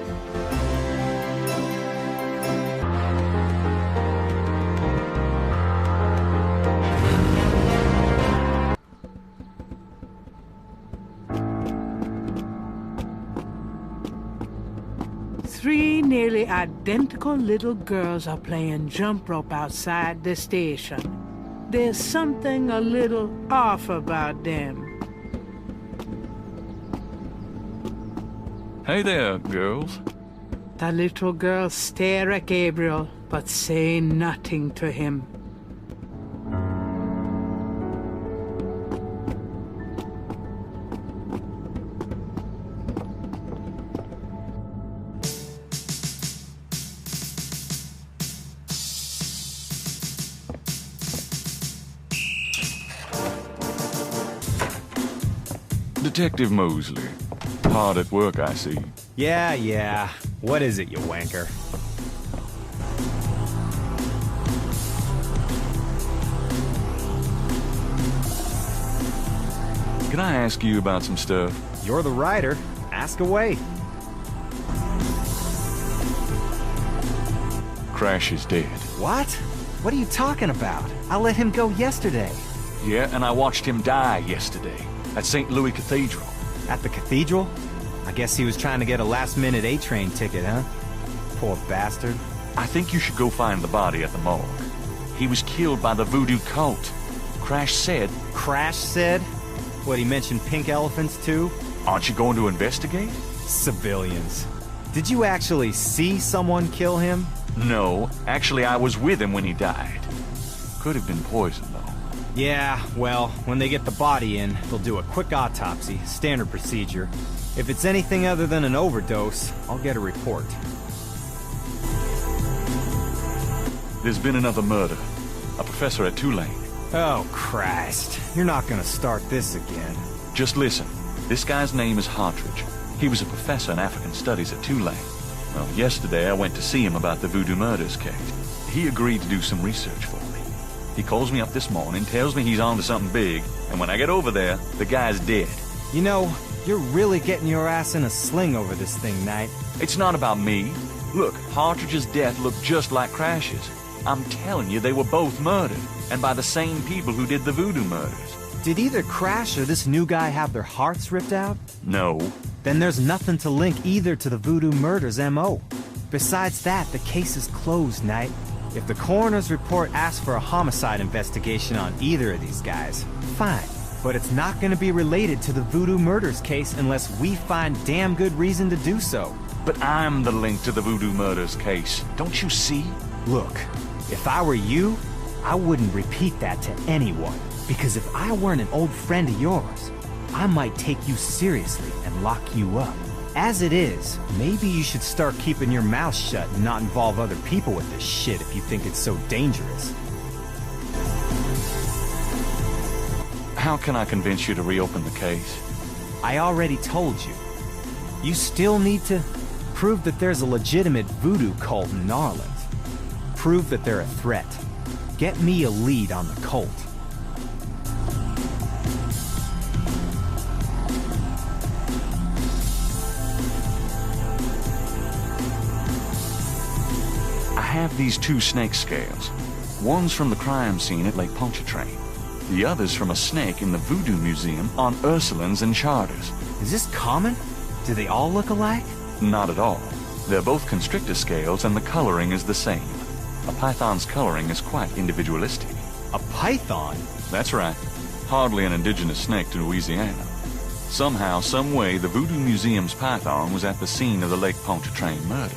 [SPEAKER 3] Three nearly identical little girls are playing jump rope outside the station. There's something a little off about them.
[SPEAKER 2] Hey there, girls.
[SPEAKER 3] The little girls stare at Gabriel, but say nothing to him.
[SPEAKER 2] Detective Mosley. Hard at work, I see.
[SPEAKER 7] Yeah. What is it, you wanker?
[SPEAKER 2] Can I ask you about some stuff?
[SPEAKER 7] You're the writer. Ask away.
[SPEAKER 2] Crash is dead.
[SPEAKER 7] What? What are you talking about? I let him go yesterday.
[SPEAKER 2] Yeah, and I watched him die yesterday at St. Louis Cathedral.
[SPEAKER 7] At the cathedral? I guess he was trying to get a last-minute A-train ticket, huh? Poor bastard.
[SPEAKER 2] I think you should go find the body at the morgue. He was killed by the voodoo cult. Crash said...
[SPEAKER 7] Crash said? What, he mentioned pink elephants, too?
[SPEAKER 2] Aren't you going to investigate?
[SPEAKER 7] Civilians. Did you actually see someone kill him?
[SPEAKER 2] No. Actually, I was with him when he died. Could have been poison, though.
[SPEAKER 7] Yeah, well, when they get the body in, they'll do a quick autopsy, standard procedure. If it's anything other than an overdose, I'll get a report.
[SPEAKER 2] There's been another murder. A professor at Tulane.
[SPEAKER 7] Oh, Christ. You're not gonna start this again.
[SPEAKER 2] Just listen. This guy's name is Hartridge. He was a professor in African Studies at Tulane. Well, yesterday I went to see him about the voodoo murders case. He agreed to do some research for me. He calls me up this morning, tells me he's on to something big, and when I get over there, the guy's dead.
[SPEAKER 7] You know, you're really getting your ass in a sling over this thing, Knight.
[SPEAKER 2] It's not about me. Look, Hartridge's death looked just like Crash's. I'm telling you, they were both murdered, and by the same people who did the voodoo murders.
[SPEAKER 7] Did either Crash or this new guy have their hearts ripped out?
[SPEAKER 2] No.
[SPEAKER 7] Then there's nothing to link either to the voodoo murders M.O. Besides that, the case is closed, Knight. If the coroner's report asks for a homicide investigation on either of these guys, fine. But it's not going to be related to the voodoo murders case unless we find damn good reason to do so.
[SPEAKER 2] But I'm the link to the voodoo murders case. Don't you see?
[SPEAKER 7] Look, if I were you, I wouldn't repeat that to anyone. Because if I weren't an old friend of yours, I might take you seriously and lock you up. As it is, maybe you should start keeping your mouth shut and not involve other people with this shit if you think it's so dangerous.
[SPEAKER 2] How can I convince you to reopen the case?
[SPEAKER 7] I already told you. You still need to prove that there's a legitimate voodoo cult in New Orleans. Prove that they're a threat. Get me a lead on the cult.
[SPEAKER 2] I have these 2 snake scales. One's from the crime scene at Lake Pontchartrain. The other's from a snake in the Voodoo Museum on Ursulines and Charters.
[SPEAKER 7] Is this common? Do they all look alike?
[SPEAKER 2] Not at all. They're both constrictor scales and the coloring is the same. A python's coloring is quite individualistic.
[SPEAKER 7] A python?
[SPEAKER 2] That's right. Hardly an indigenous snake to Louisiana. Somehow, some way, the Voodoo Museum's python was at the scene of the Lake Pontchartrain murder.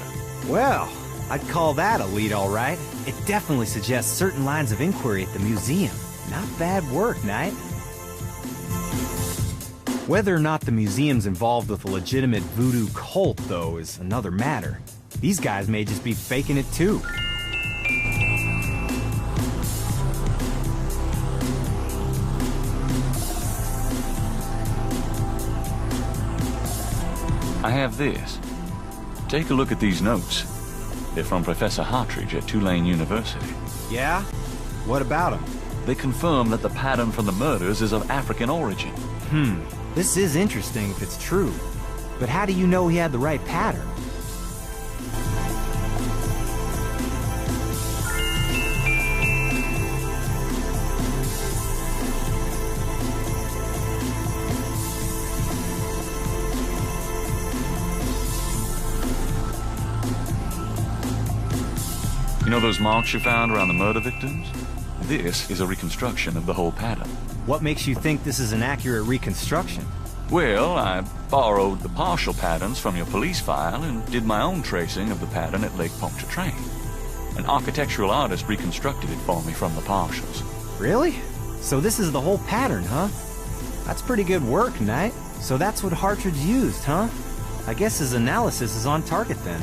[SPEAKER 7] Well, I'd call that a lead, all right. It definitely suggests certain lines of inquiry at the museum. Not bad work, Knight. Whether or not the museum's involved with a legitimate voodoo cult, though, is another matter. These guys may just be faking it, too.
[SPEAKER 2] I have this. Take a look at these notes. They're from Professor Hartridge at Tulane University.
[SPEAKER 7] Yeah? What about them?
[SPEAKER 2] They confirm that the pattern from the murders is of African origin.
[SPEAKER 7] This is interesting if it's true. But how do you know he had the right pattern?
[SPEAKER 2] You know those marks you found around the murder victims? This is a reconstruction of the whole pattern.
[SPEAKER 7] What makes you think this is an accurate reconstruction?
[SPEAKER 2] Well, I borrowed the partial patterns from your police file and did my own tracing of the pattern at Lake Pontchartrain. An architectural artist reconstructed it for me from the partials.
[SPEAKER 7] Really? So this is the whole pattern, huh? That's pretty good work, Knight. So that's what Hartridge used, huh? I guess his analysis is on target then.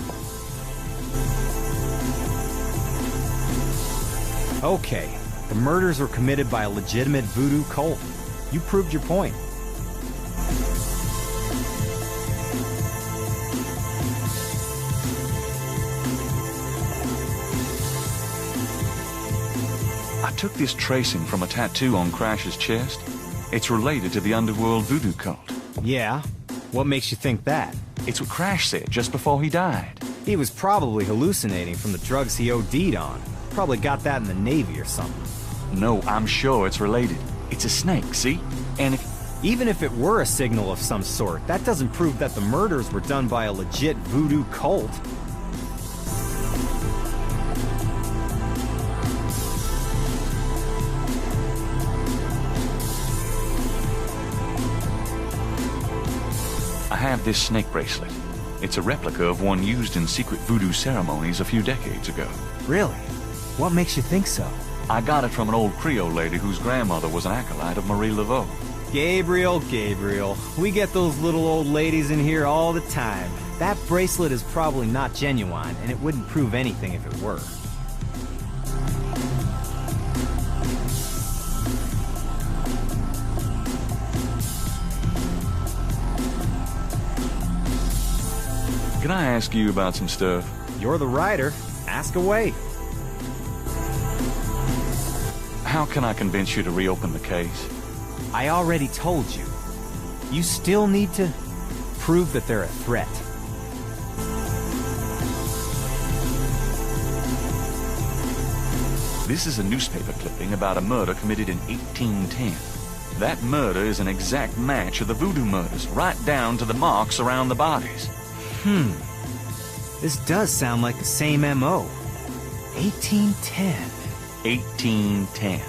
[SPEAKER 7] Okay, the murders were committed by a legitimate voodoo cult. You proved your point.
[SPEAKER 2] I took this tracing from a tattoo on Crash's chest. It's related to the underworld voodoo cult.
[SPEAKER 7] Yeah? What makes you think that?
[SPEAKER 2] It's what Crash said just before he died.
[SPEAKER 7] He was probably hallucinating from the drugs he OD'd on. Probably got that in the Navy or something.
[SPEAKER 2] No, I'm sure it's related. It's a snake, see? And
[SPEAKER 7] even if it were a signal of some sort, that doesn't prove that the murders were done by a legit voodoo cult.
[SPEAKER 2] I have this snake bracelet. It's a replica of one used in secret voodoo ceremonies a few decades ago.
[SPEAKER 7] Really? What makes you think so?
[SPEAKER 2] I got it from an old Creole lady whose grandmother was an acolyte of Marie Laveau.
[SPEAKER 7] Gabriel. We get those little old ladies in here all the time. That bracelet is probably not genuine, and it wouldn't prove anything if it were.
[SPEAKER 2] Can I ask you about some stuff?
[SPEAKER 7] You're the writer. Ask away.
[SPEAKER 2] How can I convince you to reopen the case?
[SPEAKER 7] I already told you. You still need to prove that they're a threat.
[SPEAKER 2] This is a newspaper clipping about a murder committed in 1810. That murder is an exact match of the voodoo murders, right down to the marks around the bodies.
[SPEAKER 7] This does sound like the same M.O. 1810.
[SPEAKER 2] 1810.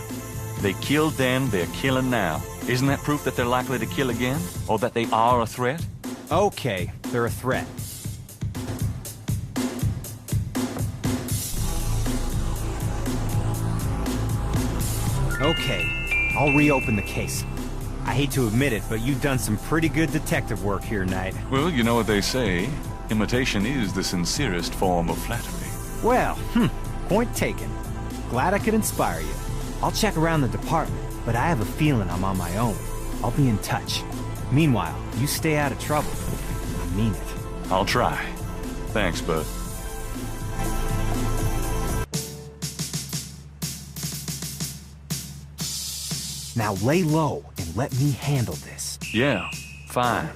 [SPEAKER 2] They killed then, they're killing now. Isn't that proof that they're likely to kill again? Or that they are a threat?
[SPEAKER 7] Okay, they're a threat. Okay, I'll reopen the case. I hate to admit it, but you've done some pretty good detective work here, Knight.
[SPEAKER 2] Well, you know what they say. Imitation is the sincerest form of flattery.
[SPEAKER 7] Well, point taken. Glad I could inspire you. I'll check around the department. but I have a feeling I'm on my own. I'll be in touch. Meanwhile, you stay out of trouble. I mean it.
[SPEAKER 2] I'll try. Thanks, bud.
[SPEAKER 7] Now lay low and let me handle this.
[SPEAKER 2] Yeah, fine.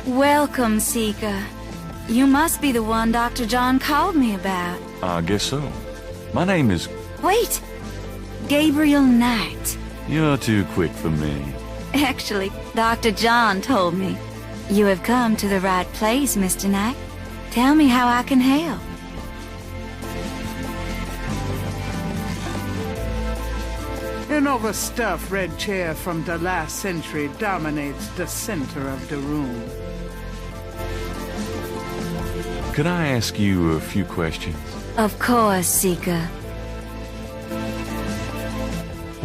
[SPEAKER 9] Welcome, Seeker. You must be the one Dr. John called me about.
[SPEAKER 2] I guess so. My name is...
[SPEAKER 9] Wait! Gabriel Knight.
[SPEAKER 2] You're too quick for me.
[SPEAKER 9] Actually, Dr. John told me. You have come to the right place, Mr. Knight. Tell me how I can help.
[SPEAKER 3] An overstuffed red chair from the last century dominates the center of the room.
[SPEAKER 2] Could I ask you a few questions?
[SPEAKER 9] Of course, Seeker.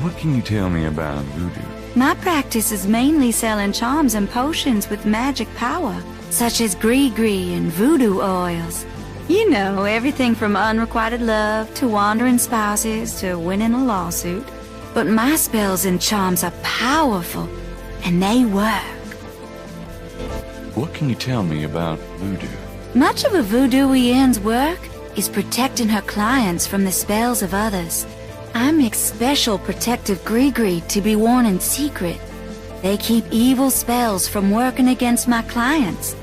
[SPEAKER 2] What can you tell me about voodoo?
[SPEAKER 9] My practice is mainly selling charms and potions with magic power, such as gree-gree and voodoo oils. You know, everything from unrequited love to wandering spouses to winning a lawsuit. But my spells and charms are powerful, and they work.
[SPEAKER 2] What can you tell me about voodoo?
[SPEAKER 9] Much of a voodooienne's work is protecting her clients from the spells of others. I mix special protective gree-gree to be worn in secret. They keep evil spells from working against my clients.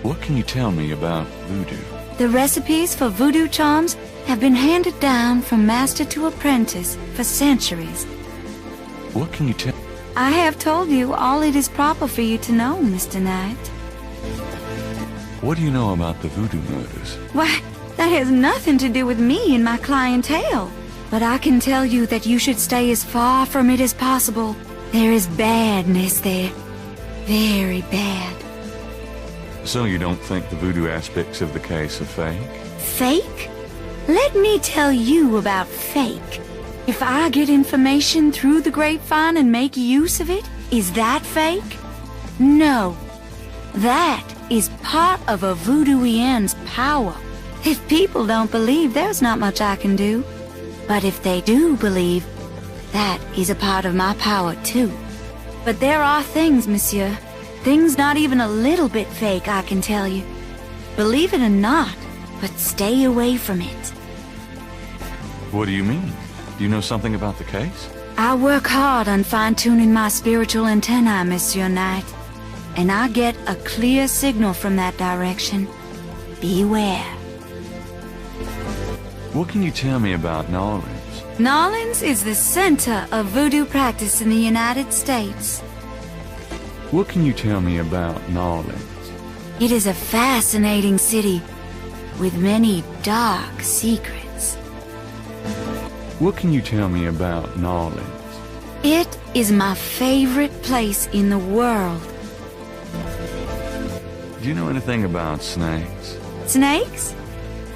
[SPEAKER 2] What can you tell me about voodoo?
[SPEAKER 9] The recipes for voodoo charms have been handed down from master to apprentice for centuries.
[SPEAKER 2] What can you tell?
[SPEAKER 9] I have told you all it is proper for you to know, Mr. Knight.
[SPEAKER 2] What do you know about the voodoo murders?
[SPEAKER 9] Why, that has nothing to do with me and my clientele. But I can tell you that you should stay as far from it as possible. There is badness there. Very bad.
[SPEAKER 2] So you don't think the voodoo aspects of the case are fake?
[SPEAKER 9] Fake? Let me tell you about fake. If I get information through the grapevine and make use of it, is that fake? No. That is part of a voodooienne's power. If people don't believe, there's not much I can do. But if they do believe, that is a part of my power too. But there are things, monsieur. Things not even a little bit fake, I can tell you. Believe it or not, but stay away from it.
[SPEAKER 2] What do you mean? Do you know something about the case?
[SPEAKER 9] I work hard on fine-tuning my spiritual antennae, Monsieur Knight. And I get a clear signal from that direction. Beware.
[SPEAKER 2] What can you tell me about New Orleans?
[SPEAKER 9] New Orleans is the center of voodoo practice in the United States.
[SPEAKER 2] What can you tell me about New Orleans?
[SPEAKER 9] It is a fascinating city with many dark secrets.
[SPEAKER 2] What can you tell me about New Orleans?
[SPEAKER 9] It is my favorite place in the world.
[SPEAKER 2] Do you know anything about snakes?
[SPEAKER 9] Snakes?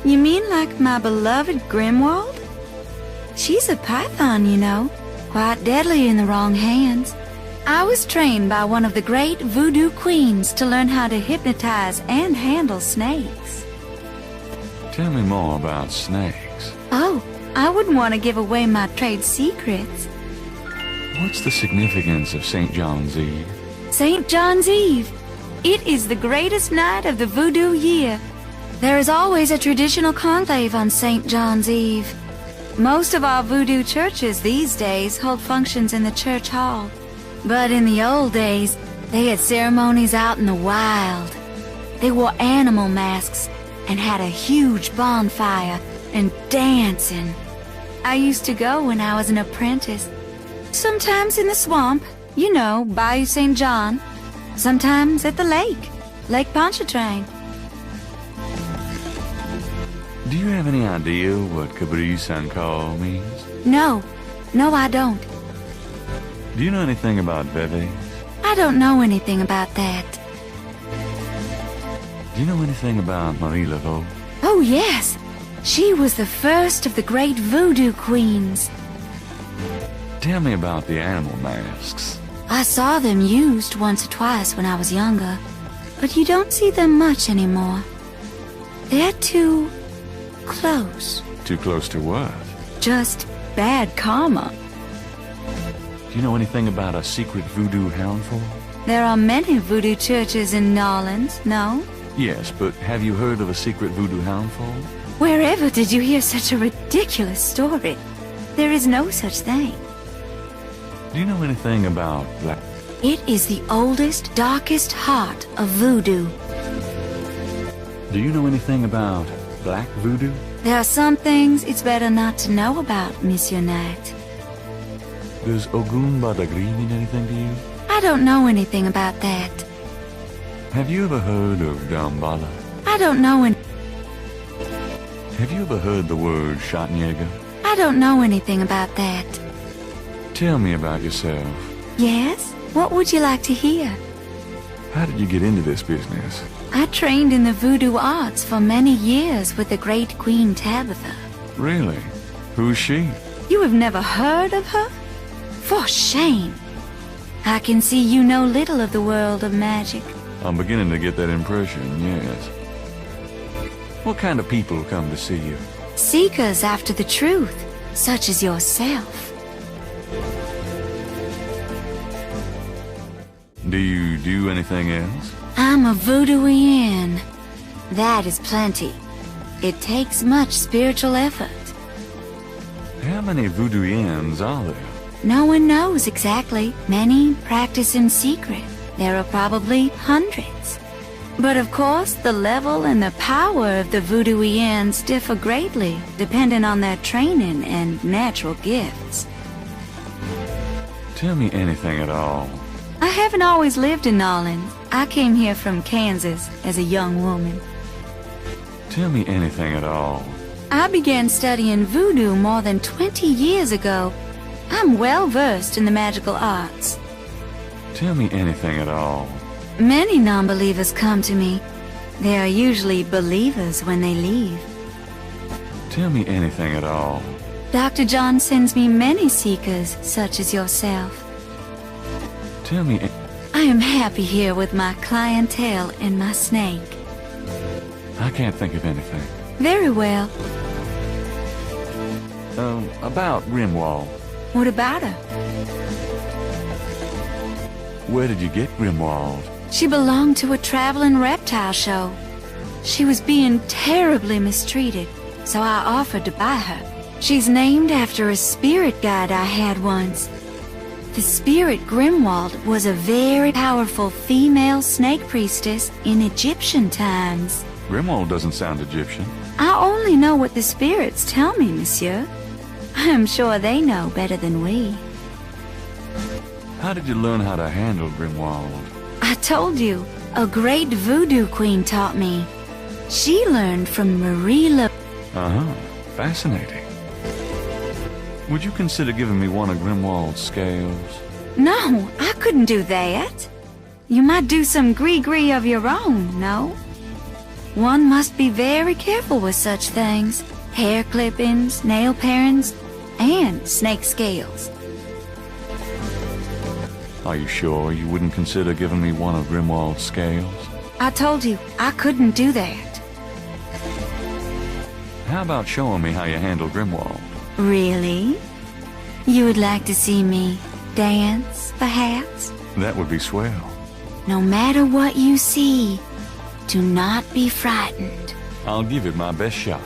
[SPEAKER 9] You mean like my beloved Grimwald? She's a python, you know. Quite deadly in the wrong hands. I was trained by one of the great voodoo queens to learn how to hypnotize and handle snakes.
[SPEAKER 2] Tell me more about snakes.
[SPEAKER 9] Oh, I wouldn't want to give away my trade secrets.
[SPEAKER 2] What's the significance of St. John's Eve?
[SPEAKER 9] St. John's Eve. It is the greatest night of the voodoo year. There is always a traditional conclave on St. John's Eve. Most of our voodoo churches these days hold functions in the church hall. But in the old days, they had ceremonies out in the wild. They wore animal masks and had a huge bonfire and dancing. I used to go when I was an apprentice. Sometimes in the swamp, you know, Bayou St. John. Sometimes at the lake, Lake Pontchartrain.
[SPEAKER 2] Do you have any idea what Cabri-Sankar means?
[SPEAKER 9] No. No, I don't.
[SPEAKER 2] Do you know anything about Veves?
[SPEAKER 9] I don't know anything about that.
[SPEAKER 2] Do you know anything about Marie Laveau?
[SPEAKER 9] Oh, yes. She was the first of the great voodoo queens.
[SPEAKER 2] Tell me about the animal masks.
[SPEAKER 9] I saw them used once or twice when I was younger, but you don't see them much anymore. They're too close.
[SPEAKER 2] Too close to what?
[SPEAKER 9] Just bad karma.
[SPEAKER 2] Do you know anything about a secret voodoo houndful?
[SPEAKER 9] There are many voodoo churches in Nolans, no?
[SPEAKER 2] Yes, but have you heard of a secret voodoo houndful?
[SPEAKER 9] Wherever did you hear such a ridiculous story? There is no such thing.
[SPEAKER 2] Do you know anything about black?
[SPEAKER 9] It is the oldest, darkest heart of voodoo.
[SPEAKER 2] Do you know anything about black voodoo?
[SPEAKER 9] There are some things it's better not to know about, Monsieur Knight.
[SPEAKER 2] Does Ogun Badagri mean anything to you?
[SPEAKER 9] I don't know anything about that.
[SPEAKER 2] Have you ever heard of Dambala?
[SPEAKER 9] I don't know any...
[SPEAKER 2] Have you ever heard the word Schattenjäger?
[SPEAKER 9] I don't know anything about that.
[SPEAKER 2] Tell me about yourself.
[SPEAKER 9] Yes? What would you like to hear?
[SPEAKER 2] How did you get into this business?
[SPEAKER 9] I trained in the voodoo arts for many years with the great Queen Tabitha.
[SPEAKER 2] Really? Who's she?
[SPEAKER 9] You have never heard of her? For shame. I can see you know little of the world of magic.
[SPEAKER 2] I'm beginning to get that impression, yes. What kind of people come to see you?
[SPEAKER 9] Seekers after the truth, such as yourself.
[SPEAKER 2] Do you do anything else?
[SPEAKER 9] I'm a voodooian. That is plenty. It takes much spiritual effort.
[SPEAKER 2] How many voodooians are there?
[SPEAKER 9] No one knows exactly. Many practice in secret. There are probably hundreds. But of course, the level and the power of the voodooians differ greatly, depending on their training and natural gifts.
[SPEAKER 2] Tell me anything at all.
[SPEAKER 9] I haven't always lived in Nolans. I came here from Kansas as a young woman.
[SPEAKER 2] Tell me anything at all.
[SPEAKER 9] I began studying voodoo more than 20 years ago. I'm well versed in the magical arts.
[SPEAKER 2] Tell me anything at all.
[SPEAKER 9] Many non-believers come to me. They are usually believers when they leave.
[SPEAKER 2] Tell me anything at all.
[SPEAKER 9] Dr. John sends me many seekers, such as yourself.
[SPEAKER 2] Tell me...
[SPEAKER 9] I am happy here with my clientele and my snake.
[SPEAKER 2] I can't think of anything.
[SPEAKER 9] Very well.
[SPEAKER 2] About Grimwald.
[SPEAKER 9] What about her?
[SPEAKER 2] Where did you get Grimwald?
[SPEAKER 9] She belonged to a traveling reptile show. She was being terribly mistreated, so I offered to buy her. She's named after a spirit guide I had once. The spirit Grimwald was a very powerful female snake priestess in Egyptian times.
[SPEAKER 2] Grimwald doesn't sound Egyptian.
[SPEAKER 9] I only know what the spirits tell me, monsieur. I'm sure they know better than we.
[SPEAKER 2] How did you learn how to handle Grimwald?
[SPEAKER 9] I told you, a great voodoo queen taught me. She learned from Marie Laveau.
[SPEAKER 2] Uh-huh. Fascinating. Would you consider giving me one of Grimwald's scales?
[SPEAKER 9] No, I couldn't do that. You might do some gree-gree of your own, no? One must be very careful with such things. Hair clippings, nail parings, and snake scales.
[SPEAKER 2] Are you sure you wouldn't consider giving me one of Grimwald's scales?
[SPEAKER 9] I told you, I couldn't do that.
[SPEAKER 2] How about showing me how you handle Grimwald?
[SPEAKER 9] Really? You would like to see me dance, perhaps?
[SPEAKER 2] That would be swell.
[SPEAKER 9] No matter what you see, do not be frightened.
[SPEAKER 2] I'll give it my best shot.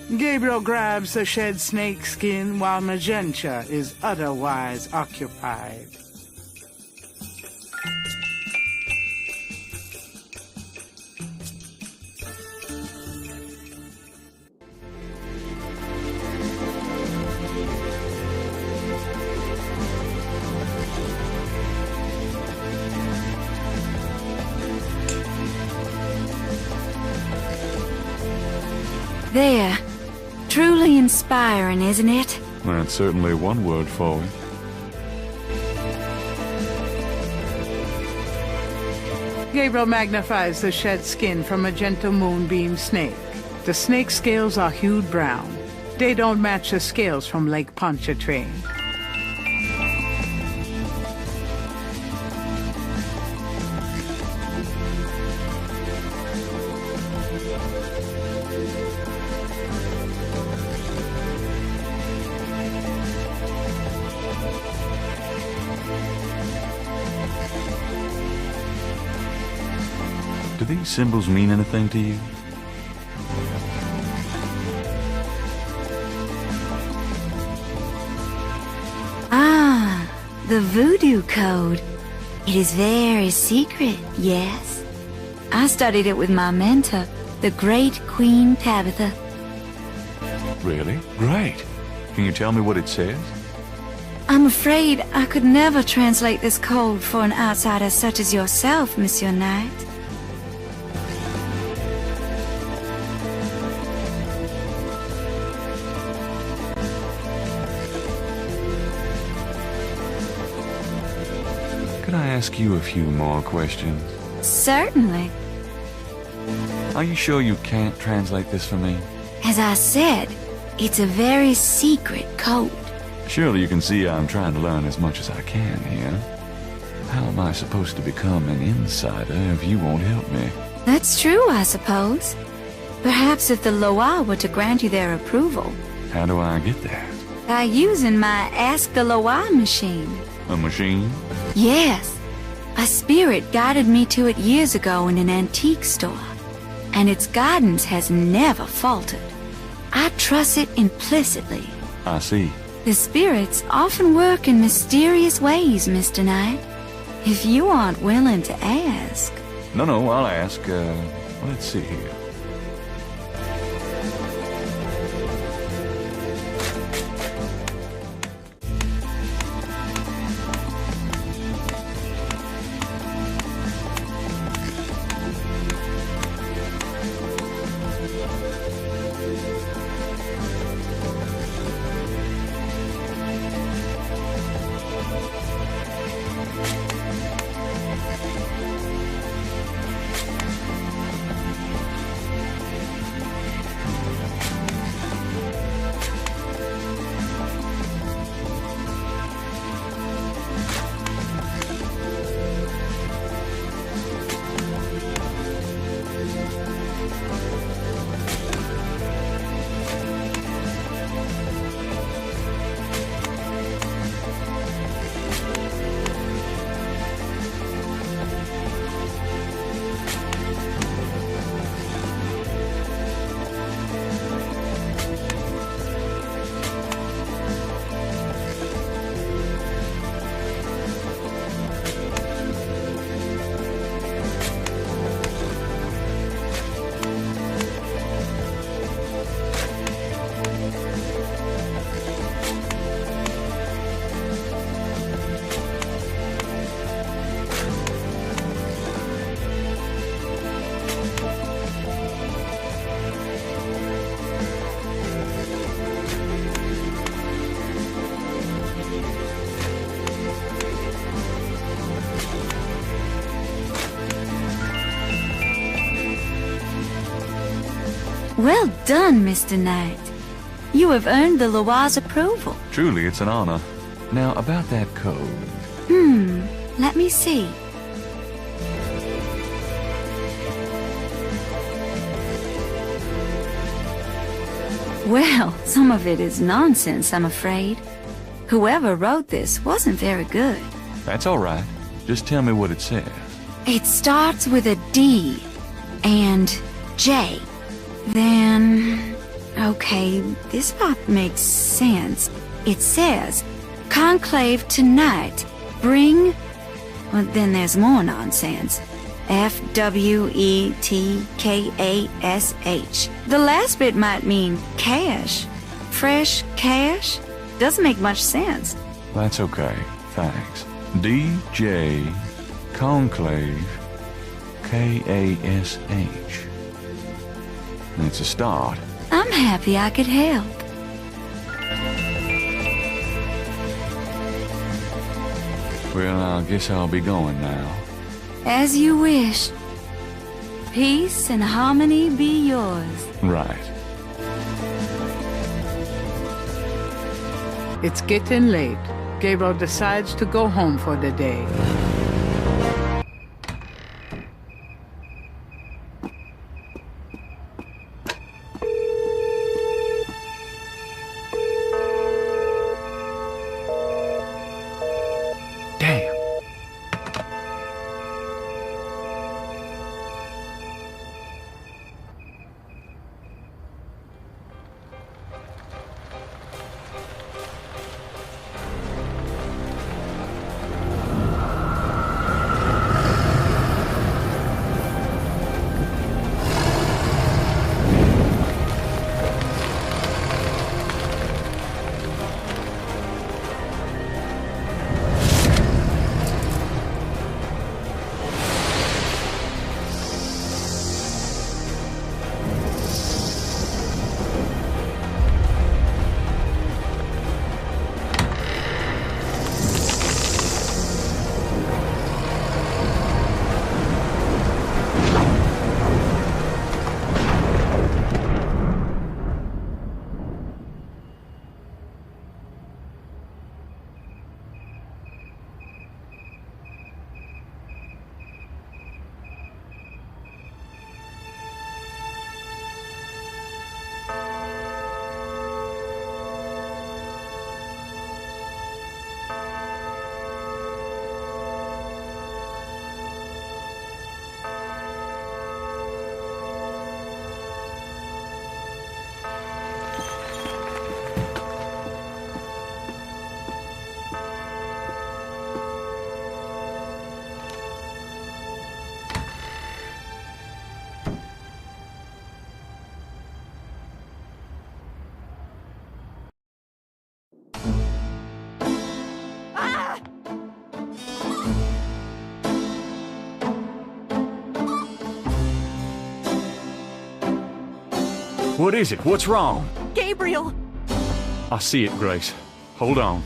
[SPEAKER 3] Gabriel grabs the shed snake skin while Magenta is otherwise occupied.
[SPEAKER 9] There. Truly inspiring, isn't it?
[SPEAKER 2] That's certainly one word for it.
[SPEAKER 3] Gabriel magnifies the shed skin from Magenta Moonbeam Snake. The snake scales are hued brown. They don't match the scales from Lake Pontchartrain.
[SPEAKER 2] Do these symbols mean anything to you?
[SPEAKER 9] Ah, the voodoo code. It is very secret, yes. I studied it with my mentor, the great Queen Tabitha.
[SPEAKER 2] Really? Great. Can you tell me what it says?
[SPEAKER 9] I'm afraid I could never translate this code for an outsider such as yourself, Monsieur Knight.
[SPEAKER 2] Could I ask you a few more questions?
[SPEAKER 9] Certainly.
[SPEAKER 2] Are you sure you can't translate this for me?
[SPEAKER 9] As I said, it's a very secret code.
[SPEAKER 2] Surely you can see I'm trying to learn as much as I can here. How am I supposed to become an insider if you won't help me?
[SPEAKER 9] That's true, I suppose. Perhaps if the Loa were to grant you their approval.
[SPEAKER 2] How do I get that?
[SPEAKER 9] By using my Ask the Loa machine.
[SPEAKER 2] A machine?
[SPEAKER 9] Yes. A spirit guided me to it years ago in an antique store. And its guidance has never faltered. I trust it implicitly.
[SPEAKER 2] I see.
[SPEAKER 9] The spirits often work in mysterious ways, Mr. Knight. If you aren't willing to ask...
[SPEAKER 2] No, I'll ask. Let's see here.
[SPEAKER 9] Well done, Mr. Knight. You have earned the Loa's approval.
[SPEAKER 2] Truly, it's an honor. Now, about that code.
[SPEAKER 9] Let me see. Well, some of it is nonsense, I'm afraid. Whoever wrote this wasn't very good.
[SPEAKER 2] That's all right. Just tell me what it says.
[SPEAKER 9] It starts with a D and J. Then Okay, this part makes sense. It says, Conclave tonight. Bring... Well, then there's more nonsense. F-W-E-T-K-A-S-H. The last bit might mean cash. Fresh cash? Doesn't make much sense.
[SPEAKER 2] That's okay, thanks. DJ Conclave K-A-S-H. It's a start.
[SPEAKER 9] I'm happy I could help.
[SPEAKER 2] Well, I guess I'll be going now.
[SPEAKER 9] As you wish. Peace and harmony be yours.
[SPEAKER 2] Right.
[SPEAKER 3] It's getting late. Gabriel decides to go home for the day.
[SPEAKER 2] What is it? What's wrong?
[SPEAKER 6] Gabriel!
[SPEAKER 2] I see it, Grace. Hold on.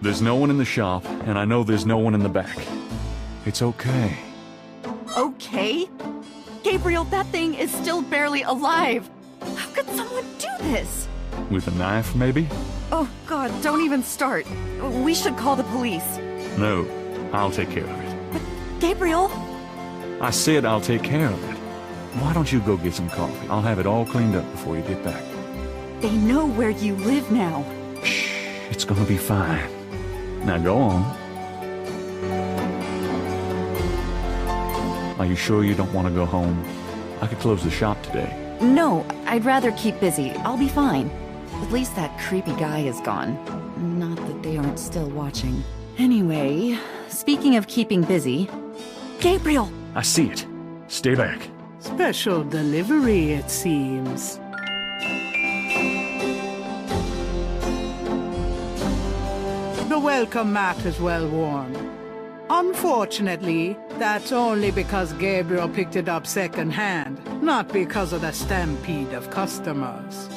[SPEAKER 2] There's no one in the shop, and I know there's no one in the back. It's okay.
[SPEAKER 6] Okay? Gabriel, that thing is still barely alive. How could someone do this?
[SPEAKER 2] With a knife, maybe?
[SPEAKER 6] Oh, God, don't even start. We should call the police.
[SPEAKER 2] No, I'll take care of it.
[SPEAKER 6] But, Gabriel?
[SPEAKER 2] I said I'll take care of it. Why don't you go get some coffee? I'll have it all cleaned up before you get back.
[SPEAKER 6] They know where you live now.
[SPEAKER 2] Shh, it's gonna be fine. Now go on. Are you sure you don't want to go home? I could close the shop today.
[SPEAKER 1] No, I'd rather keep busy. I'll be fine. At least that creepy guy is gone. Not that they aren't still watching. Anyway, speaking of keeping busy...
[SPEAKER 6] Gabriel!
[SPEAKER 2] I see it. Stay back.
[SPEAKER 3] Special delivery, it seems. The welcome mat is well worn. Unfortunately, that's only because Gabriel picked it up second-hand, not because of the stampede of customers.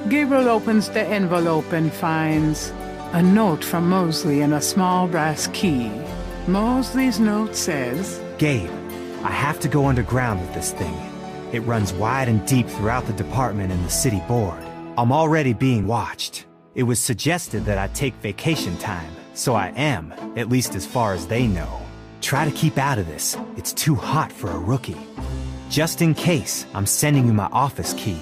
[SPEAKER 3] Gabriel opens the envelope and finds a note from Mosley and a small brass key. Mosley's note says,
[SPEAKER 7] Gabe, I have to go underground with this thing. It runs wide and deep throughout the department and the city board. I'm already being watched. It was suggested that I take vacation time, so I am, at least as far as they know. Try to keep out of this. It's too hot for a rookie. Just in case, I'm sending you my office key.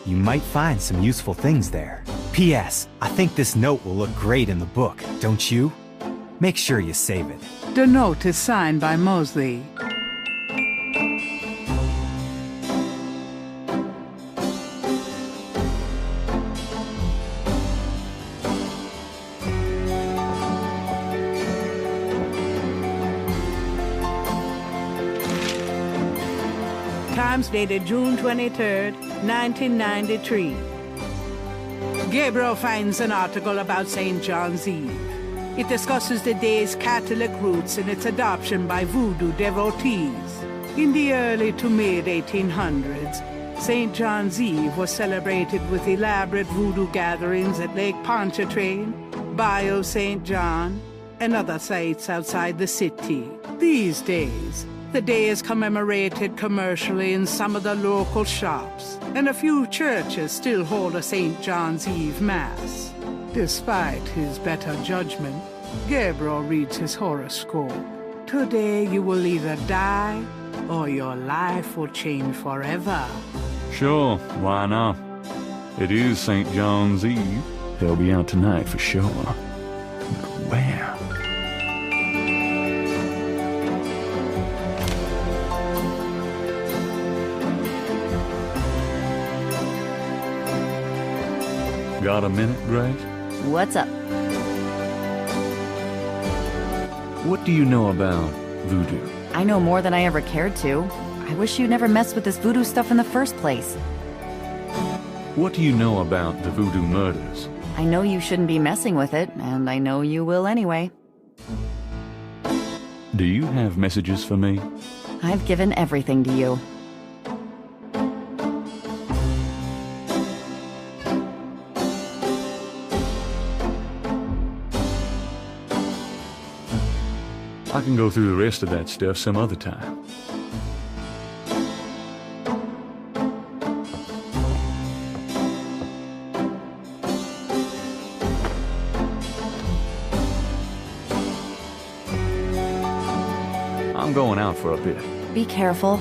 [SPEAKER 7] You might find some useful things there. P.S. I think this note will look great in the book, don't you? Make sure you save it.
[SPEAKER 3] The note is signed by Mosley. Times dated June 23rd, 1993. Gabriel finds an article about St. John's Eve. It discusses the day's Catholic roots and its adoption by voodoo devotees. In the early to mid-1800s, St. John's Eve was celebrated with elaborate voodoo gatherings at Lake Pontchartrain, Bayou St. John, and other sites outside the city. These days, the day is commemorated commercially in some of the local shops, and a few churches still hold a St. John's Eve Mass. Despite his better judgment, Gabriel reads his horoscope. Today you will either die, or your life will change forever.
[SPEAKER 2] Sure, why not? It is St. John's Eve. They'll be out tonight for sure. But where? Got a minute, Grace?
[SPEAKER 1] What's up?
[SPEAKER 2] What do you know about voodoo?
[SPEAKER 1] I know more than I ever cared to. I wish you never messed with this voodoo stuff in the first place.
[SPEAKER 2] What do you know about the voodoo murders?
[SPEAKER 1] I know you shouldn't be messing with it, and I know you will anyway.
[SPEAKER 2] Do you have messages for me?
[SPEAKER 1] I've given everything to you.
[SPEAKER 2] I can go through the rest of that stuff some other time. I'm going out for a bit.
[SPEAKER 1] Be careful.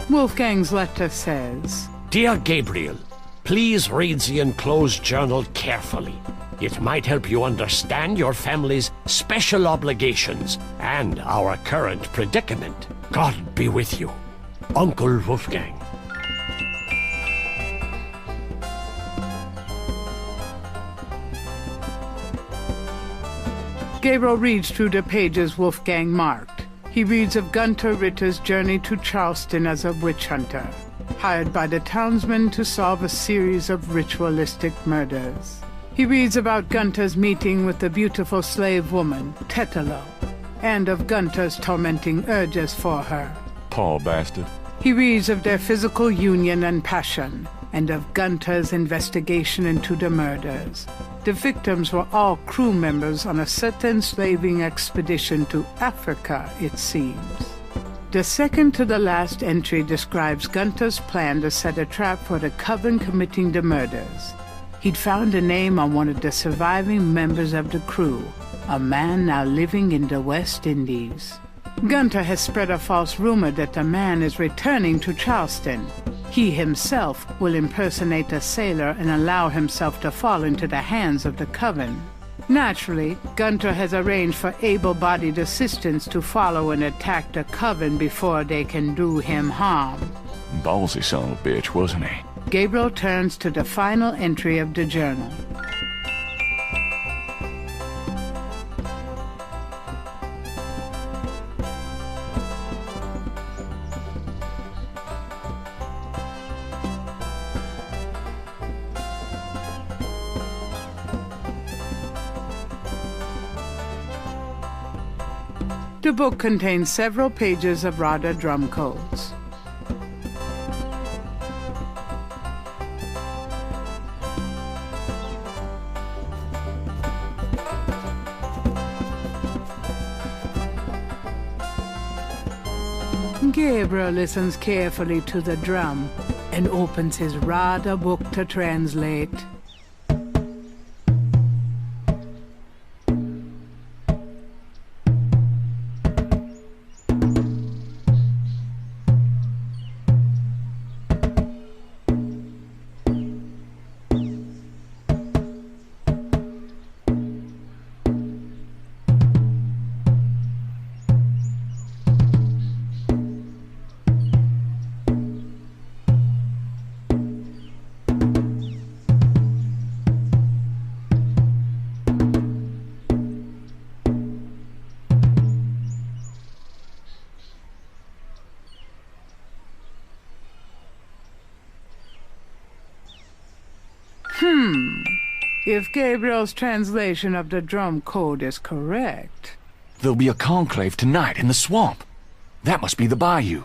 [SPEAKER 3] Wolfgang's letter says,
[SPEAKER 13] Dear Gabriel, please read the enclosed journal carefully. It might help you understand your family's special obligations and our current predicament. God be with you. Uncle Wolfgang.
[SPEAKER 3] Gabriel reads through the pages Wolfgang marked. He reads of Gunter Ritter's journey to Charleston as a witch hunter, hired by the townsmen to solve a series of ritualistic murders. He reads about Gunter's meeting with the beautiful slave woman, Tetelo, and of Gunter's tormenting urges for her.
[SPEAKER 2] Poor bastard.
[SPEAKER 3] He reads of their physical union and passion, and of Gunter's investigation into the murders. The victims were all crew members on a certain slaving expedition to Africa, it seems. The second to the last entry describes Gunter's plan to set a trap for the coven committing the murders. He'd found a name on one of the surviving members of the crew, a man now living in the West Indies. Gunter has spread a false rumor that the man is returning to Charleston. He himself will impersonate a sailor and allow himself to fall into the hands of the coven. Naturally, Gunter has arranged for able-bodied assistants to follow and attack the coven before they can do him harm.
[SPEAKER 2] Ballsy son of a bitch, wasn't he?
[SPEAKER 3] Gabriel turns to the final entry of the journal. The book contains several pages of Rada drum codes. Gabriel listens carefully to the drum and opens his Rada book to translate. If Gabriel's translation of the drum code is correct...
[SPEAKER 2] There'll be a conclave tonight in the swamp. That must be the bayou.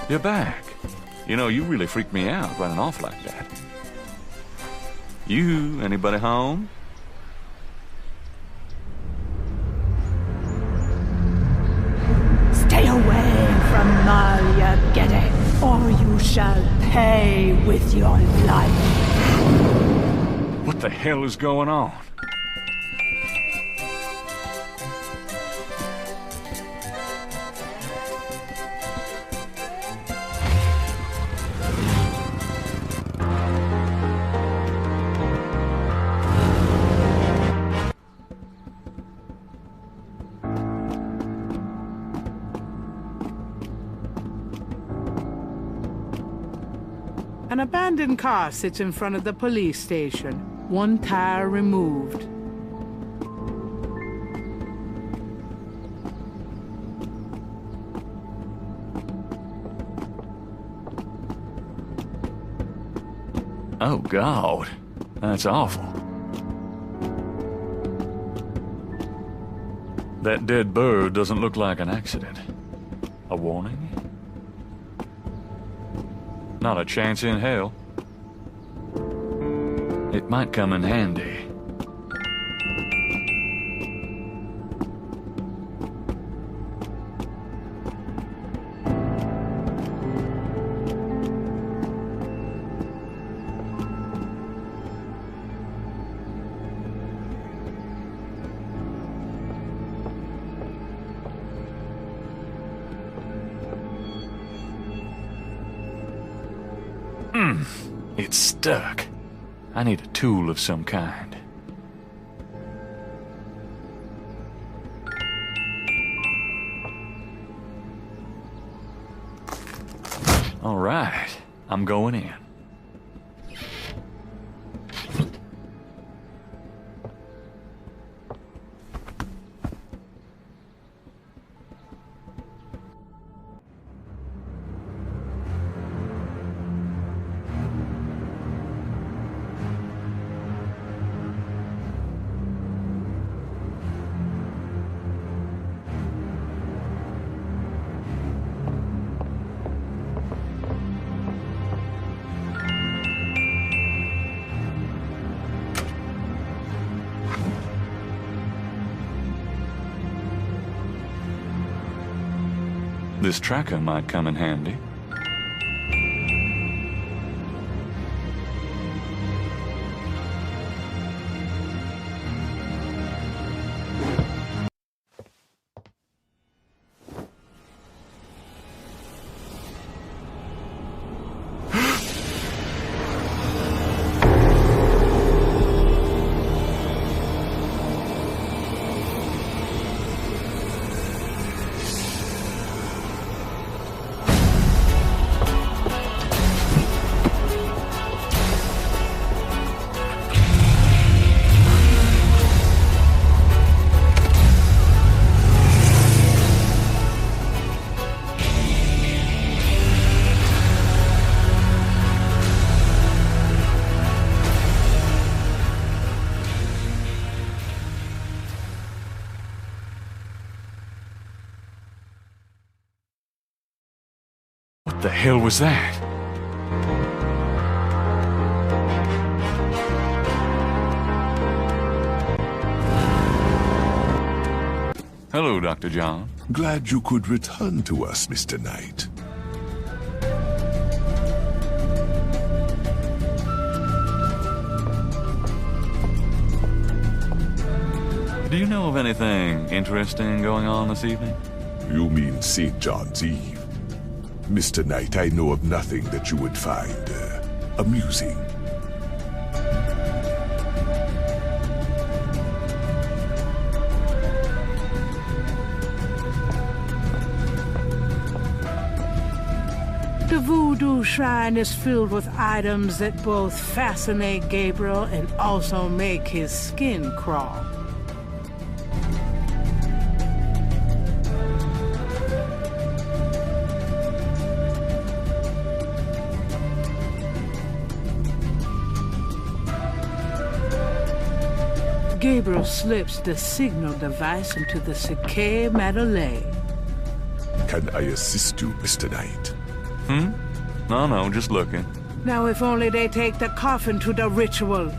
[SPEAKER 2] You're back. You know, you really freaked me out running off like that. You, anybody home?
[SPEAKER 15] Stay away from Malia Gede, or you shall pay with your life.
[SPEAKER 2] What the hell is going on?
[SPEAKER 3] An abandoned car sits in front of the police station, one tire removed.
[SPEAKER 2] Oh, God. That's awful. That dead bird doesn't look like an accident. A warning? Not a chance in hell. It might come in handy. It's stuck. I need a tool of some kind. All right, I'm going in. This tracker might come in handy. the hell was that? Hello, Dr. John.
[SPEAKER 11] Glad you could return to us, Mr. Knight.
[SPEAKER 2] Do you know of anything interesting going on this evening?
[SPEAKER 11] You mean St. John's Eve? Mr. Knight, I know of nothing that you would find amusing.
[SPEAKER 3] The Voodoo Shrine is filled with items that both fascinate Gabriel and also make his skin crawl. Gabriel slips the signal device into the Sake Madeleine.
[SPEAKER 11] Can I assist you, Mr. Knight?
[SPEAKER 2] No, just looking.
[SPEAKER 3] Now if only they take the coffin to the ritual.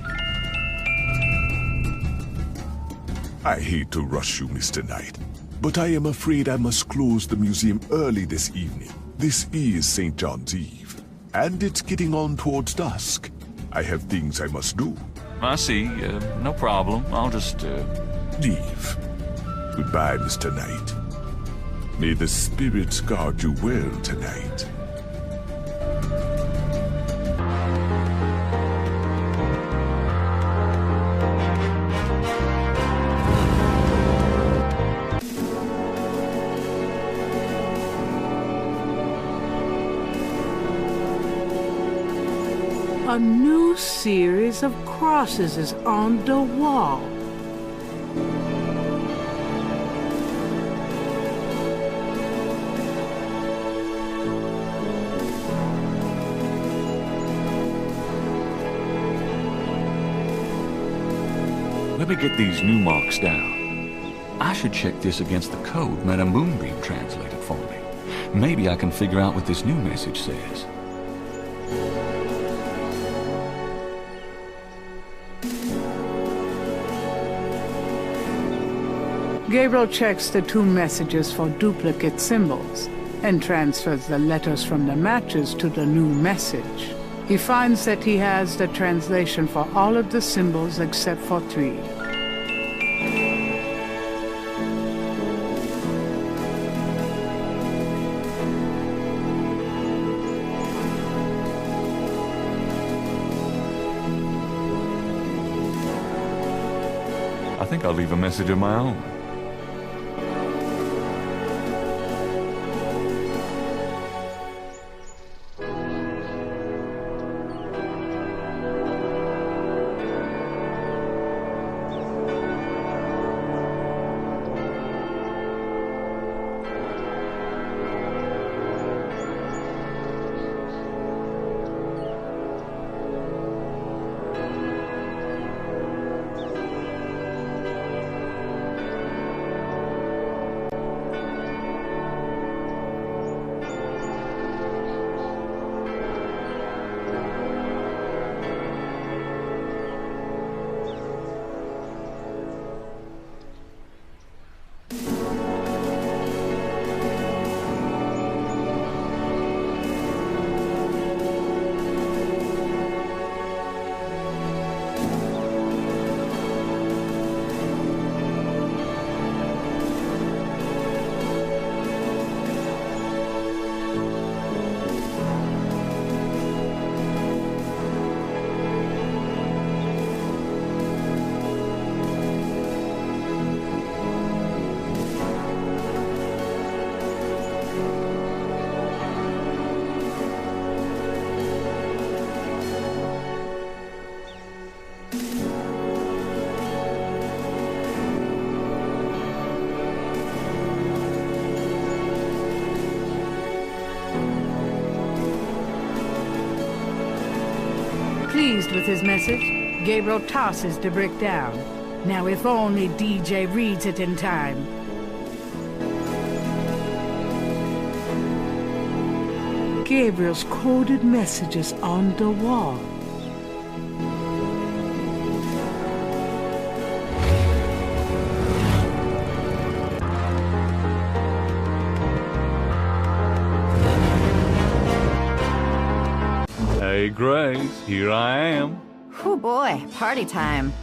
[SPEAKER 11] I hate to rush you, Mr. Knight, but I am afraid I must close the museum early this evening. This is St. John's Eve, and it's getting on towards dusk. I have things I must do.
[SPEAKER 2] I see. No problem. I'll just,
[SPEAKER 11] leave. Goodbye, Mr. Knight. May the spirits guard you well tonight.
[SPEAKER 3] A new series of crosses is on the wall.
[SPEAKER 2] let me get these new marks down. I should check this against the code Madame Moonbeam translated for me. Maybe I can figure out what this new message says.
[SPEAKER 3] Gabriel checks the two messages for duplicate symbols and transfers the letters from the matches to the new message. He finds that he has the translation for all of the symbols except for 3.
[SPEAKER 2] I think I'll leave a message of my own.
[SPEAKER 3] Pleased with his message, Gabriel tosses the brick down. Now if only DJ reads it in time. Gabriel's coded messages on the wall.
[SPEAKER 2] Hey, Grace, here I am.
[SPEAKER 1] Oh boy, party time.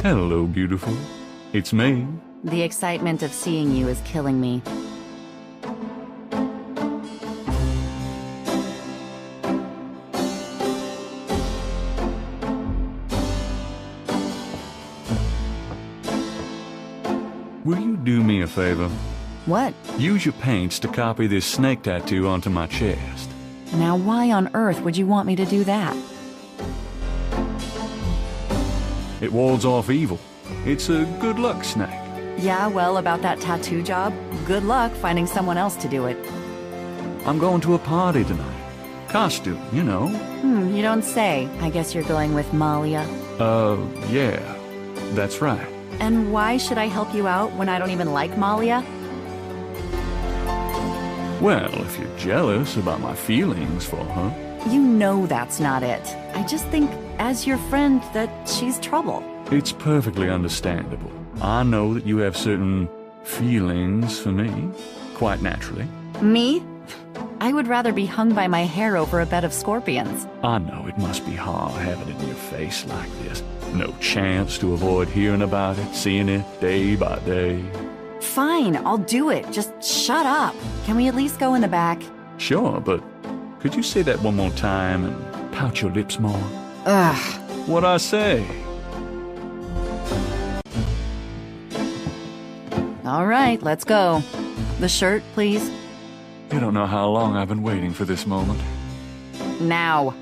[SPEAKER 2] Hello, beautiful. It's me.
[SPEAKER 1] The excitement of seeing you is killing me.
[SPEAKER 2] Will you do me a favor?
[SPEAKER 1] What?
[SPEAKER 2] Use your paints to copy this snake tattoo onto my chest.
[SPEAKER 1] Now why on earth would you want me to do that?
[SPEAKER 2] It wards off evil. It's a good luck snake.
[SPEAKER 1] Yeah, well, about that tattoo job, good luck finding someone else to do it.
[SPEAKER 2] I'm going to a party tonight. Costume, you know.
[SPEAKER 1] You don't say. I guess you're going with Malia.
[SPEAKER 2] Yeah. That's right.
[SPEAKER 1] And why should I help you out when I don't even like Malia?
[SPEAKER 2] Well, if you're jealous about my feelings for her.
[SPEAKER 1] You know that's not it. I just think, as your friend, that she's trouble.
[SPEAKER 2] It's perfectly understandable. I know that you have certain feelings for me, quite naturally.
[SPEAKER 1] Me? I would rather be hung by my hair over a bed of scorpions.
[SPEAKER 2] I know it must be hard having it in your face like this. No chance to avoid hearing about it, seeing it day by day.
[SPEAKER 1] Fine, I'll do it. Just shut up. Can we at least go in the back?
[SPEAKER 2] Sure, but could you say that one more time and pout your lips more?
[SPEAKER 1] Ugh.
[SPEAKER 2] What'd I say?
[SPEAKER 1] All right, let's go. The shirt, please.
[SPEAKER 2] You don't know how long I've been waiting for this moment.
[SPEAKER 1] Now.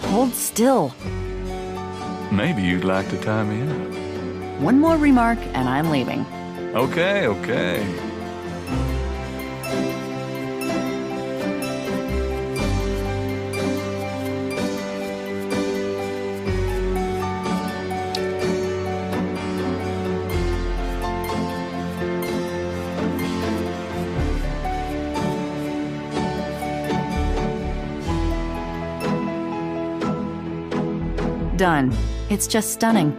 [SPEAKER 1] Hold still.
[SPEAKER 2] Maybe you'd like to tie me up.
[SPEAKER 1] One more remark and I'm leaving.
[SPEAKER 2] Okay, okay.
[SPEAKER 1] Done. It's just stunning.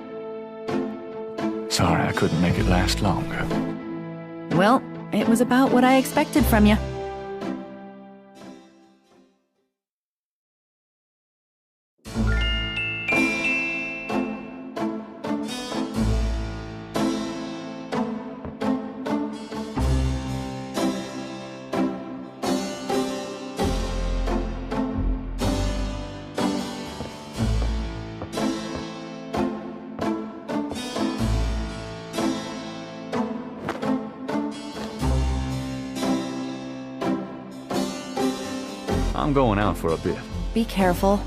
[SPEAKER 2] Sorry I couldn't make it last longer.
[SPEAKER 1] Well, it was about what I expected from you.
[SPEAKER 2] I'm going out for a bit.
[SPEAKER 1] Be careful.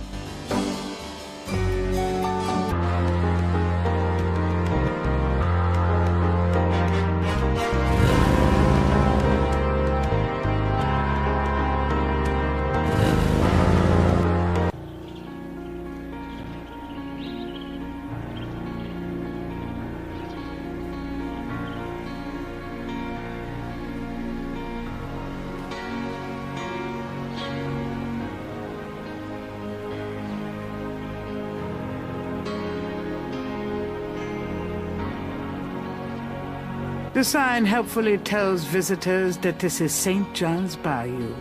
[SPEAKER 3] The sign helpfully tells visitors that this is St. John's Bayou.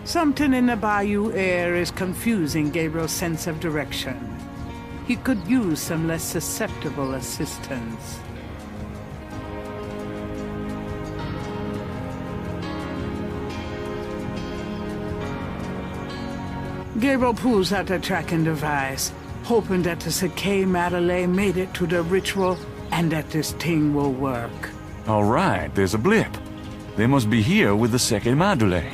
[SPEAKER 3] Something in the bayou air is confusing Gabriel's sense of direction. He could use some less susceptible assistance. Gabriel pulls out a tracking device, hoping that the Sakay Madeleine made it to the ritual and that this thing will work.
[SPEAKER 2] All right, there's a blip. They must be here with the Seke Madule.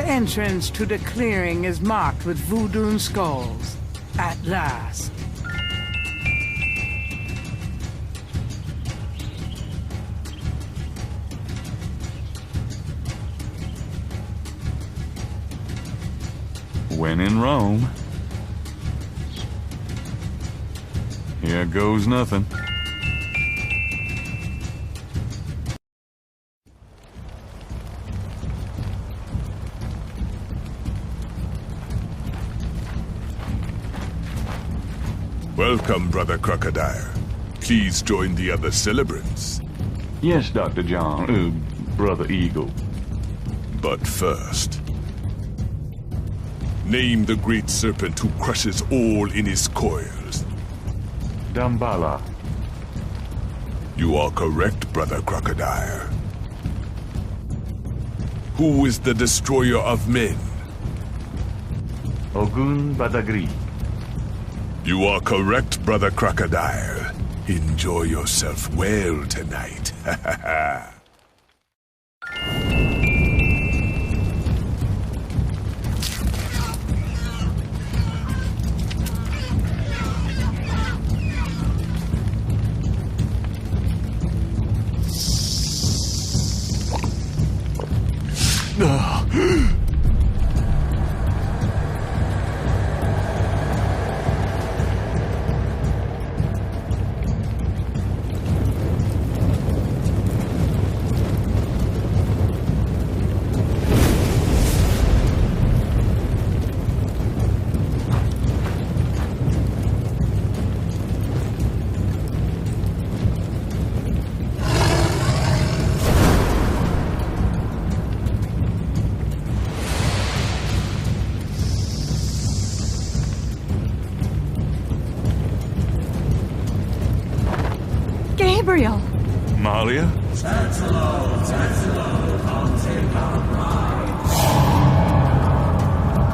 [SPEAKER 3] The entrance to the clearing is marked with voodoo skulls. At last.
[SPEAKER 2] When in Rome. Here goes nothing.
[SPEAKER 11] Welcome, Brother Crocodile. Please join the other celebrants.
[SPEAKER 2] Yes, Dr. John, Brother Eagle.
[SPEAKER 11] But first, name the great serpent who crushes all in his coils.
[SPEAKER 2] Damballa.
[SPEAKER 11] You are correct, Brother Crocodile. Who is the destroyer of men?
[SPEAKER 2] Ogun Badagri.
[SPEAKER 11] You are correct, Brother Crocodile. Enjoy yourself well tonight. Ha ha ha.
[SPEAKER 6] Gabriel!
[SPEAKER 2] Malia?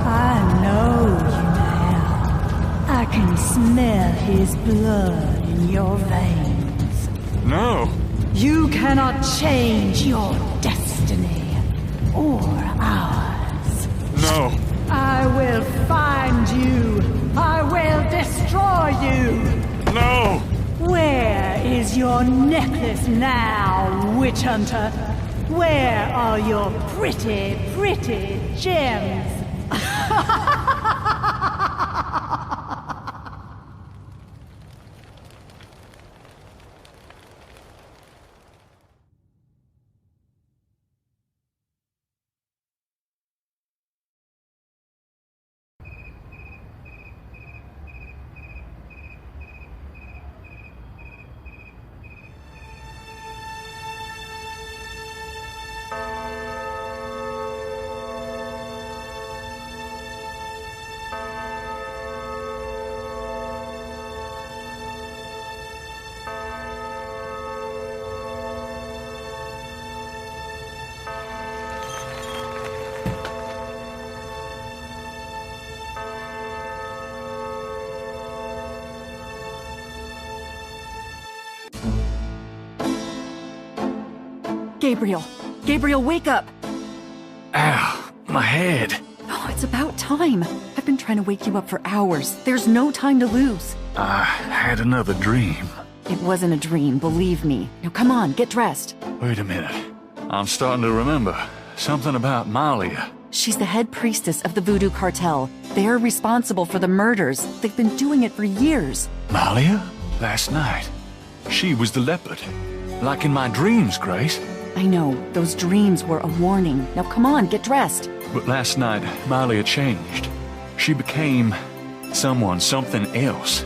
[SPEAKER 15] I know you now. I can smell his blood in your veins.
[SPEAKER 2] No!
[SPEAKER 15] You cannot change your destiny. Or ours.
[SPEAKER 2] No!
[SPEAKER 15] I will find you. I will destroy you.
[SPEAKER 2] No!
[SPEAKER 15] Where is your necklace now, witch hunter? Where are your pretty, pretty gems?
[SPEAKER 6] Gabriel! Gabriel, wake up!
[SPEAKER 2] Ow, my head.
[SPEAKER 6] Oh, it's about time. I've been trying to wake you up for hours. There's no time to lose.
[SPEAKER 2] I had another dream.
[SPEAKER 6] It wasn't a dream, believe me. Now come on, get dressed.
[SPEAKER 2] Wait a minute. I'm starting to remember. Something about Malia.
[SPEAKER 6] She's the head priestess of the Voodoo Cartel. They're responsible for the murders. They've been doing it for years.
[SPEAKER 2] Malia? Last night. She was the leopard. Like in my dreams, Grace.
[SPEAKER 6] I know, those dreams were a warning. Now come on, get dressed.
[SPEAKER 2] But last night, Malia changed. She became something else.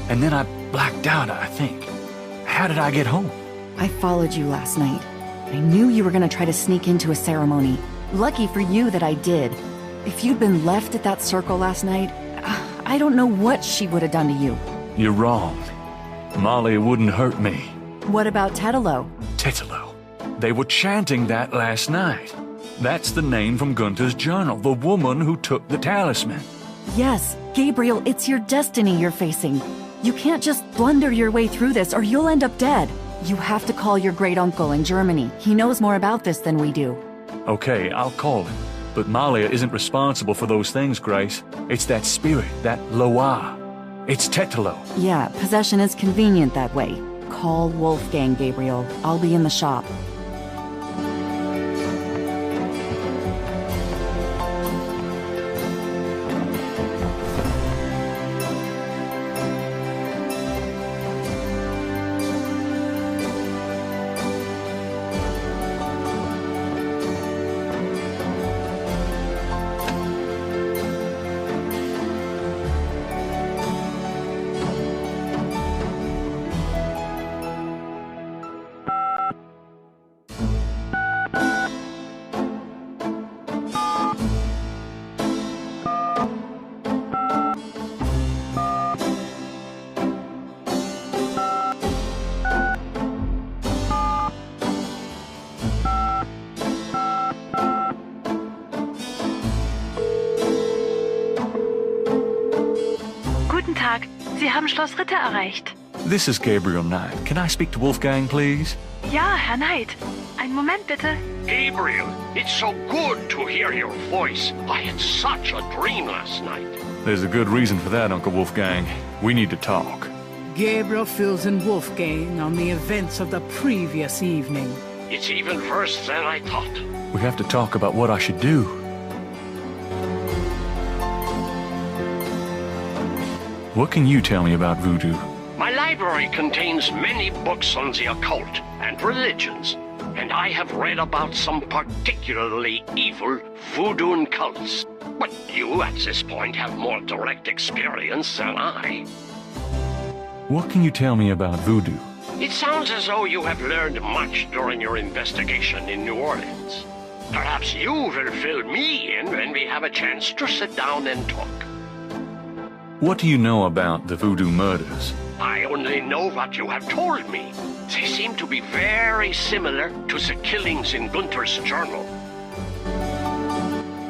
[SPEAKER 2] And then I blacked out, I think. How did I get home?
[SPEAKER 6] I followed you last night. I knew you were gonna try to sneak into a ceremony. Lucky for you that I did. If you'd been left at that circle last night, I don't know what she would have done to you.
[SPEAKER 2] You're wrong. Malia wouldn't hurt me.
[SPEAKER 6] What about Tetelo?
[SPEAKER 2] Tetelo. They were chanting that last night. That's the name from Gunther's journal, the woman who took the talisman.
[SPEAKER 6] Yes, Gabriel, it's your destiny you're facing. You can't just blunder your way through this or you'll end up dead. You have to call your great-uncle in Germany. He knows more about this than we do.
[SPEAKER 2] Okay, I'll call him. But Malia isn't responsible for those things, Grace. It's that spirit, that Loa. It's Tetelo.
[SPEAKER 1] Yeah, possession is convenient that way. Call Wolfgang, Gabriel. I'll be in the shop.
[SPEAKER 14] Sie haben Schloss Ritter erreicht.
[SPEAKER 2] This is Gabriel Knight. Can I speak to Wolfgang, please?
[SPEAKER 14] Ja, Herr Knight. Einen Moment bitte.
[SPEAKER 13] Gabriel, it's so good to hear your voice. I had such a dream last night.
[SPEAKER 2] There's a good reason for that, Uncle Wolfgang. We need to talk.
[SPEAKER 3] Gabriel fills in Wolfgang on the events of the previous evening.
[SPEAKER 13] It's even worse than I thought.
[SPEAKER 2] We have to talk about what I should do. What can you tell me about voodoo?
[SPEAKER 13] My library contains many books on the occult and religions, and I have read about some particularly evil voodoo cults. But you, at this point, have more direct experience than I.
[SPEAKER 2] What can you tell me about voodoo?
[SPEAKER 13] It sounds as though you have learned much during your investigation in New Orleans. Perhaps you will fill me in when we have a chance to sit down and talk.
[SPEAKER 2] What do you know about the voodoo murders?
[SPEAKER 13] I only know what you have told me. They seem to be very similar to the killings in Gunther's journal.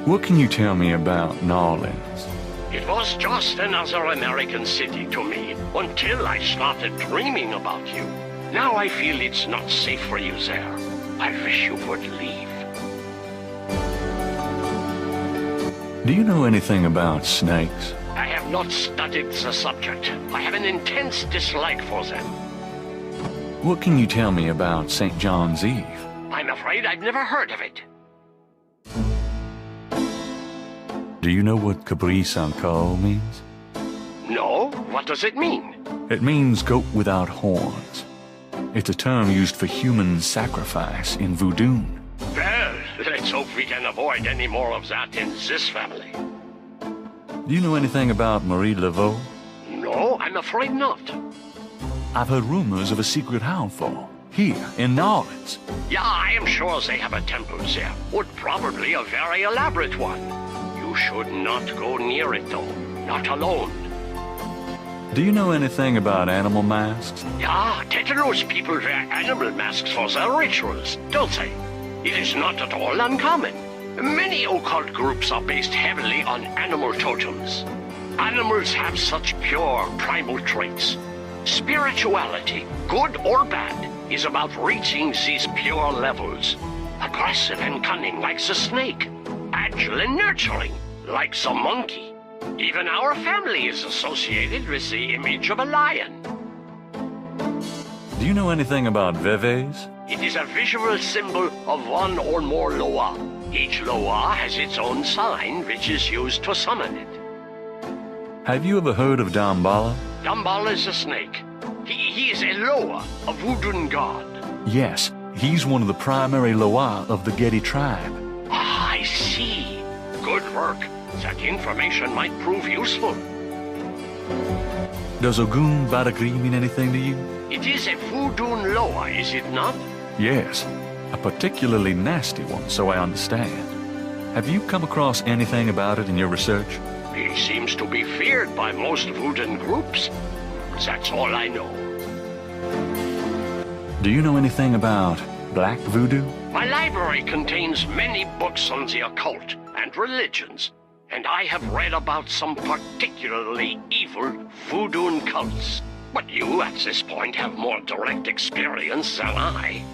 [SPEAKER 2] What can you tell me about New Orleans?
[SPEAKER 13] It was just another American city to me until I started dreaming about you. Now I feel it's not safe for you there. I wish you would leave.
[SPEAKER 2] Do you know anything about snakes?
[SPEAKER 13] I have not studied the subject. I have an intense dislike for them.
[SPEAKER 2] What can you tell me about St. John's Eve?
[SPEAKER 13] I'm afraid I've never heard of it.
[SPEAKER 2] Do you know what Capri Sanko means?
[SPEAKER 13] No? What does it mean?
[SPEAKER 2] It means goat without horns. It's a term used for human sacrifice in voodoo.
[SPEAKER 13] Well, let's hope we can avoid any more of that in this family.
[SPEAKER 2] Do you know anything about Marie Laveau?
[SPEAKER 13] No, I'm afraid not.
[SPEAKER 2] I've heard rumors of a secret howlfall here in New Orleans.
[SPEAKER 13] Yeah, I am sure they have a temple there. Would probably a very elaborate one. You should not go near it, though. Not alone.
[SPEAKER 2] Do you know anything about animal masks?
[SPEAKER 13] Yeah, Tetanus people wear animal masks for their rituals, don't they? It is not at all uncommon. Many occult groups are based heavily on animal totems. Animals have such pure, primal traits. Spirituality, good or bad, is about reaching these pure levels. Aggressive and cunning like the snake. Agile and nurturing like the monkey. Even our family is associated with the image of a lion.
[SPEAKER 2] Do you know anything about Veves?
[SPEAKER 13] It is a visual symbol of one or more Loa. Each Loa has its own sign, which is used to summon it.
[SPEAKER 2] Have you ever heard of Damballa?
[SPEAKER 13] Damballa is a snake. He is a Loa, a voodoo god.
[SPEAKER 2] Yes, he's one of the primary Loa of the Getty tribe.
[SPEAKER 13] Ah, I see. Good work. That information might prove useful.
[SPEAKER 2] Does Ogun Badagri mean anything to you?
[SPEAKER 13] It is a voodoo Loa, is it not?
[SPEAKER 2] Yes, a particularly nasty one, so I understand. Have you come across anything about it in your research?
[SPEAKER 13] He seems to be feared by most voodoo groups. That's all I know.
[SPEAKER 2] Do you know anything about black voodoo?
[SPEAKER 13] My library contains many books on the occult and religions, and I have read about some particularly evil voodoo cults. But you, at this point, have more direct experience than I.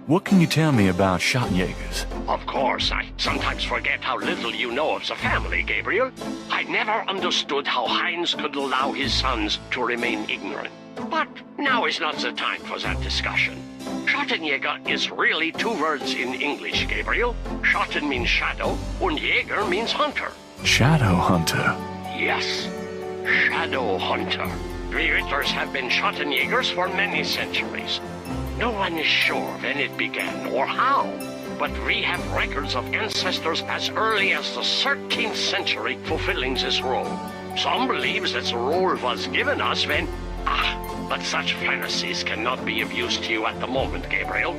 [SPEAKER 2] What can you tell me about Schottenjägers?
[SPEAKER 13] Of course, I sometimes forget how little you know of the family, Gabriel. I never understood how Heinz could allow his sons to remain ignorant. But now is not the time for that discussion. Schottenjäger is really two words in English, Gabriel. Schotten means shadow, and Jäger means hunter.
[SPEAKER 2] Shadow hunter?
[SPEAKER 13] Yes, shadow hunter. We Ritters have been Schottenjägers for many centuries. No one is sure when it began or how, but we have records of ancestors as early as the 13th century fulfilling this role. Some believes that the role was given us when... but such fantasies cannot be of use to you at the moment, Gabriel.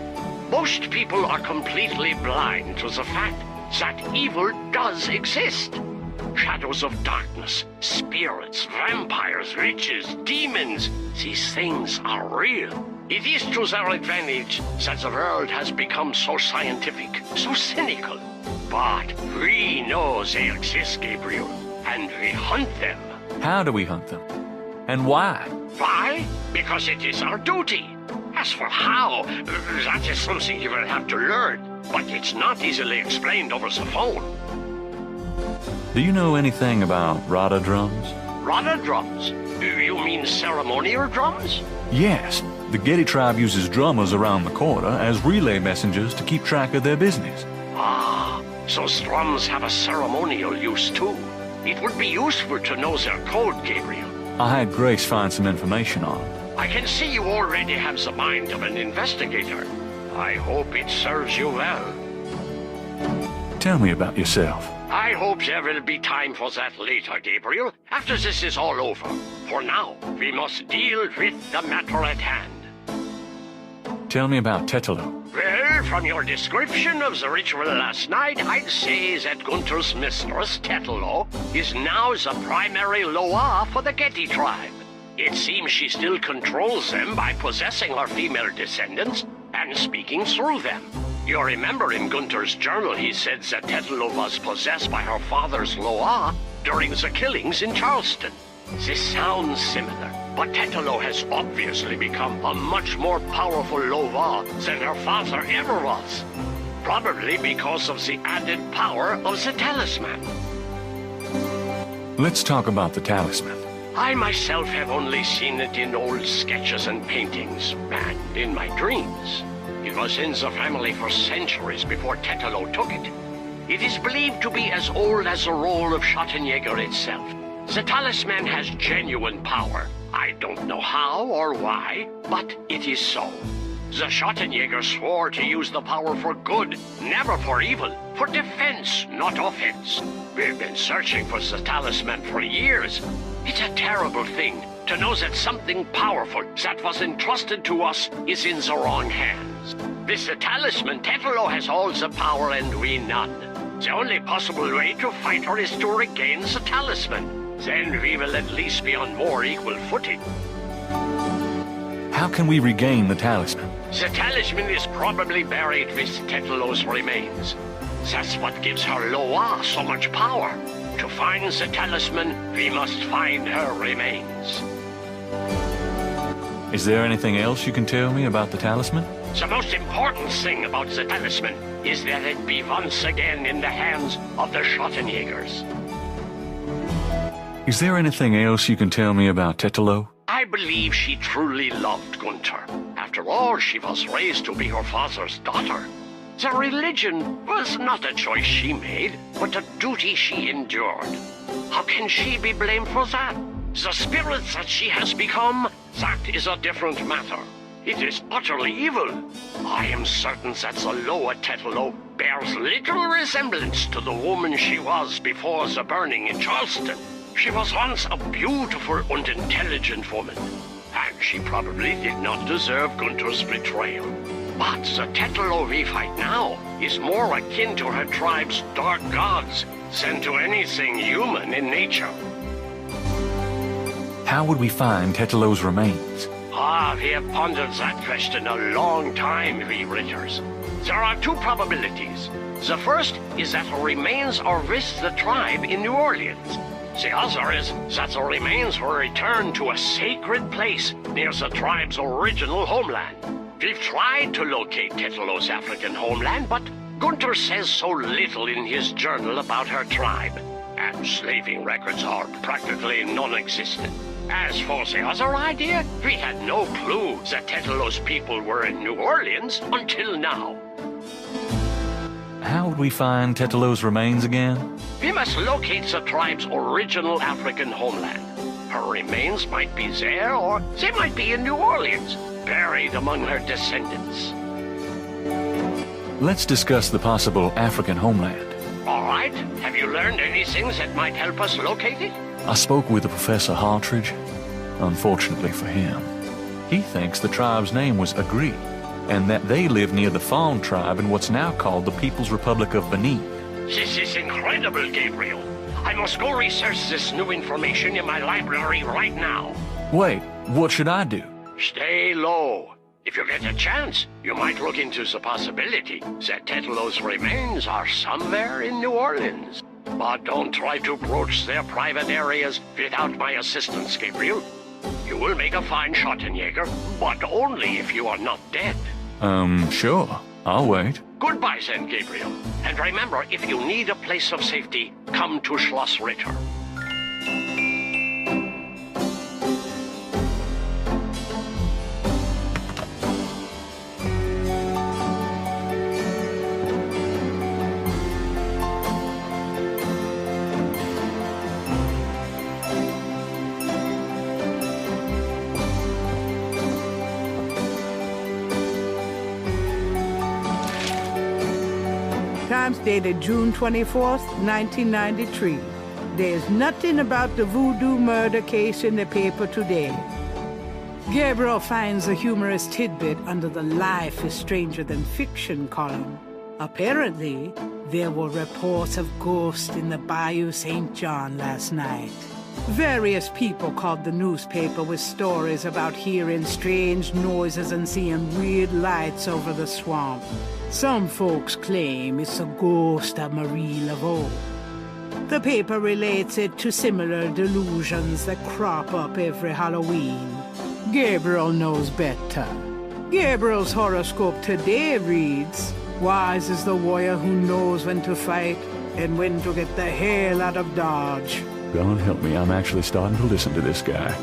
[SPEAKER 13] Most people are completely blind to the fact that evil does exist. Shadows of darkness, spirits, vampires, witches, demons, these things are real. It is to their advantage that the world has become so scientific, so cynical. But we know they exist, Gabriel, and we hunt them.
[SPEAKER 2] How do we hunt them? And why?
[SPEAKER 13] Why? Because it is our duty. As for how, that is something you will have to learn, but it's not easily explained over the phone.
[SPEAKER 2] Do you know anything about Rada drums?
[SPEAKER 13] Rada drums? You mean ceremonial drums?
[SPEAKER 2] Yes. The Getty tribe uses drummers around the quarter as relay messengers to keep track of their business.
[SPEAKER 13] Ah, so drums have a ceremonial use too. It would be useful to know their code, Gabriel.
[SPEAKER 2] I had Grace find some information on them.
[SPEAKER 13] I can see you already have the mind of an investigator. I hope it serves you well.
[SPEAKER 2] Tell me about yourself.
[SPEAKER 13] I hope there will be time for that later, Gabriel, after this is all over. For now, we must deal with the matter at hand.
[SPEAKER 2] Tell me about Tetelo.
[SPEAKER 13] Well, from your description of the ritual last night, I'd say that Gunther's mistress, Tetelo, is now the primary Loa for the Getty tribe. It seems she still controls them by possessing her female descendants and speaking through them. You remember in Gunther's journal he said that Tetelo was possessed by her father's Loa during the killings in Charleston. This sounds similar, but Tetelo has obviously become a much more powerful Loa than her father ever was. Probably because of the added power of the talisman.
[SPEAKER 2] Let's talk about the talisman.
[SPEAKER 13] I myself have only seen it in old sketches and paintings, and in my dreams. It was in the family for centuries before Tetelo took it. It is believed to be as old as the role of Schottenjäger itself. The talisman has genuine power. I don't know how or why, but it is so. The Schottenjäger swore to use the power for good, never for evil, for defense, not offense. We've been searching for the talisman for years. It's a terrible thing to know that something powerful that was entrusted to us is in the wrong hands. With the talisman, Tetelo has all the power and we none. The only possible way to fight her is to regain the talisman. Then we will at least be on more equal footing.
[SPEAKER 2] How can we regain the talisman?
[SPEAKER 13] The talisman is probably buried with Tetelo's remains. That's what gives her Loa so much power. To find the talisman, we must find her remains.
[SPEAKER 2] Is there anything else you can tell me about the talisman?
[SPEAKER 13] The most important thing about the talisman is that it be once again in the hands of the Schottenjägers.
[SPEAKER 2] Is there anything else you can tell me about Tetelo?
[SPEAKER 13] I believe she truly loved Gunther. After all, she was raised to be her father's daughter. The religion was not a choice she made, but a duty she endured. How can she be blamed for that? The spirit that she has become, that is a different matter. It is utterly evil. I am certain that the lower Tetelo bears little resemblance to the woman she was before the burning in Charleston. She was once a beautiful and intelligent woman, and she probably did not deserve Gunther's betrayal. But the Tetelo we fight now is more akin to her tribe's dark gods than to anything human in nature.
[SPEAKER 2] How would we find Tetelo's remains?
[SPEAKER 13] We have pondered that question a long time, we Ritters. There are two probabilities. The first is that her remains are with the tribe in New Orleans. The other is that the remains were returned to a sacred place near the tribe's original homeland. We've tried to locate Tetelo's African homeland, but Gunther says so little in his journal about her tribe, and slaving records are practically non-existent. As for the other idea, we had no clue that Tetelo's people were in New Orleans until now.
[SPEAKER 2] How would we find Tetelo's remains again?
[SPEAKER 13] We must locate the tribe's original African homeland. Her remains might be there, or they might be in New Orleans, buried among her descendants.
[SPEAKER 2] Let's discuss the possible African homeland.
[SPEAKER 13] All right. Have you learned anything that might help us locate it?
[SPEAKER 2] I spoke with Professor Hartridge. Unfortunately for him, he thinks the tribe's name was Agri, and that they live near the Fawn tribe in what's now called the People's Republic of Benin.
[SPEAKER 13] This is incredible, Gabriel. I must go research this new information in my library right now.
[SPEAKER 2] Wait, what should I do?
[SPEAKER 13] Stay low. If you get a chance, you might look into the possibility that Tetelo's remains are somewhere in New Orleans. But don't try to broach their private areas without my assistance, Gabriel. You will make a fine Schottenjäger, but only if you are not dead.
[SPEAKER 2] Sure. I'll wait.
[SPEAKER 13] Goodbye then, Gabriel. And remember, if you need a place of safety, come to Schloss Ritter.
[SPEAKER 3] Times dated June 24th, 1993. There's nothing about the voodoo murder case in the paper today. Gabriel finds a humorous tidbit under the Life is Stranger Than Fiction column. Apparently, there were reports of ghosts in the Bayou St. John last night. Various people called the newspaper with stories about hearing strange noises and seeing weird lights over the swamp. Some folks claim it's a ghost of Marie Laveau. The paper relates it to similar delusions that crop up every Halloween. Gabriel knows better. Gabriel's horoscope today reads, "Wise is the warrior who knows when to fight and when to get the hell out of Dodge."
[SPEAKER 2] God help me, I'm actually starting to listen to this guy.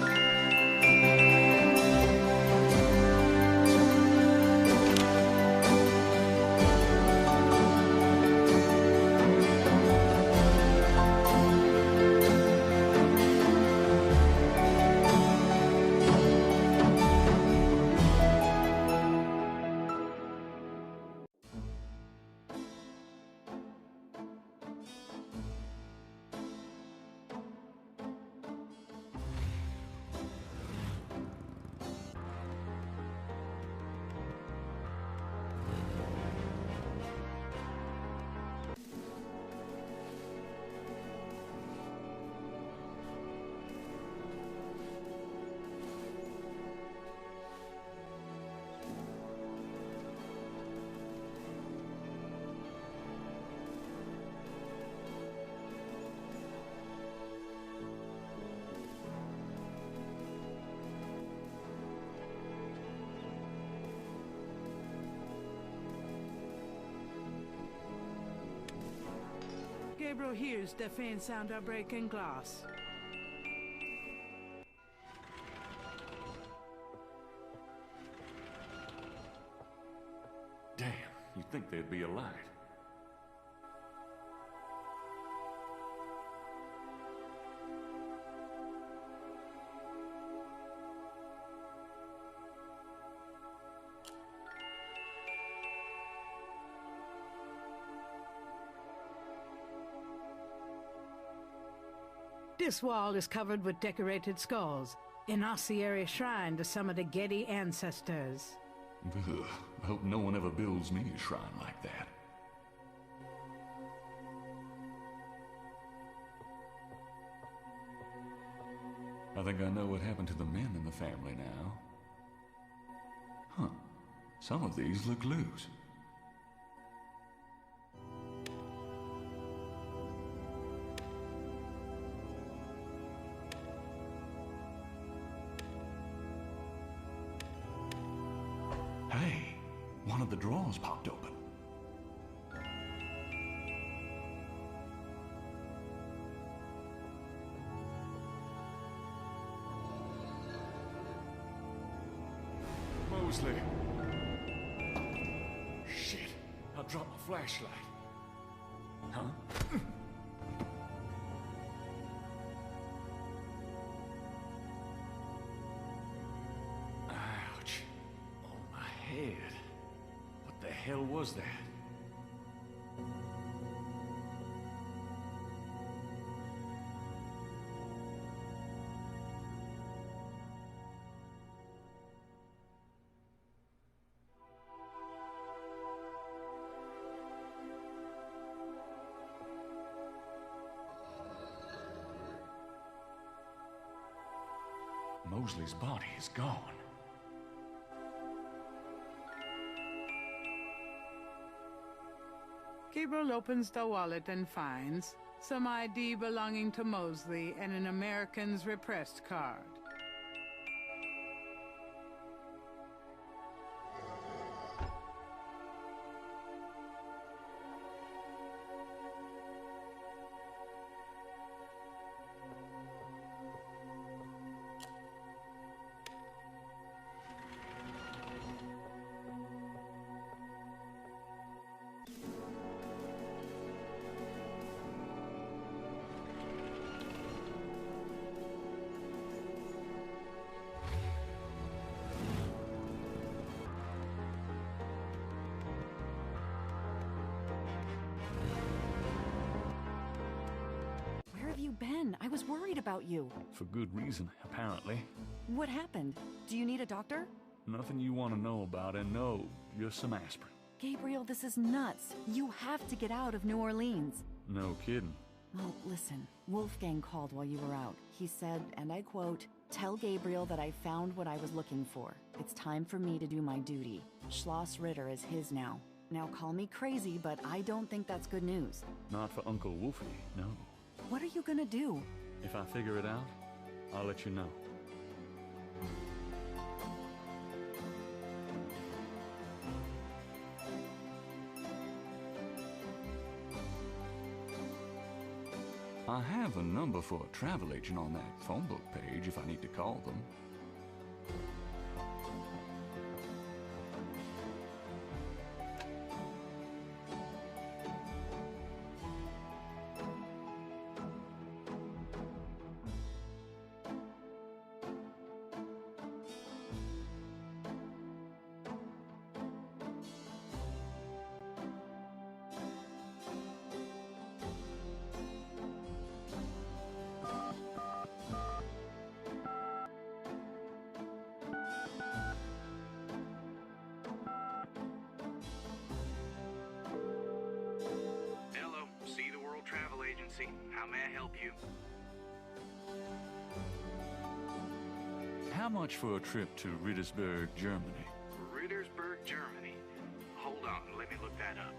[SPEAKER 3] Gabriel hears the faint sound of breaking glass.
[SPEAKER 2] Damn, you'd think there'd be a light.
[SPEAKER 3] This wall is covered with decorated skulls, an ossuary shrine to some of the Getty ancestors.
[SPEAKER 2] Ugh, I hope no one ever builds me a shrine like that. I think I know what happened to the men in the family now. Huh. Some of these look loose. Hey, of the drawers popped open.
[SPEAKER 16] Mosley! Shit! I dropped my flashlight.
[SPEAKER 2] Huh?
[SPEAKER 16] Ouch. Oh, my head. What the hell was that? Mosley's body is gone.
[SPEAKER 3] Gabriel opens the wallet and finds some ID belonging to Mosley and an American's repressed card.
[SPEAKER 1] I was worried about you.
[SPEAKER 2] For good reason, apparently.
[SPEAKER 1] What happened? Do you need a doctor?
[SPEAKER 2] Nothing you want to know about, and no, just some aspirin.
[SPEAKER 1] Gabriel, this is nuts. You have to get out of New Orleans.
[SPEAKER 2] No kidding.
[SPEAKER 1] Well, listen, Wolfgang called while you were out. He said, and I quote, "Tell Gabriel that I found what I was looking for. It's time for me to do my duty. Schloss Ritter is his now. Now call me crazy, but I don't think that's good news."
[SPEAKER 2] Not for Uncle Wolfie, no.
[SPEAKER 1] What are you gonna do?
[SPEAKER 2] If I figure it out, I'll let you know. I have a number for a travel agent on that phone book page if I need to call them.
[SPEAKER 19] How may I help you?
[SPEAKER 2] How much for a trip to Rittersberg, Germany?
[SPEAKER 19] Rittersberg, Germany. Hold on, let me look that up.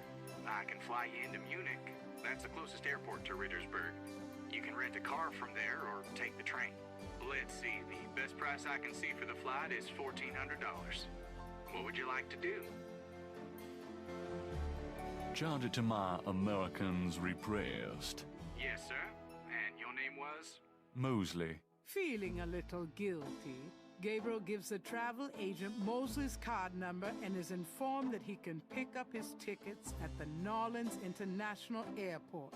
[SPEAKER 19] I can fly you into Munich. That's the closest airport to Rittersberg. You can rent a car from there or take the train. Let's see, the best price I can see for the flight is $1,400. What would you like to do?
[SPEAKER 2] Charge it to my Americans repressed.
[SPEAKER 19] Yes, sir. And your name was?
[SPEAKER 2] Mosley.
[SPEAKER 3] Feeling a little guilty, Gabriel gives the travel agent Mosley's card number and is informed that he can pick up his tickets at the Nolens International Airport.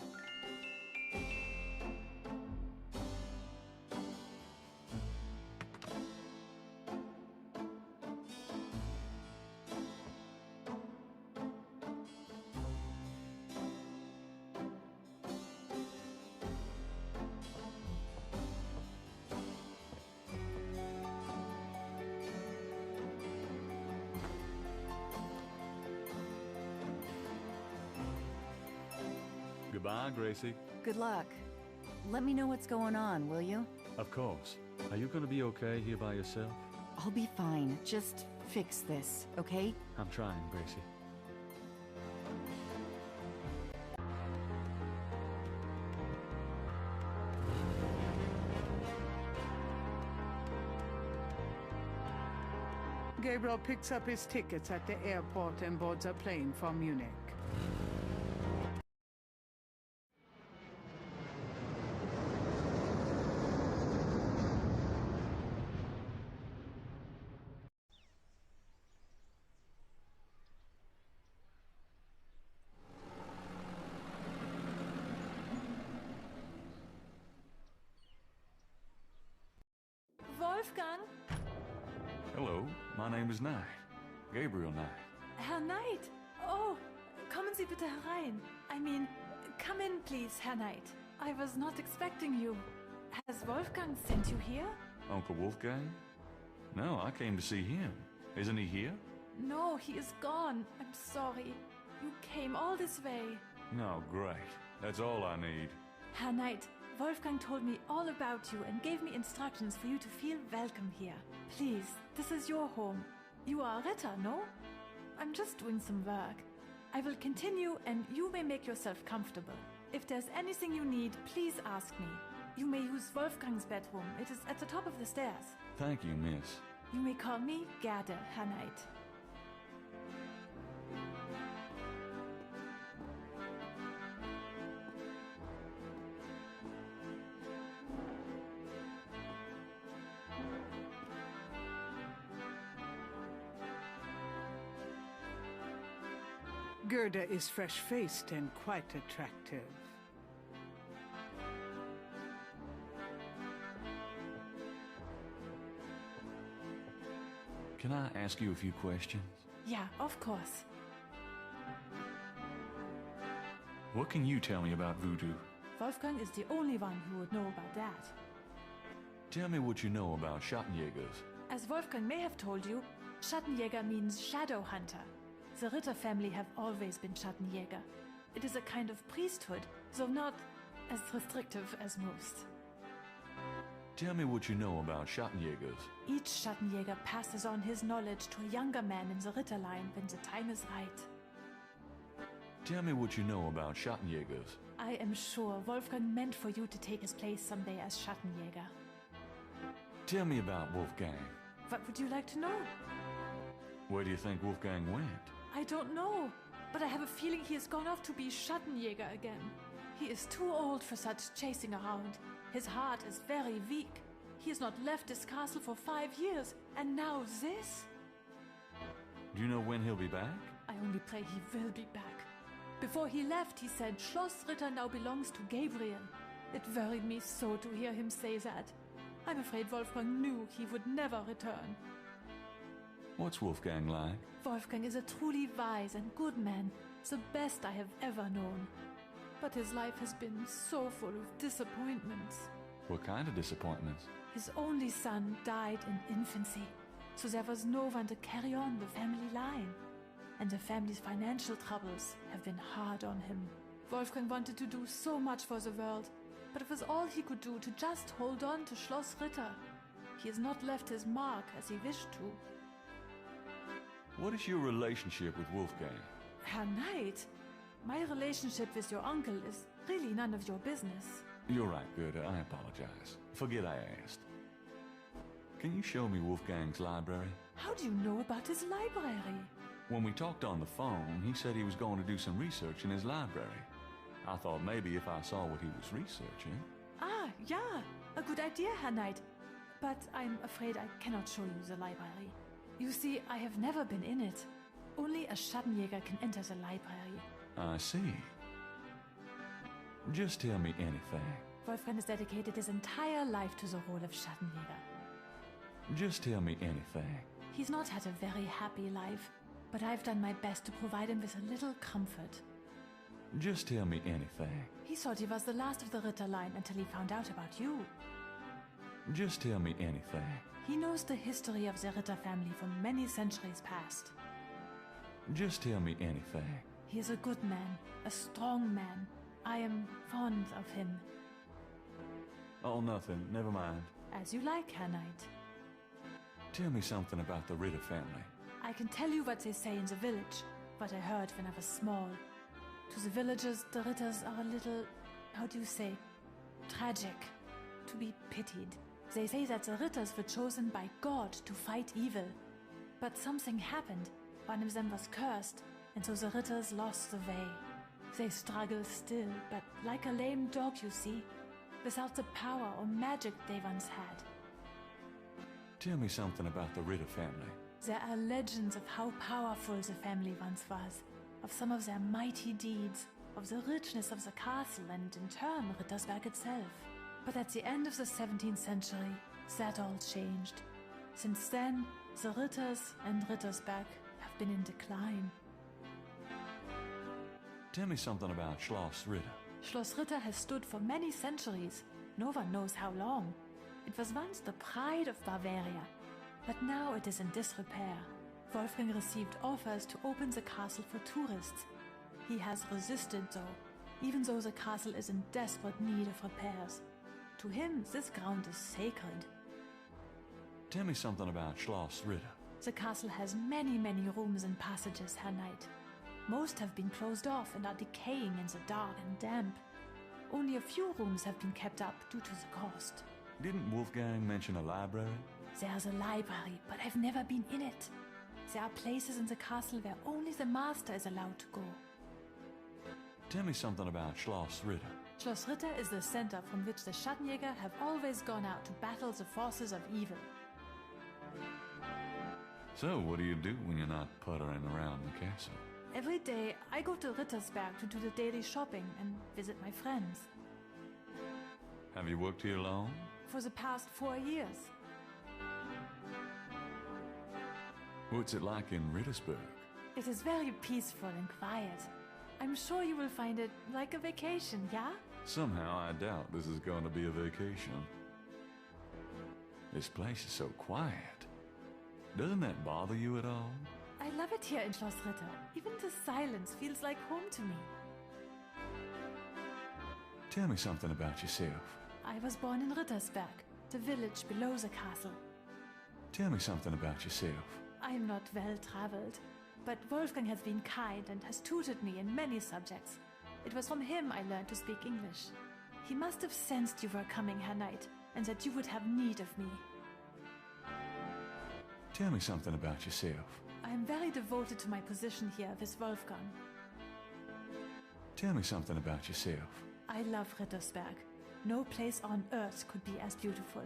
[SPEAKER 2] Goodbye, Gracie.
[SPEAKER 1] Good luck. Let me know what's going on, will you?
[SPEAKER 2] Of course. Are you gonna be okay here by yourself?
[SPEAKER 1] I'll be fine. Just fix this, okay?
[SPEAKER 2] I'm trying, Gracie.
[SPEAKER 3] Gabriel picks up his tickets at the airport and boards a plane for Munich.
[SPEAKER 10] Wolfgang?
[SPEAKER 2] Hello, my name is Knight. Gabriel Knight.
[SPEAKER 10] Herr Knight! Oh, kommen Sie bitte herein. I mean, come in please, Herr Knight. I was not expecting you. Has Wolfgang sent you here?
[SPEAKER 2] Uncle Wolfgang? No, I came to see him. Isn't he here?
[SPEAKER 10] No, he is gone. I'm sorry. You came all this way.
[SPEAKER 2] No, great. That's all I need.
[SPEAKER 10] Herr Knight, Wolfgang told me all about you and gave me instructions for you to feel welcome here. Please, this is your home. You are a Ritter, no? I'm just doing some work. I will continue and you may make yourself comfortable. If there's anything you need, please ask me. You may use Wolfgang's bedroom. It is at the top of the stairs.
[SPEAKER 2] Thank you, miss.
[SPEAKER 10] You may call me Gerda, Herr Knight.
[SPEAKER 3] Gerda is fresh-faced and quite attractive.
[SPEAKER 2] Can I ask you a few questions?
[SPEAKER 10] Yeah, of course.
[SPEAKER 2] What can you tell me about voodoo?
[SPEAKER 10] Wolfgang is the only one who would know about that.
[SPEAKER 2] Tell me what you know about Schattenjägers.
[SPEAKER 10] As Wolfgang may have told you, Schattenjäger means shadow hunter. The Ritter family have always been Schattenjäger. It is a kind of priesthood, though not as restrictive as most.
[SPEAKER 2] Tell me what you know about Schattenjägers.
[SPEAKER 10] Each Schattenjäger passes on his knowledge to a younger man in the Ritter line when the time is right.
[SPEAKER 2] Tell me what you know about Schattenjägers.
[SPEAKER 10] I am sure Wolfgang meant for you to take his place someday as Schattenjäger.
[SPEAKER 2] Tell me about Wolfgang.
[SPEAKER 10] What would you like to know?
[SPEAKER 2] Where do you think Wolfgang went?
[SPEAKER 10] I don't know, but I have a feeling he has gone off to be Schattenjäger again. He is too old for such chasing around. His heart is very weak. He has not left this castle for 5 years, and now this?
[SPEAKER 2] Do you know when he'll be back?
[SPEAKER 10] I only pray he will be back. Before he left, he said Schloss Ritter now belongs to Gabriel. It worried me so to hear him say that. I'm afraid Wolfgang knew he would never return.
[SPEAKER 2] What's Wolfgang like?
[SPEAKER 10] Wolfgang is a truly wise and good man, the best I have ever known. But his life has been so full of disappointments.
[SPEAKER 2] What kind of disappointments?
[SPEAKER 10] His only son died in infancy, so there was no one to carry on the family line. And the family's financial troubles have been hard on him. Wolfgang wanted to do so much for the world, but it was all he could do to just hold on to Schloss Ritter. He has not left his mark as he wished to.
[SPEAKER 2] What is your relationship with Wolfgang?
[SPEAKER 10] Herr Knight, my relationship with your uncle is really none of your business.
[SPEAKER 2] You're right, Gerda. I apologize. Forget I asked. Can you show me Wolfgang's library?
[SPEAKER 10] How do you know about his library?
[SPEAKER 2] When we talked on the phone, he said he was going to do some research in his library. I thought maybe if I saw what he was researching...
[SPEAKER 10] Ah, yeah, a good idea, Herr Knight. But I'm afraid I cannot show you the library. You see, I have never been in it. Only a Schattenjäger can enter the library.
[SPEAKER 2] I see. Just tell me anything.
[SPEAKER 10] Wolfgang has dedicated his entire life to the role of Schattenjäger.
[SPEAKER 2] Just tell me anything.
[SPEAKER 10] He's not had a very happy life, but I've done my best to provide him with a little comfort.
[SPEAKER 2] Just tell me anything.
[SPEAKER 10] He thought he was the last of the Ritter line until he found out about you.
[SPEAKER 2] Just tell me anything.
[SPEAKER 10] He knows the history of the Ritter family from many centuries past.
[SPEAKER 2] Just tell me anything.
[SPEAKER 10] He is a good man, a strong man. I am fond of him.
[SPEAKER 2] Oh, nothing. Never mind.
[SPEAKER 10] As you like, Herr Knight.
[SPEAKER 2] Tell me something about the Ritter family.
[SPEAKER 10] I can tell you what they say in the village, what I heard when I was small. To the villagers, the Ritters are a little, how do you say, tragic, to be pitied. They say that the Ritters were chosen by God to fight evil. But something happened. One of them was cursed, and so the Ritters lost the way. They struggle still, but like a lame dog, you see, without the power or magic they once had.
[SPEAKER 2] Tell me something about the Ritter family.
[SPEAKER 10] There are legends of how powerful the family once was, of some of their mighty deeds, of the richness of the castle and, in turn, Rittersberg itself. But at the end of the 17th century, that all changed. Since then, the Ritters and Rittersberg have been in decline.
[SPEAKER 2] Tell me something about Schloss Ritter.
[SPEAKER 10] Schloss Ritter has stood for many centuries. No one knows how long. It was once the pride of Bavaria, but now it is in disrepair. Wolfgang received offers to open the castle for tourists. He has resisted, though, even though the castle is in desperate need of repairs. To him, this ground is sacred.
[SPEAKER 2] Tell me something about Schloss Ritter.
[SPEAKER 10] The castle has many, many rooms and passages, Herr Knight. Most have been closed off and are decaying in the dark and damp. Only a few rooms have been kept up due to the cost.
[SPEAKER 2] Didn't Wolfgang mention a library?
[SPEAKER 10] There's a library, but I've never been in it. There are places in the castle where only the master is allowed to go.
[SPEAKER 2] Tell me something about Schloss Ritter.
[SPEAKER 10] Schloss Ritter is the center from which the Schattenjäger have always gone out to battle the forces of evil.
[SPEAKER 2] So, what do you do when you're not puttering around the castle?
[SPEAKER 10] Every day, I go to Rittersberg to do the daily shopping and visit my friends.
[SPEAKER 2] Have you worked here long?
[SPEAKER 10] For the past 4 years.
[SPEAKER 2] What's it like in Rittersberg?
[SPEAKER 10] It is very peaceful and quiet. I'm sure you will find it like a vacation, yeah?
[SPEAKER 2] Somehow I doubt this is going to be a vacation. This place is so quiet. Doesn't that bother you at all?
[SPEAKER 10] I love it here in Schloss Ritter. Even the silence feels like home to me.
[SPEAKER 2] Tell me something about yourself.
[SPEAKER 10] I was born in Rittersberg, the village below the castle.
[SPEAKER 2] Tell me something about yourself.
[SPEAKER 10] I am not well traveled, but Wolfgang has been kind and has tutored me in many subjects. It was from him I learned to speak English. He must have sensed you were coming, Herr Knight, and that you would have need of me.
[SPEAKER 2] Tell me something about yourself.
[SPEAKER 10] I am very devoted to my position here with Wolfgang.
[SPEAKER 2] Tell me something about yourself.
[SPEAKER 10] I love Rittersberg. No place on earth could be as beautiful.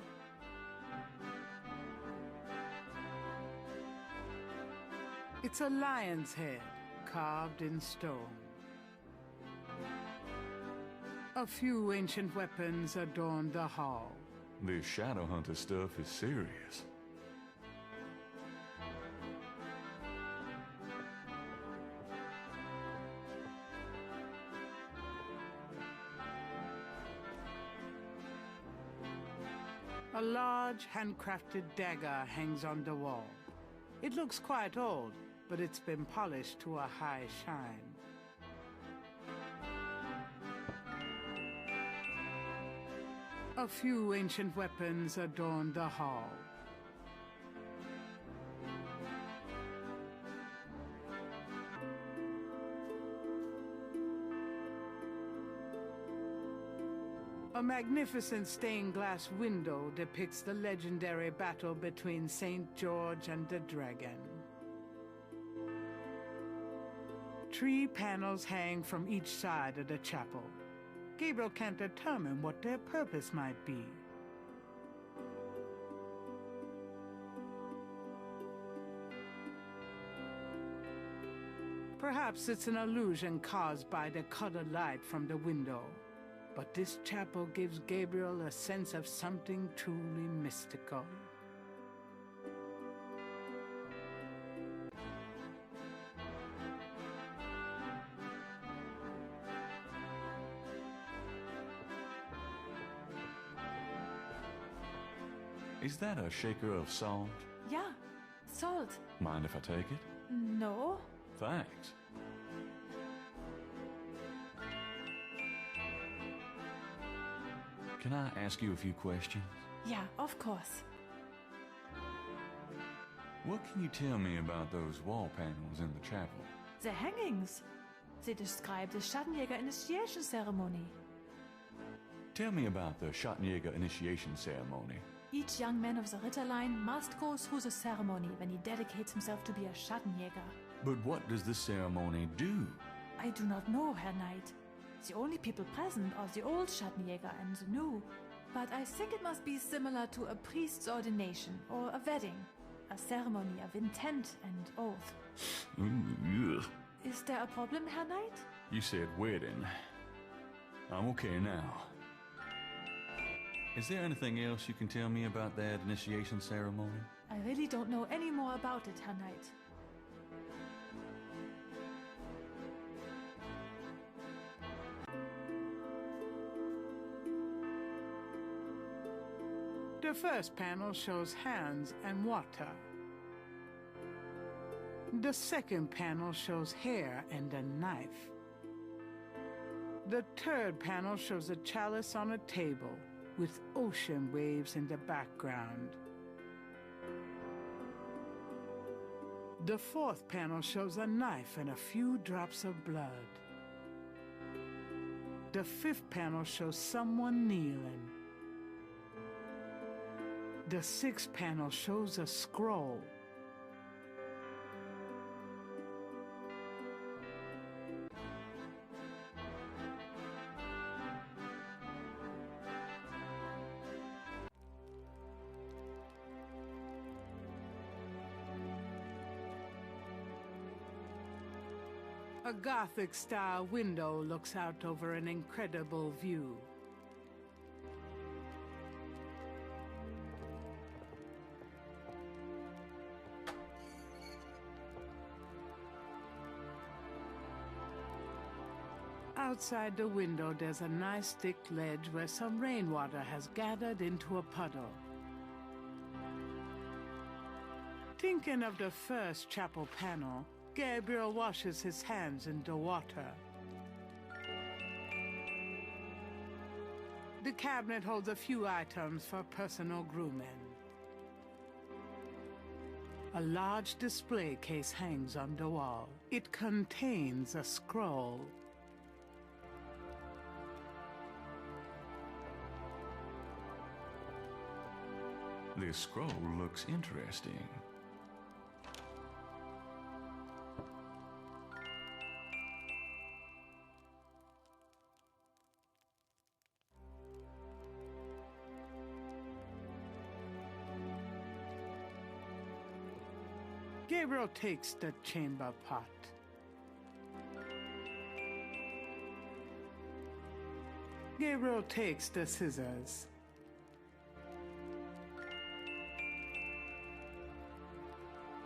[SPEAKER 3] It's a lion's head, carved in stone. A few ancient weapons adorn the hall.
[SPEAKER 2] This shadow hunter stuff is serious.
[SPEAKER 3] A large, handcrafted dagger hangs on the wall. It looks quite old, but it's been polished to a high shine. A few ancient weapons adorn the hall. A magnificent stained glass window depicts the legendary battle between St. George and the dragon. Tree panels hang from each side of the chapel. Gabriel can't determine what their purpose might be. Perhaps it's an illusion caused by the colored light from the window. But this chapel gives Gabriel a sense of something truly mystical.
[SPEAKER 2] Is that a shaker of salt?
[SPEAKER 10] Yeah, salt.
[SPEAKER 2] Mind if I take it?
[SPEAKER 10] No.
[SPEAKER 2] Thanks. Can I ask you a few questions?
[SPEAKER 10] Yeah, of course.
[SPEAKER 2] What can you tell me about those wall panels in the chapel?
[SPEAKER 10] The hangings. They describe the Schattenjäger initiation ceremony.
[SPEAKER 2] Tell me about the Schattenjäger initiation ceremony.
[SPEAKER 10] Each young man of the Ritterline must go through the ceremony when he dedicates himself to be a Schattenjäger.
[SPEAKER 2] But what does the ceremony do?
[SPEAKER 10] I do not know, Herr Knight. The only people present are the old Schattenjäger and the new. But I think it must be similar to a priest's ordination or a wedding. A ceremony of intent and oath.
[SPEAKER 2] Ugh.
[SPEAKER 10] Is there a problem, Herr Knight?
[SPEAKER 2] You said wedding. I'm okay now. Is there anything else you can tell me about that initiation ceremony?
[SPEAKER 10] I really don't know any more about it, Herr Knight.
[SPEAKER 3] The first panel shows hands and water. The second panel shows hair and a knife. The third panel shows a chalice on a table with ocean waves in the background. The fourth panel shows a knife and a few drops of blood. The fifth panel shows someone kneeling. The sixth panel shows a scroll. A Gothic-style window looks out over an incredible view. Outside the window, there's a nice thick ledge where some rainwater has gathered into a puddle. Thinking of the first chapel panel, Gabriel washes his hands in the water. The cabinet holds a few items for personal grooming. A large display case hangs on the wall. It contains a scroll.
[SPEAKER 2] This scroll looks interesting.
[SPEAKER 3] Gabriel takes the chamber pot. Gabriel takes the scissors.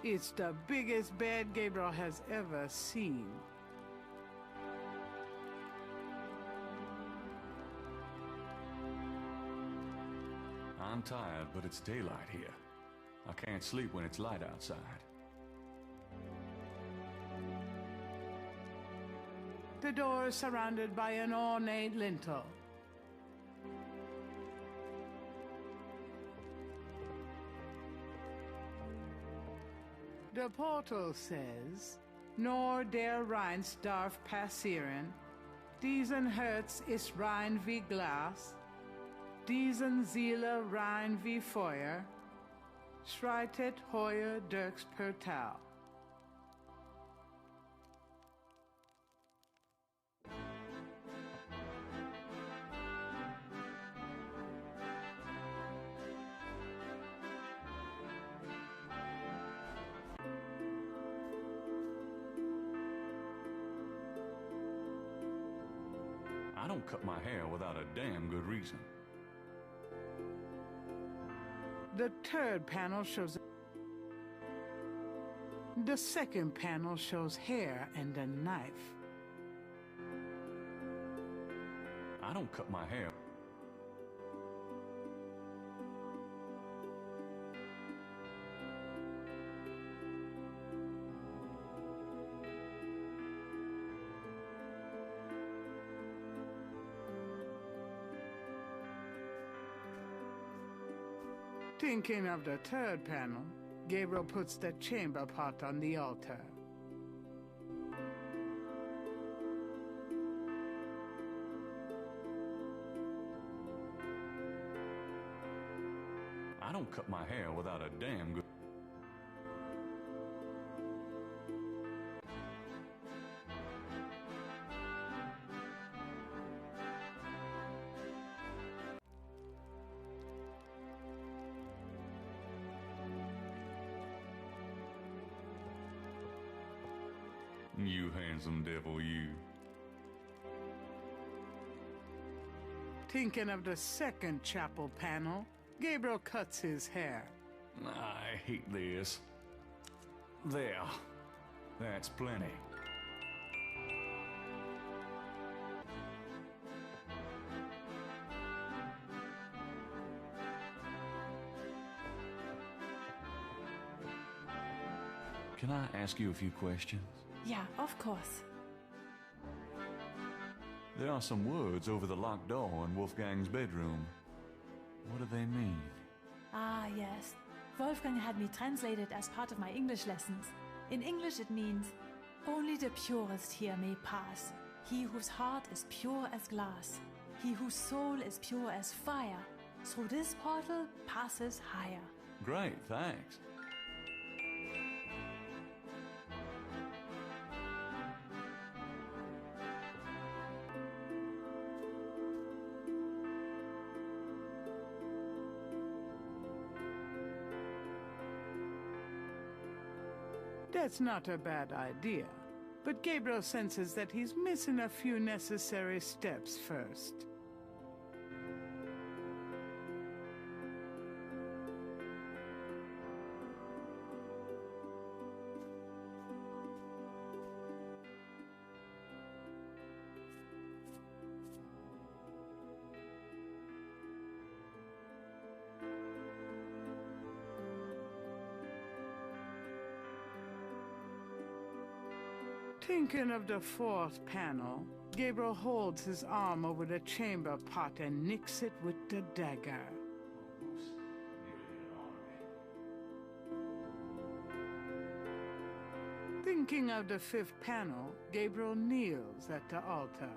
[SPEAKER 3] It's the biggest bed Gabriel has ever seen.
[SPEAKER 2] I'm tired, but it's daylight here. I can't sleep when it's light outside.
[SPEAKER 3] The door is surrounded by an ornate lintel. The portal says, Nor der Rheins darf passieren, diesen Herz ist rein wie Glas, diesen Seele rein wie Feuer, schreitet heuer durchs Portal.
[SPEAKER 2] I don't cut my hair without a damn good reason.
[SPEAKER 3] The third panel shows... The second panel shows hair and a knife.
[SPEAKER 2] I don't cut my hair.
[SPEAKER 3] Thinking of the third panel, Gabriel puts the chamber pot on the altar.
[SPEAKER 2] I don't cut my hair without a damn good... You handsome devil, you.
[SPEAKER 3] Thinking of the second chapel panel, Gabriel cuts his hair.
[SPEAKER 2] I hate this. There. That's plenty. Can I ask you a few questions?
[SPEAKER 10] Yeah, of course.
[SPEAKER 2] There are some words over the locked door in Wolfgang's bedroom. What do they mean?
[SPEAKER 10] Ah, yes. Wolfgang had me translated as part of my English lessons. In English it means, only the purest here may pass. He whose heart is pure as glass. He whose soul is pure as fire. Through this portal passes higher.
[SPEAKER 2] Great, thanks.
[SPEAKER 3] That's not a bad idea, but Gabriel senses that he's missing a few necessary steps first. Thinking of the fourth panel, Gabriel holds his arm over the chamber pot and nicks it with the dagger. Thinking of the fifth panel, Gabriel kneels at the altar.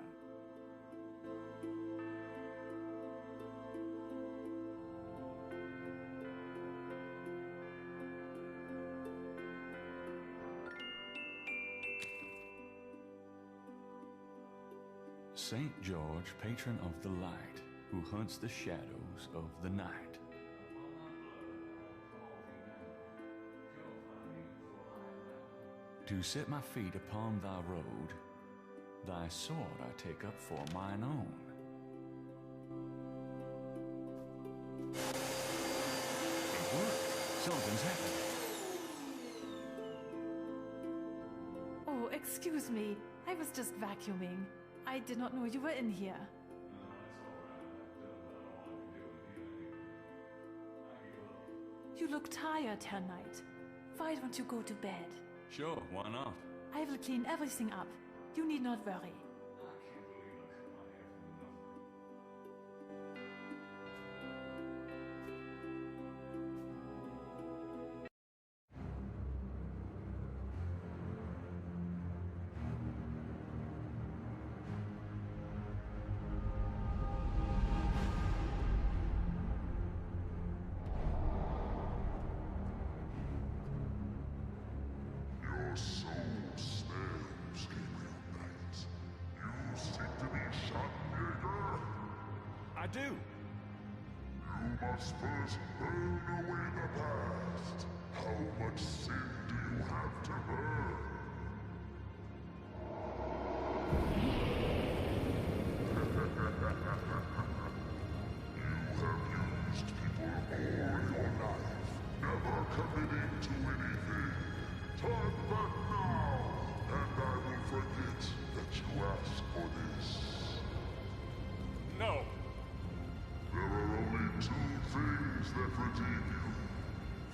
[SPEAKER 2] Saint George, patron of the light, who hunts the shadows of the night. To set my feet upon thy road, thy sword I take up for mine own. It worked. Something's happened.
[SPEAKER 10] Oh, excuse me. I was just vacuuming. I did not know you were in here. You look tired, Herr Knight. Why don't you go to bed?
[SPEAKER 2] Sure, why not?
[SPEAKER 10] I will clean everything up. You need not worry.
[SPEAKER 11] Your soul smells, Gabriel Knight. You seek to be Schattenjäger?
[SPEAKER 2] I do.
[SPEAKER 11] You must first burn away the past. How much sin do you have to burn? You have used people all your life, never committing to anything. Turn back now, and I will forget that you asked for this.
[SPEAKER 2] No.
[SPEAKER 11] There are only two things that redeem you.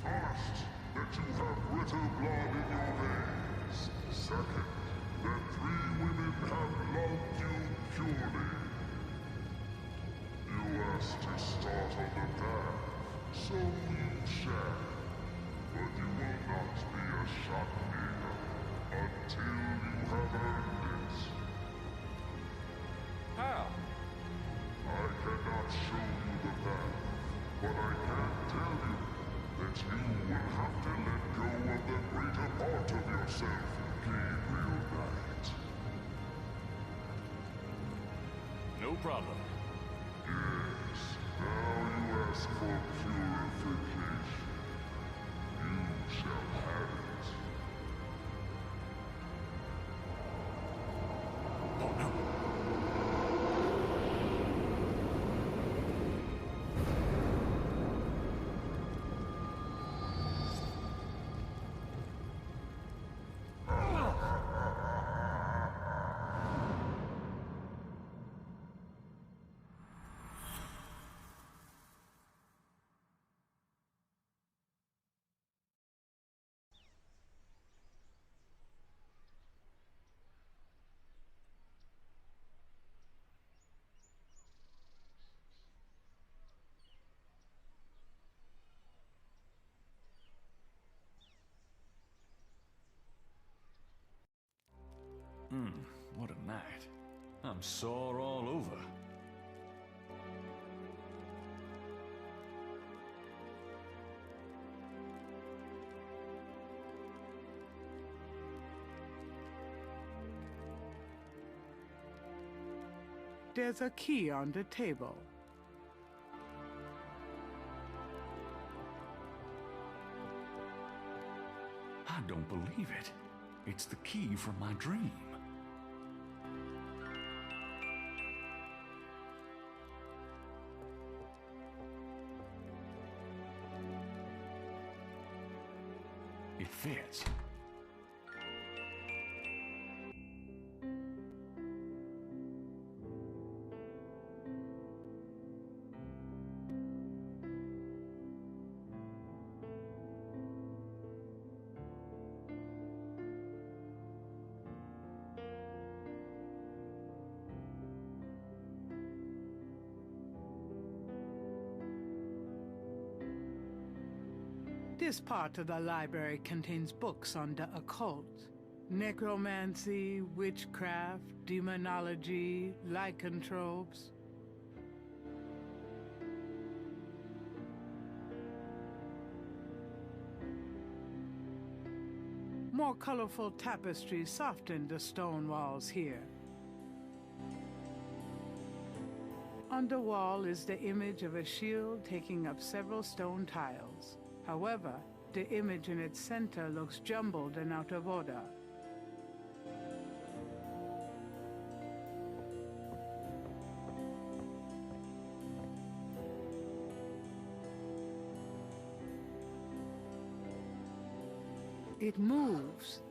[SPEAKER 11] First, that you have Ritter blood in your veins. Second, that 3 women have loved you purely. You asked to start on the path, so you shall. But you will not be a Schattenjäger until you have earned it.
[SPEAKER 2] How?
[SPEAKER 11] I cannot show you the path, but I can tell you
[SPEAKER 8] that you will have to let go of the greater part of yourself, Gabriel Knight.
[SPEAKER 16] No problem.
[SPEAKER 8] Yes, now you ask for purification. You shall have it.
[SPEAKER 16] Oh no.
[SPEAKER 2] What a night. I'm sore all over.
[SPEAKER 3] There's a key on the table.
[SPEAKER 2] I don't believe it. It's the key from my dream. It fits.
[SPEAKER 3] This part of the library contains books on the occult, necromancy, witchcraft, demonology, lycanthropes. More colorful tapestries soften the stone walls here. On the wall is the image of a shield taking up several stone tiles. However, the image in its center looks jumbled and out of order. It moves.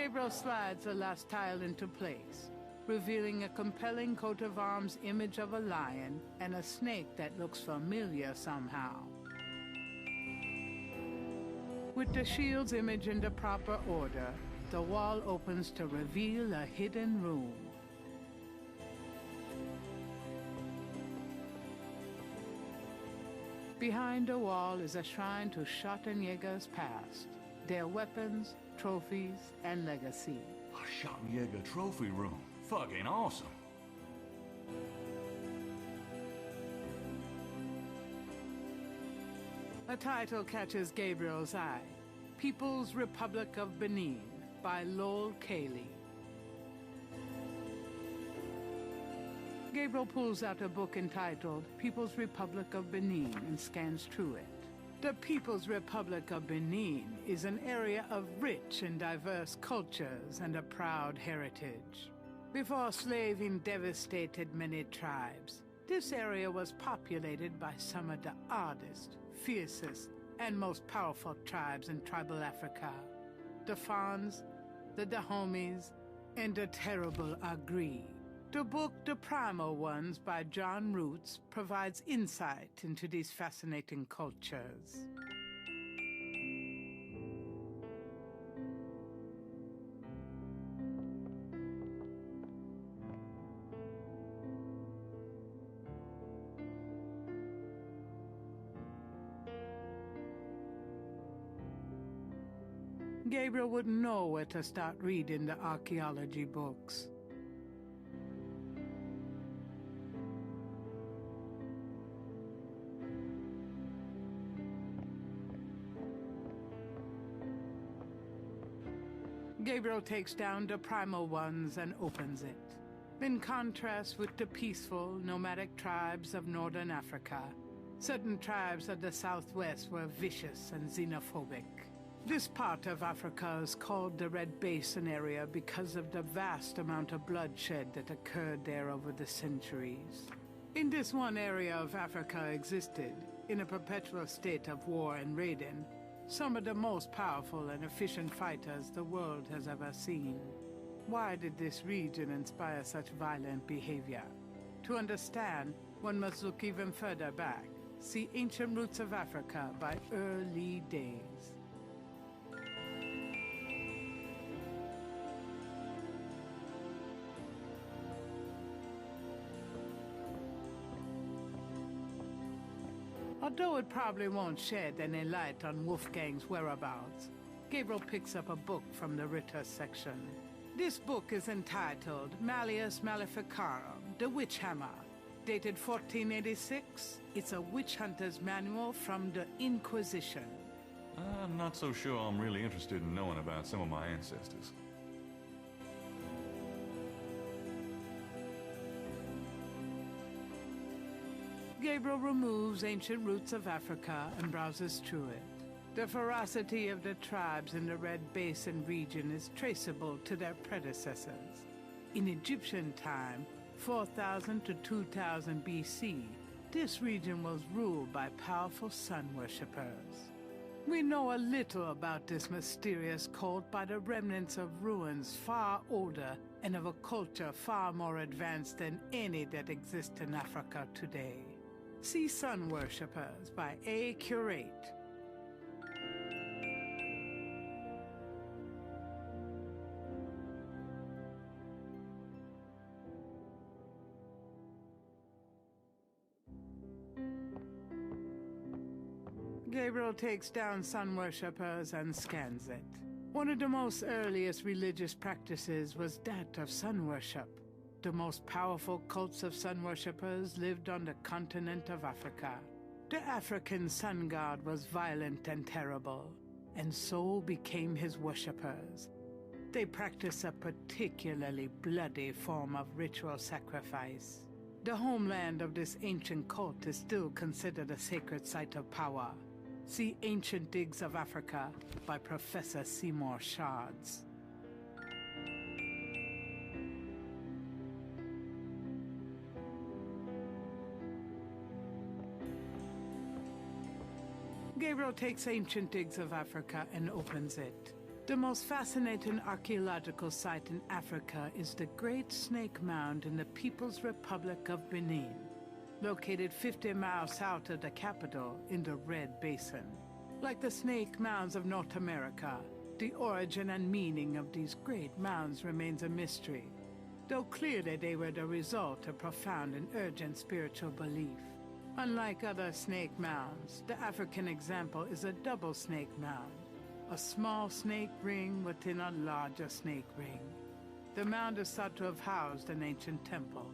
[SPEAKER 3] Gabriel slides the last tile into place, revealing a compelling coat of arms image of a lion and a snake that looks familiar somehow. With the shield's image in the proper order, the wall opens to reveal a hidden room. Behind the wall is a shrine to Schottenjäger's past, their weapons, trophies, and legacy.
[SPEAKER 2] A Schottenjäger trophy room. Fucking awesome.
[SPEAKER 3] A title catches Gabriel's eye. People's Republic of Benin by Lowell Cayley. Gabriel pulls out a book entitled People's Republic of Benin and scans through it. The People's Republic of Benin is an area of rich and diverse cultures and a proud heritage. Before slaving devastated many tribes, this area was populated by some of the oddest, fiercest, and most powerful tribes in tribal Africa. The Fons, the Dahomies, and the terrible Agri. The book The Primal Ones by John Roots provides insight into these fascinating cultures. Gabriel wouldn't know where to start reading the archaeology books. Gabriel takes down the Primal Ones and opens it. In contrast with the peaceful, nomadic tribes of northern Africa, certain tribes of the southwest were vicious and xenophobic. This part of Africa is called the Red Basin area because of the vast amount of bloodshed that occurred there over the centuries. In this one area of Africa existed, in a perpetual state of war and raiding, some of the most powerful and efficient fighters the world has ever seen. Why did this region inspire such violent behavior? To understand, one must look even further back. See Ancient Roots of Africa by Early Days. Although it probably won't shed any light on Wolfgang's whereabouts, Gabriel picks up a book from the Ritter section. This book is entitled Malleus Maleficarum, The Witch Hammer. Dated 1486, it's a witch hunter's manual from the Inquisition.
[SPEAKER 2] I'm not so sure I'm really interested in knowing about some of my ancestors.
[SPEAKER 3] Gabriel removes Ancient Roots of Africa and browses through it. The ferocity of the tribes in the Red Basin region is traceable to their predecessors. In Egyptian time, 4000 to 2000 BC, this region was ruled by powerful sun worshippers. We know a little about this mysterious cult by the remnants of ruins far older and of a culture far more advanced than any that exists in Africa today. See Sun Worshippers by A. Curate. Gabriel takes down Sun Worshippers and scans it. One of the most earliest religious practices was that of sun worship. The most powerful cults of sun worshippers lived on the continent of Africa. The African sun god was violent and terrible, and so became his worshippers. They practiced a particularly bloody form of ritual sacrifice. The homeland of this ancient cult is still considered a sacred site of power. See Ancient Digs of Africa by Professor Seymour Shards. Gabriel takes Ancient Digs of Africa and opens it. The most fascinating archaeological site in Africa is the Great Snake Mound in the People's Republic of Benin, located 50 miles south of the capital in the Red Basin. Like the snake mounds of North America, the origin and meaning of these great mounds remains a mystery, though clearly they were the result of profound and urgent spiritual belief. Unlike other snake mounds, the African example is a double snake mound, a small snake ring within a larger snake ring. The mound is thought to have housed an ancient temple.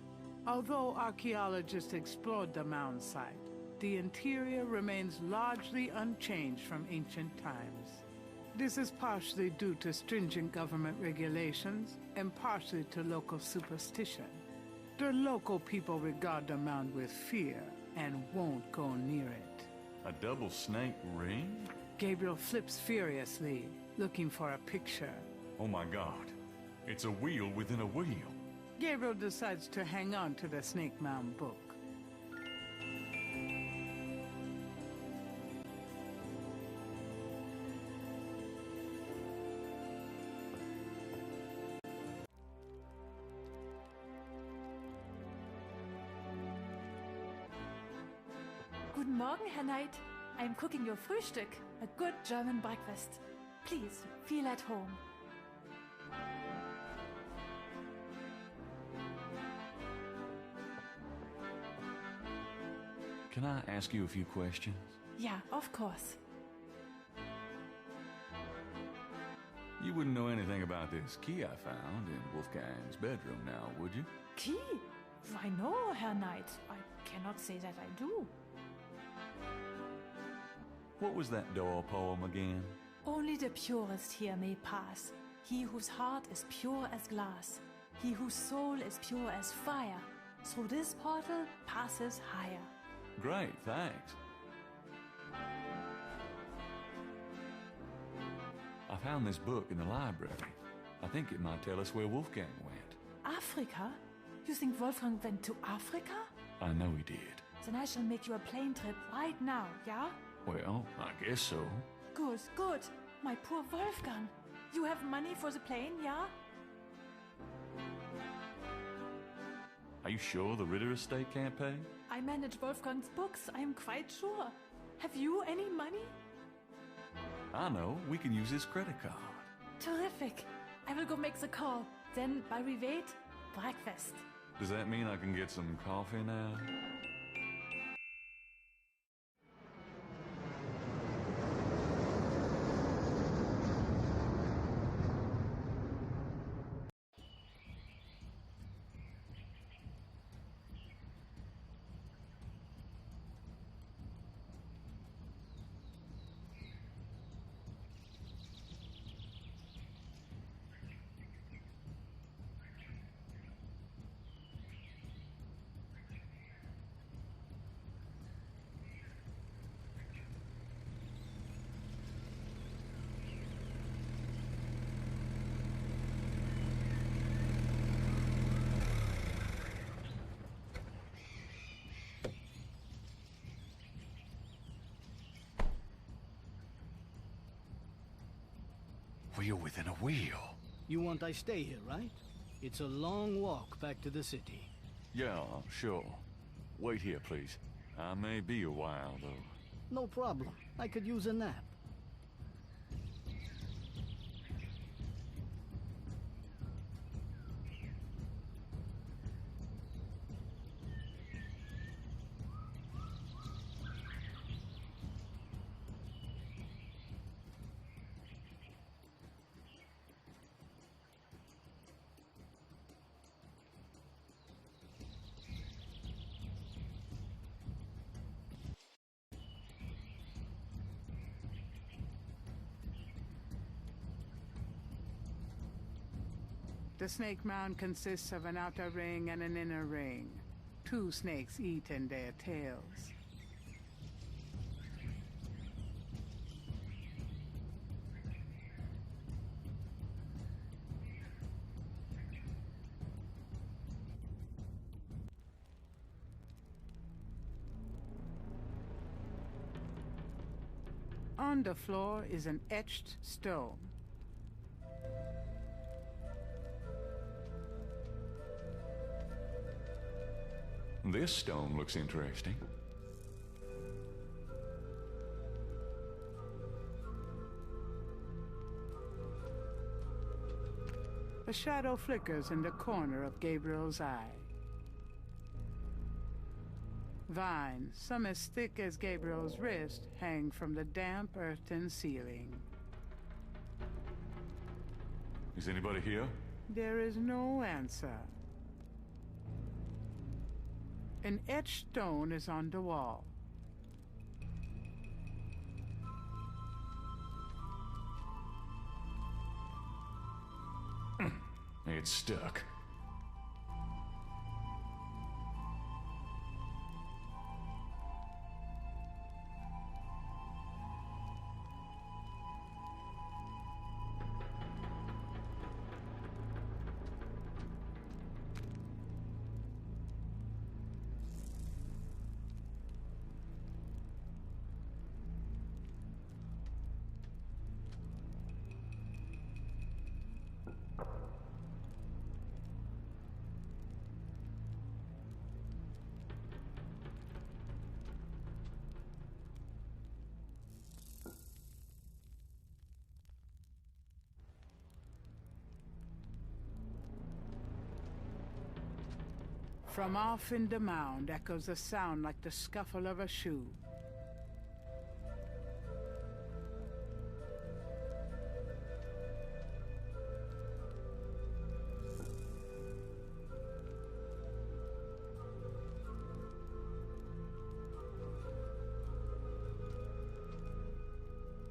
[SPEAKER 3] Although archaeologists explored the mound site, the interior remains largely unchanged from ancient times. This is partially due to stringent government regulations and partially to local superstition. The local people regard the mound with fear and won't go near it.
[SPEAKER 2] A double snake ring?
[SPEAKER 3] Gabriel flips furiously, looking for a picture.
[SPEAKER 2] Oh my God. It's a wheel within a wheel.
[SPEAKER 3] Gabriel decides to hang on to the Snake Mound book.
[SPEAKER 10] Guten Morgen, Herr Knight. I'm cooking your Frühstück, a good German breakfast. Please, feel at home.
[SPEAKER 2] Can I ask you a few questions?
[SPEAKER 10] Yeah, of course.
[SPEAKER 2] You wouldn't know anything about this key I found in Wolfgang's bedroom now, would you?
[SPEAKER 10] Key? Why no, Herr Knight? I cannot say that I do.
[SPEAKER 2] What was that door poem again?
[SPEAKER 10] Only the purest here may pass. He whose heart is pure as glass. He whose soul is pure as fire. Through this portal passes higher.
[SPEAKER 2] Great, thanks. I found this book in the library. I think it might tell us where Wolfgang went.
[SPEAKER 10] Africa? You think Wolfgang went to Africa?
[SPEAKER 2] I know he did.
[SPEAKER 10] Then I shall make you a plane trip right now, yeah?
[SPEAKER 2] Well, I guess so.
[SPEAKER 10] Good, good. My poor Wolfgang. You have money for the plane, yeah?
[SPEAKER 2] Are you sure the Ritter estate can't pay?
[SPEAKER 10] I manage Wolfgang's books, I am quite sure. Have you any money?
[SPEAKER 2] I know. We can use his credit card.
[SPEAKER 10] Terrific. I will go make the call. Then, while we wait, breakfast.
[SPEAKER 2] Does that mean I can get some coffee now? Wheel within a wheel.
[SPEAKER 20] You want I stay here, right? It's a long walk back to the city.
[SPEAKER 2] Yeah, sure. Wait here, please. I may be a while, though.
[SPEAKER 20] No problem. I could use a nap.
[SPEAKER 3] The snake mound consists of an outer ring and an inner ring. 2 snakes eat in their tails. On the floor is an etched stone.
[SPEAKER 2] This stone looks interesting.
[SPEAKER 3] A shadow flickers in the corner of Gabriel's eye. Vines, some as thick as Gabriel's wrist, hang from the damp earthen ceiling.
[SPEAKER 2] Is anybody here?
[SPEAKER 3] There is no answer. An etched stone is on the wall.
[SPEAKER 2] It's stuck.
[SPEAKER 3] From off in the mound echoes a sound like the scuffle of a shoe.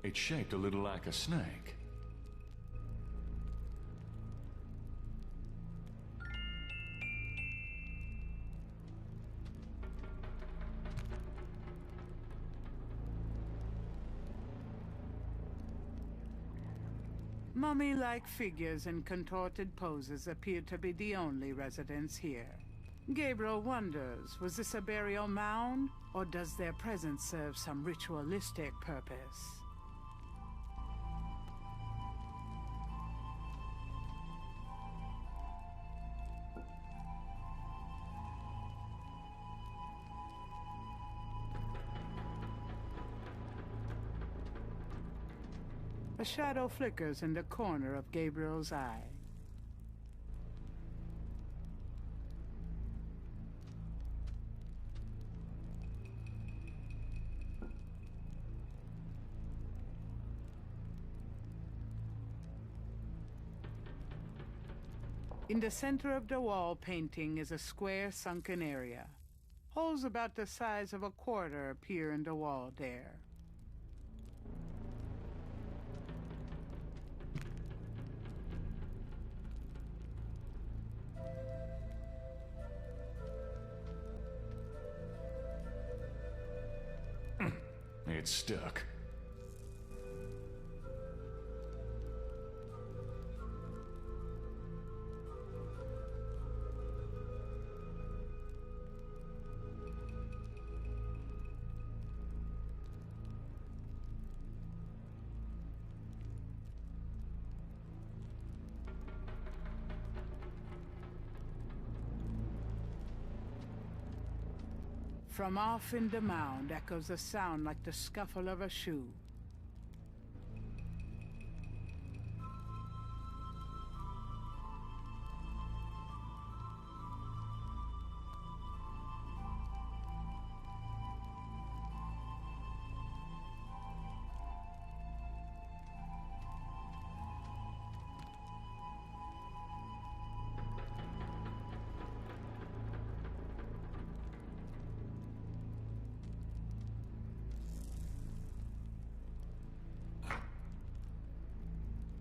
[SPEAKER 2] It's shaped a little like a snake.
[SPEAKER 3] Mummy-like figures in contorted poses appear to be the only residents here. Gabriel wonders, was this a burial mound, or does their presence serve some ritualistic purpose? A shadow flickers in the corner of Gabriel's eye. In the center of the wall painting is a square sunken area. Holes about the size of a quarter appear in the wall there.
[SPEAKER 2] It's stuck.
[SPEAKER 3] From off in the mound echoes a sound like the scuffle of a shoe.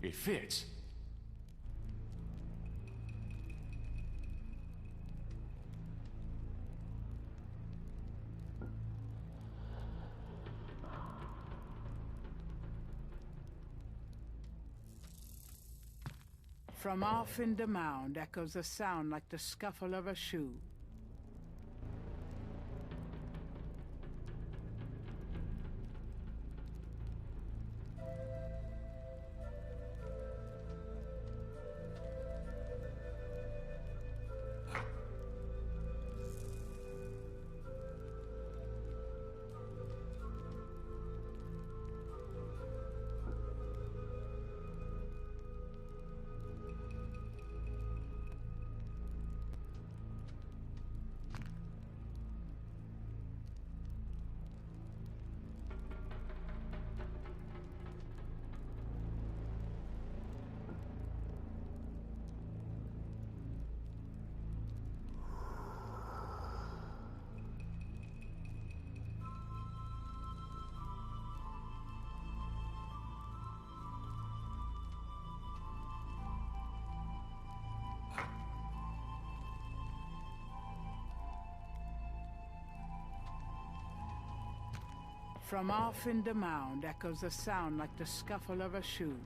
[SPEAKER 2] It fits.
[SPEAKER 3] From off in the mound echoes a sound like the scuffle of a shoe. From off in the mound echoes a sound like the scuffle of a shoe.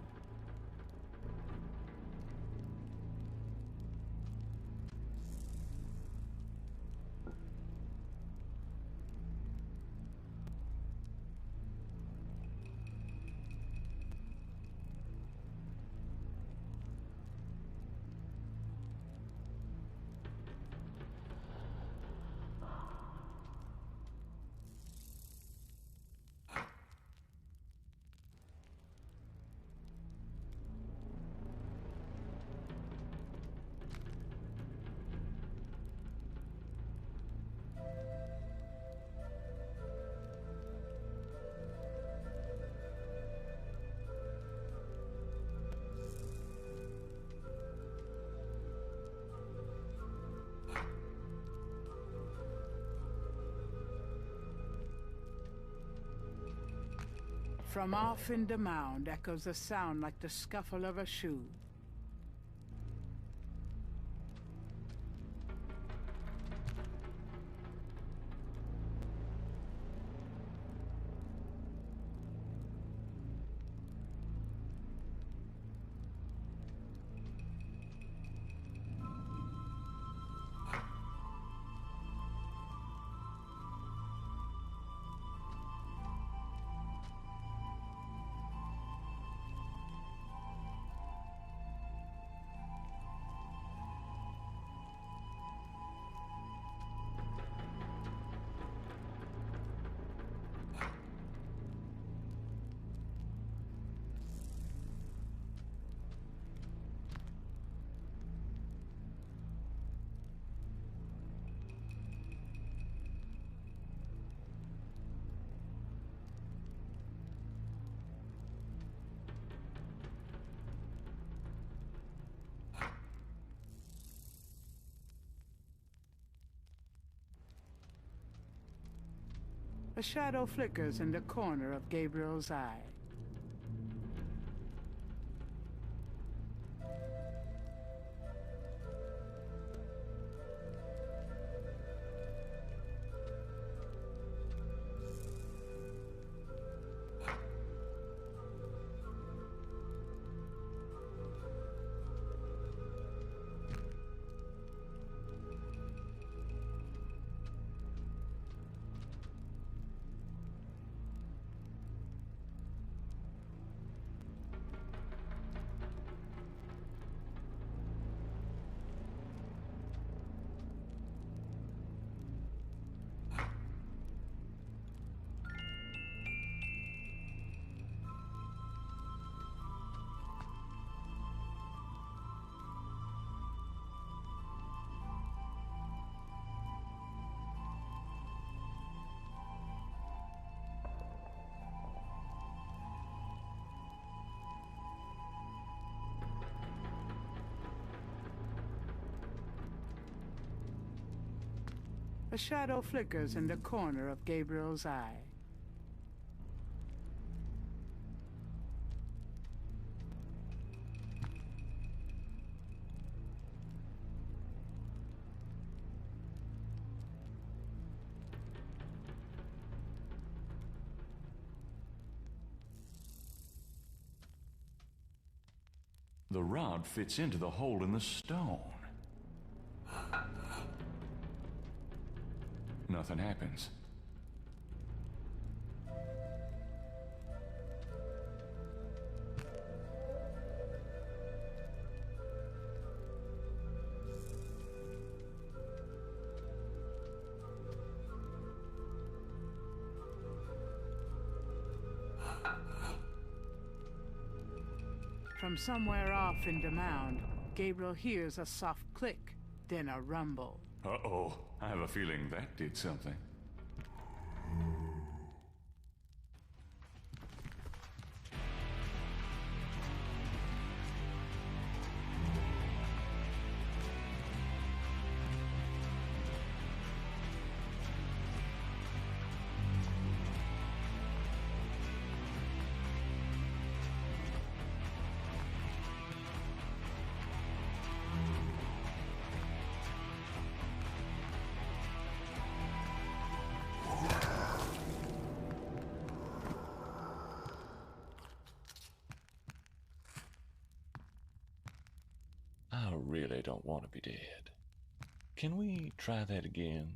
[SPEAKER 3] From off in the mound echoes a sound like the scuffle of a shoe. A shadow flickers in the corner of Gabriel's eye. A shadow flickers in the corner of Gabriel's eye.
[SPEAKER 2] The rod fits into the hole in the stone. Nothing happens.
[SPEAKER 3] From somewhere off in the mound, Gabriel hears a soft click, then a rumble.
[SPEAKER 2] Uh-oh. I have a feeling that did something. really don't want to be dead. Can we try that again?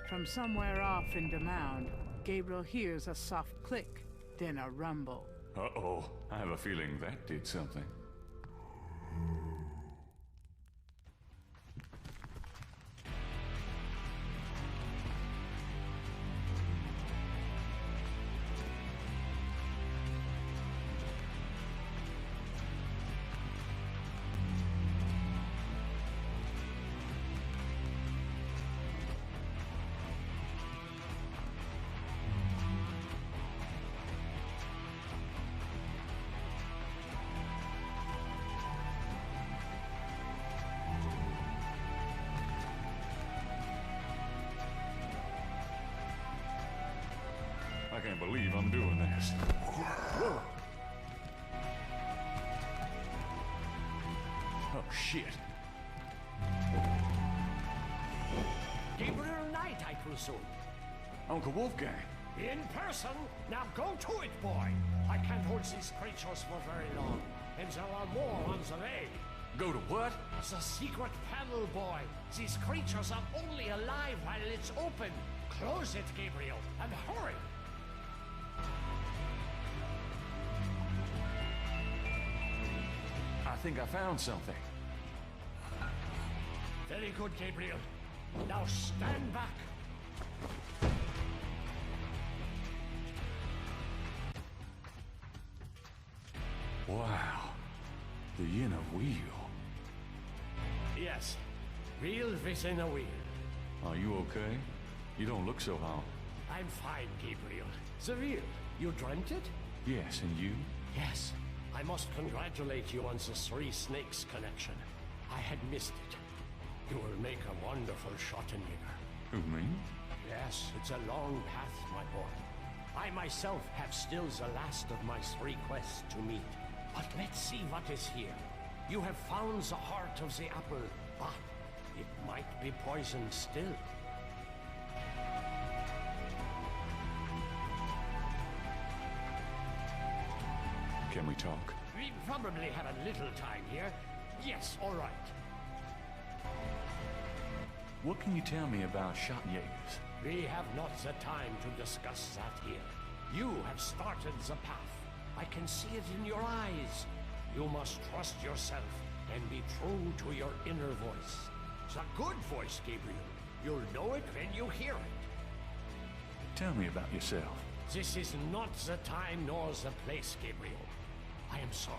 [SPEAKER 3] From somewhere off in the mound, Gabriel hears a soft click, then a rumble.
[SPEAKER 2] Uh-oh, I have a feeling that did something. I can't believe I'm doing this. Oh, shit.
[SPEAKER 13] Gabriel Knight, I presume.
[SPEAKER 2] Uncle Wolfgang.
[SPEAKER 13] In person? Now go to it, boy. I can't hold these creatures for very long. And there are more on the way.
[SPEAKER 2] Go to what?
[SPEAKER 13] The secret panel, boy. These creatures are only alive while it's open. Close it, Gabriel, and hurry.
[SPEAKER 2] I think I found something.
[SPEAKER 13] Very good, Gabriel. Now stand back.
[SPEAKER 2] Wow. The inner wheel.
[SPEAKER 13] Yes. Wheel within a wheel.
[SPEAKER 2] Are you okay? You don't look so hot.
[SPEAKER 13] I'm fine, Gabriel. The wheel. You dreamt it?
[SPEAKER 2] Yes, and you?
[SPEAKER 13] Yes. I must congratulate you on the Three Snakes connection. I had missed it. You will make a wonderful Schottenjäger.
[SPEAKER 2] Who, me?
[SPEAKER 13] Yes, it's a long path, my boy. I myself have still the last of my 3 quests to meet. But let's see what is here. You have found the heart of the apple, but it might be poisoned still.
[SPEAKER 2] Can we talk?
[SPEAKER 13] We probably have a little time here. Yes, all right.
[SPEAKER 2] What can you tell me about Schottenjägers?
[SPEAKER 13] We have not the time to discuss that here. You have started the path. I can see it in your eyes. You must trust yourself and be true to your inner voice. The good voice, Gabriel. You'll know it when you hear it.
[SPEAKER 2] Tell me about yourself.
[SPEAKER 13] This is not the time nor the place, Gabriel. I am sorry,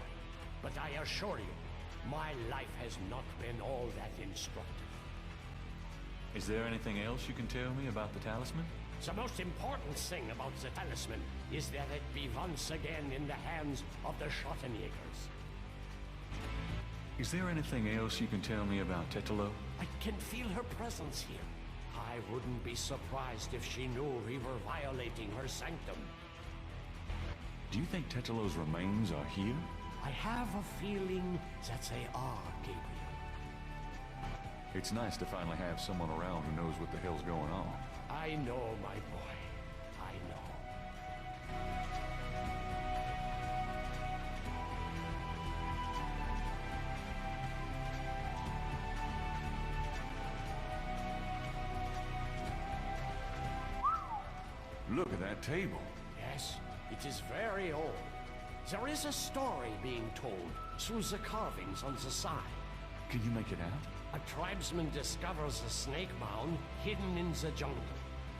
[SPEAKER 13] but I assure you, my life has not been all that instructive.
[SPEAKER 2] Is there anything else you can tell me about the talisman?
[SPEAKER 13] The most important thing about the talisman is that it be once again in the hands of the Schottenjägers.
[SPEAKER 2] Is there anything else you can tell me about Tetelo?
[SPEAKER 13] I can feel her presence here. I wouldn't be surprised if she knew we were violating her sanctum.
[SPEAKER 2] Do you think Tetelo's remains are here?
[SPEAKER 13] I have a feeling that they are, Gabriel.
[SPEAKER 2] It's nice to finally have someone around who knows what the hell's going on.
[SPEAKER 13] I know, my boy. I know.
[SPEAKER 2] Look at that table.
[SPEAKER 13] Yes, it is very old. There is a story being told through the carvings on the side.
[SPEAKER 2] Can you make it out?
[SPEAKER 13] A tribesman discovers a snake mound hidden in the jungle.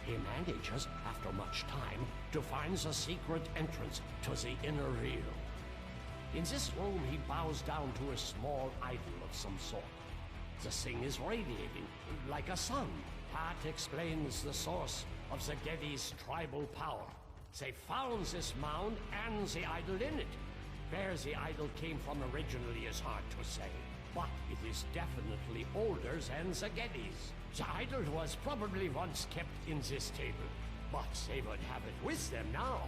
[SPEAKER 13] He manages, after much time, to find the secret entrance to the inner realm. In this room, he bows down to a small idol of some sort. The thing is radiating, like a sun. That explains the source of the Geddy's tribal power. They found this mound and the idol in it. Where the idol came from originally is hard to say, but it is definitely older than the Geddy's. The idol was probably once kept in this table, but they would have it with them now.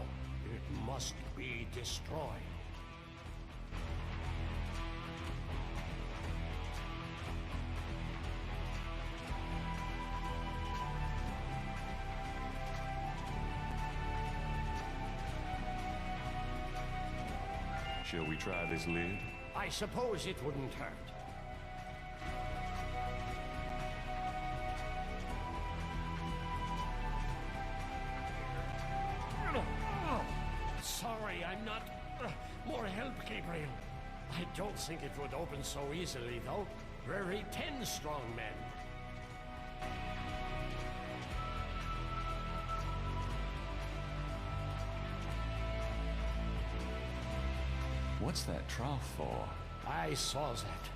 [SPEAKER 4] It must be destroyed.
[SPEAKER 2] Shall we try this lid?
[SPEAKER 4] I suppose it wouldn't hurt. Sorry, I'm not... more help, Gabriel. I don't think it would open so easily, though. Very 10 strong men.
[SPEAKER 2] What's that trough for?
[SPEAKER 4] I saw that.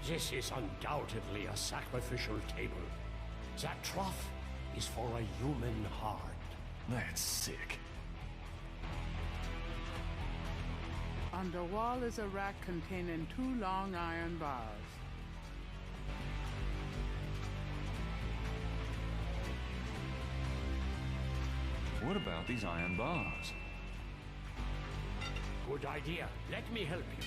[SPEAKER 4] This is undoubtedly a sacrificial table. That trough is for a human heart.
[SPEAKER 2] That's sick.
[SPEAKER 3] On the wall is a rack containing 2 long iron bars.
[SPEAKER 2] What about these iron bars?
[SPEAKER 4] Good idea. Let me help you.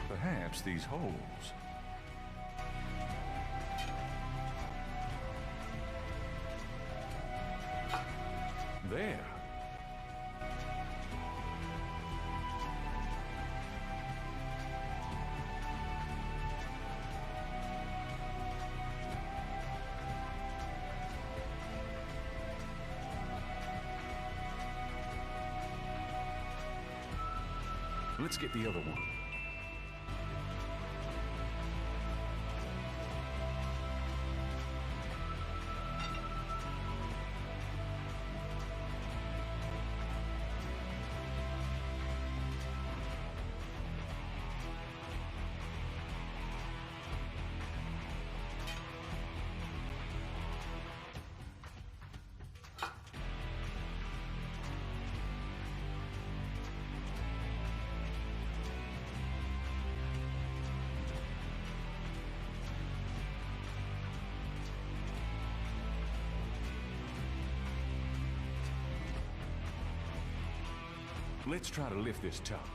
[SPEAKER 2] Perhaps these holes. There. Let's get the other one. Let's try to lift this top.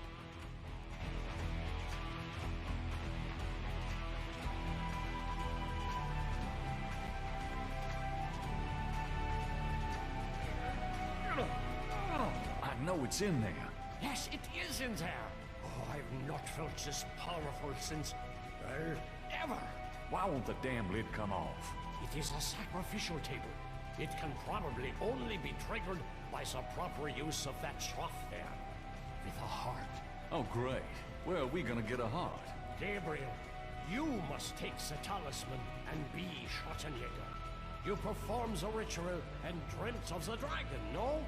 [SPEAKER 2] I know it's in there.
[SPEAKER 4] Yes, it is in there. Oh, I've not felt this powerful since, well, ever.
[SPEAKER 2] Why won't the damn lid come off?
[SPEAKER 4] It is a sacrificial table. It can probably only be triggered by some proper use of that trough there. With a heart.
[SPEAKER 2] Oh, great. Where are we gonna get a heart?
[SPEAKER 4] Gabriel, you must take the talisman and be Schwarzenegger. You performed the ritual and dreamt of the dragon, no?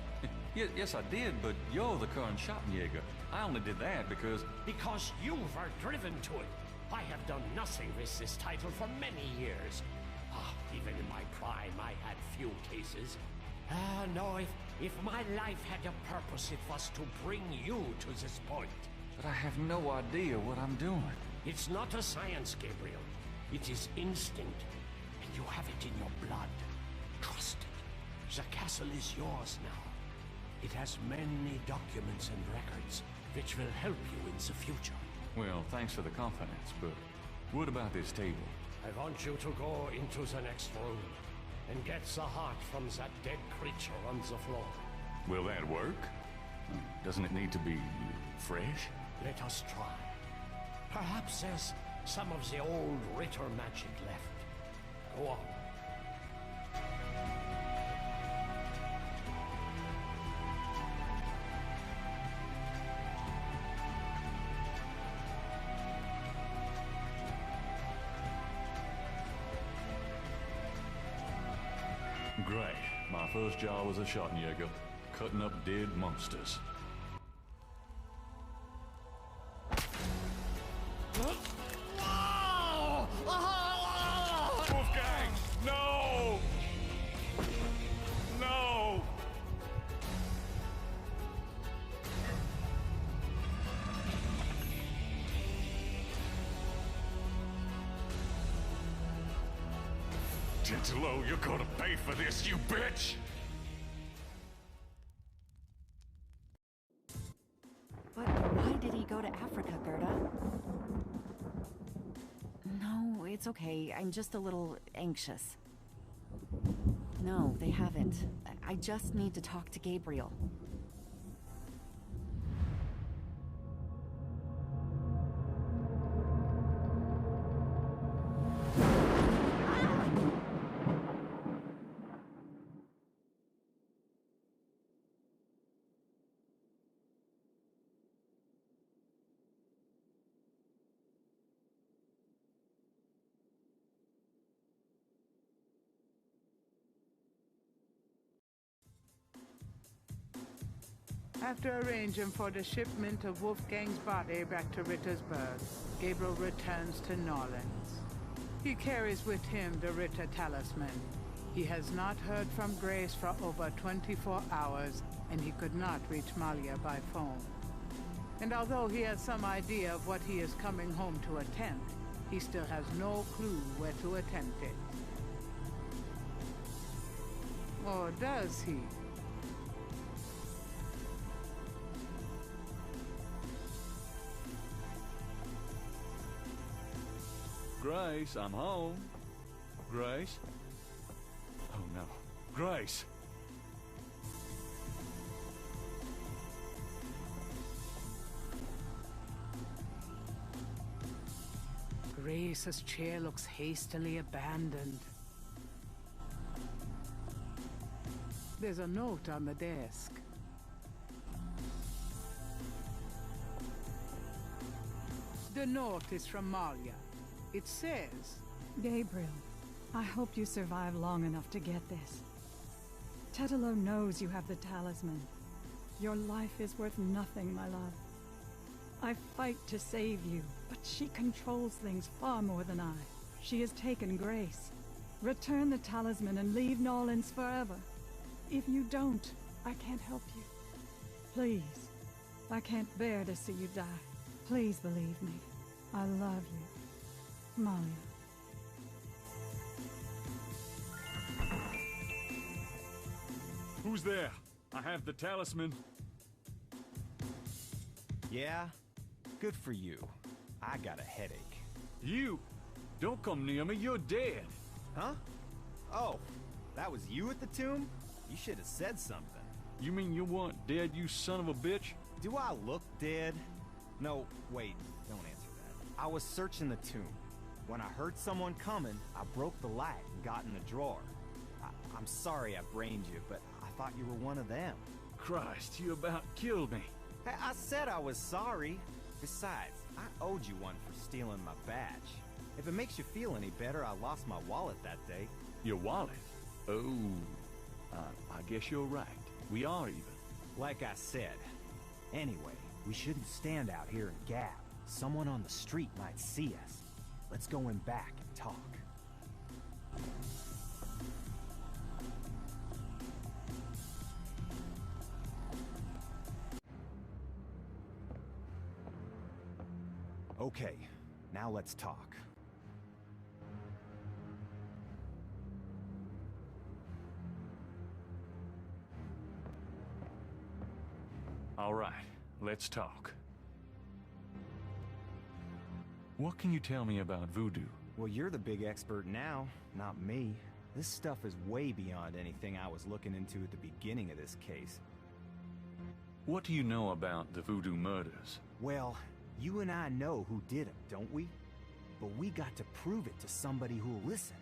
[SPEAKER 2] Yes, I did, but you're the current Schwarzenegger. I only did that because...
[SPEAKER 4] Because you were driven to it. I have done nothing with this title for many years. Even in my prime, I had few cases. No, if my life had a purpose, it was to bring you to this point.
[SPEAKER 2] But I have no idea what I'm doing.
[SPEAKER 4] It's not a science, Gabriel. It is instinct, and you have it in your blood. Trust it. The castle is yours now. It has many documents and records, which will help you in the future.
[SPEAKER 2] Well, thanks for the confidence, but what about this table?
[SPEAKER 4] I want you to go into the next room and get the heart from that dead creature on the floor.
[SPEAKER 2] Will that work? Doesn't it need to be fresh?
[SPEAKER 4] Let us try. Perhaps there's some of the old Ritter magic left. Go on.
[SPEAKER 2] Great. My first job was a Schwarzenegger, cutting up dead monsters.
[SPEAKER 11] Wolfgang! No! No!
[SPEAKER 2] budget's low. You're gonna pay for this, you bitch!
[SPEAKER 1] But why did he go to Africa, Gerda? No, it's okay. I'm just a little anxious. No, they haven't. I just need to talk to Gabriel.
[SPEAKER 3] After arranging for the shipment of Wolfgang's body back to Rittersburg, Gabriel returns to Norlands. He carries with him the Ritter talisman. He has not heard from Grace for over 24 hours, and he could not reach Malia by phone. And although he has some idea of what he is coming home to attempt, he still has no clue where to attempt it. Or does he?
[SPEAKER 2] Grace, I'm home. Grace? Oh no. Grace!
[SPEAKER 3] Grace's chair looks hastily abandoned. There's a note on the desk. The note is from Malia. It says,
[SPEAKER 15] Gabriel, I hope you survive long enough to get this. Tetelo knows you have the talisman. Your life is worth nothing, my love. I fight to save you, but she controls things far more than I. She has taken Grace. Return the talisman and leave Norlands forever. If you don't, I can't help you. Please, I can't bear to see you die. Please believe me. I love you. Malia.
[SPEAKER 2] Who's there? I have the talisman.
[SPEAKER 7] Yeah? Good for you. I got a headache.
[SPEAKER 2] You? Don't come near me, you're dead.
[SPEAKER 7] Huh? Oh, that was you at the tomb? You should have said something.
[SPEAKER 2] You mean you weren't dead, you son of a bitch?
[SPEAKER 7] Do I look dead? No, wait, don't answer that. I was searching the tomb. When I heard someone coming, I broke the light and got in the drawer. I'm sorry I brained you, but I thought you were one of them.
[SPEAKER 2] Christ, you about killed me.
[SPEAKER 7] Hey, I said I was sorry. Besides, I owed you one for stealing my badge. If it makes you feel any better, I lost my wallet that day.
[SPEAKER 2] Your wallet? Oh, I guess you're right. We are even.
[SPEAKER 7] Like I said. Anyway, we shouldn't stand out here and gab. Someone on the street might see us. Let's go in back and talk. Okay, now let's talk.
[SPEAKER 2] All right, let's talk. What can you tell me about voodoo?
[SPEAKER 7] Well, you're the big expert now, not me. This stuff is way beyond anything I was looking into at the beginning of this case.
[SPEAKER 2] What do you know about the voodoo murders?
[SPEAKER 7] Well, you and I know who did them, don't we? But we got to prove it to somebody who'll listen.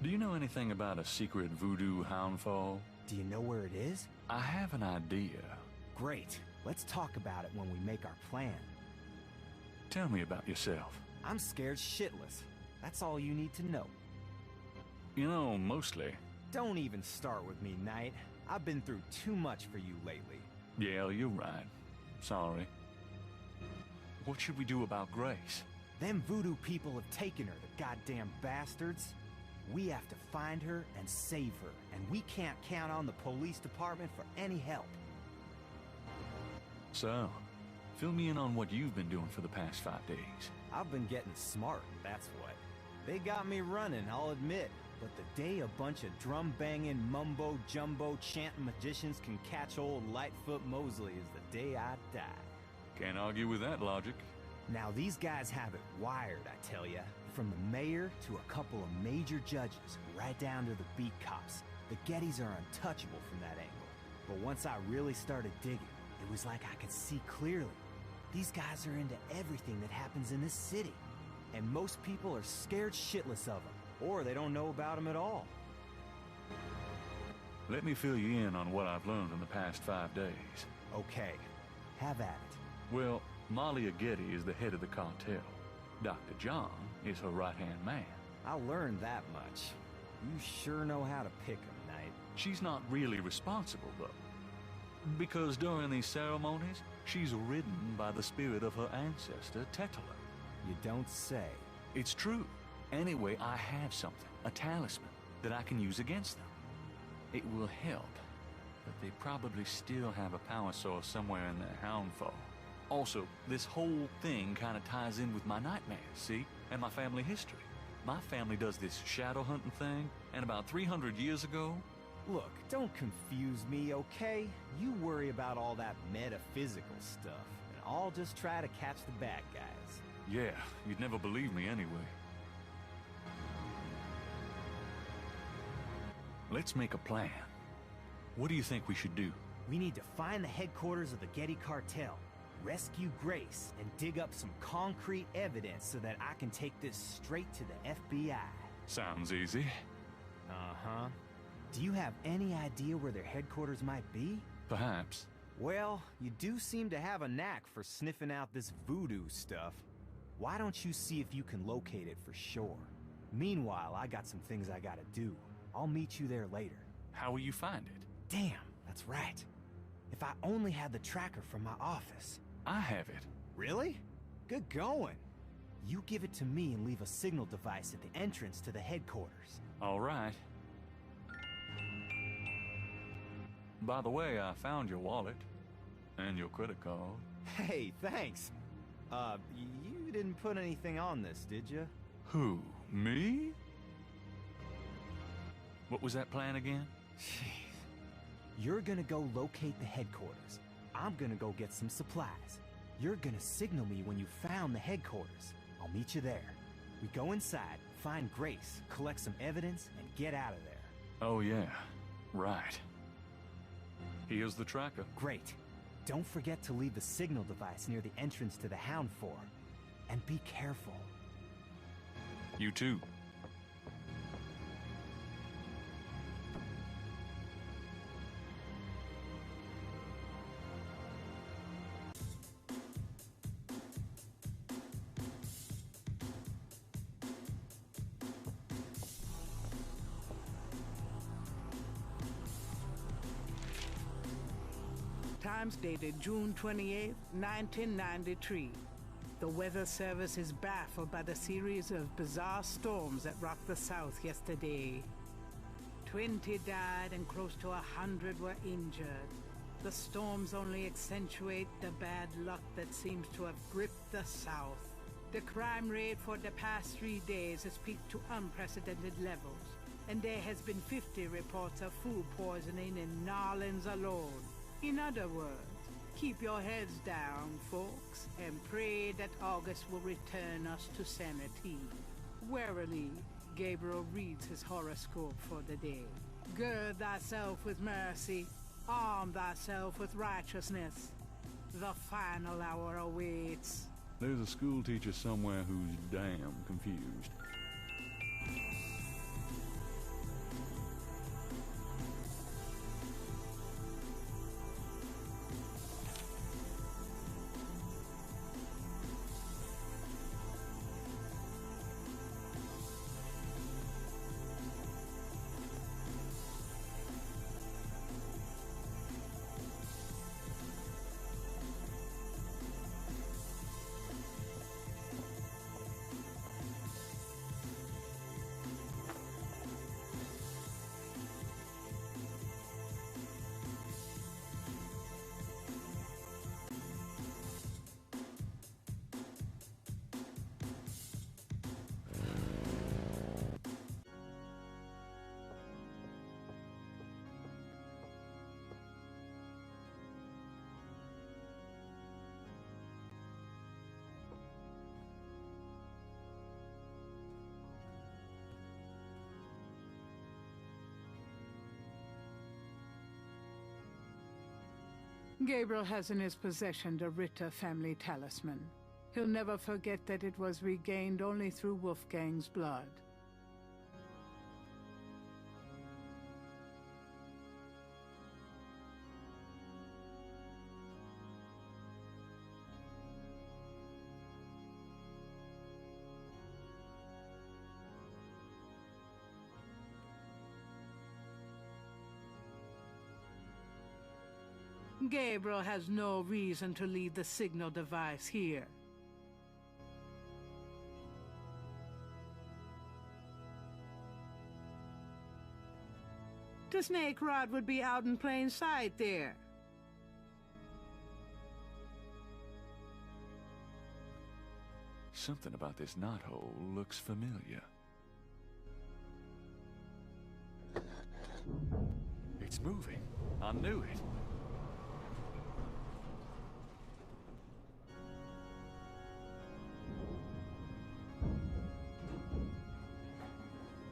[SPEAKER 2] Do you know anything about a secret voodoo houndfall?
[SPEAKER 7] Do you know where it is?
[SPEAKER 2] I have an idea.
[SPEAKER 7] Great. Let's talk about it when we make our plan.
[SPEAKER 2] Tell me about yourself.
[SPEAKER 7] I'm scared shitless. That's all you need to know.
[SPEAKER 2] You know, mostly.
[SPEAKER 7] Don't even start with me, Knight. I've been through too much for you lately.
[SPEAKER 2] Yeah, you're right. Sorry. What should we do about Grace?
[SPEAKER 7] Them voodoo people have taken her, the goddamn bastards. We have to find her and save her, and we can't count on the police department for any help.
[SPEAKER 2] So, fill me in on what you've been doing for the past 5 days.
[SPEAKER 7] I've been getting smart, that's what. They got me running, I'll admit. But the day a bunch of drum-banging, mumbo-jumbo chanting magicians can catch old Lightfoot Mosley is the day I die.
[SPEAKER 2] Can't argue with that logic.
[SPEAKER 7] Now these guys have it wired, I tell ya. From the mayor to a couple of major judges, right down to the beat cops. The Gettys are untouchable from that angle. But once I really started digging, it was like I could see clearly. These guys are into everything that happens in this city. And most people are scared shitless of them. Or they don't know about them at all.
[SPEAKER 2] Let me fill you in on what I've learned in the past 5 days.
[SPEAKER 7] Okay, have at it.
[SPEAKER 2] Well, Malia Getty is the head of the cartel. Dr. John is her right-hand man.
[SPEAKER 7] I learned that much. You sure know how to pick 'em, Knight.
[SPEAKER 2] She's not really responsible, though. Because during these ceremonies, she's ridden by the spirit of her ancestor, Tetela.
[SPEAKER 7] You don't say.
[SPEAKER 2] It's true. Anyway, I have something, a talisman, that I can use against them. It will help, but they probably still have a power source somewhere in their Houndfall. Also, this whole thing kind of ties in with my nightmares, see? And my family history. My family does this shadow hunting thing, and about 300 years ago...
[SPEAKER 7] Look, don't confuse me, okay? You worry about all that metaphysical stuff, and I'll just try to catch the bad guys.
[SPEAKER 2] Yeah, you'd never believe me anyway. Let's make a plan. What do you think we should do?
[SPEAKER 7] We need to find the headquarters of the Getty cartel, rescue Grace, and dig up some concrete evidence so that I can take this straight to the FBI.
[SPEAKER 2] Sounds easy.
[SPEAKER 7] Uh-huh. Do you have any idea where their headquarters might be?
[SPEAKER 2] Perhaps.
[SPEAKER 7] Well, you do seem to have a knack for sniffing out this voodoo stuff. Why don't you see if you can locate it for sure? Meanwhile, I got some things I gotta do. I'll meet you there later.
[SPEAKER 2] How will you find it?
[SPEAKER 7] Damn, that's right. If I only had the tracker from my office.
[SPEAKER 2] I have it.
[SPEAKER 7] Really? Good going. You give it to me and leave a signal device at the entrance to the headquarters.
[SPEAKER 2] All right. By the way, I found your wallet. And your credit card.
[SPEAKER 7] Hey, thanks. You didn't put anything on this, did you?
[SPEAKER 2] Who? Me? What was that plan again?
[SPEAKER 7] Jeez. You're gonna go locate the headquarters. I'm gonna go get some supplies. You're gonna signal me when you found the headquarters. I'll meet you there. We go inside, find Grace, collect some evidence, and get out of there.
[SPEAKER 2] Oh yeah, right. Here's the tracker.
[SPEAKER 7] Great. Don't forget to leave the signal device near the entrance to the Houndfall. And be careful.
[SPEAKER 2] You too.
[SPEAKER 3] Times dated June 28, 1993. The Weather Service is baffled by the series of bizarre storms that rocked the South yesterday. 20 died and close to 100 were injured. The storms only accentuate the bad luck that seems to have gripped the South. The crime rate for the past 3 days has peaked to unprecedented levels, and there has been 50 reports of food poisoning in New Orleans alone. In other words, keep your heads down, folks, and pray that August will return us to sanity. Warily, Gabriel reads his horoscope for the day. Gird thyself with mercy, arm thyself with righteousness. The final hour awaits.
[SPEAKER 2] There's a school teacher somewhere who's damn confused.
[SPEAKER 3] Gabriel has in his possession the Ritter family talisman. He'll never forget that it was regained only through Wolfgang's blood. Gabriel has no reason to leave the signal device here. The snake rod would be out in plain sight there.
[SPEAKER 2] Something about this knothole looks familiar. It's moving. I knew it.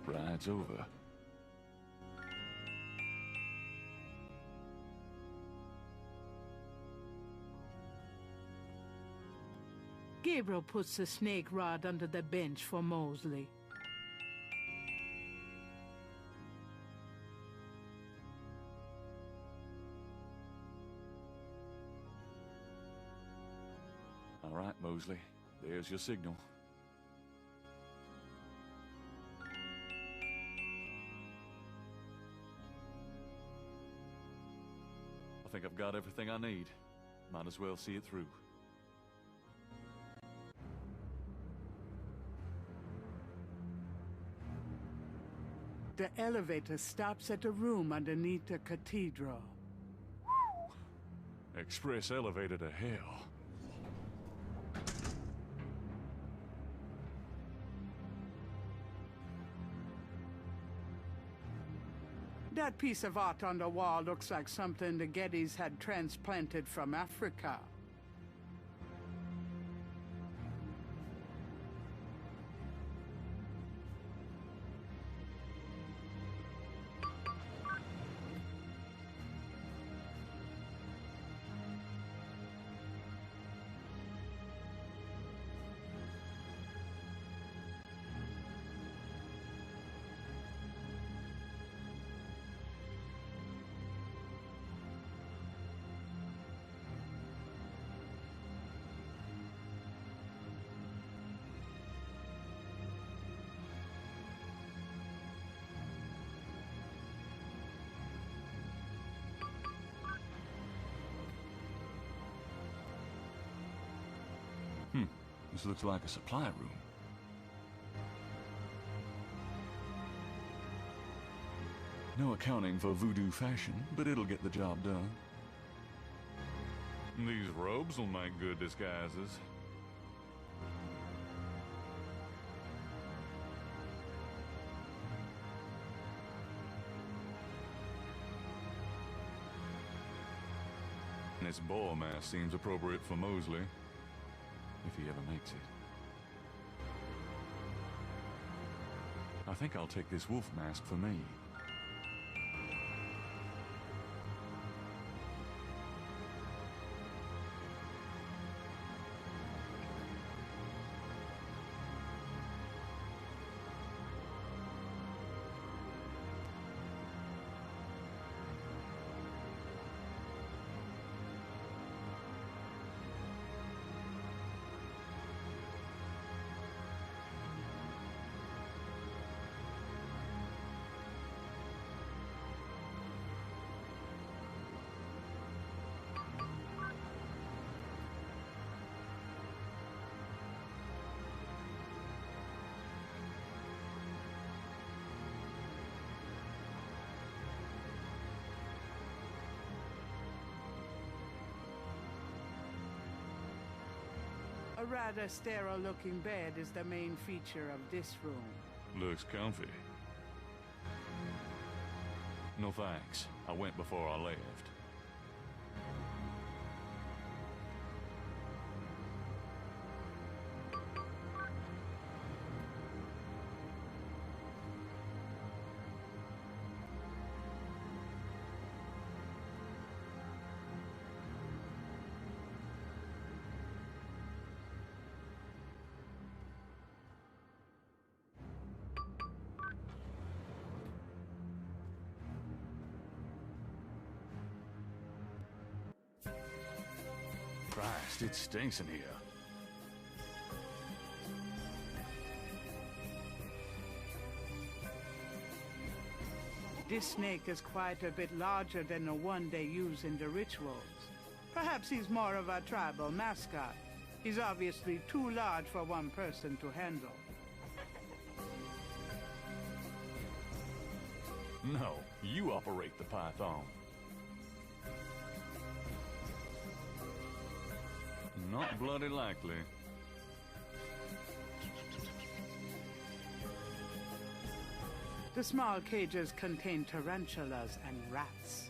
[SPEAKER 2] Ride's over.
[SPEAKER 3] Gabriel puts the snake rod under the bench for Mosley.
[SPEAKER 2] All right, Mosley. There's your signal. I think I've got everything I need. Might as well see it through.
[SPEAKER 3] The elevator stops at a room underneath the cathedral.
[SPEAKER 2] Express elevator to hell.
[SPEAKER 3] That piece of art on the wall looks like something the Gettys had transplanted from Africa.
[SPEAKER 2] This looks like a supply room. No accounting for voodoo fashion, but it'll get the job done. These robes will make good disguises. This boar mask seems appropriate for Mosley. If he ever makes it. I think I'll take this wolf mask for me.
[SPEAKER 3] A rather sterile-looking bed is the main feature of this room.
[SPEAKER 2] Looks comfy. No thanks. I went before I left. Christ, it stinks in here.
[SPEAKER 3] This snake is quite a bit larger than the one they use in the rituals. Perhaps he's more of a tribal mascot. He's obviously too large for one person to handle.
[SPEAKER 2] No, you operate the python. Not bloody likely.
[SPEAKER 3] The small cages contain tarantulas and rats.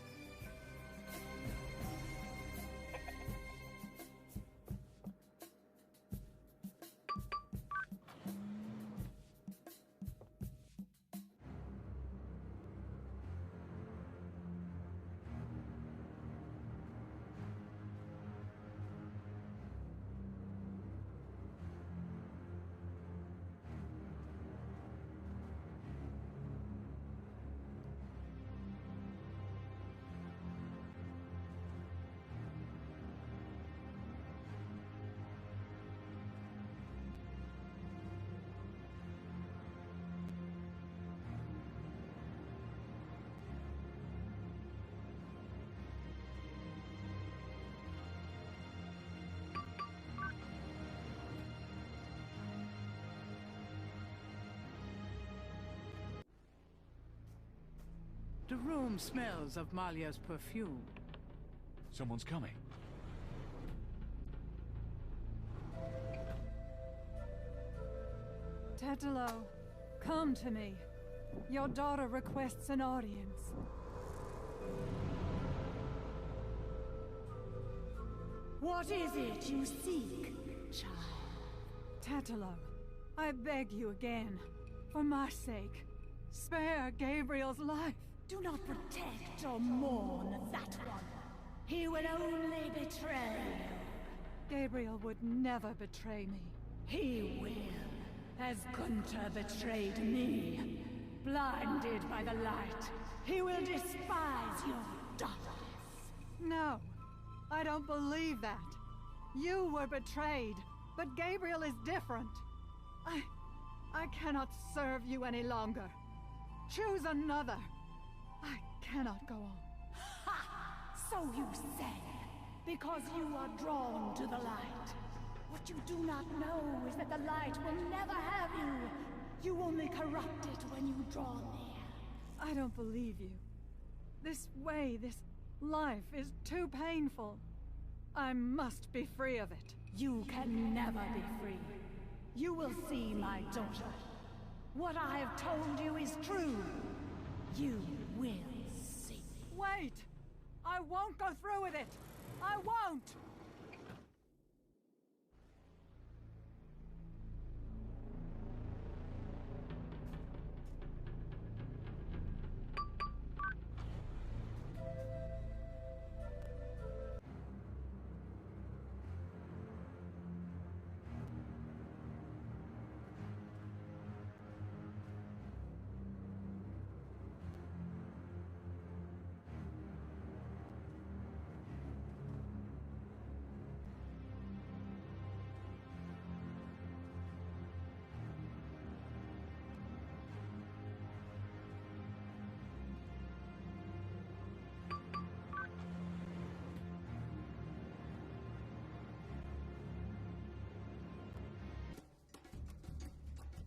[SPEAKER 3] The room smells of Malia's perfume.
[SPEAKER 2] Someone's coming.
[SPEAKER 15] Tetelo, come to me. Your daughter requests an audience.
[SPEAKER 9] What is it you seek, child?
[SPEAKER 15] Tetelo, I beg you again, for my sake, spare Gabriel's life.
[SPEAKER 9] Do not protect or mourn that one. He will only betray you.
[SPEAKER 15] Gabriel would never betray me.
[SPEAKER 9] He will, as Gunther betrayed me. Blinded by the light, he will despise your darkness.
[SPEAKER 15] No, I don't believe that. You were betrayed, but Gabriel is different. I cannot serve you any longer. Choose another. I cannot go on.
[SPEAKER 9] Ha! So you say, because you are drawn to the light. What you do not know is that the light will never have you. You only corrupt it when you draw near.
[SPEAKER 15] I don't believe you. This way, this life is too painful. I must be free of it.
[SPEAKER 9] You can never be free. You will see, my daughter. What I have told you is true. You will see.
[SPEAKER 15] Wait! I won't go through with it! I won't!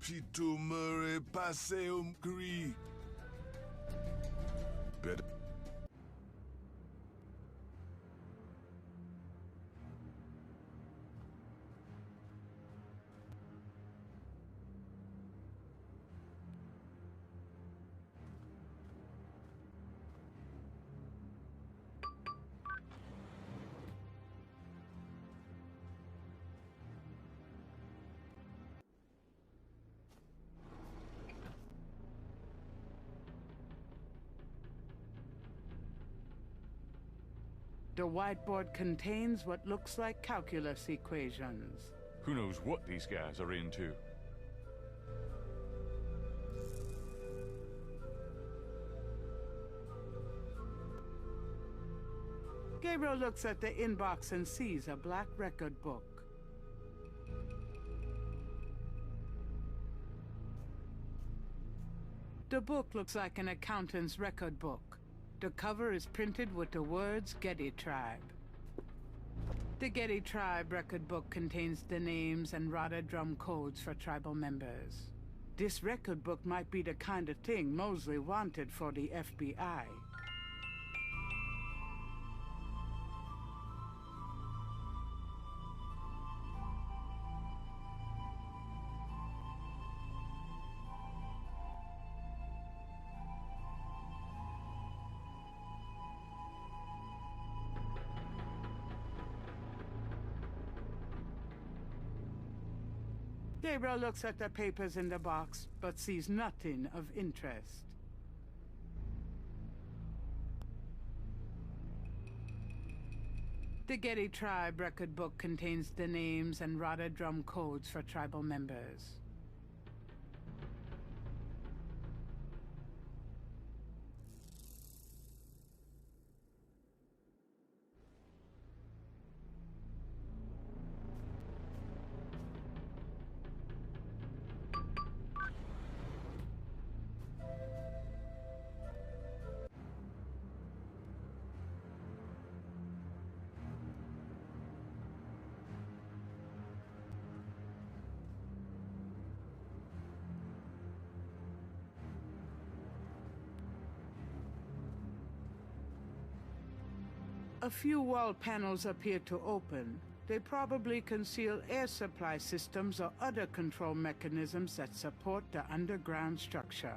[SPEAKER 11] Pitumere passeum gris. Better.
[SPEAKER 3] The whiteboard contains what looks like calculus equations.
[SPEAKER 2] Who knows what these guys are into?
[SPEAKER 3] Gabriel looks at the inbox and sees a black record book. The book looks like an accountant's record book. The cover is printed with the words Getty Tribe. The Getty Tribe record book contains the names and rada drum codes for tribal members. This record book might be the kind of thing Mosley wanted for the FBI. Gabriel looks at the papers in the box, but sees nothing of interest. The Getty Tribe record book contains the names and rada drum codes for tribal members. A few wall panels appear to open. They probably conceal air supply systems or other control mechanisms that support the underground structure.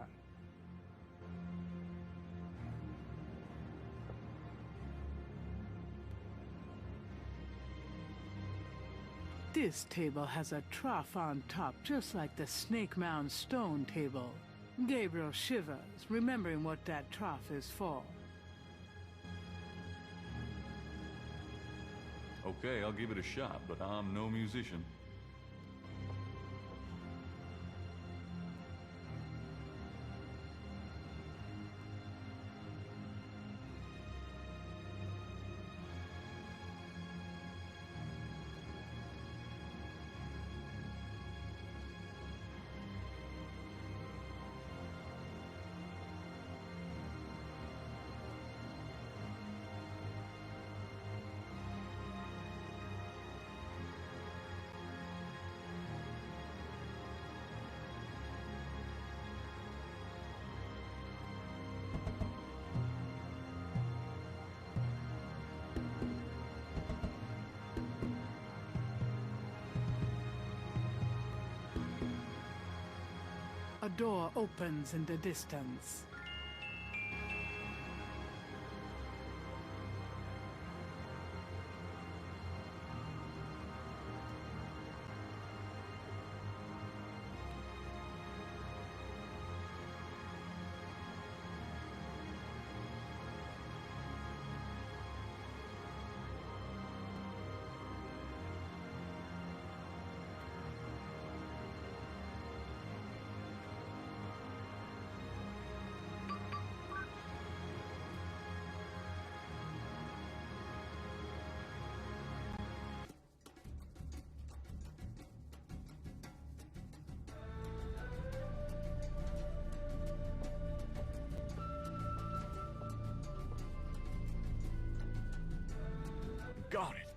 [SPEAKER 3] This table has a trough on top, just like the Snake Mound stone table. Gabriel shivers, remembering what that trough is for.
[SPEAKER 2] Okay, I'll give it a shot, but I'm no musician.
[SPEAKER 3] A door opens in the distance.
[SPEAKER 16] Got it.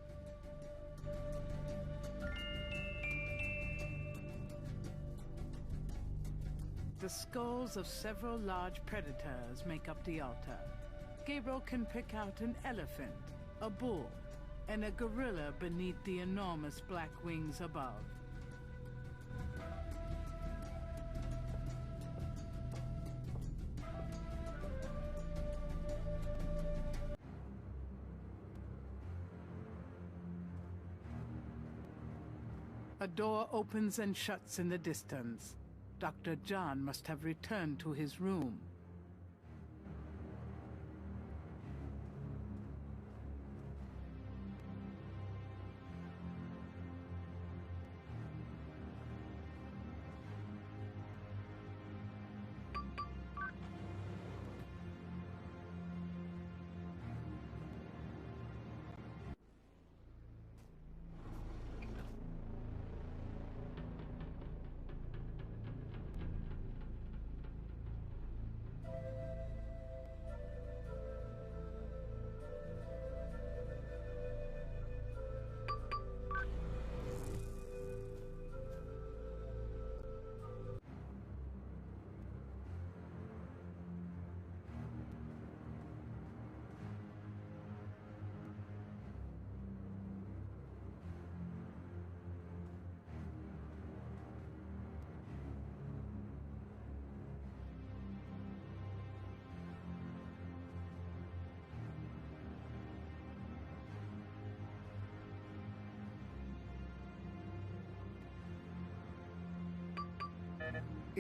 [SPEAKER 3] The skulls of several large predators make up the altar. Gabriel can pick out an elephant, a bull, and a gorilla beneath the enormous black wings above. A door opens and shuts in the distance. Dr. John must have returned to his room.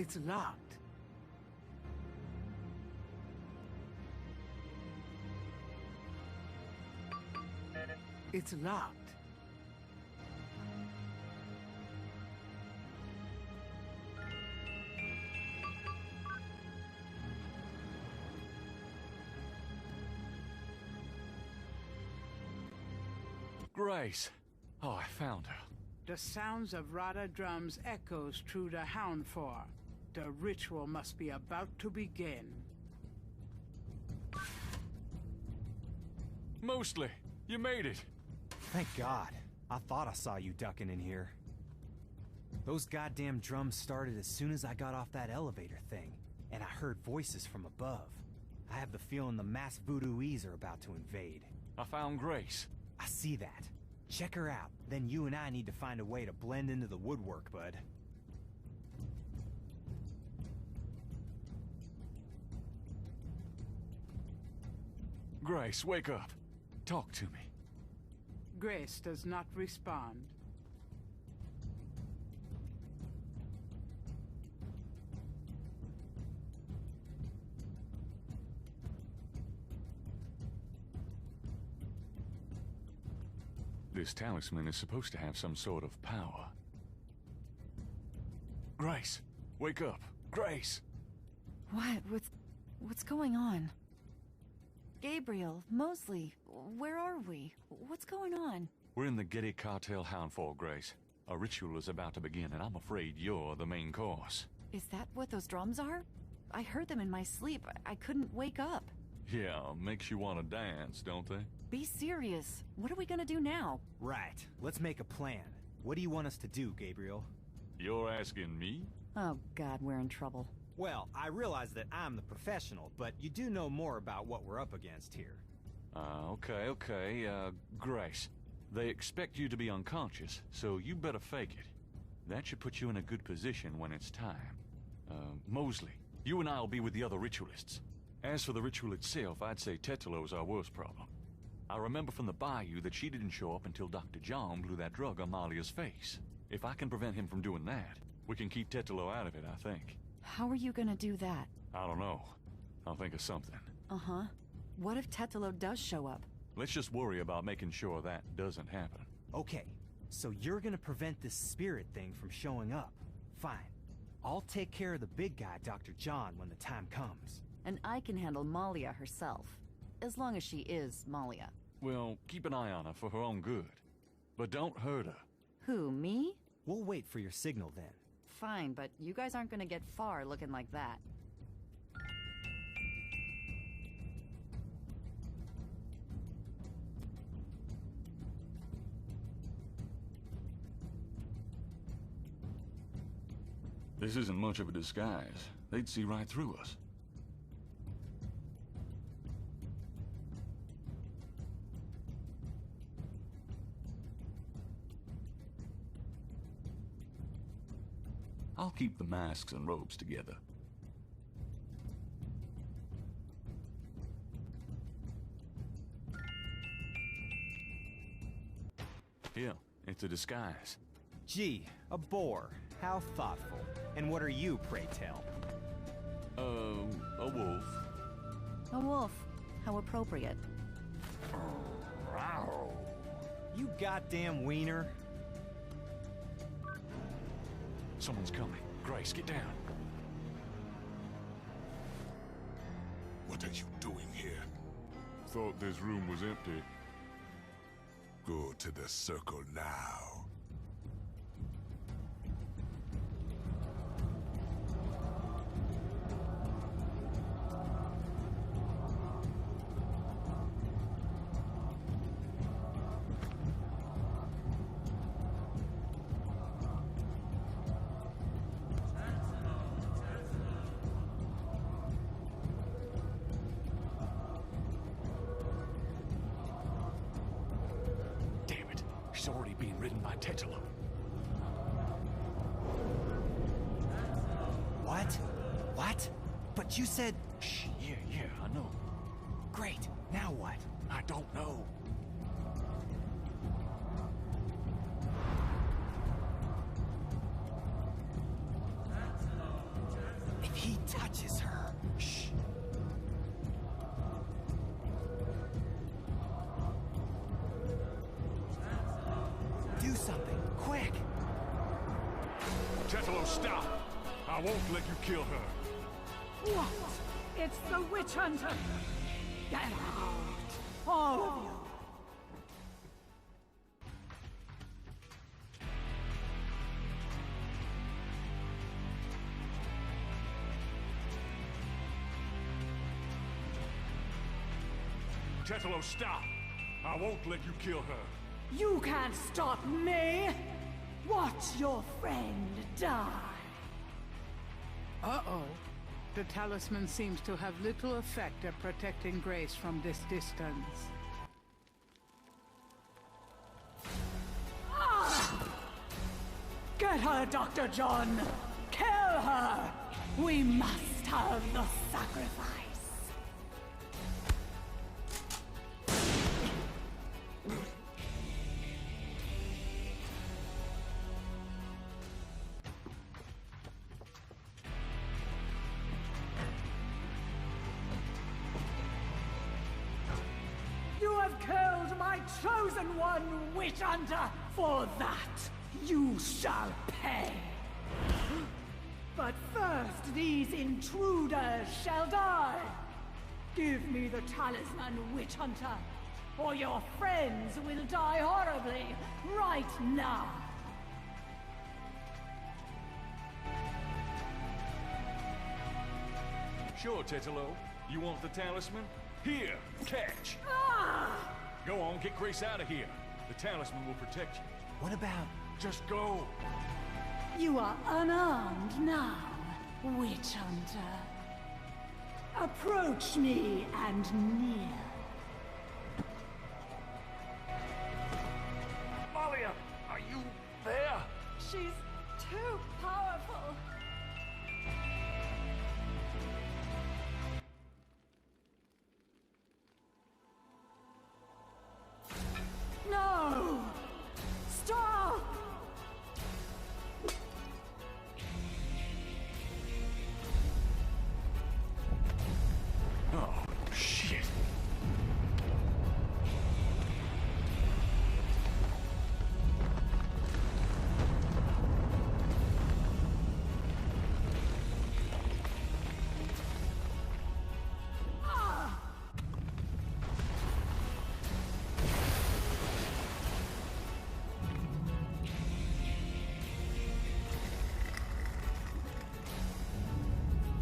[SPEAKER 3] It's locked. It's locked.
[SPEAKER 2] Grace! Oh, I found her.
[SPEAKER 3] The sounds of Rada drums echoes through the Houndfor. The ritual must be about to begin.
[SPEAKER 2] Mostly, you made it.
[SPEAKER 7] Thank God. I thought I saw you ducking in here. Those goddamn drums started as soon as I got off that elevator thing, and I heard voices from above. I have the feeling the masked voodooese are about to invade.
[SPEAKER 2] I found Grace.
[SPEAKER 7] I see that. Check her out. Then you and I need to find a way to blend into the woodwork, bud.
[SPEAKER 2] Grace, wake up. Talk to me.
[SPEAKER 3] Grace does not respond.
[SPEAKER 2] This talisman is supposed to have some sort of power. Grace, wake up. Grace!
[SPEAKER 1] What? What's going on? Gabriel, Mosley, where are we? What's going on?
[SPEAKER 2] We're in the Getty Cartel Houndfall, Grace. A ritual is about to begin, and I'm afraid you're the main course.
[SPEAKER 1] Is that what those drums are? I heard them in my sleep. I couldn't wake up.
[SPEAKER 2] Yeah, makes you want to dance, don't they?
[SPEAKER 1] Be serious. What are we gonna do now?
[SPEAKER 7] Right. Let's make a plan. What do you want us to do, Gabriel?
[SPEAKER 2] You're asking me?
[SPEAKER 1] Oh God, we're in trouble.
[SPEAKER 7] Well, I realize that I'm the professional, but you do know more about what we're up against here.
[SPEAKER 2] Okay. Grace. They expect you to be unconscious, so you better fake it. That should put you in a good position when it's time. Mosley, you and I'll be with the other ritualists. As for the ritual itself, I'd say Tetalo's our worst problem. I remember from the bayou that she didn't show up until Dr. John blew that drug on Malia's face. If I can prevent him from doing that, we can keep Tetalo out of it, I think.
[SPEAKER 1] How are you gonna do that?
[SPEAKER 2] I don't know. I'll think of something.
[SPEAKER 1] Uh-huh. What if Tetalo does show up?
[SPEAKER 2] Let's just worry about making sure that doesn't happen.
[SPEAKER 7] Okay, so you're gonna prevent this spirit thing from showing up. Fine. I'll take care of the big guy, Dr. John, when the time comes.
[SPEAKER 1] And I can handle Malia herself. As long as she is Malia.
[SPEAKER 2] Well, keep an eye on her for her own good. But don't hurt her.
[SPEAKER 1] Who, me?
[SPEAKER 7] We'll wait for your signal then.
[SPEAKER 1] Fine, but you guys aren't gonna get far looking like that.
[SPEAKER 2] This isn't much of a disguise. They'd see right through us. I'll keep the masks and robes together. Here, it's a disguise.
[SPEAKER 7] Gee, a boar. How thoughtful. And what are you, pray tell?
[SPEAKER 2] A wolf.
[SPEAKER 1] A wolf. How appropriate.
[SPEAKER 7] You goddamn wiener.
[SPEAKER 2] Someone's coming. Grace, get down.
[SPEAKER 11] What are you doing here?
[SPEAKER 8] Thought this room was empty.
[SPEAKER 11] Go to the circle now.
[SPEAKER 7] What? You said...
[SPEAKER 2] Shh, yeah, I know.
[SPEAKER 7] Great. Now what?
[SPEAKER 2] I don't know.
[SPEAKER 5] something, quick!
[SPEAKER 16] Tetelo, stop! I won't let you kill her.
[SPEAKER 15] What? It's the witch hunter! Get out! All of you!
[SPEAKER 16] Tetelo, stop! I won't let you kill her.
[SPEAKER 15] You can't stop me! Watch your friend die!
[SPEAKER 3] Uh-oh. The talisman seems to have little effect at protecting Grace from this distance.
[SPEAKER 15] Ah! Get her, Dr. John! Kill her! We must have the sacrifice! You have killed my chosen one, witch hunter! For that, you shall pay! But first, these intruders shall die! Give me the talisman, witch hunter, or your friends will die horribly right now!
[SPEAKER 16] Sure, Tetelo. You want the talisman? Here, catch!
[SPEAKER 15] Ah!
[SPEAKER 16] Go on, get Grace out of here. The talisman will protect you.
[SPEAKER 5] What about...
[SPEAKER 16] Just go!
[SPEAKER 15] You are unarmed now, witch hunter. Approach me and near.
[SPEAKER 16] Malia, are you there?
[SPEAKER 15] She's too powerful. No! Stop!
[SPEAKER 16] Oh, shit.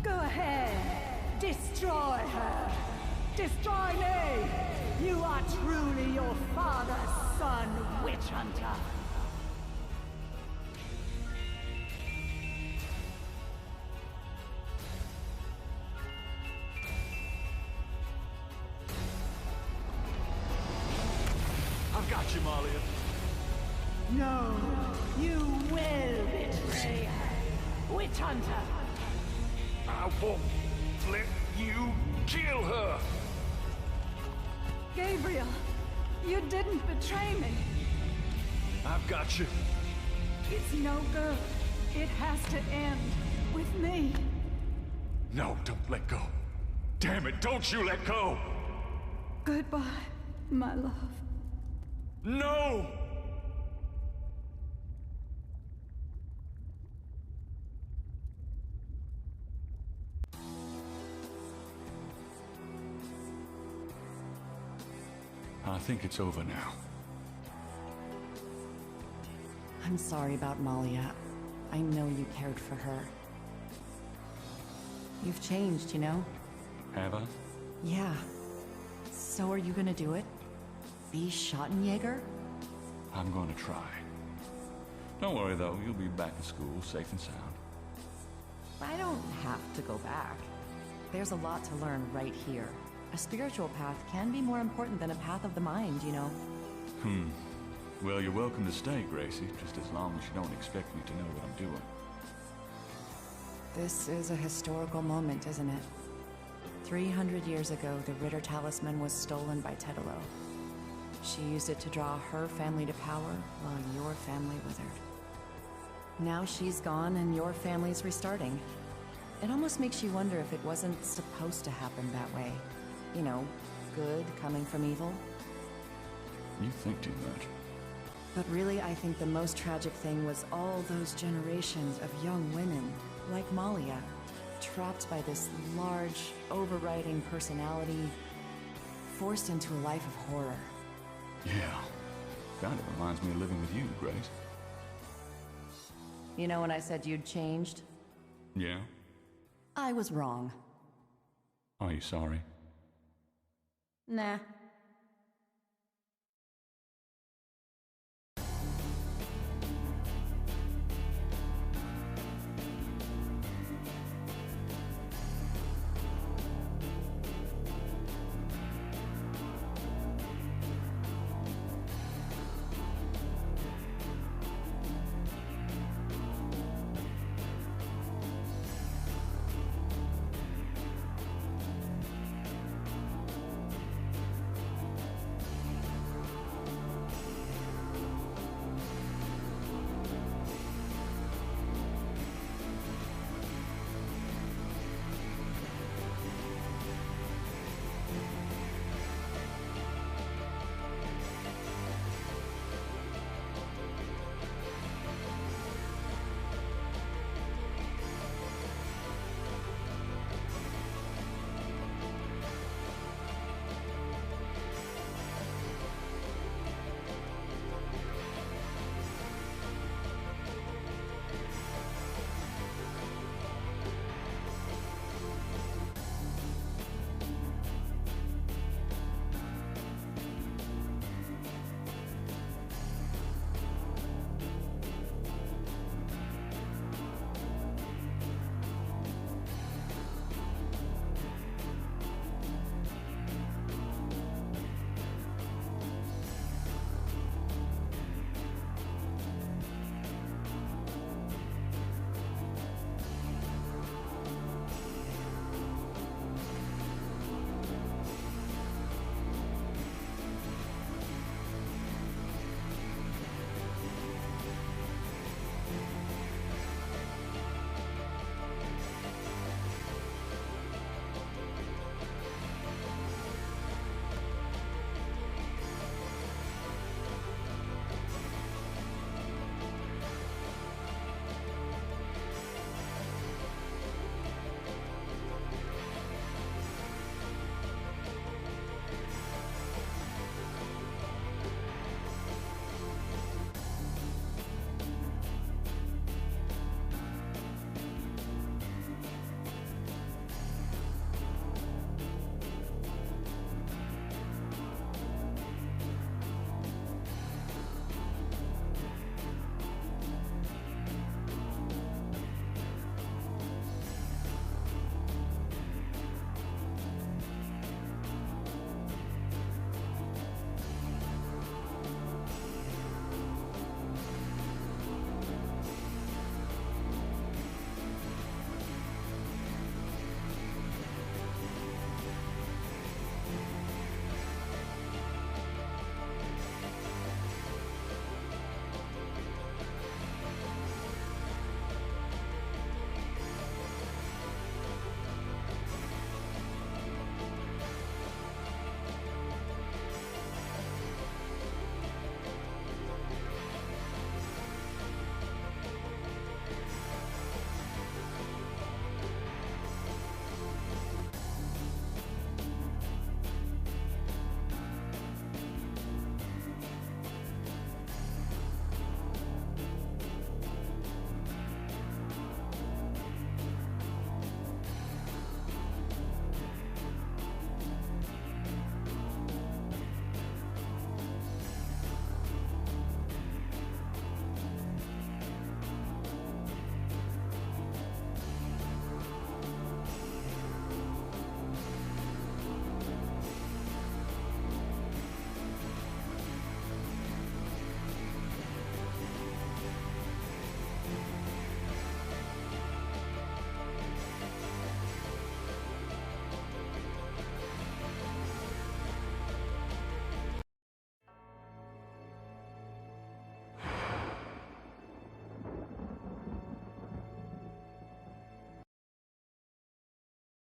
[SPEAKER 15] Go ahead! Destroy her! Destroy me! You are truly your father's son, witch hunter!
[SPEAKER 16] I've got you, Malia.
[SPEAKER 15] No, you will betray her, witch hunter!
[SPEAKER 16] I won't let you kill her!
[SPEAKER 15] Gabriel, you didn't betray me.
[SPEAKER 16] I've got you.
[SPEAKER 15] It's no good. It has to end with me.
[SPEAKER 16] No, don't let go. Damn it, don't you let go!
[SPEAKER 15] Goodbye, my love.
[SPEAKER 16] No! I think it's over now.
[SPEAKER 1] I'm sorry about Malia. I know you cared for her. You've changed, you know?
[SPEAKER 2] Have I?
[SPEAKER 1] Yeah. So are you gonna do it? Be Schottenjäger?
[SPEAKER 2] I'm going to try. Don't worry, though. You'll be back in school, safe and sound.
[SPEAKER 1] I don't have to go back. There's a lot to learn right here. A spiritual path can be more important than a path of the mind, you know?
[SPEAKER 2] Well, you're welcome to stay, Gracie, just as long as you don't expect me to know what I'm doing.
[SPEAKER 1] This is a historical moment, isn't it? 300 years ago, the Ritter Talisman was stolen by Tetelo. She used it to draw her family to power, while your family withered. Now she's gone and your family's restarting. It almost makes you wonder if it wasn't supposed to happen that way. You know, good coming from evil.
[SPEAKER 2] You think too much.
[SPEAKER 1] But really, I think the most tragic thing was all those generations of young women, like Malia, trapped by this large, overriding personality, forced into a life of horror.
[SPEAKER 2] Yeah. Kind of reminds me of living with you, Grace.
[SPEAKER 1] You know when I said you'd changed?
[SPEAKER 2] Yeah?
[SPEAKER 1] I was wrong.
[SPEAKER 2] Are you sorry?
[SPEAKER 1] Nah.